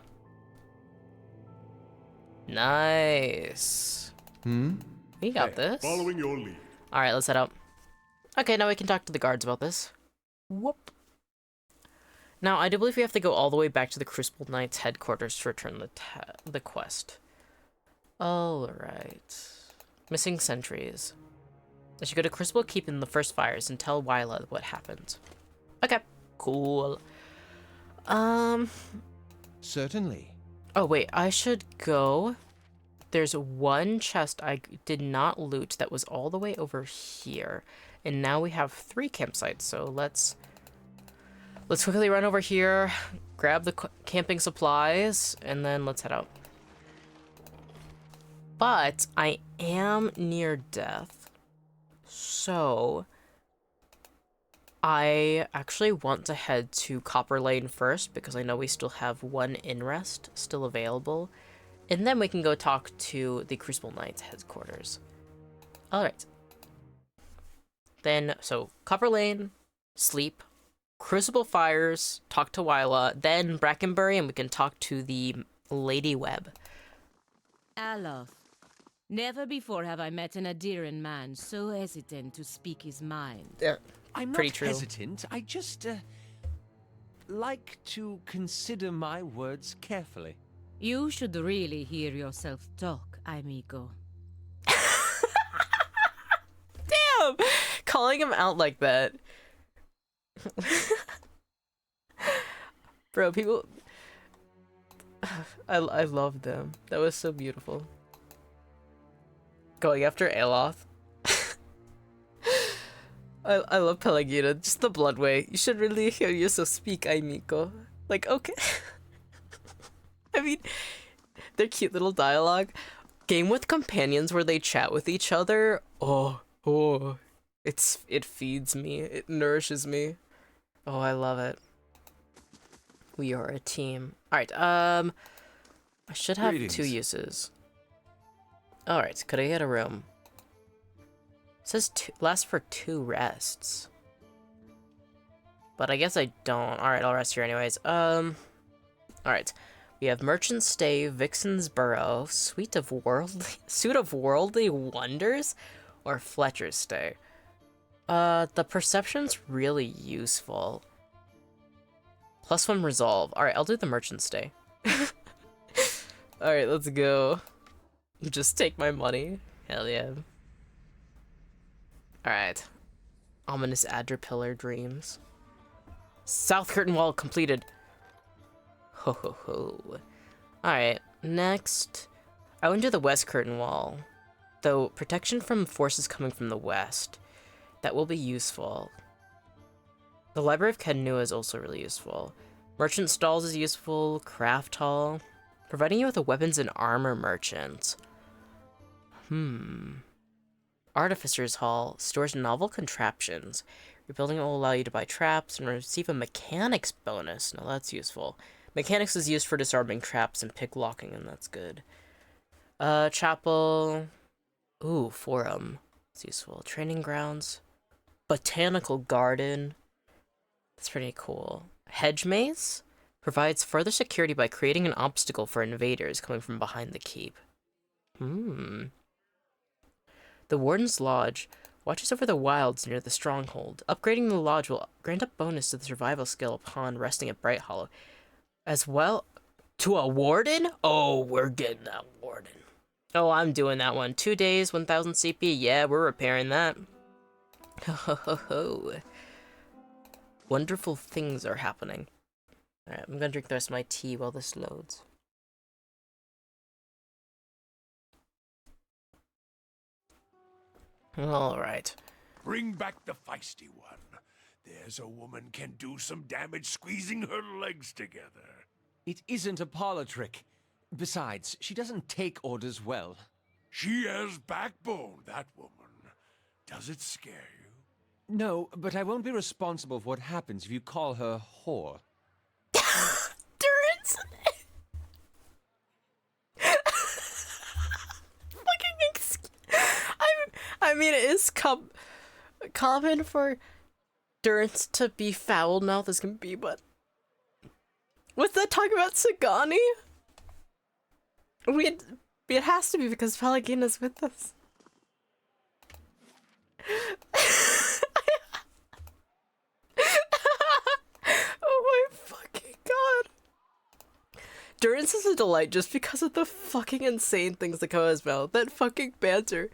Nice. We got this. Following your lead. Alright, let's head out. Okay, now we can talk to the guards about this. Whoop. Now, I do believe we have to go all the way back to the Crucible Knights headquarters to return the quest. Alright. Missing sentries. I should go to Crucible Keep in the first fires and tell Wyla what happened. Okay, cool. Certainly. Oh wait, I should go. There's one chest I did not loot that was all the way over here. And now we have 3 campsites, so let's quickly run over here, grab the camping supplies, and then let's head out. But I am near death, so I actually want to head to Copper Lane first because I know we still have 1 inn rest still available, and then we can go talk to the Crucible Knights headquarters. Alright. Then, so Copper Lane, sleep, Crucible Fires, talk to Wyla, then Brackenbury, and we can talk to the Lady Web. Aloth, never before have I met an Adiran man so hesitant to speak his mind. I'm Pretty not true. hesitant. I just, like to consider my words carefully. You should really hear yourself talk, amigo. Damn! Calling him out like that. Bro, people... I love them. That was so beautiful. Going after Aloth. I love Pelagina. Just the blood way. You should really hear yourself speak, amigo. Like, okay. I mean, their cute little dialogue. Game with companions where they chat with each other. Oh. It feeds me. It nourishes me. Oh, I love it. We are a team. Alright, I should have Greetings. 2 uses. Alright, could I get a room? It says lasts for 2 rests. But I guess I don't. Alright, I'll rest here anyways. Alright. We have Merchant Stay, Vixen's Burrow, Suite of Worldly Wonders, or Fletcher's Stay. The Perception's really useful. +1 Resolve. Alright, I'll do the Merchant Stay. Alright, let's go. Just take my money. Hell yeah. Alright. Ominous Adderpillar dreams. South curtain wall completed. Ho ho ho. Alright, next. I went to the west curtain wall. Though, protection from forces coming from the west. That will be useful. The Library of Kenua is also really useful. Merchant stalls is useful. Craft hall. Providing you with a weapons and armor merchant. Artificer's hall stores novel contraptions. Rebuilding will allow you to buy traps and receive a mechanics bonus. Now that's useful. Mechanics is used for disarming traps and pick locking, and that's good. Chapel. Ooh, forum. It's useful. Training grounds. Botanical garden. That's pretty cool. Hedge maze provides further security by creating an obstacle for invaders coming from behind the keep. The Warden's Lodge watches over the wilds near the stronghold. Upgrading the lodge will grant a bonus to the survival skill upon resting at Bright Hollow. As well, to a warden? Oh, we're getting that warden. Oh, I'm doing that one. 2 days, 1000 CP. Yeah, we're repairing that. Ho ho ho ho. Wonderful things are happening. Alright, I'm gonna drink the rest of my tea while this loads. Alright. Bring back the feisty one. There's a woman can do some damage squeezing her legs together. It isn't a parlor trick. Besides, she doesn't take orders well. She has backbone, that woman. Does it scare you? No, but I won't be responsible for what happens if you call her whore. Durance! Fucking I mean, it is common for Durance to be foul-mouthed as can be, but... What's that talking about Sagani? It has to be because Pelagina's with us. Oh my fucking god. Durance is a delight just because of the fucking insane things that come out of his mouth. That fucking banter.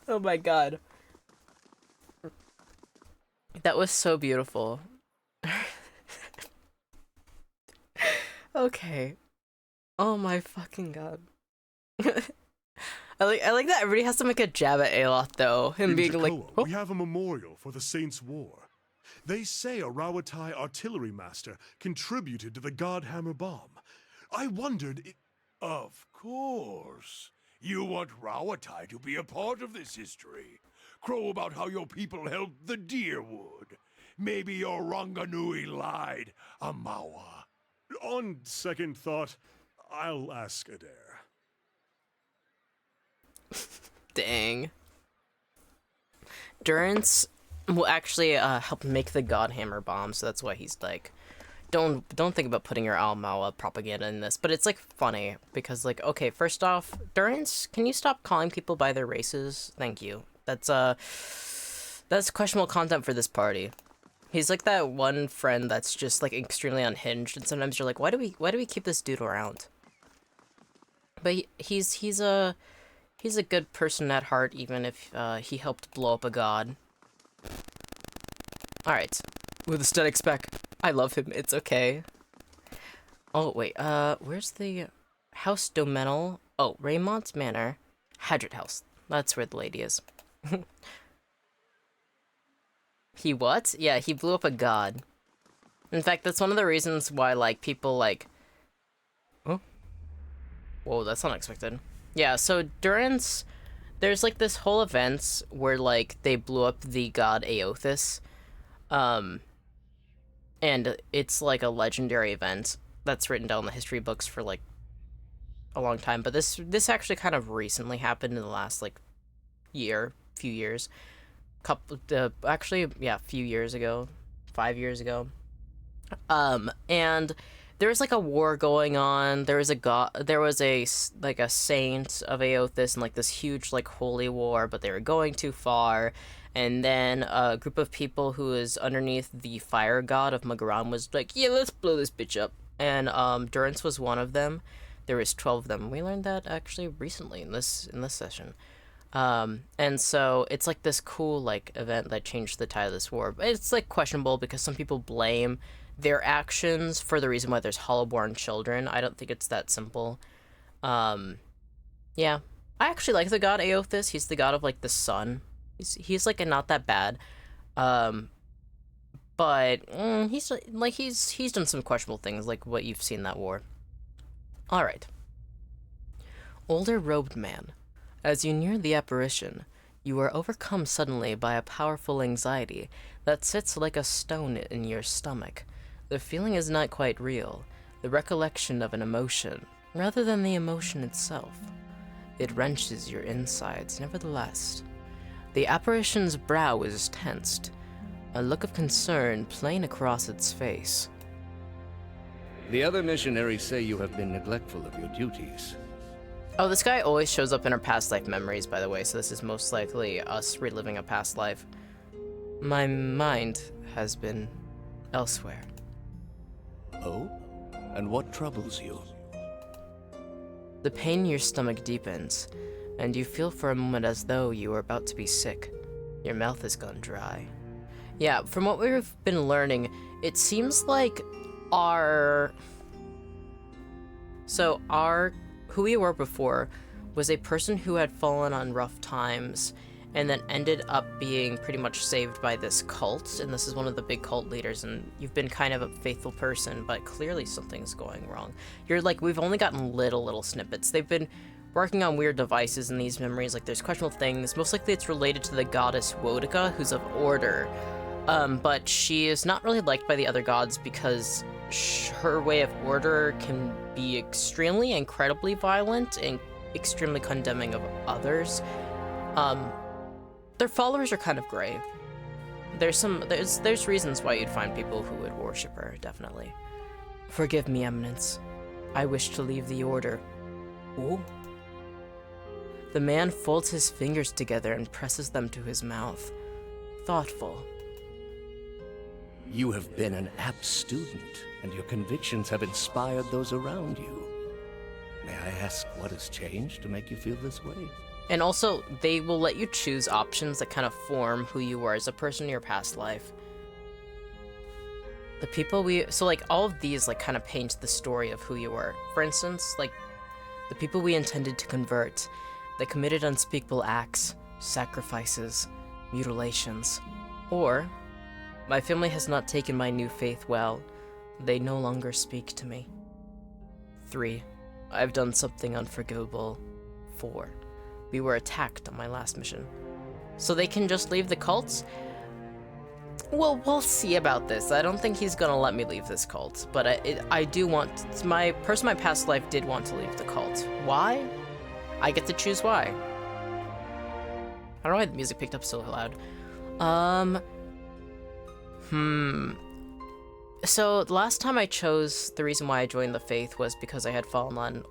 Oh my god. That was so beautiful. Okay. Oh my fucking god. I like that everybody has to make a jab at Aloth though. Him In being Jacoa, like, oh. we have a memorial for the Saints' War. They say a Rawatai artillery master contributed to the Godhammer bomb. I wondered if... Of course. You want Rawatai to be a part of this history. Crow about how your people helped the Deerwood. Maybe your Ranganui lied, Amawa. On second thought, I'll ask Adair. Dang. Durance will actually help make the Godhammer bomb, so that's why he's like, don't think about putting your Almawa propaganda in this. But it's like funny because like, okay, first off, Durance, can you stop calling people by their races? Thank you. That's questionable content for this party. He's like that one friend that's just like extremely unhinged, and sometimes you're like, why do we keep this dude around? But he's a good person at heart, even if he helped blow up a god. Alright. With aesthetic spec. I love him, it's okay. Oh, wait, where's the House Domenal? Oh, Raymont's Manor. Hadrit House. That's where the lady is. He what? Yeah, he blew up a god. In fact, that's one of the reasons why, like, people, like... Oh? Whoa, that's unexpected. Yeah, so Durance... There's, like, this whole event where, like, they blew up the god Aothis. And it's, like, a legendary event that's written down in the history books for, like, a long time. But this actually kind of recently happened in the last, like, few years. Actually, yeah, a few years ago. 5 years ago. And there was like a war going on. There was a saint of Aothis and like this huge like holy war, but they were going too far. And then a group of people who is underneath the fire god of Magaran was like, yeah, let's blow this bitch up. and Durance was one of them. There was 12 of them. We learned that actually recently in this session. And so it's like this cool like event that changed the tide of this war. But it's like questionable because some people blame their actions for the reason why there's hollowborn children. I don't think it's that simple. Yeah. I actually like the god Aothis. He's the god of like the sun. He's like not that bad. But he's done some questionable things like what you've seen in that war. All right. Older robed man. As you near the apparition, you are overcome suddenly by a powerful anxiety that sits like a stone in your stomach. The feeling is not quite real, the recollection of an emotion, rather than the emotion itself. It wrenches your insides, nevertheless. The apparition's brow is tensed, a look of concern plain across its face. The other missionaries say you have been neglectful of your duties. Oh, this guy always shows up in our past life memories, by the way, so this is most likely us reliving a past life. My mind has been elsewhere. Oh? And what troubles you? The pain in your stomach deepens, and you feel for a moment as though you are about to be sick. Your mouth has gone dry. Yeah, from what we've been learning, it seems like who we were before was a person who had fallen on rough times and then ended up being pretty much saved by this cult, and this is one of the big cult leaders, and you've been kind of a faithful person, but clearly something's going wrong. You're like, we've only gotten little snippets. They've been working on weird devices in these memories, like there's questionable things. Most likely it's related to the goddess Wodica, who's of order, but she is not really liked by the other gods because her way of order can be extremely, incredibly violent and extremely condemning of others. Their followers are kind of gray. There's reasons why you'd find people who would worship her, definitely. Forgive me, Eminence. I wish to leave the order. Ooh. The man folds his fingers together and presses them to his mouth. Thoughtful. You have been an apt student, and your convictions have inspired those around you. May I ask what has changed to make you feel this way? And also, they will let you choose options that kind of form who you were as a person in your past life. The people so like all of these like kind of paint the story of who you were. For instance, like the people we intended to convert, they committed unspeakable acts, sacrifices, mutilations. Or, my family has not taken my new faith well. They no longer speak to me. 3. I've done something unforgivable. 4. We were attacked on my last mission. So they can just leave the cult? Well, we'll see about this. I don't think he's gonna let me leave this cult, but I do want... My person in my past life did want to leave the cult. Why? I get to choose why. I don't know why the music picked up so loud. So the last time I chose, the reason why I joined the faith was because I had fallen on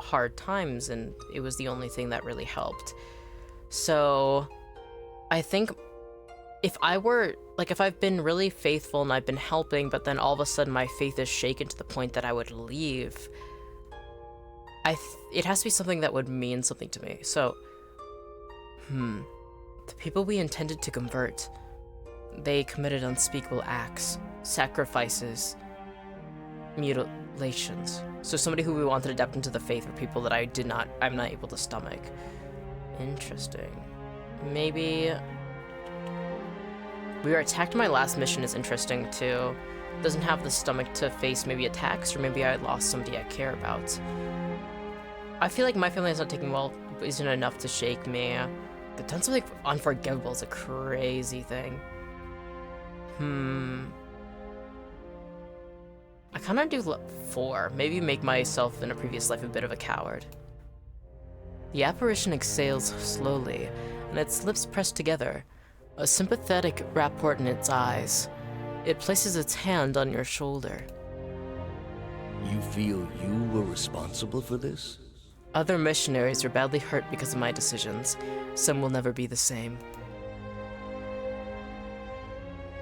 hard times, and it was the only thing that really helped. So I think if I've been really faithful and I've been helping, but then all of a sudden my faith is shaken to the point that I would leave, it has to be something that would mean something to me. So, the people we intended to convert, they committed unspeakable acts, sacrifices, mutilations. So somebody who we wanted to adapt into the faith were people that I'm not able to stomach. Interesting. Maybe... We were attacked in my last mission is interesting too. Doesn't have the stomach to face maybe attacks, or maybe I lost somebody I care about. I feel like my family is not taking well isn't enough to shake me. They've done something unforgivable is a crazy thing. I kind of do 4. Maybe make myself in a previous life a bit of a coward. The apparition exhales slowly, and its lips press together, a sympathetic rapport in its eyes. It places its hand on your shoulder. You feel you were responsible for this? Other missionaries were badly hurt because of my decisions. Some will never be the same.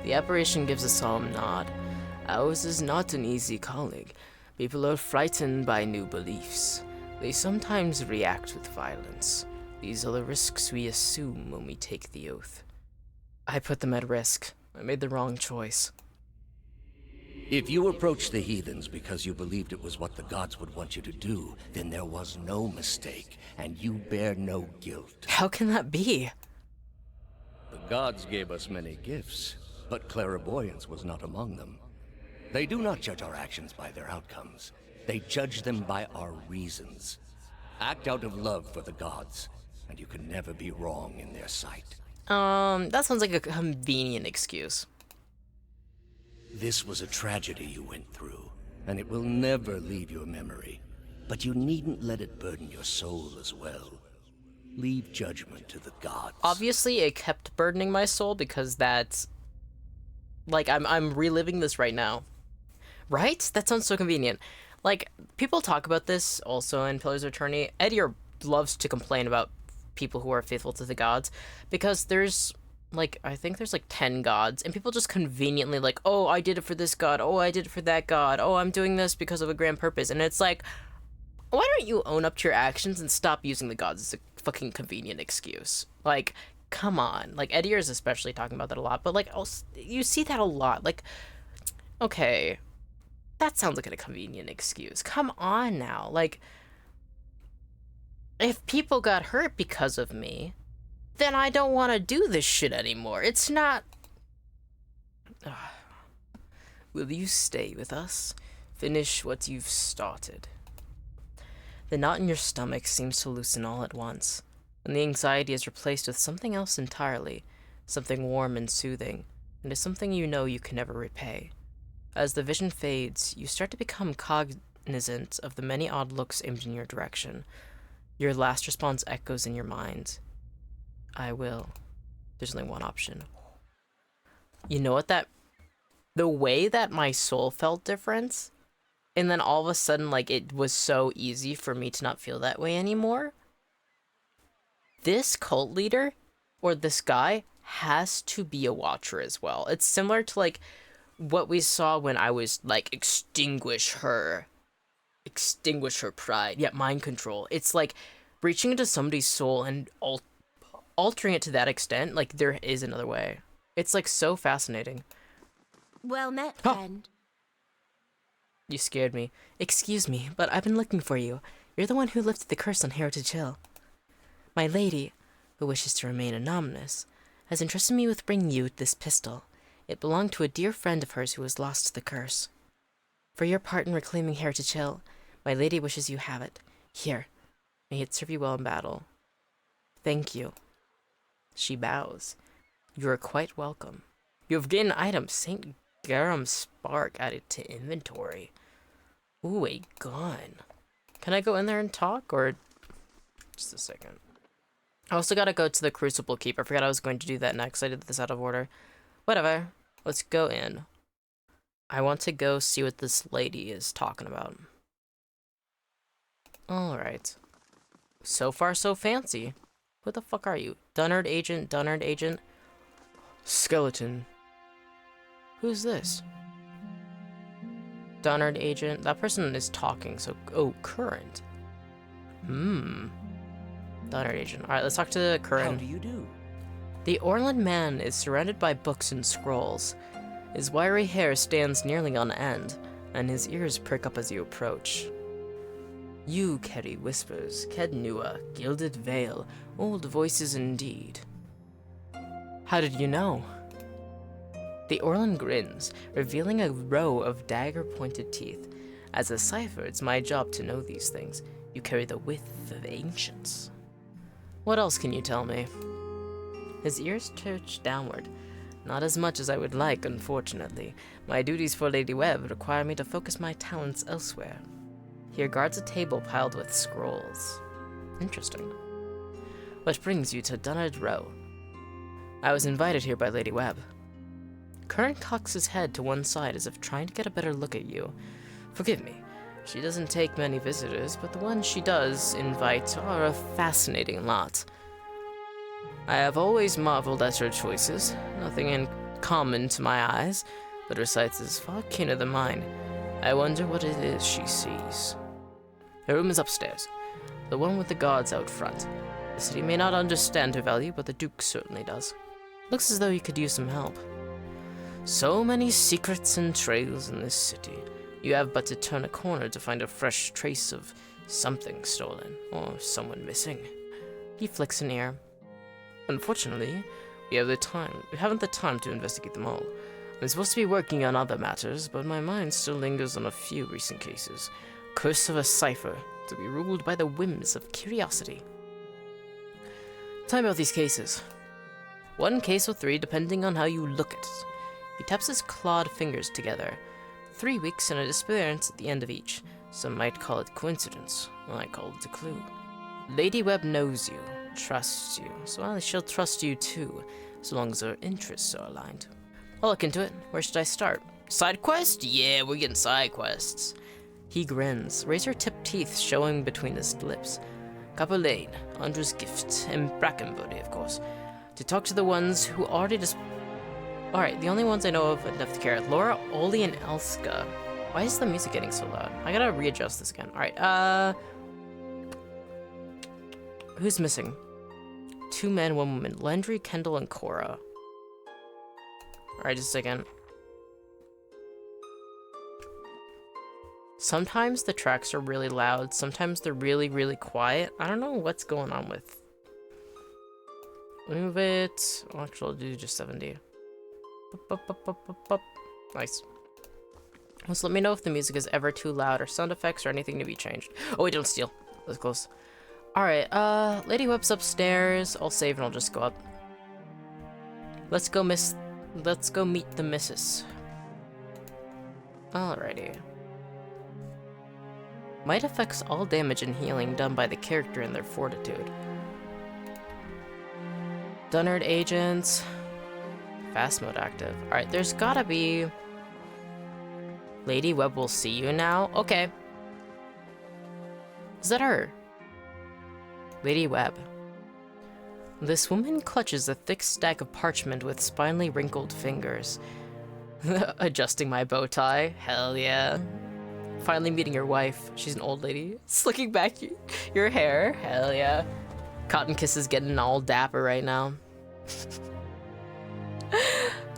The apparition gives a solemn nod. Ours is not an easy calling, People are frightened by new beliefs. They sometimes react with violence. These are the risks we assume when we take the oath. I put them at risk. I made the wrong choice. If you approached the heathens because you believed it was what the gods would want you to do, then there was no mistake, and you bear no guilt. How can that be? The gods gave us many gifts, but clairvoyance was not among them. They do not judge our actions by their outcomes. They judge them by our reasons. Act out of love for the gods, and you can never be wrong in their sight. That sounds like a convenient excuse. This was a tragedy you went through, and it will never leave your memory. But you needn't let it burden your soul as well. Leave judgment to the gods. Obviously, it kept burdening my soul because that's... Like, I'm reliving this right now. Right? That sounds so convenient. Like, people talk about this also in Pillars of Eternity. Edier loves to complain about people who are faithful to the gods because there's... Like, I think there's like 10 gods, and people just conveniently like, oh, I did it for this god, oh, I did it for that god, oh, I'm doing this because of a grand purpose, and it's like, why don't you own up to your actions and stop using the gods as a fucking convenient excuse? Like, come on. Like, Edier is especially talking about that a lot, but like, you see that a lot. Like, okay, that sounds like a convenient excuse. Come on now. Like, if people got hurt because of me, then I don't want to do this shit anymore. It's not... Will you stay with us? Finish what you've started. The knot in your stomach seems to loosen all at once, and the anxiety is replaced with something else entirely, something warm and soothing, and is something you know you can never repay. As the vision fades, you start to become cognizant of the many odd looks aimed in your direction. Your last response echoes in your mind. I will. There's only one option. You know what the way that my soul felt different, and then all of a sudden, like, it was so easy for me to not feel that way anymore. This cult leader, or this guy, has to be a watcher as well. It's similar to, like, what we saw when I was, like, extinguish her pride. Yeah, mind control. It's like reaching into somebody's soul and altering it to that extent, like, there is another way. It's, like, so fascinating. Well met, friend. You scared me. Excuse me, but I've been looking for you. You're the one who lifted the curse on Heritage Hill. My lady, who wishes to remain anonymous, has entrusted me with bringing you this pistol. It belonged to a dear friend of hers who was lost to the curse. For your part in reclaiming Heritage Hill, my lady wishes you have it. Here, may it serve you well in battle. Thank you. She bows. You are quite welcome. You have gained an item, St. Garum Spark, added to inventory. Ooh, a gun. Can I go in there and talk, or... Just a second. I also gotta go to the Crucible Keep. I forgot I was going to do that next. I did this out of order. Whatever. Let's go in. I want to go see what this lady is talking about. Alright. So far, so fancy. Who the fuck are you? Dunnard agent, Dunnard agent. Skeleton. Who's this? Dunnard agent. That person is talking, so... Oh, Current. Dunnard agent. Alright, let's talk to Current. How do you do? The Orland man is surrounded by books and scrolls. His wiry hair stands nearly on end, and his ears prick up as you approach. You carry whispers, Kednua, Gilded Veil, old voices indeed. How did you know? The Orland grins, revealing a row of dagger-pointed teeth. As a cipher, it's my job to know these things. You carry the width of ancients. What else can you tell me? His ears twitch downward. Not as much as I would like, unfortunately. My duties for Lady Webb require me to focus my talents elsewhere. He regards a table piled with scrolls. Interesting. What brings you to Dunnard Row? I was invited here by Lady Webb. Current cocks his head to one side as if trying to get a better look at you. Forgive me. She doesn't take many visitors, but the ones she does invite are a fascinating lot. I have always marveled at her choices, nothing in common to my eyes, but her sights is far keener than mine. I wonder what it is she sees. Her room is upstairs, the one with the guards out front. The city may not understand her value, but the Duke certainly does. Looks as though he could use some help. So many secrets and trails in this city. You have but to turn a corner to find a fresh trace of something stolen, or someone missing. He flicks an ear. Unfortunately, we haven't the time to investigate them all. I'm supposed to be working on other matters, but my mind still lingers on a few recent cases. Curse of a cipher, to be ruled by the whims of curiosity. Tell me about these cases. 1 case or 3, depending on how you look at it. He taps his clawed fingers together. 3 weeks and a disappearance at the end of each. Some might call it coincidence. I call it a clue. Lady Webb knows you, trusts you, so she'll trust you too, as long as her interests are aligned. I'll look into it. Where should I start? Side quest? Yeah, we're getting side quests. He grins, razor-tipped teeth showing between his lips. Copper Lane, Andra's Gift, and Brackenbody, of course. To talk to the ones who already Alright, the only ones I know of enough to care. Laura, Oli, and Elska. Why is the music getting so loud? I gotta readjust this again. Alright, who's missing? 2 men, 1 woman. Landry, Kendall, and Cora. Alright, just a second. Sometimes the tracks are really loud, sometimes they're really, really quiet. I don't know what's going on with. Move it. Oh, actually, I'll do just 70. Nice. Just let me know if the music is ever too loud or sound effects or anything to be changed. Oh, wait, don't steal. That's close. Alright, Lady Webb's upstairs. I'll save and I'll just go up. Let's go meet the missus. Alrighty. Might affects all damage and healing done by the character and their fortitude. Dunnard agents. Fast mode active. Alright, there's gotta be... Lady Webb will see you now? Okay. Is that her? Lady Webb. This woman clutches a thick stack of parchment with spinely wrinkled fingers. Adjusting my bow tie? Hell yeah. Finally meeting your wife. She's an old lady. Slicking back your hair? Hell yeah. Cotton Kiss is getting all dapper right now.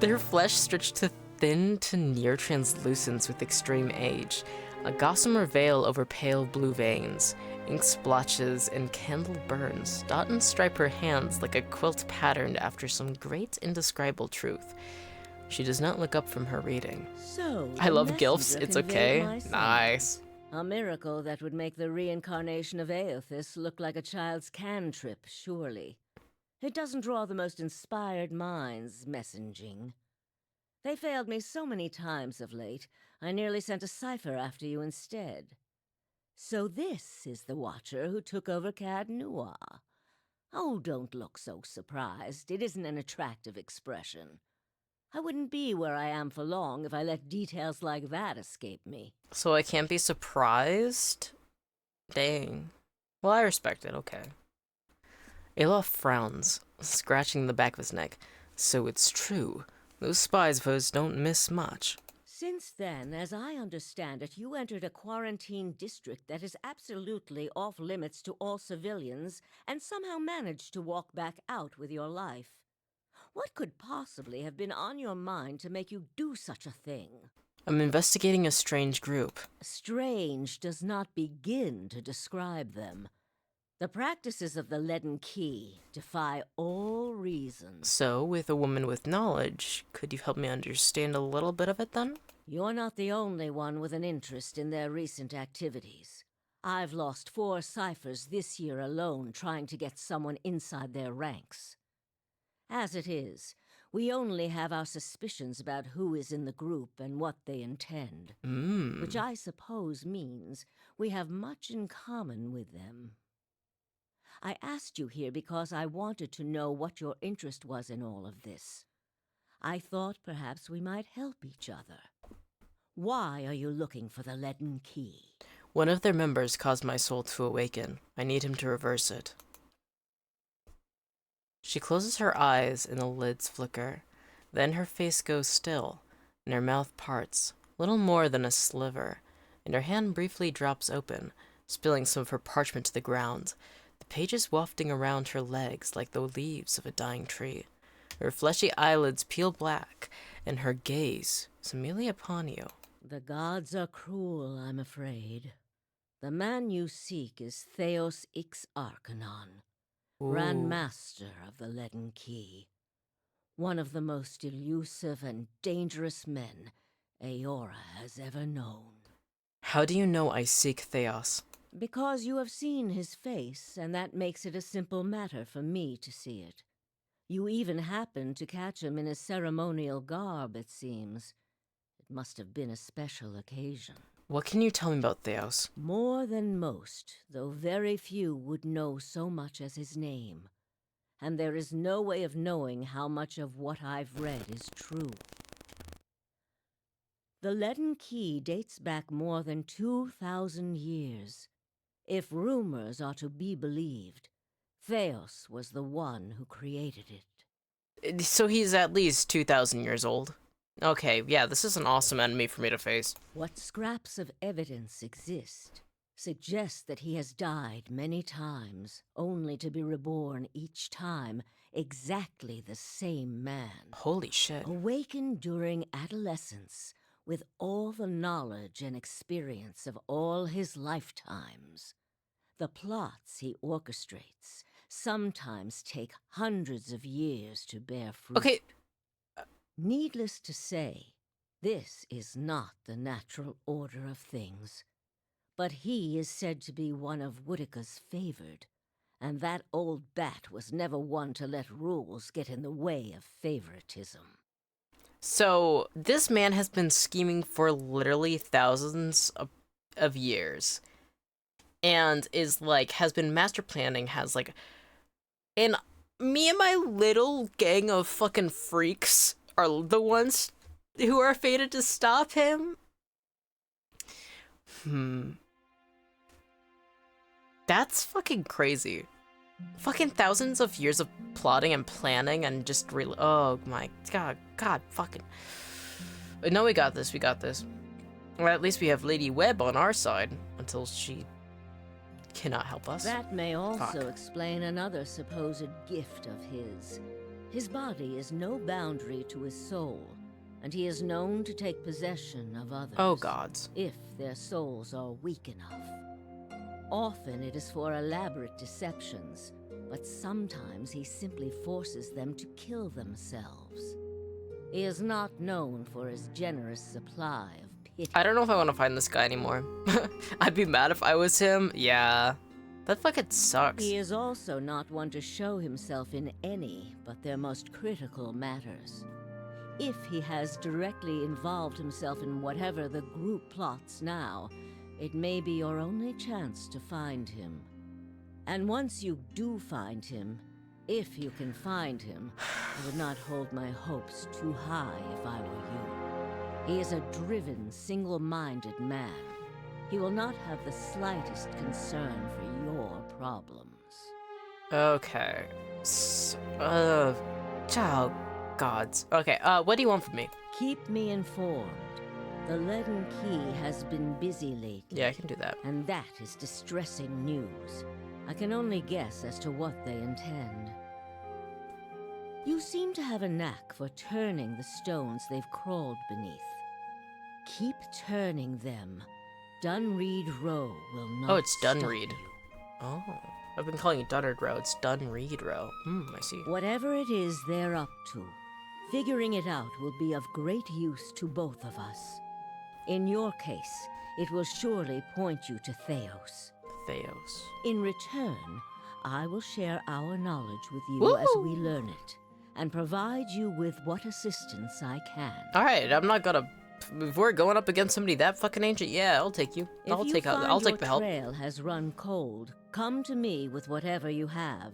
Their flesh stretched to thin to near translucence with extreme age. A gossamer veil over pale blue veins. Ink splotches and candle burns dot and stripe her hands like a quilt patterned after some great indescribable truth. She does not look up from her reading. So, I love gilfs, it's okay. Nice. A miracle that would make the reincarnation of Aothis look like a child's cantrip, surely. It doesn't draw the most inspired minds messaging. They failed me so many times of late, I nearly sent a cipher after you instead. So this is the Watcher who took over Cad Noir. Oh, don't look so surprised. It isn't an attractive expression. I wouldn't be where I am for long if I let details like that escape me. So I can't be surprised? Dang. Well, I respect it, okay. Alof frowns, scratching the back of his neck. So it's true. Those spies of hers don't miss much. Since then, as I understand it, you entered a quarantine district that is absolutely off limits to all civilians and somehow managed to walk back out with your life. What could possibly have been on your mind to make you do such a thing? I'm investigating a strange group. Strange does not begin to describe them. The practices of the Leaden Key defy all reason. So, with a woman with knowledge, could you help me understand a little bit of it then? You're not the only one with an interest in their recent activities. I've lost 4 ciphers this year alone trying to get someone inside their ranks. As it is, we only have our suspicions about who is in the group and what they intend. Which I suppose means we have much in common with them. I asked you here because I wanted to know what your interest was in all of this. I thought perhaps we might help each other. Why are you looking for the Leaden Key? One of their members caused my soul to awaken. I need him to reverse it. She closes her eyes and the lids flicker. Then her face goes still, and her mouth parts, little more than a sliver, and her hand briefly drops open, spilling some of her parchment to the ground, the pages wafting around her legs like the leaves of a dying tree. Her fleshy eyelids peel black, and her gaze is merely upon you. The gods are cruel, I'm afraid. The man you seek is Theos Ix Arcanon, Grand Master of the Leaden Key. One of the most elusive and dangerous men Eora has ever known. How do you know I seek Theos? Because you have seen his face, and that makes it a simple matter for me to see it. You even happened to catch him in his ceremonial garb, it seems. It must have been a special occasion. What can you tell me about Theos? More than most, though very few would know so much as his name. And there is no way of knowing how much of what I've read is true. The Leaden Key dates back more than 2,000 years. If rumors are to be believed, Theos was the one who created it. So he's at least 2,000 years old. Okay, yeah, this is an awesome enemy for me to face. What scraps of evidence exist suggest that he has died many times, only to be reborn each time exactly the same man. Holy shit. Awakened during adolescence with all the knowledge and experience of all his lifetimes. The plots he orchestrates sometimes take hundreds of years to bear fruit. Okay. Needless to say, this is not the natural order of things. But he is said to be one of Woodica's favored, and that old bat was never one to let rules get in the way of favoritism. So, this man has been scheming for literally thousands of years. And is like, has been master planning, has like... And me and my little gang of fucking freaks are the ones who are fated to stop him? That's fucking crazy. Fucking thousands of years of plotting and planning and just really... Oh my god, fucking... No, we got this, we got this. Or at least we have Lady Webb on our side until she cannot help us. That may also Fuck. explain another supposed gift of his. His body is no boundary to his soul, and he is known to take possession of others. Oh gods. If their souls are weak enough. Often it is for elaborate deceptions, but sometimes he simply forces them to kill themselves. He is not known for his generous supply of pity. I don't know if I want to find this guy anymore. I'd be mad if I was him. Yeah. That fucking sucks. He is also not one to show himself in any but their most critical matters. If he has directly involved himself in whatever the group plots now, it may be your only chance to find him. And once you do find him, if you can find him, I would not hold my hopes too high if I were you. He is a driven, single-minded man. He will not have the slightest concern for your problems. Okay. Oh, gods. Okay, what do you want from me? Keep me informed. The Leaden Key has been busy lately. Yeah, I can do that. And that is distressing news. I can only guess as to what they intend. You seem to have a knack for turning the stones they've crawled beneath. Keep turning them. Dunreed Row will not Oh, it's stop Dunreed. you. Oh. I've been calling it Dunnard Row. It's Dunreed Row. I see. Whatever it is they're up to, figuring it out will be of great use to both of us. In your case, it will surely point you to Theos. Theos. In return, I will share our knowledge with you as we learn it, and provide you with what assistance I can. Alright, I'm not gonna... If we're going up against somebody that fucking ancient, yeah, I'll take you. I'll take the help. If your trail has run cold, come to me with whatever you have.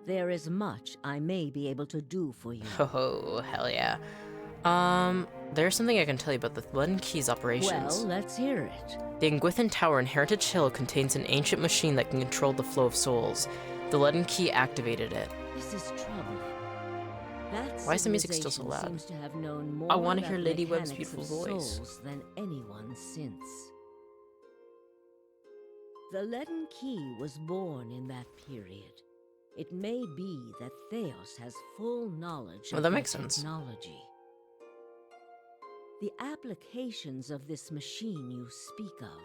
There is much I may be able to do for you. Oh, hell yeah. There's something I can tell you about the Leaden Key's operations. Well, let's hear it. The Ingwithan Tower in Heritage Hill contains an ancient machine that can control the flow of souls. The Leaden Key activated it. This is trouble. That Why is the music still so loud? Seems to have known more I want to about hear the Lady Webb's mechanics beautiful of voice. souls than anyone since. The Leaden Key was born in that period. It may be that Theos has full knowledge Well, of that the makes sense. technology. The applications of this machine you speak of,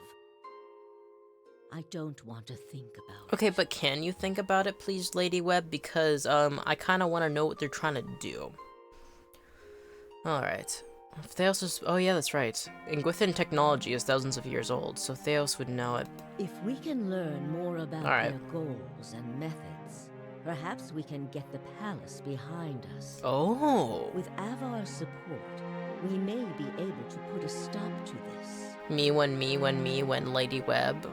I don't want to think about. Okay, but can you think about it, please, Lady Webb? Because I kind of want to know what they're trying to do. All right. If Theos is... Oh, yeah, that's right. Ingwithan technology is thousands of years old, so Theos would know it. If we can learn more about All right. their goals and methods, perhaps we can get the palace behind us. Oh. With Avar's support, we may be able to put a stop to this. Me when Lady Webb.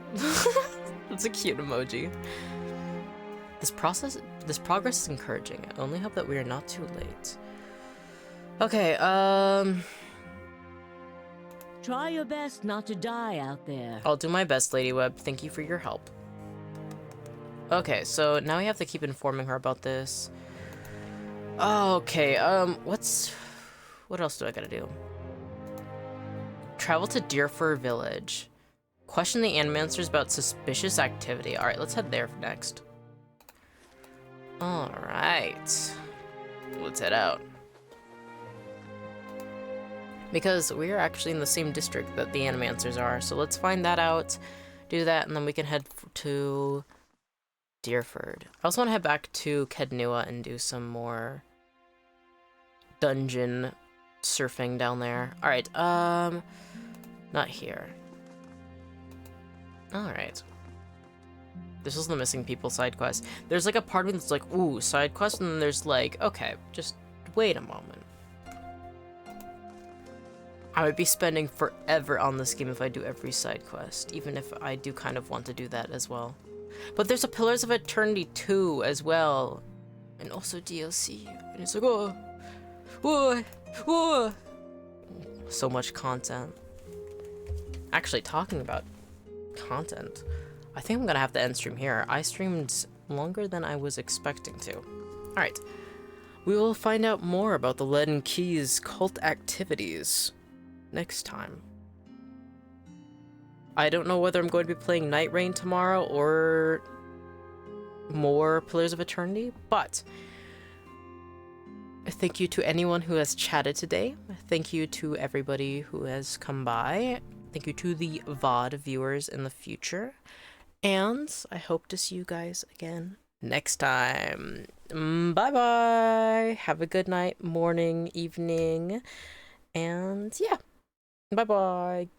That's a cute emoji. This progress is encouraging. I only hope that we are not too late. Okay, Try your best not to die out there. I'll do my best, Lady Webb. Thank you for your help. Okay, so now we have to keep informing her about this. Okay, what else do I gotta do? Travel to Deerfur Village. Question the Animancers about suspicious activity. Alright, let's head there next. Alright. Let's head out. Because we are actually in the same district that the Animancers are, so let's find that out, do that, and then we can head to Deerford. I also want to head back to Kednua and do some more dungeon surfing down there. Alright, not here. Alright. This is the missing people side quest. There's like a part of me that's like, ooh, side quest, and then there's like, okay, just wait a moment. I would be spending forever on this game if I do every side quest, even if I do kind of want to do that as well. But there's a Pillars of Eternity 2 as well, and also DLC, and it's like, oh, so much content. Actually, talking about content, I think I'm gonna have to end stream here. I streamed longer than I was expecting to. Alright, we will find out more about the Leaden Key's cult activities next time. I don't know whether I'm going to be playing Night Rain tomorrow or more Pillars of Eternity, but thank you to anyone who has chatted today. Thank you to everybody who has come by. Thank you to the VOD viewers in the future. And I hope to see you guys again next time. Bye-bye. Have a good night, morning, evening, and yeah. Bye-bye.